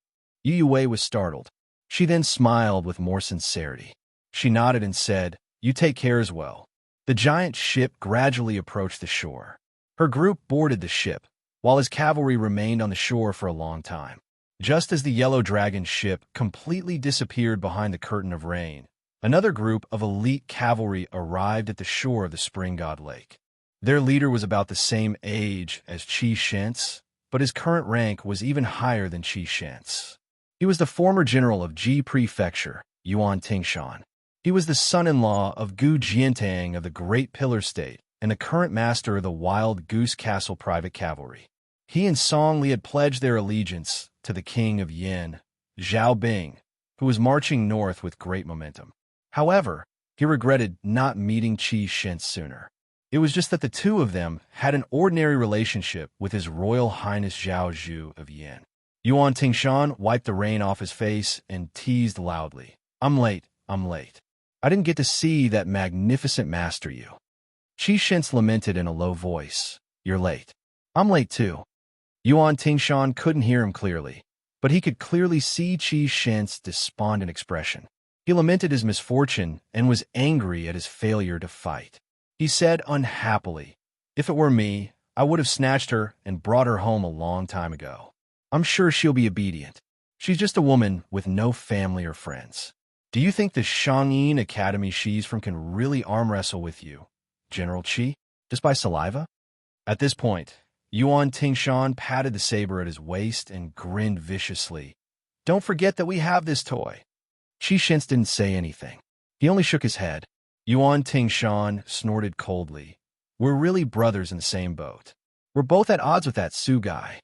Yu Yue was startled. She then smiled with more sincerity. She nodded and said, "You take care as well." The giant ship gradually approached the shore. Her group boarded the ship, while his cavalry remained on the shore for a long time. Just as the Yellow Dragon ship completely disappeared behind the curtain of rain, another group of elite cavalry arrived at the shore of the Spring God Lake. Their leader was about the same age as Qi Shens, but his current rank was even higher than Qi Shens. He was the former general of Ji Prefecture, Yuan Tingshan. He was the son-in-law of Gu Jiantang of the Great Pillar State and the current master of the Wild Goose Castle Private Cavalry. He and Song Li had pledged their allegiance to the king of Yin, Zhao Bing, who was marching north with great momentum. However, he regretted not meeting Qi Shens sooner. It was just that the two of them had an ordinary relationship with His Royal Highness Zhao Zhu of Yin. Yuan Tingshan wiped the rain off his face and teased loudly, I'm late. I didn't get to see that magnificent master you." Qi Shens lamented in a low voice, "You're late." "I'm late too." Yuan Tingshan couldn't hear him clearly, but he could clearly see Qi Shens' despondent expression. He lamented his misfortune and was angry at his failure to fight. He said unhappily, "If it were me, I would have snatched her and brought her home a long time ago. I'm sure she'll be obedient. She's just a woman with no family or friends." Do you think the Shangyin Academy she's from can really arm wrestle with you, General Qi, just by saliva? At this point, Yuan Tingshan patted the saber at his waist and grinned viciously. Don't forget that we have this toy. Qi Shins didn't say anything. He only shook his head. Yuan Tingshan snorted coldly. We're really brothers in the same boat. We're both at odds with that Su guy.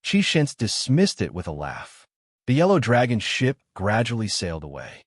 Qi Shins dismissed it with a laugh. The yellow dragon ship gradually sailed away.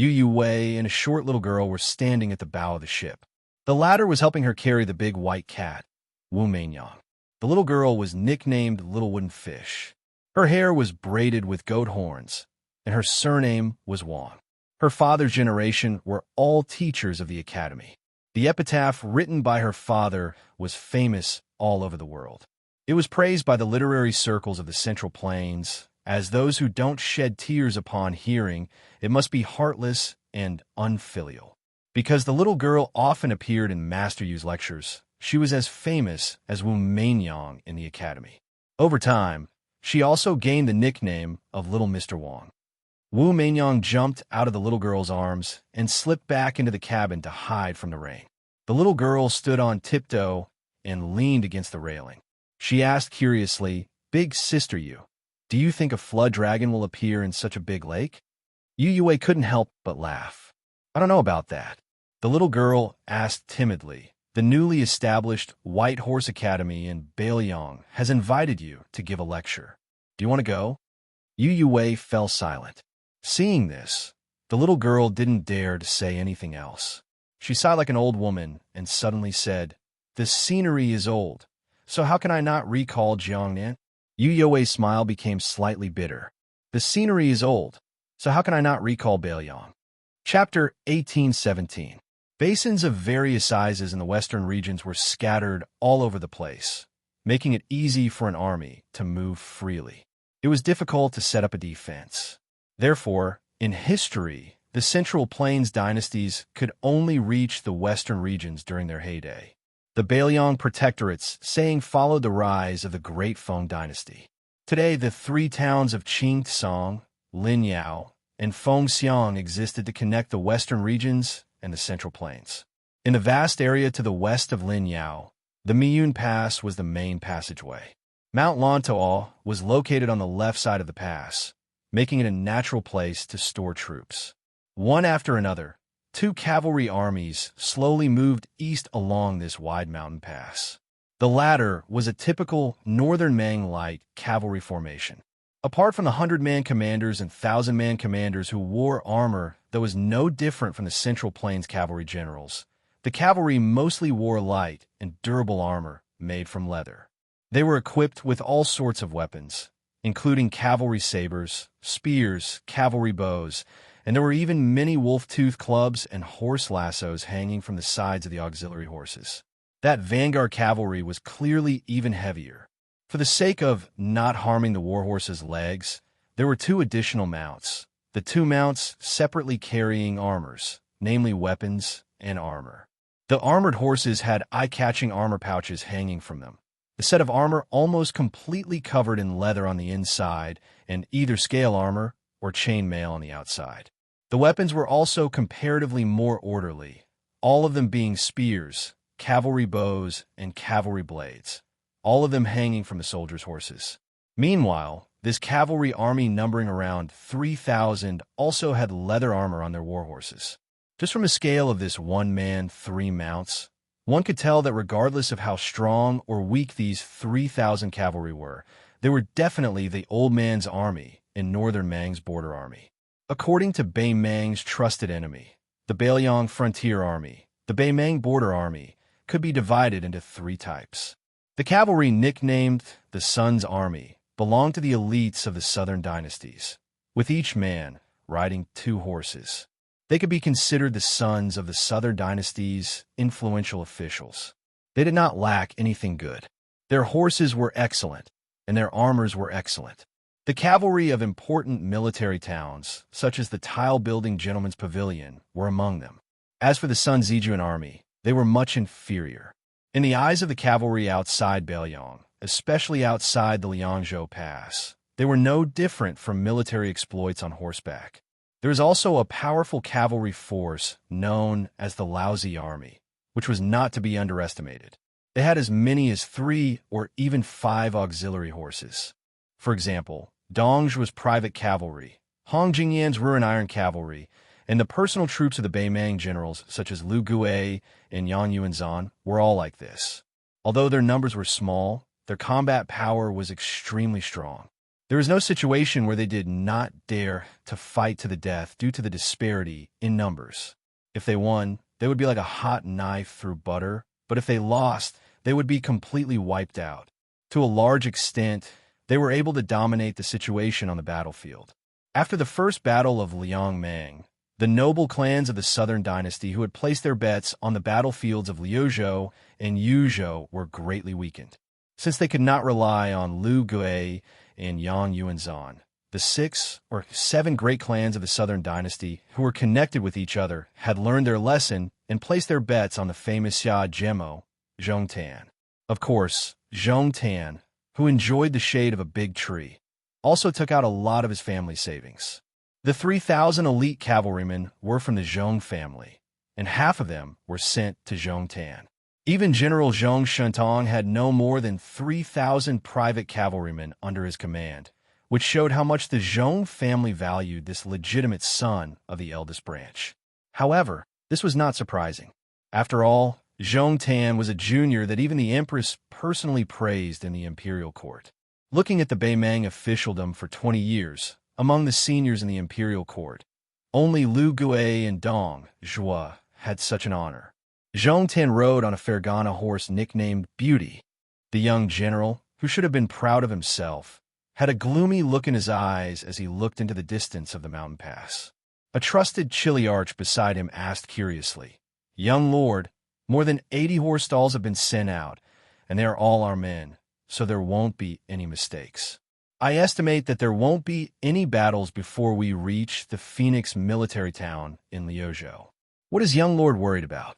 Yu Wei and a short little girl were standing at the bow of the ship. The latter was helping her carry the big white cat, Wu Meinyang. The little girl was nicknamed Little Wooden Fish. Her hair was braided with goat horns, and her surname was Wang. Her father's generation were all teachers of the academy. The epitaph written by her father was famous all over the world. It was praised by the literary circles of the Central Plains as those who don't shed tears upon hearing it must be heartless and unfilial. Because the little girl often appeared in Master Yu's lectures, she was as famous as Wu Meinyang in the academy. Over time, she also gained the nickname of Little Mr. Wang. Wu Meinyang jumped out of the little girl's arms and slipped back into the cabin to hide from the rain. The little girl stood on tiptoe and leaned against the railing. She asked curiously, Big Sister Yu, do you think a flood dragon will appear in such a big lake? Yu Yue couldn't help but laugh. I don't know about that. The little girl asked timidly. The newly established White Horse Academy in Bailiang has invited you to give a lecture. Do you want to go? Yu Yue fell silent. Seeing this, the little girl didn't dare to say anything else. She sighed like an old woman and suddenly said, The scenery is old, so how can I not recall Jiangnan? Yu Yue's smile became slightly bitter. The scenery is old, so how can I not recall Bailiang? Chapter 1817. Basins of various sizes in the western regions were scattered all over the place, making it easy for an army to move freely. It was difficult to set up a defense. Therefore, in history, the Central Plains dynasties could only reach the western regions during their heyday. The Bailiang protectorates saying followed the rise of the Great Feng dynasty. Today, the three towns of Qingtsang, Linyao, and Fengxiang existed to connect the western regions and the Central Plains. In the vast area to the west of Linyao, the Miyun Pass was the main passageway. Mount Lantoa was located on the left side of the pass, making it a natural place to store troops. One after another, two cavalry armies slowly moved east along this wide mountain pass. The latter was a typical northern Mang light cavalry formation. Apart from the 100-man commanders and 1,000-man commanders who wore armor that was no different from the Central Plains cavalry generals, the cavalry mostly wore light and durable armor made from leather. They were equipped with all sorts of weapons, including cavalry sabers, spears, cavalry bows, and there were even many wolf-tooth clubs and horse lassos hanging from the sides of the auxiliary horses. That vanguard cavalry was clearly even heavier. For the sake of not harming the warhorse's legs, there were two additional mounts, the two mounts separately carrying armors, namely weapons and armor. The armored horses had eye-catching armor pouches hanging from them. The set of armor almost completely covered in leather on the inside and either scale armor or chain mail on the outside. The weapons were also comparatively more orderly, all of them being spears, cavalry bows, and cavalry blades, all of them hanging from the soldiers' horses. Meanwhile, this cavalry army numbering around 3,000 also had leather armor on their warhorses. Just from a scale of this one man, three mounts, one could tell that regardless of how strong or weak these 3,000 cavalry were, they were definitely the old man's army in northern Mang's border army. According to Bei Mang's trusted enemy, the Bailiang Frontier Army, the Bei Mang Border Army could be divided into three types. The cavalry, nicknamed the Sun's Army, belonged to the elites of the southern dynasties, with each man riding two horses. They could be considered the sons of the southern dynasty's influential officials. They did not lack anything good. Their horses were excellent, and their armors were excellent. The cavalry of important military towns, such as the tile-building Gentleman's Pavilion, were among them. As for the Sun Zijuan army, they were much inferior. In the eyes of the cavalry outside Bailiang, especially outside the Liangzhou Pass, they were no different from military exploits on horseback. There is also a powerful cavalry force known as the Laozi Army, which was not to be underestimated. They had as many as 3 or even 5 auxiliary horses. For example, Dongzhi was private cavalry, Hong Jingyan's Ruin Iron Cavalry, and the personal troops of the Beimang generals such as Lu Guo and Yang Yuanzhan were all like this. Although their numbers were small, their combat power was extremely strong. There was no situation where they did not dare to fight to the death due to the disparity in numbers. If they won, they would be like a hot knife through butter, but if they lost, they would be completely wiped out. To a large extent, they were able to dominate the situation on the battlefield. After the first battle of Liangmang, the noble clans of the Southern Dynasty who had placed their bets on the battlefields of Liuzhou and Yuzhou were greatly weakened. Since they could not rely on Lu Guo and Yang Yuanzhan, the 6 or 7 great clans of the Southern Dynasty who were connected with each other had learned their lesson and placed their bets on the famous Xia Zhemo, Zhong Tan. Of course, Zhong Tan, who enjoyed the shade of a big tree, also took out a lot of his family savings. The 3,000 elite cavalrymen were from the Zhong family, and half of them were sent to Zhong Tan. Even General Zhong Shentong had no more than 3,000 private cavalrymen under his command, which showed how much the Zhong family valued this legitimate son of the eldest branch. However, this was not surprising. After all, Zhong Tan was a junior that even the empress personally praised in the imperial court. Looking at the Beimang officialdom for 20 years, among the seniors in the imperial court, only Lu Guo and Dong Zhuo had such an honor. Zhong Tan rode on a Fergana horse nicknamed Beauty. The young general, who should have been proud of himself, had a gloomy look in his eyes as he looked into the distance of the mountain pass. A trusted Chiliarch beside him asked curiously, "Young lord, more than 80 horse stalls have been sent out, and they are all our men, so there won't be any mistakes. I estimate that there won't be any battles before we reach the Phoenix military town in Liuzhou. What is young lord worried about?"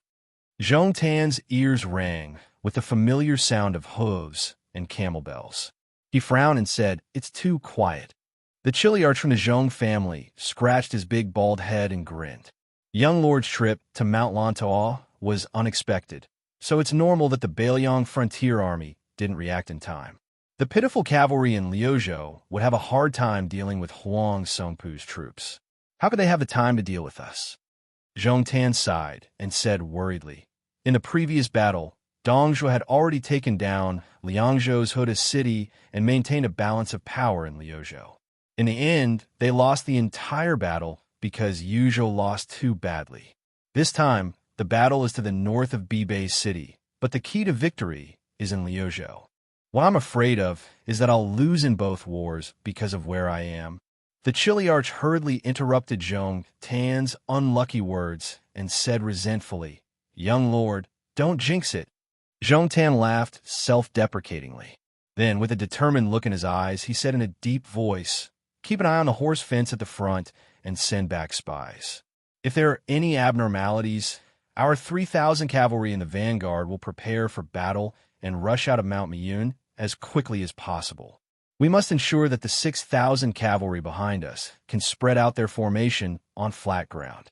Zhong Tan's ears rang with the familiar sound of hooves and camel bells. He frowned and said, "It's too quiet." The Chiliarch from the Zhong family scratched his big bald head and grinned. Young lord's trip to Mount Lantois was unexpected, so it's normal that the Beiliang frontier army didn't react in time. The pitiful cavalry in Liuzhou would have a hard time dealing with Huang Songpu's troops. How could they have the time to deal with us? Zhong Tan sighed and said worriedly, "In the previous battle, Dongzhi had already taken down Liangzhou's Huda city and maintained a balance of power in Liuzhou. In the end, they lost the entire battle because Yuzhou lost too badly. This time, the battle is to the north of Bibei city, but the key to victory is in Liuzhou. What I'm afraid of is that I'll lose in both wars because of where I am." The Chiliarch hurriedly interrupted Zhong Tan's unlucky words and said resentfully, "Young lord, don't jinx it." Zhong Tan laughed self-deprecatingly. Then, with a determined look in his eyes, he said in a deep voice, "Keep an eye on the horse fence at the front and send back spies. If there are any abnormalities, our 3,000 cavalry in the vanguard will prepare for battle and rush out of Mount Miyun as quickly as possible. We must ensure that the 6,000 cavalry behind us can spread out their formation on flat ground."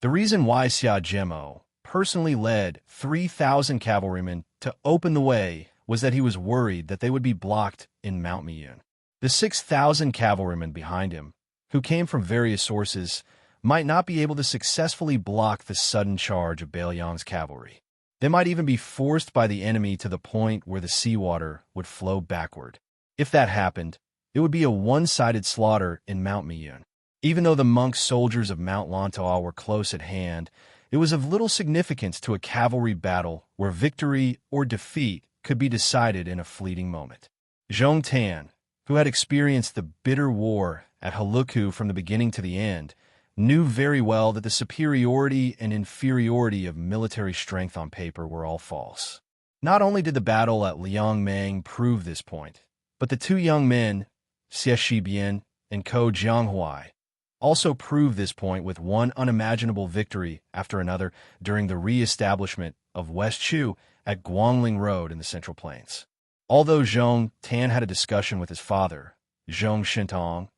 The reason why Xia Zhemo personally led 3,000 cavalrymen to open the way was that he was worried that they would be blocked in Mount Miyun. The 6,000 cavalrymen behind him, who came from various sources, might not be able to successfully block the sudden charge of Beiliang's cavalry. They might even be forced by the enemy to the point where the seawater would flow backward. If that happened, it would be a one-sided slaughter in Mount Miyun. Even though the monk soldiers of Mount Lantois were close at hand, it was of little significance to a cavalry battle where victory or defeat could be decided in a fleeting moment. Zhong Tan, who had experienced the bitter war at Haluku from the beginning to the end, knew very well that the superiority and inferiority of military strength on paper were all false. Not only did the battle at Liangmang prove this point, but the 2 young men, Xie Shibian and Ko Jianghuai, also proved this point with one unimaginable victory after another during the re-establishment of West Chu at Guangling Road in the Central Plains. Although Zhong Tan had a discussion with his father, Zhong Shentong,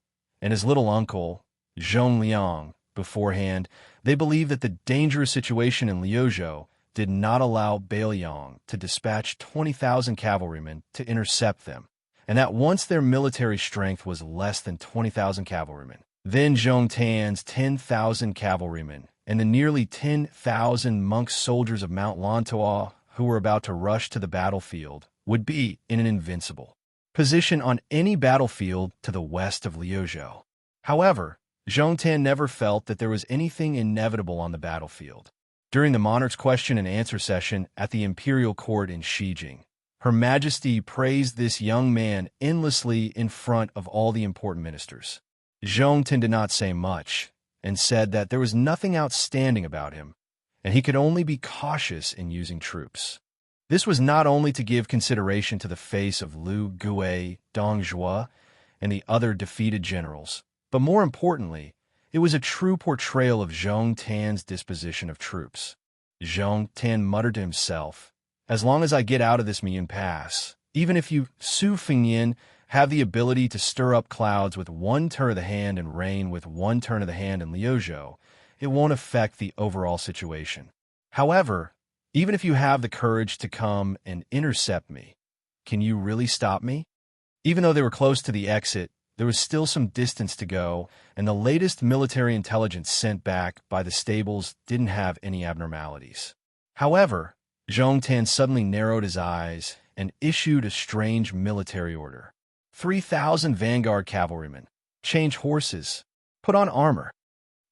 and his little uncle, Zhongliang. Beforehand, they believed that the dangerous situation in Liuzhou did not allow Bailiang to dispatch 20,000 cavalrymen to intercept them, and that once their military strength was less than 20,000 cavalrymen, then Zhong Tan's 10,000 cavalrymen and the nearly 10,000 monk soldiers of Mount Lantois who were about to rush to the battlefield would be in an invincible position on any battlefield to the west of Liuzhou. However, Zhong Tan never felt that there was anything inevitable on the battlefield. During the monarch's question and answer session at the imperial court in Shijing, Her Majesty praised this young man endlessly in front of all the important ministers. Zhong Tan did not say much and said that there was nothing outstanding about him, and he could only be cautious in using troops. This was not only to give consideration to the face of Liu Gui, Dong Zhuo, and the other defeated generals, but more importantly, it was a true portrayal of Zhong Tan's disposition of troops. Zhong Tan muttered to himself, "As long as I get out of this Miyun Pass, even if you, Su Fengyan, have the ability to stir up clouds with one turn of the hand and rain with one turn of the hand in Liuzhou, it won't affect the overall situation. However, even if you have the courage to come and intercept me, can you really stop me?" Even though they were close to the exit, there was still some distance to go, and the latest military intelligence sent back by the stables didn't have any abnormalities. However, Zhong Tan suddenly narrowed his eyes and issued a strange military order. 3,000 vanguard cavalrymen, change horses, put on armor.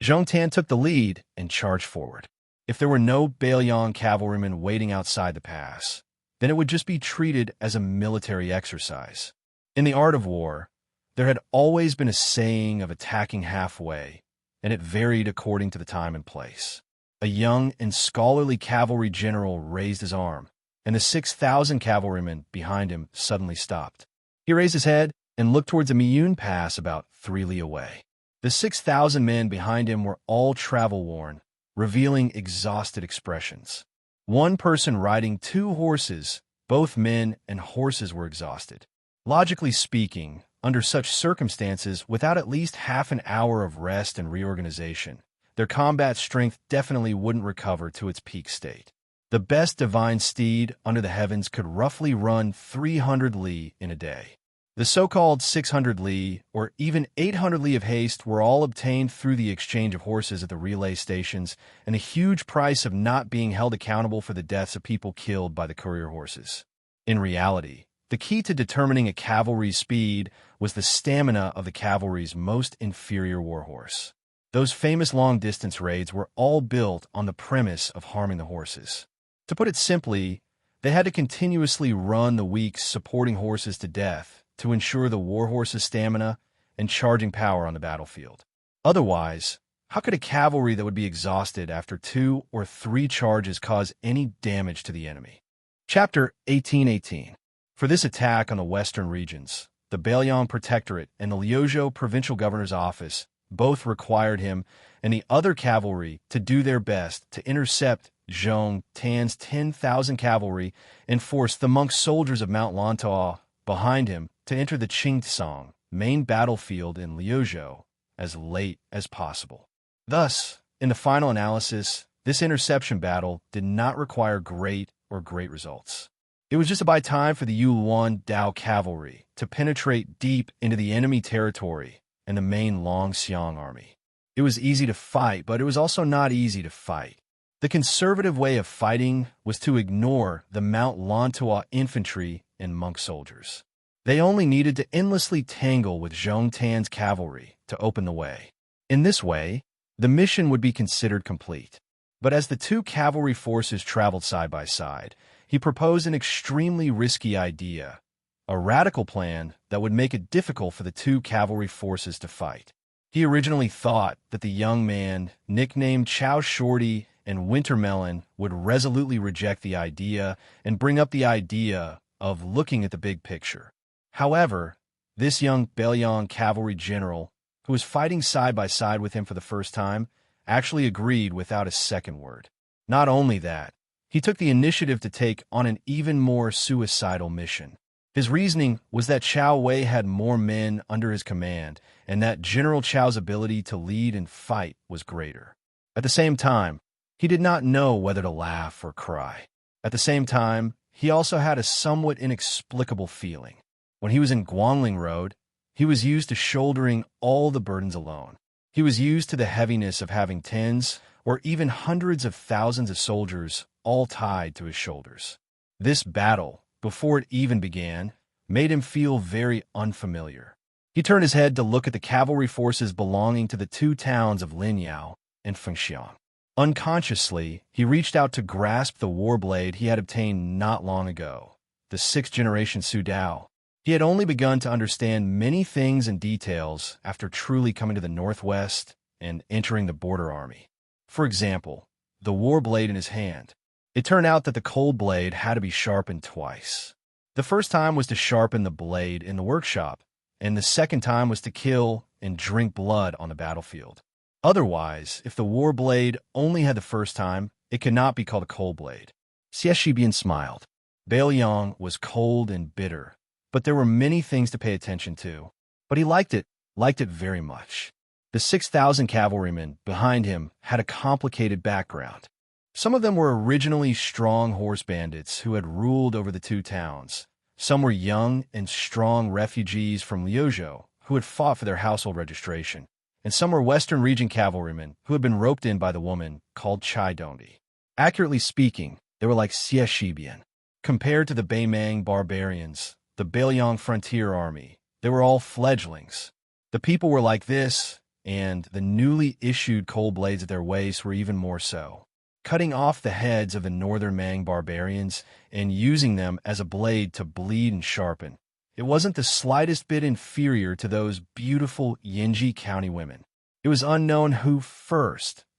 Zhong Tan took the lead and charged forward. If there were no Bailiang cavalrymen waiting outside the pass, then it would just be treated as a military exercise. In the art of war, there had always been a saying of attacking halfway, and it varied according to the time and place. A young and scholarly cavalry general raised his arm, and the 6,000 cavalrymen behind him suddenly stopped. He raised his head and looked towards a Miyun Pass about 3 li away. The 6,000 men behind him were all travel-worn, revealing exhausted expressions. One person riding 2 horses, both men and horses were exhausted. Logically speaking, under such circumstances, without at least half an hour of rest and reorganization, their combat strength definitely wouldn't recover to its peak state. The best divine steed under the heavens could roughly run 300 li in a day. The so-called 600 li, or even 800 li of haste, were all obtained through the exchange of horses at the relay stations and the huge price of not being held accountable for the deaths of people killed by the courier horses. In reality, the key to determining a cavalry's speed was the stamina of the cavalry's most inferior warhorse. Those famous long-distance raids were all built on the premise of harming the horses. To put it simply, they had to continuously run the weak supporting horses to death to ensure the warhorse's stamina and charging power on the battlefield. Otherwise, how could a cavalry that would be exhausted after 2 or 3 charges cause any damage to the enemy? Chapter 1818. For this attack on the western regions, the Bailiang Protectorate and the Liuzhou Provincial Governor's Office both required him and the other cavalry to do their best to intercept Zhong Tan's 10,000 cavalry and force the monk soldiers of Mount Lantois behind him to enter the Qingtsang main battlefield in Liuzhou as late as possible. Thus, in the final analysis, this interception battle did not require great results. It was just about time for the Yulon Dao cavalry to penetrate deep into the enemy territory and the main Longxiang army. It was easy to fight, but it was also not easy to fight. The conservative way of fighting was to ignore the Mount Lantois infantry and monk soldiers. They only needed to endlessly tangle with Zhong Tan's cavalry to open the way. In this way, the mission would be considered complete. But as the 2 cavalry forces traveled side by side, he proposed an extremely risky idea, a radical plan that would make it difficult for the 2 cavalry forces to fight. He originally thought that the young man, nicknamed Chow Shorty and Wintermelon, would resolutely reject the idea and bring up the idea of looking at the big picture. However, this young Bailiang cavalry general, who was fighting side by side with him for the first time, actually agreed without a second word. Not only that, he took the initiative to take on an even more suicidal mission. His reasoning was that Chao Wei had more men under his command, and that General Chao's ability to lead and fight was greater. At the same time, he did not know whether to laugh or cry. At the same time, he also had a somewhat inexplicable feeling. When he was in Guangling Road, he was used to shouldering all the burdens alone. He was used to the heaviness of having tens or even hundreds of thousands of soldiers all tied to his shoulders. This battle, before it even began, made him feel very unfamiliar. He turned his head to look at the cavalry forces belonging to the two towns of Linyao and Fengxiang. Unconsciously, he reached out to grasp the war blade he had obtained not long ago, the sixth-generation Sudao. He had only begun to understand many things and details after truly coming to the northwest and entering the border army. For example, the war blade in his hand. It turned out that the cold blade had to be sharpened twice. The first time was to sharpen the blade in the workshop, and the second time was to kill and drink blood on the battlefield. Otherwise, if the war blade only had the first time, it could not be called a cold blade. Xie Shibian smiled. Bailiang was cold and bitter, but there were many things to pay attention to. But he liked it very much. The 6,000 cavalrymen behind him had a complicated background. Some of them were originally strong horse bandits who had ruled over the two towns. Some were young and strong refugees from Liuzhou who had fought for their household registration. And some were Western region cavalrymen who had been roped in by the woman called Chai Dondi. Accurately speaking, they were like Xie Shibian. Compared to the Beimang barbarians, the Bailiang frontier army, they were all fledglings. The people were like this, and the newly issued cold blades at their waists were even more so. Cutting off the heads of the northern Mang barbarians and using them as a blade to bleed and sharpen. It wasn't the slightest bit inferior to those beautiful Yinji County women. It was unknown who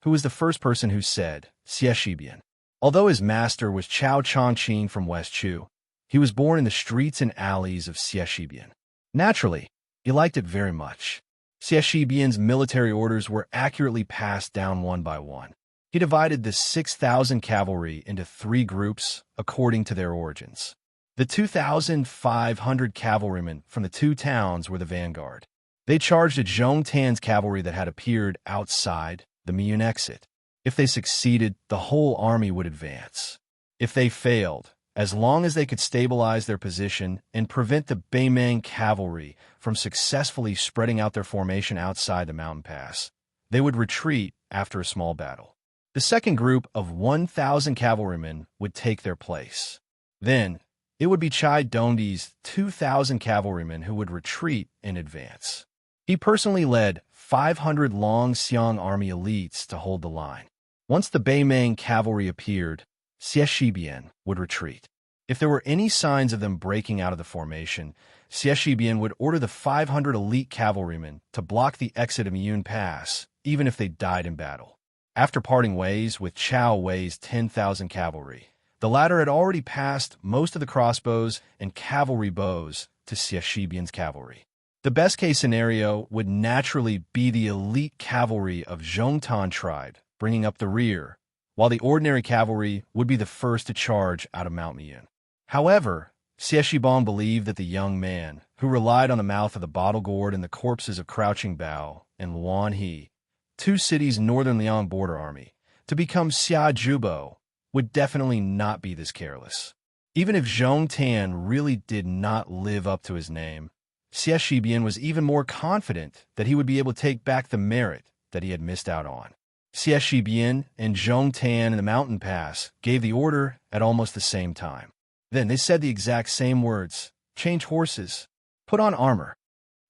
was the first person who said, Xie Shibian. Although his master was Chao Chongqing from West Chu, he was born in the streets and alleys of Xie Shibian. Naturally, he liked it very much. Xie Shibian's military orders were accurately passed down one by one. He divided the 6,000 cavalry into 3 groups according to their origins. The 2,500 cavalrymen from the two towns were the vanguard. They charged at Zhong Tan's cavalry that had appeared outside the Miyun exit. If they succeeded, the whole army would advance. If they failed, as long as they could stabilize their position and prevent the Beimang cavalry from successfully spreading out their formation outside the mountain pass, they would retreat after a small battle. The second group of 1,000 cavalrymen would take their place. Then, it would be Chai Dondi's 2,000 cavalrymen who would retreat and advance. He personally led 500 Longxiang army elites to hold the line. Once the Beimang cavalry appeared, Xie Shibian would retreat. If there were any signs of them breaking out of the formation, Xie Shibian would order the 500 elite cavalrymen to block the exit of Miyun Pass, even if they died in battle. After parting ways with Chao Wei's 10,000 cavalry, the latter had already passed most of the crossbows and cavalry bows to Xie Shibian's cavalry. The best-case scenario would naturally be the elite cavalry of Zhongtan tribe bringing up the rear, while the ordinary cavalry would be the first to charge out of Mount Miyun. However, Xie Shiban believed that the young man, who relied on the mouth of the bottle gourd and the corpses of Crouching Bao and Luan He, 2 cities' northern Liang border army, to become Xia Jubo, would definitely not be this careless. Even if Zhong Tan really did not live up to his name, Xie Shibian was even more confident that he would be able to take back the merit that he had missed out on. Xie Shibian and Zhong Tan in the mountain pass gave the order at almost the same time. Then they said the exact same words: change horses, put on armor.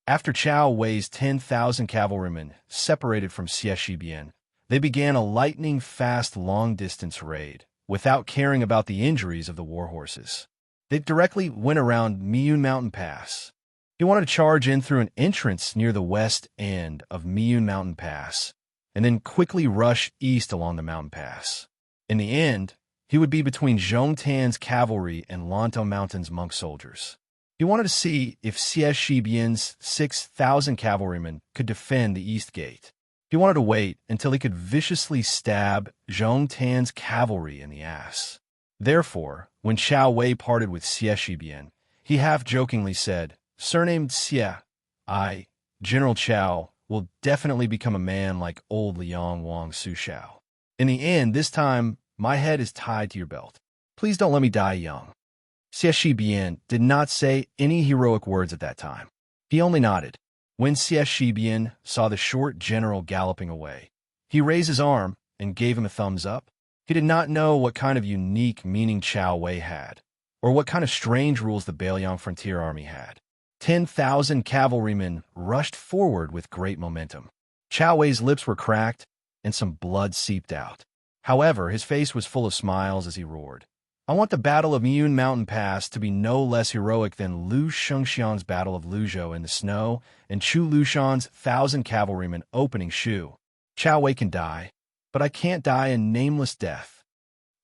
After Chao Wei's 10,000 cavalrymen separated from Xie Shibian, they began a lightning-fast long-distance raid, without caring about the injuries of the war horses. They directly went around Miyun Mountain Pass. He wanted to charge in through an entrance near the west end of Miyun Mountain Pass, and then quickly rush east along the mountain pass. In the end, he would be between Zhong Tan's cavalry and Lantou Mountain's monk soldiers. He wanted to see if Xie Shibian's 6,000 cavalrymen could defend the east gate. He wanted to wait until he could viciously stab Zhong Tan's cavalry in the ass. Therefore, when Chao Wei parted with Xie Shibian, He half-jokingly said, "Surnamed Xie, I, General Chao, will definitely become a man like old Liang Wang Su Shao. In the end, this time, my head is tied to your belt. Please don't let me die young." Xie Shibian did not say any heroic words at that time. He only nodded. When Xie Shibian saw the short general galloping away, he raised his arm and gave him a thumbs up. He did not know what kind of unique meaning Chao Wei had, or what kind of strange rules the Bailiang Frontier Army had. 10,000 cavalrymen rushed forward with great momentum. Chao Wei's lips were cracked, and some blood seeped out. However, his face was full of smiles as he roared. "I want the Battle of Miyun Mountain Pass to be no less heroic than Lu Shengxiang's Battle of Luzhou in the snow and Chu Lushan's 1,000 cavalrymen opening Shu. Chao Wei can die, but I can't die a nameless death."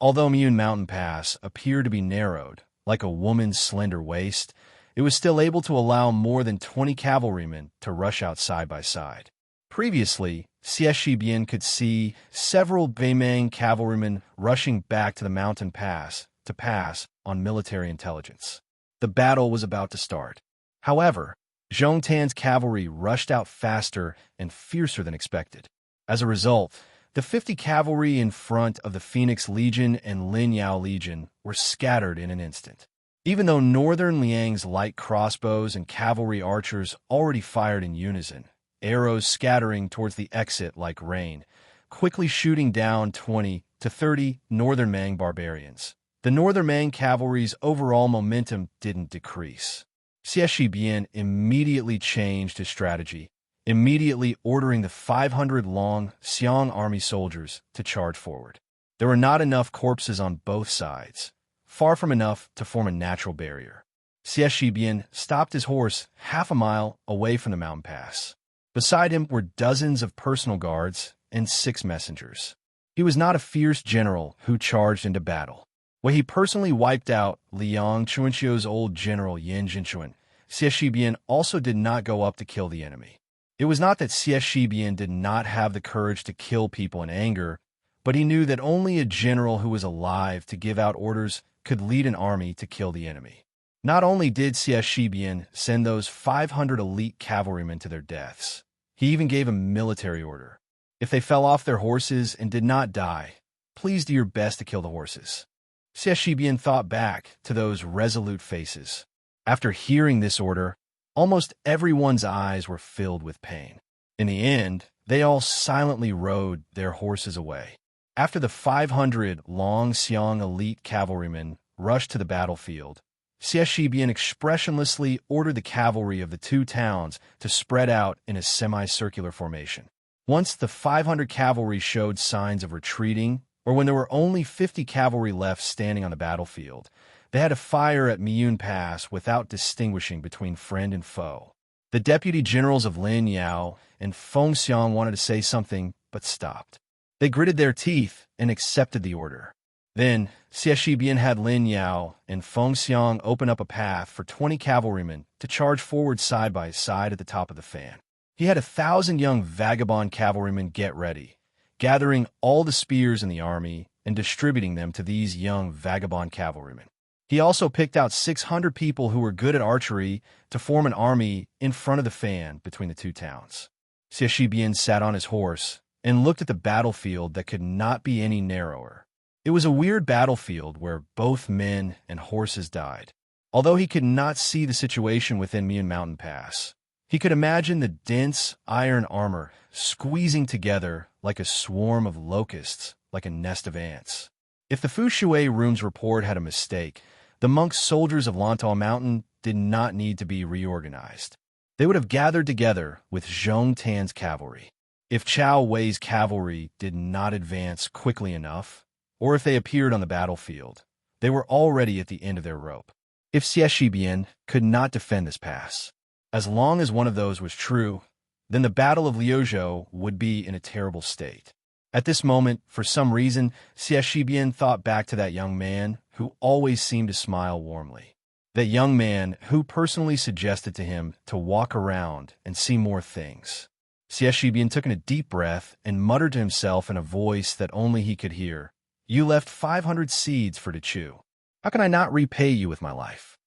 Although Miyun Mountain Pass appeared to be narrowed, like a woman's slender waist, it was still able to allow more than 20 cavalrymen to rush out side by side. Previously, Xie Shibian could see several Beimang cavalrymen rushing back to the mountain pass to pass on military intelligence. The battle was about to start. However, Zhong Tan's cavalry rushed out faster and fiercer than expected. As a result, the 50 cavalry in front of the Phoenix Legion and Lin Yao Legion were scattered in an instant. Even though Northern Liang's light crossbows and cavalry archers already fired in unison, arrows scattering towards the exit like rain, quickly shooting down 20 to 30 Northern Mang barbarians. The Northern Mang cavalry's overall momentum didn't decrease. Xie Shibian immediately changed his strategy, immediately ordering the 500 long Xiang army soldiers to charge forward. There were not enough corpses on both sides, far from enough to form a natural barrier. Xie Shibian stopped his horse half a mile away from the mountain pass. Beside him were dozens of personal guards and 6 messengers. He was not a fierce general who charged into battle. When he personally wiped out Liang Chuanqiu's old general Yin Jinchuan, Xie Shibian also did not go up to kill the enemy. It was not that Xie Shibian did not have the courage to kill people in anger, but he knew that only a general who was alive to give out orders could lead an army to kill the enemy. Not only did Xie Shibian send those 500 elite cavalrymen to their deaths, he even gave a military order. If they fell off their horses and did not die, please do your best to kill the horses. Xie Shibian thought back to those resolute faces. After hearing this order, almost everyone's eyes were filled with pain. In the end, they all silently rode their horses away. After the 500 long Xiang elite cavalrymen rushed to the battlefield, Xie Shibian expressionlessly ordered the cavalry of the 2 towns to spread out in a semicircular formation. Once the 500 cavalry showed signs of retreating, or when there were only 50 cavalry left standing on the battlefield, they had to fire at Miyun Pass without distinguishing between friend and foe. The deputy generals of Lin Yao and Feng Xiang wanted to say something, but stopped. They gritted their teeth and accepted the order. Then, Xie Shibian had Lin Yao and Feng Xiang open up a path for 20 cavalrymen to charge forward side by side at the top of the fan. He had 1,000 young vagabond cavalrymen get ready, gathering all the spears in the army and distributing them to these young vagabond cavalrymen. He also picked out 600 people who were good at archery to form an army in front of the fan between the 2 towns. Xie Shibian sat on his horse and looked at the battlefield that could not be any narrower. It was a weird battlefield where both men and horses died. Although he could not see the situation within Miyun Mountain Pass, he could imagine the dense iron armor squeezing together like a swarm of locusts, like a nest of ants. If the Fu Shui Room's report had a mistake, the monk soldiers of Lantal Mountain did not need to be reorganized. They would have gathered together with Zhong Tan's cavalry. If Chao Wei's cavalry did not advance quickly enough, or if they appeared on the battlefield, they were already at the end of their rope. If Xie Shibian could not defend this pass, as long as one of those was true, then the Battle of Liuzhou would be in a terrible state. At this moment, for some reason, Xie Shibian thought back to that young man who always seemed to smile warmly. That young man who personally suggested to him to walk around and see more things. Xie Shibian took in a deep breath and muttered to himself in a voice that only he could hear, "You left 500 seeds for to chew. How can I not repay you with my life?"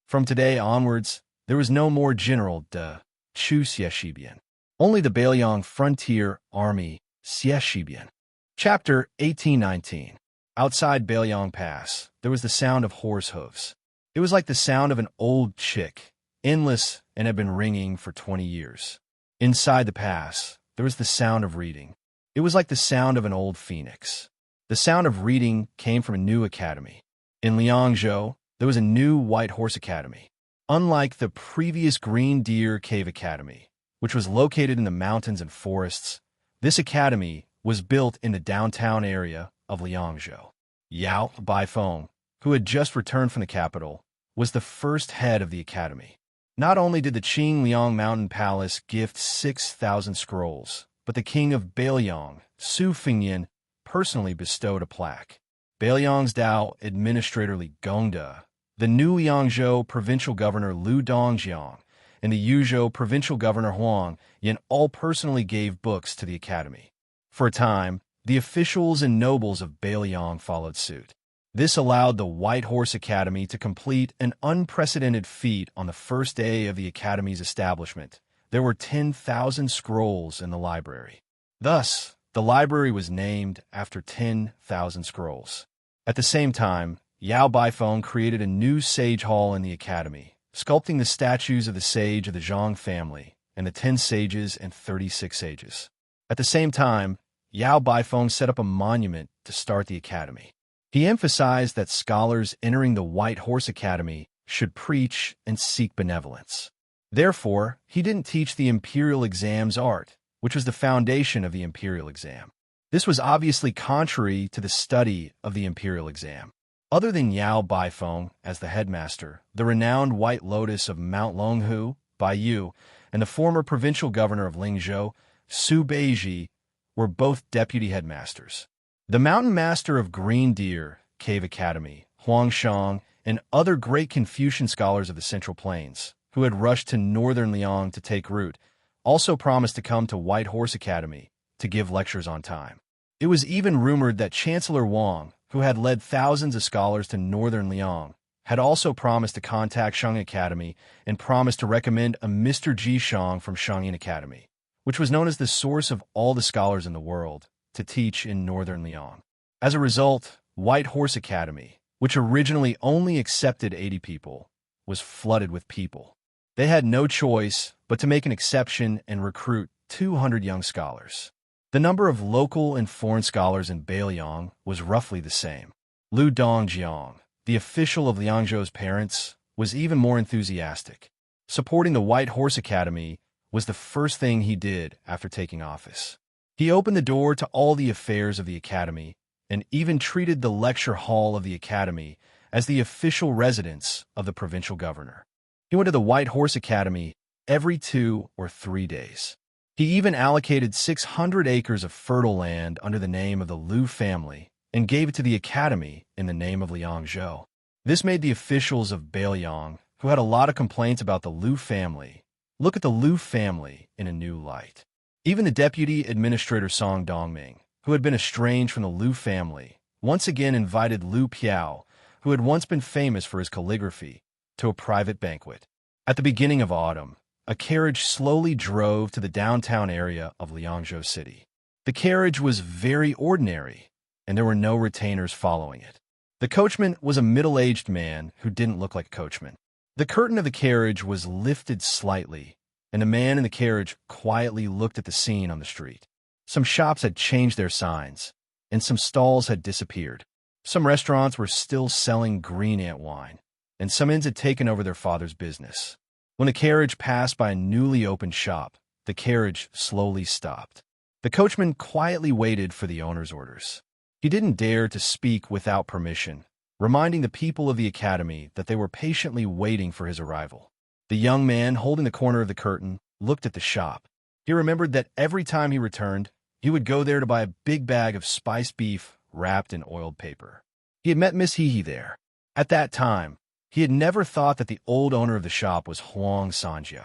From today onwards, there was no more General de Chu-Xieshibian, only the Bailiang Frontier Army Xieshibian. Chapter 1819. Outside Bailiang Pass, there was the sound of horse hooves. It was like the sound of an old chick, endless, and had been ringing for 20 years. Inside the pass, there was the sound of reading. It was like the sound of an old phoenix. The sound of reading came from a new academy. In Liangzhou, there was a new White Horse Academy. Unlike the previous Green Deer Cave Academy, which was located in the mountains and forests, this academy was built in the downtown area of Liangzhou. Yao Baifeng, who had just returned from the capital, was the first head of the academy. Not only did the Qingliang Mountain Palace gift 6,000 scrolls, but the king of Bailiang, Su Fingyan, personally bestowed a plaque. Bailiang's Dao Administrator Li Gongda, the new Liangzhou provincial governor Lu Dongjiang, and the Yuzhou provincial governor Huang Yin all personally gave books to the academy. For a time, the officials and nobles of Bailiang followed suit. This allowed the White Horse Academy to complete an unprecedented feat on the first day of the academy's establishment. There were 10,000 scrolls in the library. Thus, the library was named after 10,000 scrolls. At the same time, Yao Baifeng created a new sage hall in the academy, sculpting the statues of the sage of the Zhang family and the 10 sages and 36 sages. At the same time, Yao Baifeng set up a monument to start the academy. He emphasized that scholars entering the White Horse Academy should preach and seek benevolence. Therefore, he didn't teach the imperial exam's art, which was the foundation of the imperial exam. This was obviously contrary to the study of the imperial exam. Other than Yao Baifeng as the headmaster, the renowned White Lotus of Mount Longhu, Baiyu, and the former provincial governor of Lingzhou, Su Beiji, were both deputy headmasters. The mountain master of Green Deer Cave Academy, Huang Shang, and other great Confucian scholars of the Central Plains, who had rushed to northern Liang to take root, also promised to come to White Horse Academy to give lectures on time. It was even rumored that Chancellor Wang, who had led thousands of scholars to northern Liang, had also promised to contact Shang Academy and promised to recommend a Mr. Ji Shang from Shangyin Academy, which was known as the source of all the scholars in the world, to teach in northern Liang. As a result, White Horse Academy, which originally only accepted 80 people, was flooded with people. They had no choice but to make an exception and recruit 200 young scholars. The number of local and foreign scholars in Bailiang was roughly the same. Lu Dongjiang, the official of Liangzhou's parents, was even more enthusiastic. Supporting the White Horse Academy was the first thing he did after taking office. He opened the door to all the affairs of the academy and even treated the lecture hall of the academy as the official residence of the provincial governor. He went to the White Horse Academy every 2 or 3 days. He even allocated 600 acres of fertile land under the name of the Lu family and gave it to the academy in the name of Liangzhou. This made the officials of Bailiang, who had a lot of complaints about the Lu family, look at the Lu family in a new light. Even the deputy administrator Song Dongming, who had been estranged from the Lu family, once again invited Lu Piao, who had once been famous for his calligraphy, to a private banquet. At the beginning of autumn, a carriage slowly drove to the downtown area of Liangzhou City. The carriage was very ordinary, and there were no retainers following it. The coachman was a middle-aged man who didn't look like a coachman. The curtain of the carriage was lifted slightly, and the man in the carriage quietly looked at the scene on the street. Some shops had changed their signs, and some stalls had disappeared. Some restaurants were still selling green ant wine, and some inns had taken over their father's business. When the carriage passed by a newly opened shop, the carriage slowly stopped. The coachman quietly waited for the owner's orders. He didn't dare to speak without permission, reminding the people of the academy that they were patiently waiting for his arrival. The young man holding the corner of the curtain looked at the shop. He remembered that every time he returned, he would go there to buy a big bag of spiced beef wrapped in oiled paper. He had met Miss Hehe there. At that time, he had never thought that the old owner of the shop was Huang Sanjia.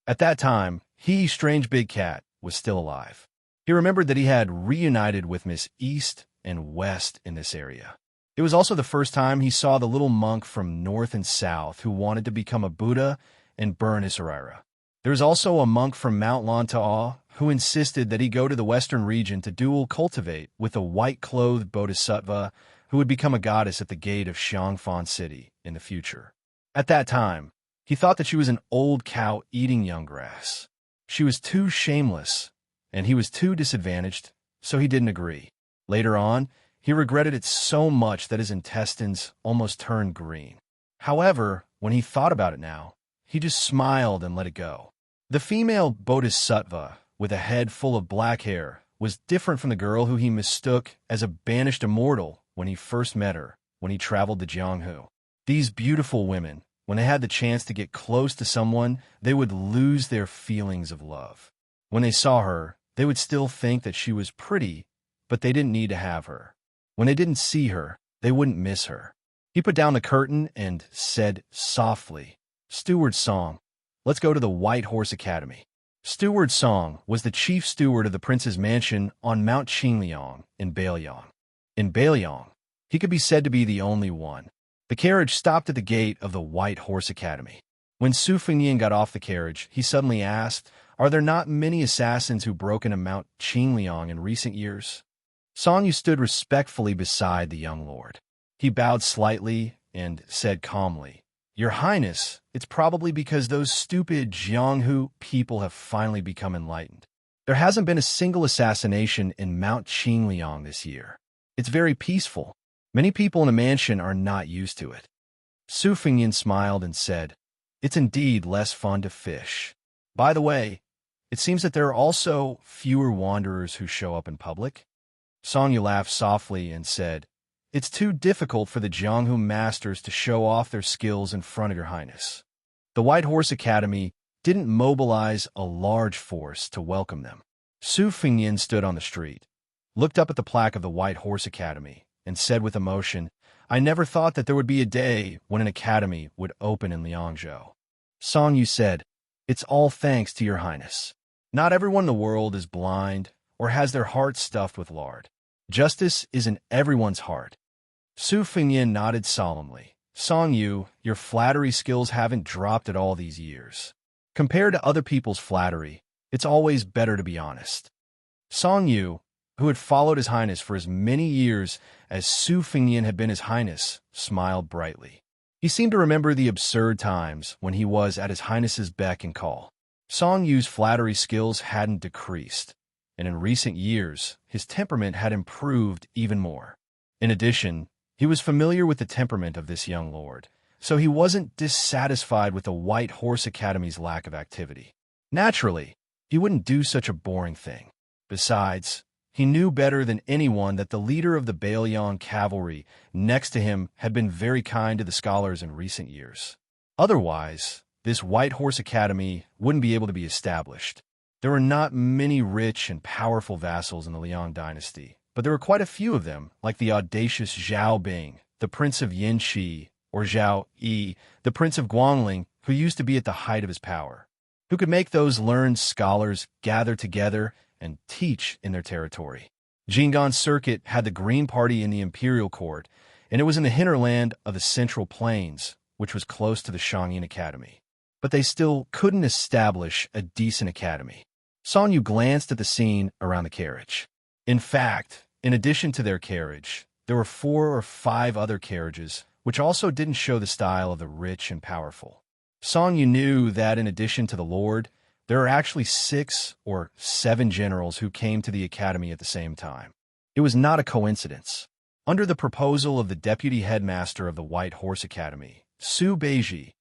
At that time, he, Strange Big Cat, was still alive. He remembered that he had reunited with Miss East and West in this area. It was also the first time he saw the little monk from north and south who wanted to become a Buddha and burn Isarira. There was also a monk from Mount Lantau who insisted that he go to the western region to dual cultivate with a white-clothed bodhisattva who would become a goddess at the gate of Xiangfan City in the future. At that time, he thought that she was an old cow eating young grass. She was too shameless, and he was too disadvantaged, so he didn't agree. Later on, he regretted it so much that his intestines almost turned green. However, when he thought about it now, he just smiled and let it go. The female bodhisattva, with a head full of black hair, was different from the girl who he mistook as a banished immortal when he first met her, when he traveled to Jianghu. These beautiful women, when they had the chance to get close to someone, they would lose their feelings of love. When they saw her, they would still think that she was pretty, but they didn't need to have her. When they didn't see her, they wouldn't miss her. He put down the curtain and said softly, "Steward Song, let's go to the White Horse Academy." Steward Song was the chief steward of the prince's mansion on Mount Qingliang in Beiliang. In Beiliang, he could be said to be the only one. The carriage stopped at the gate of the White Horse Academy. When Su Fengyin got off the carriage, he suddenly asked, "Are there not many assassins who broke into Mount Qingliang in recent years?" Song Yu stood respectfully beside the young lord. He bowed slightly and said calmly, "Your Highness, it's probably because those stupid Jianghu people have finally become enlightened. There hasn't been a single assassination in Mount Qingliang this year. It's very peaceful. Many people in a mansion are not used to it." Su Fengyin smiled and said, "It's indeed less fun to fish. By the way, it seems that there are also fewer wanderers who show up in public." Song Yu laughed softly and said, "It's too difficult for the Jianghu masters to show off their skills in front of your Highness." The White Horse Academy didn't mobilize a large force to welcome them. Su Fengyin stood on the street, looked up at the plaque of the White Horse Academy, and said with emotion, "I never thought that there would be a day when an academy would open in Liangzhou." Song Yu said, "It's all thanks to your Highness. Not everyone in the world is blind or has their heart stuffed with lard. Justice is in everyone's heart." Su Fengyin nodded solemnly. "Song Yu, your flattery skills haven't dropped at all these years. Compared to other people's flattery, it's always better to be honest." Song Yu, who had followed His Highness for as many years as Su Fengyin had been His Highness, smiled brightly. He seemed to remember the absurd times when he was at His Highness's beck and call. Song Yu's flattery skills hadn't decreased, and in recent years, his temperament had improved even more. In addition, he was familiar with the temperament of this young lord, so he wasn't dissatisfied with the White Horse Academy's lack of activity. Naturally, he wouldn't do such a boring thing. Besides, he knew better than anyone that the leader of the Beiliang cavalry next to him had been very kind to the scholars in recent years. Otherwise, this White Horse Academy wouldn't be able to be established. There were not many rich and powerful vassals in the Liang dynasty, but there were quite a few of them, like the audacious Zhao Bing, the Prince of Yinqi, or Zhao Yi, the Prince of Guangling, who used to be at the height of his power, who could make those learned scholars gather together and teach in their territory. Jinggan Circuit had the Green Party in the imperial court, and it was in the hinterland of the Central Plains, which was close to the Shangyin Academy. But they still couldn't establish a decent academy. Song Yu glanced at the scene around the carriage. In fact, in addition to their carriage, there were 4 or 5 other carriages, which also didn't show the style of the rich and powerful. Song Yu knew that in addition to the Lord, there are actually 6 or 7 generals who came to the academy at the same time. It was not a coincidence. Under the proposal of the deputy headmaster of the White Horse Academy, Su Beiji,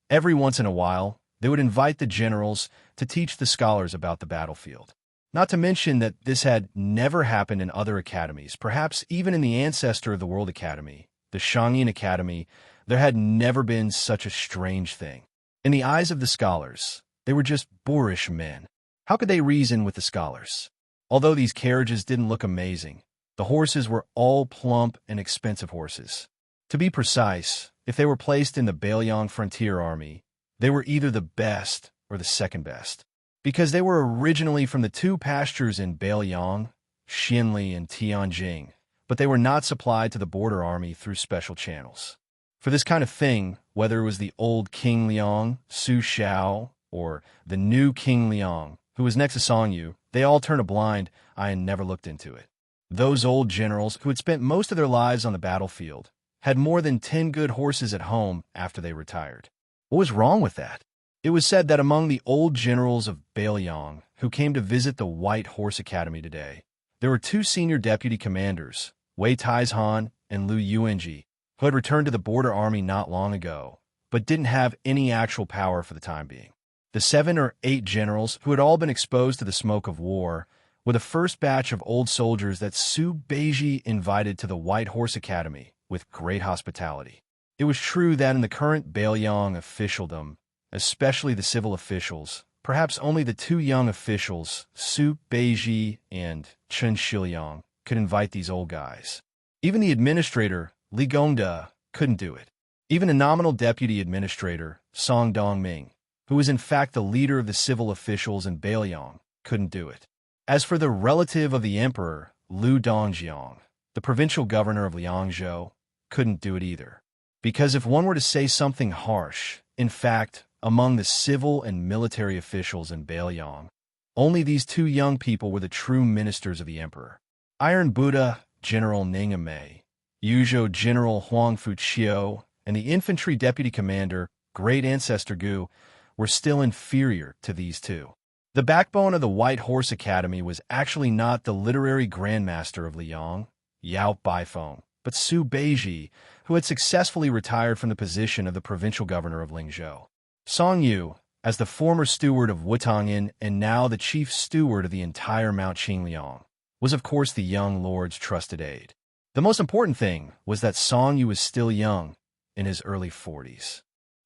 every once in a while, they would invite the generals to teach the scholars about the battlefield. Not to mention that this had never happened in other academies, perhaps even in the ancestor of the World Academy, the Shangyin Academy, there had never been such a strange thing. In the eyes of the scholars, they were just boorish men. How could they reason with the scholars? Although these carriages didn't look amazing, the horses were all plump and expensive horses. To be precise, if they were placed in the Beiliang Frontier Army, they were either the best or the second best. Because they were originally from the 2 pastures in Beiliang, Xinli and Tianjing, but they were not supplied to the border army through special channels. For this kind of thing, whether it was the old King Liang, Su Xiao, or the new King Liang, who was next to Song Yu, they all turned a blind eye and never looked into it. Those old generals, who had spent most of their lives on the battlefield, had more than 10 good horses at home after they retired. What was wrong with that? It was said that among the old generals of Bailiang who came to visit the White Horse Academy today, there were 2 senior deputy commanders, Wei Taizhan and Liu Yuanji, who had returned to the border army not long ago, but didn't have any actual power for the time being. The 7 or 8 generals who had all been exposed to the smoke of war were the first batch of old soldiers that Su Beiji invited to the White Horse Academy with great hospitality. It was true that in the current Bailiang officialdom, especially the civil officials, perhaps only the 2 young officials, Su Beiji and Chen Shiliang, could invite these old guys. Even the administrator, Li Gongda, couldn't do it. Even a nominal deputy administrator, Song Dongming, who was in fact the leader of the civil officials in Bailiang, couldn't do it. As for the relative of the emperor, Liu Dongjiang, the provincial governor of Liangzhou, couldn't do it either. Because if one were to say something harsh, in fact, among the civil and military officials in Bailiang, only these 2 young people were the true ministers of the emperor. Iron Buddha, General Ningame, Yuzhou General Huang Fuqiu, and the infantry deputy commander, Great Ancestor Gu, were still inferior to these 2. The backbone of the White Horse Academy was actually not the literary grandmaster of Liang, Yao Baifeng, but Su Beiji, who had successfully retired from the position of the provincial governor of Lingzhou. Song Yu, as the former steward of Wutongyan and now the chief steward of the entire Mount Qingliang, was of course the young lord's trusted aide. The most important thing was that Song Yu was still young, in his early 40s.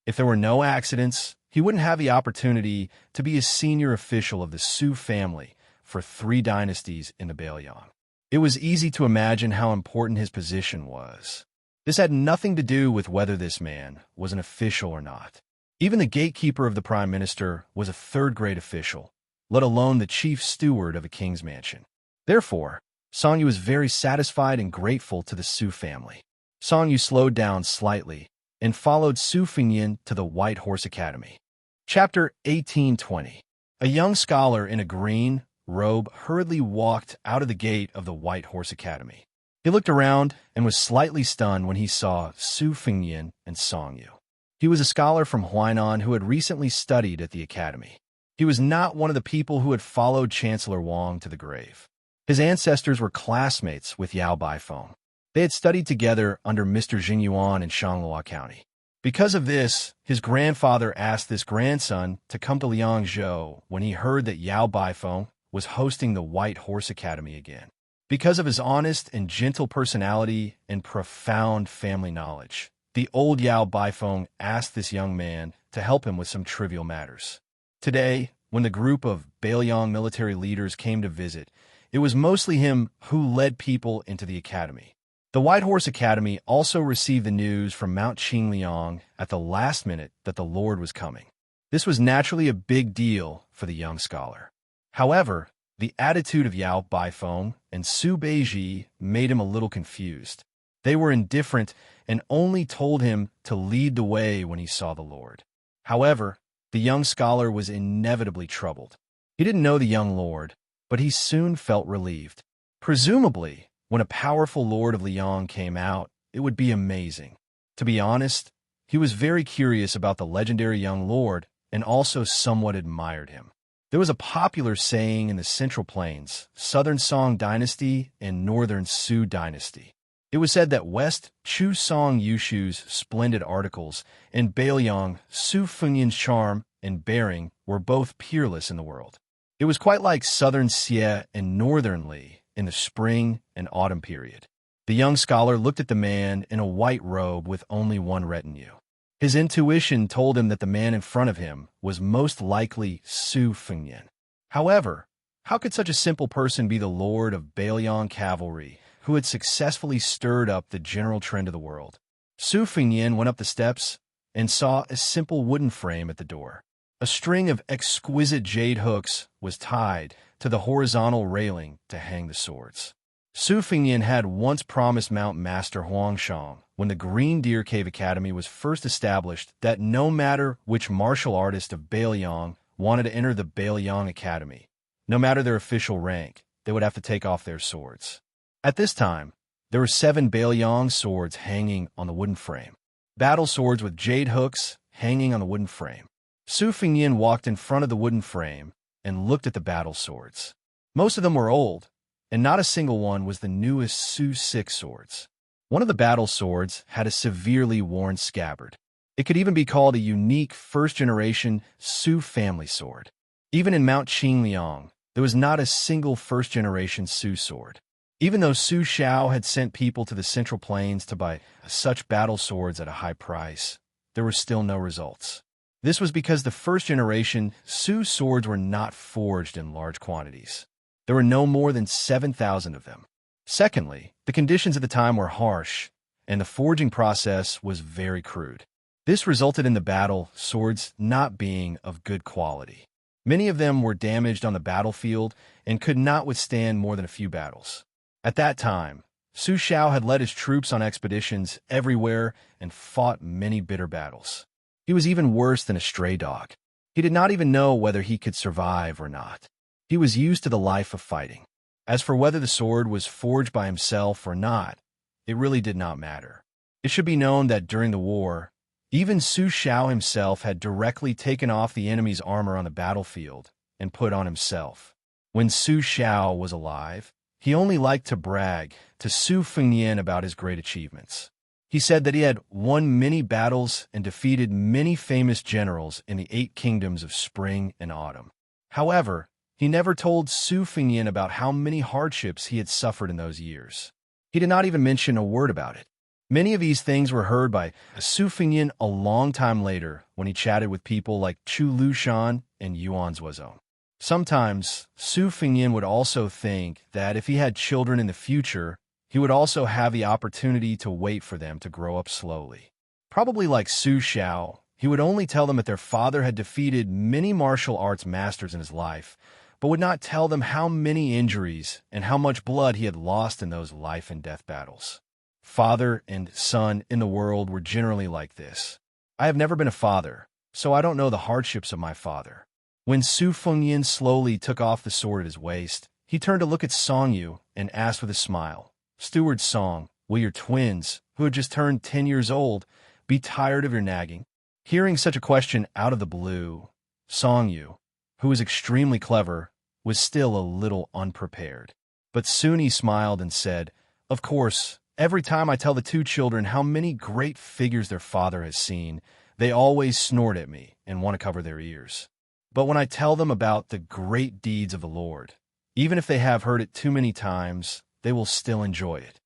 If there were no accidents, he wouldn't have the opportunity to be a senior official of the Su family for 3 dynasties in the Bailiang. It was easy to imagine how important his position was. This had nothing to do with whether this man was an official or not. Even the gatekeeper of the prime minister was a 3rd-grade official, let alone the chief steward of a king's mansion. Therefore, Song Yu was very satisfied and grateful to the Su family. Song Yu slowed down slightly and followed Su Fengyan to the White Horse Academy. Chapter 1820. A young scholar in a green robe hurriedly walked out of the gate of the White Horse Academy. He looked around and was slightly stunned when he saw Su Fengyan and Song Yu. He was a scholar from Huainan who had recently studied at the academy. He was not one of the people who had followed Chancellor Wang to the grave. His ancestors were classmates with Yao Baifeng. They had studied together under Mr. Jingyuan in Shanghua County. Because of this, his grandfather asked this grandson to come to Liangzhou when he heard that Yao Baifeng was hosting the White Horse Academy again. Because of his honest and gentle personality and profound family knowledge, the old Yao Baifeng asked this young man to help him with some trivial matters. Today, when the group of Bailiang military leaders came to visit, it was mostly him who led people into the academy. The White Horse Academy also received the news from Mount Qingliang at the last minute that the Lord was coming. This was naturally a big deal for the young scholar. However, the attitude of Yao Baifeng and Su Beiji made him a little confused. They were indifferent and only told him to lead the way when he saw the Lord. However, the young scholar was inevitably troubled. He didn't know the young lord, but he soon felt relieved. Presumably, when a powerful lord of Liang came out, it would be amazing. To be honest, he was very curious about the legendary young lord and also somewhat admired him. There was a popular saying in the Central Plains, Southern Song Dynasty and Northern Su Dynasty. It was said that West Chu Song Yushu's splendid articles and Bailiang Su Fengyan's charm and bearing were both peerless in the world. It was quite like Southern Xie and Northern Li in the spring and autumn period. The young scholar looked at the man in a white robe with only one retinue. His intuition told him that the man in front of him was most likely Su Fengyan. However, how could such a simple person be the lord of Bailiang cavalry who had successfully stirred up the general trend of the world? Su Fengyan went up the steps and saw a simple wooden frame at the door. A string of exquisite jade hooks was tied to the horizontal railing to hang the swords. Su Fengnian had once promised Mount Master Huangshang, when the Green Deer Cave Academy was first established, that no matter which martial artist of Bailiang wanted to enter the Bailiang Academy, no matter their official rank, they would have to take off their swords. At this time, there were 7 Bailiang swords hanging on the wooden frame. Battle swords with jade hooks hanging on the wooden frame. Su Fengnian walked in front of the wooden frame and looked at the battle swords. Most of them were old, and not a single one was the newest Su 6 swords. One of the battle swords had a severely worn scabbard. It could even be called a unique first-generation Su family sword. Even in Mount Qingliang, there was not a single first-generation Su sword. Even though Su Xiao had sent people to the Central Plains to buy such battle swords at a high price, there were still no results. This was because the first-generation Su swords were not forged in large quantities. There were no more than 7,000 of them. Secondly, the conditions at the time were harsh, and the forging process was very crude. This resulted in the battle swords not being of good quality. Many of them were damaged on the battlefield and could not withstand more than a few battles. At that time, Su Xiao had led his troops on expeditions everywhere and fought many bitter battles. He was even worse than a stray dog. He did not even know whether he could survive or not. He was used to the life of fighting. As for whether the sword was forged by himself or not, it really did not matter. It should be known that during the war, even Su Xiao himself had directly taken off the enemy's armor on the battlefield and put on himself. When Su Xiao was alive, he only liked to brag to Su Fengnian about his great achievements. He said that he had won many battles and defeated many famous generals in the 8 kingdoms of spring and autumn. However, he never told Su Fengnian about how many hardships he had suffered in those years. He did not even mention a word about it. Many of these things were heard by Su Fengnian a long time later when he chatted with people like Chu Lushan and Yuan Zuozong. Sometimes, Su Fengnian would also think that if he had children in the future, he would also have the opportunity to wait for them to grow up slowly. Probably like Su Xiao, he would only tell them that their father had defeated many martial arts masters in his life, but would not tell them how many injuries and how much blood he had lost in those life and death battles. Father and son in the world were generally like this. I have never been a father, so I don't know the hardships of my father. When Su Fengnian slowly took off the sword at his waist, he turned to look at Song Yu and asked with a smile, "Steward Song, will your twins, who had just turned 10 years old, be tired of your nagging?" Hearing such a question out of the blue, Song Yu, who was extremely clever, was still a little unprepared. But soon he smiled and said, "Of course, every time I tell the 2 children how many great figures their father has seen, they always snort at me and want to cover their ears. But when I tell them about the great deeds of the Lord, even if they have heard it too many times, they will still enjoy it."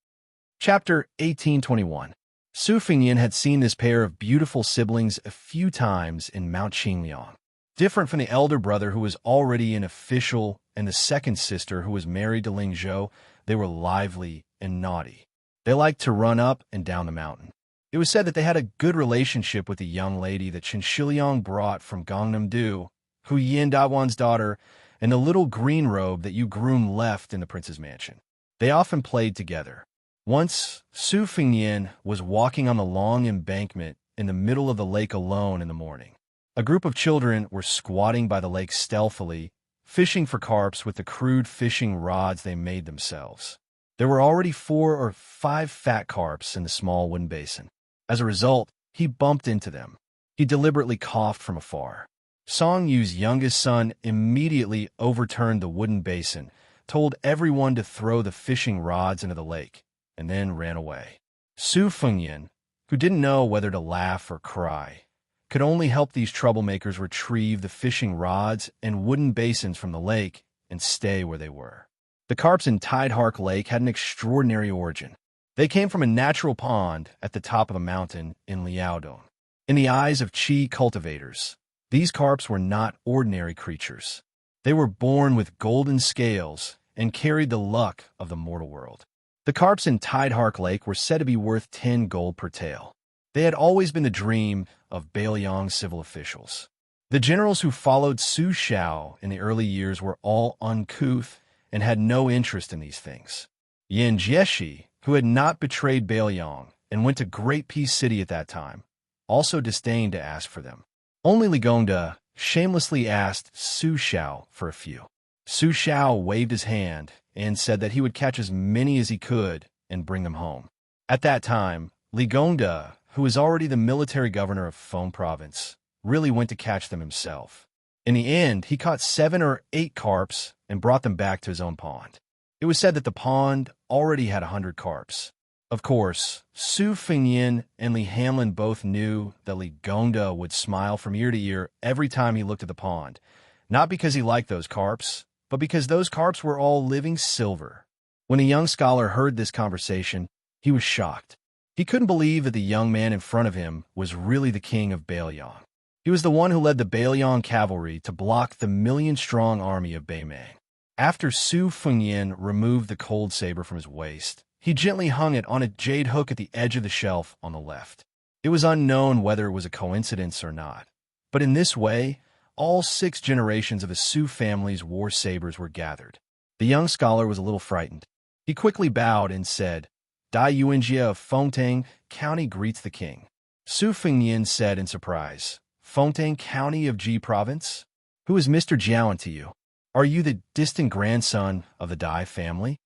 Chapter 1821. Su Fengnian had seen this pair of beautiful siblings a few times in Mount Qingliang. Different from the elder brother who was already an official and the second sister who was married to Ling Zhou, they were lively and naughty. They liked to run up and down the mountain. It was said that they had a good relationship with the young lady that Chen Shiliang brought from Gangnam-do, Hu Yin Dawan's daughter, and the little green robe that Yu Groom left in the prince's mansion. They often played together. Once, Su Fengnian was walking on the long embankment in the middle of the lake alone in the morning. A group of children were squatting by the lake stealthily, fishing for carps with the crude fishing rods they made themselves. There were already 4 or 5 fat carps in the small wooden basin. As a result, he bumped into them. He deliberately coughed from afar. Song Yu's youngest son immediately overturned the wooden basin, told everyone to throw the fishing rods into the lake, and then ran away. Su Fengnian, who didn't know whether to laugh or cry, could only help these troublemakers retrieve the fishing rods and wooden basins from the lake and stay where they were. The carps in Tidehark Lake had an extraordinary origin. They came from a natural pond at the top of a mountain in Liaodong. In the eyes of Qi cultivators, these carps were not ordinary creatures. They were born with golden scales and carried the luck of the mortal world. The carps in Tidehark Lake were said to be worth 10 gold per tael. They had always been the dream of Bailiang civil officials. The generals who followed Su Xiao in the early years were all uncouth and had no interest in these things. Yin Jieshi, who had not betrayed Bailiang and went to Great Peace City at that time, also disdained to ask for them. Only Li Gongda shamelessly asked Su Xiao for a few. Su Xiao waved his hand and said that he would catch as many as he could and bring them home. At that time, Li Gongda, who was already the military governor of Feng Province, really went to catch them himself. In the end, he caught 7 or 8 carps and brought them back to his own pond. It was said that the pond already had 100 carps. Of course, Su Fengyin and Li Hanlin both knew that Li Gongda would smile from ear to ear every time he looked at the pond, not because he liked those carps, but because those carps were all living silver. When a young scholar heard this conversation, he was shocked. He couldn't believe that the young man in front of him was really the king of Bailiang. He was the one who led the Bailiang cavalry to block the million-strong army of Beimei. After Su Fengyin removed the cold saber from his waist, he gently hung it on a jade hook at the edge of the shelf on the left. It was unknown whether it was a coincidence or not, but in this way, all 6 generations of the Su family's war sabers were gathered. The young scholar was a little frightened. He quickly bowed and said, "Dai Yuanjia of Fengtang County greets the king." Su Fengyin said in surprise, "Fengtang County of Ji Province? Who is Mr. Jiaoan to you? Are you the distant grandson of the Dai family?"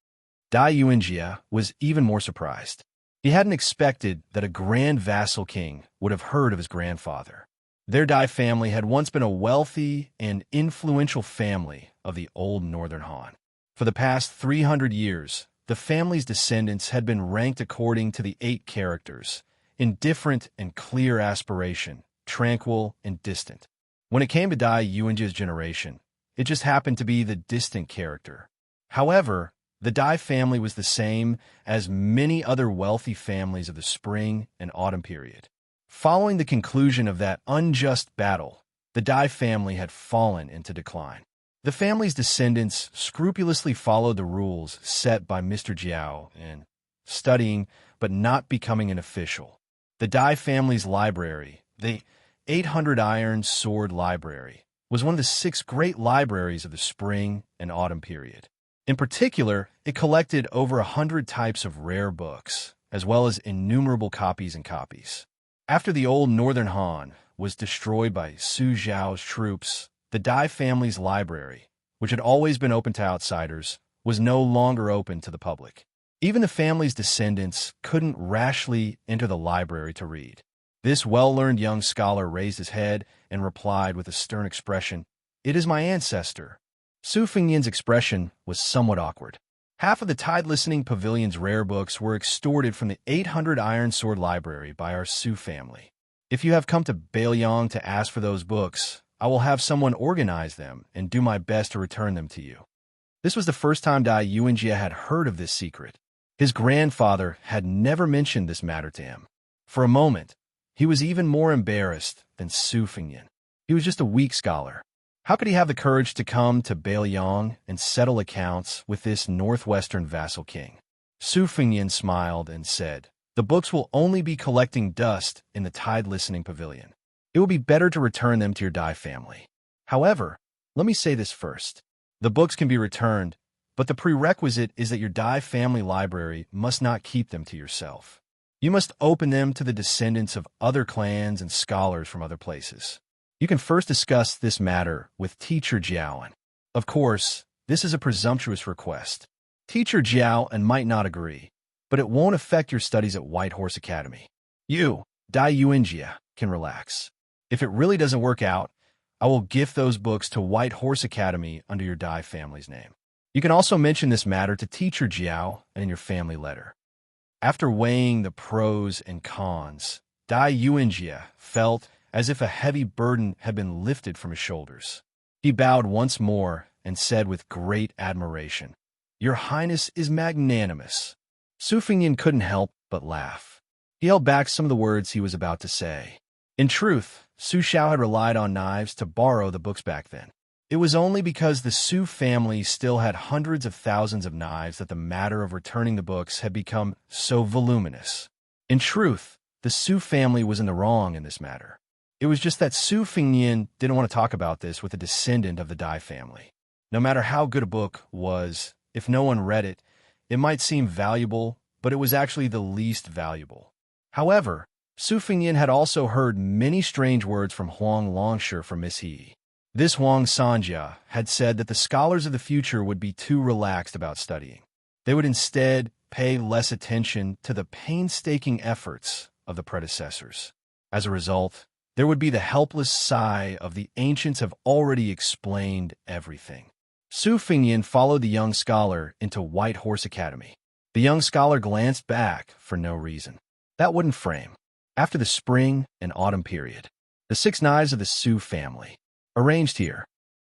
Dai Yuanjia was even more surprised. He hadn't expected that a grand vassal king would have heard of his grandfather. Their Dai family had once been a wealthy and influential family of the old northern Han. For the past 300 years, the family's descendants had been ranked according to the 8 characters: indifferent and clear aspiration, tranquil and distant. When it came to Dai Yuanjia's generation, it just happened to be the distant character. However, the Dai family was the same as many other wealthy families of the spring and autumn period. Following the conclusion of that unjust battle, the Dai family had fallen into decline. The family's descendants scrupulously followed the rules set by Mr. Jiao in studying but not becoming an official. The Dai family's library, the 800 Iron Sword Library, was one of the 6 great libraries of the spring and autumn period. In particular, it collected over 100 types of rare books, as well as innumerable copies and copies. After the old northern Han was destroyed by Su Zhao's troops, the Dai family's library, which had always been open to outsiders, was no longer open to the public. Even the family's descendants couldn't rashly enter the library to read. This well-learned young scholar raised his head and replied with a stern expression, "It is my ancestor." Su Fengyin's expression was somewhat awkward. Half of the Tide Listening Pavilion's rare books were extorted from the 800 Iron Sword Library by our Su family. If you have come to Bailiang to ask for those books, I will have someone organize them and do my best to return them to you. This was the first time Dai Yuanjia had heard of this secret. His grandfather had never mentioned this matter to him. For a moment, he was even more embarrassed than Su Fengyin. He was just a weak scholar. How could he have the courage to come to Bailiang and settle accounts with this northwestern vassal king? Su Fengyin smiled and said, "The books will only be collecting dust in the Tide Listening Pavilion. It will be better to return them to your Dai family. However, let me say this first. The books can be returned, but the prerequisite is that your Dai family library must not keep them to yourself. You must open them to the descendants of other clans and scholars from other places. You can first discuss this matter with Teacher Jiaoan. Of course, this is a presumptuous request. Teacher Jiaoan might not agree, but it won't affect your studies at White Horse Academy. You, Dai Yuanjia, can relax. If it really doesn't work out, I will gift those books to White Horse Academy under your Dai family's name. You can also mention this matter to Teacher Jiao and in your family letter." After weighing the pros and cons, Dai Yuanjia felt as if a heavy burden had been lifted from his shoulders. He bowed once more and said with great admiration, "Your Highness is magnanimous." Su Fengyin couldn't help but laugh. He held back some of the words he was about to say. In truth, Su Xiao had relied on knives to borrow the books back then. It was only because the Su family still had hundreds of thousands of knives that the matter of returning the books had become so voluminous. In truth, the Su family was in the wrong in this matter. It was just that Su Fengyin didn't want to talk about this with a descendant of the Dai family. No matter how good a book was, if no one read it, It might seem valuable, but it was actually the least valuable. However, Su Fengyan had also heard many strange words from Huang Longshi from Miss He. This Huang Sanjia had said that the scholars of the future would be too relaxed about studying. They would instead pay less attention to the painstaking efforts of the predecessors. As a result, there would be the helpless sigh of the ancients have already explained everything. Su Fengyan followed the young scholar into White Horse Academy. The young scholar glanced back for no reason. That wooden frame. After the spring and autumn period, the 6 knives of the Su family, arranged here,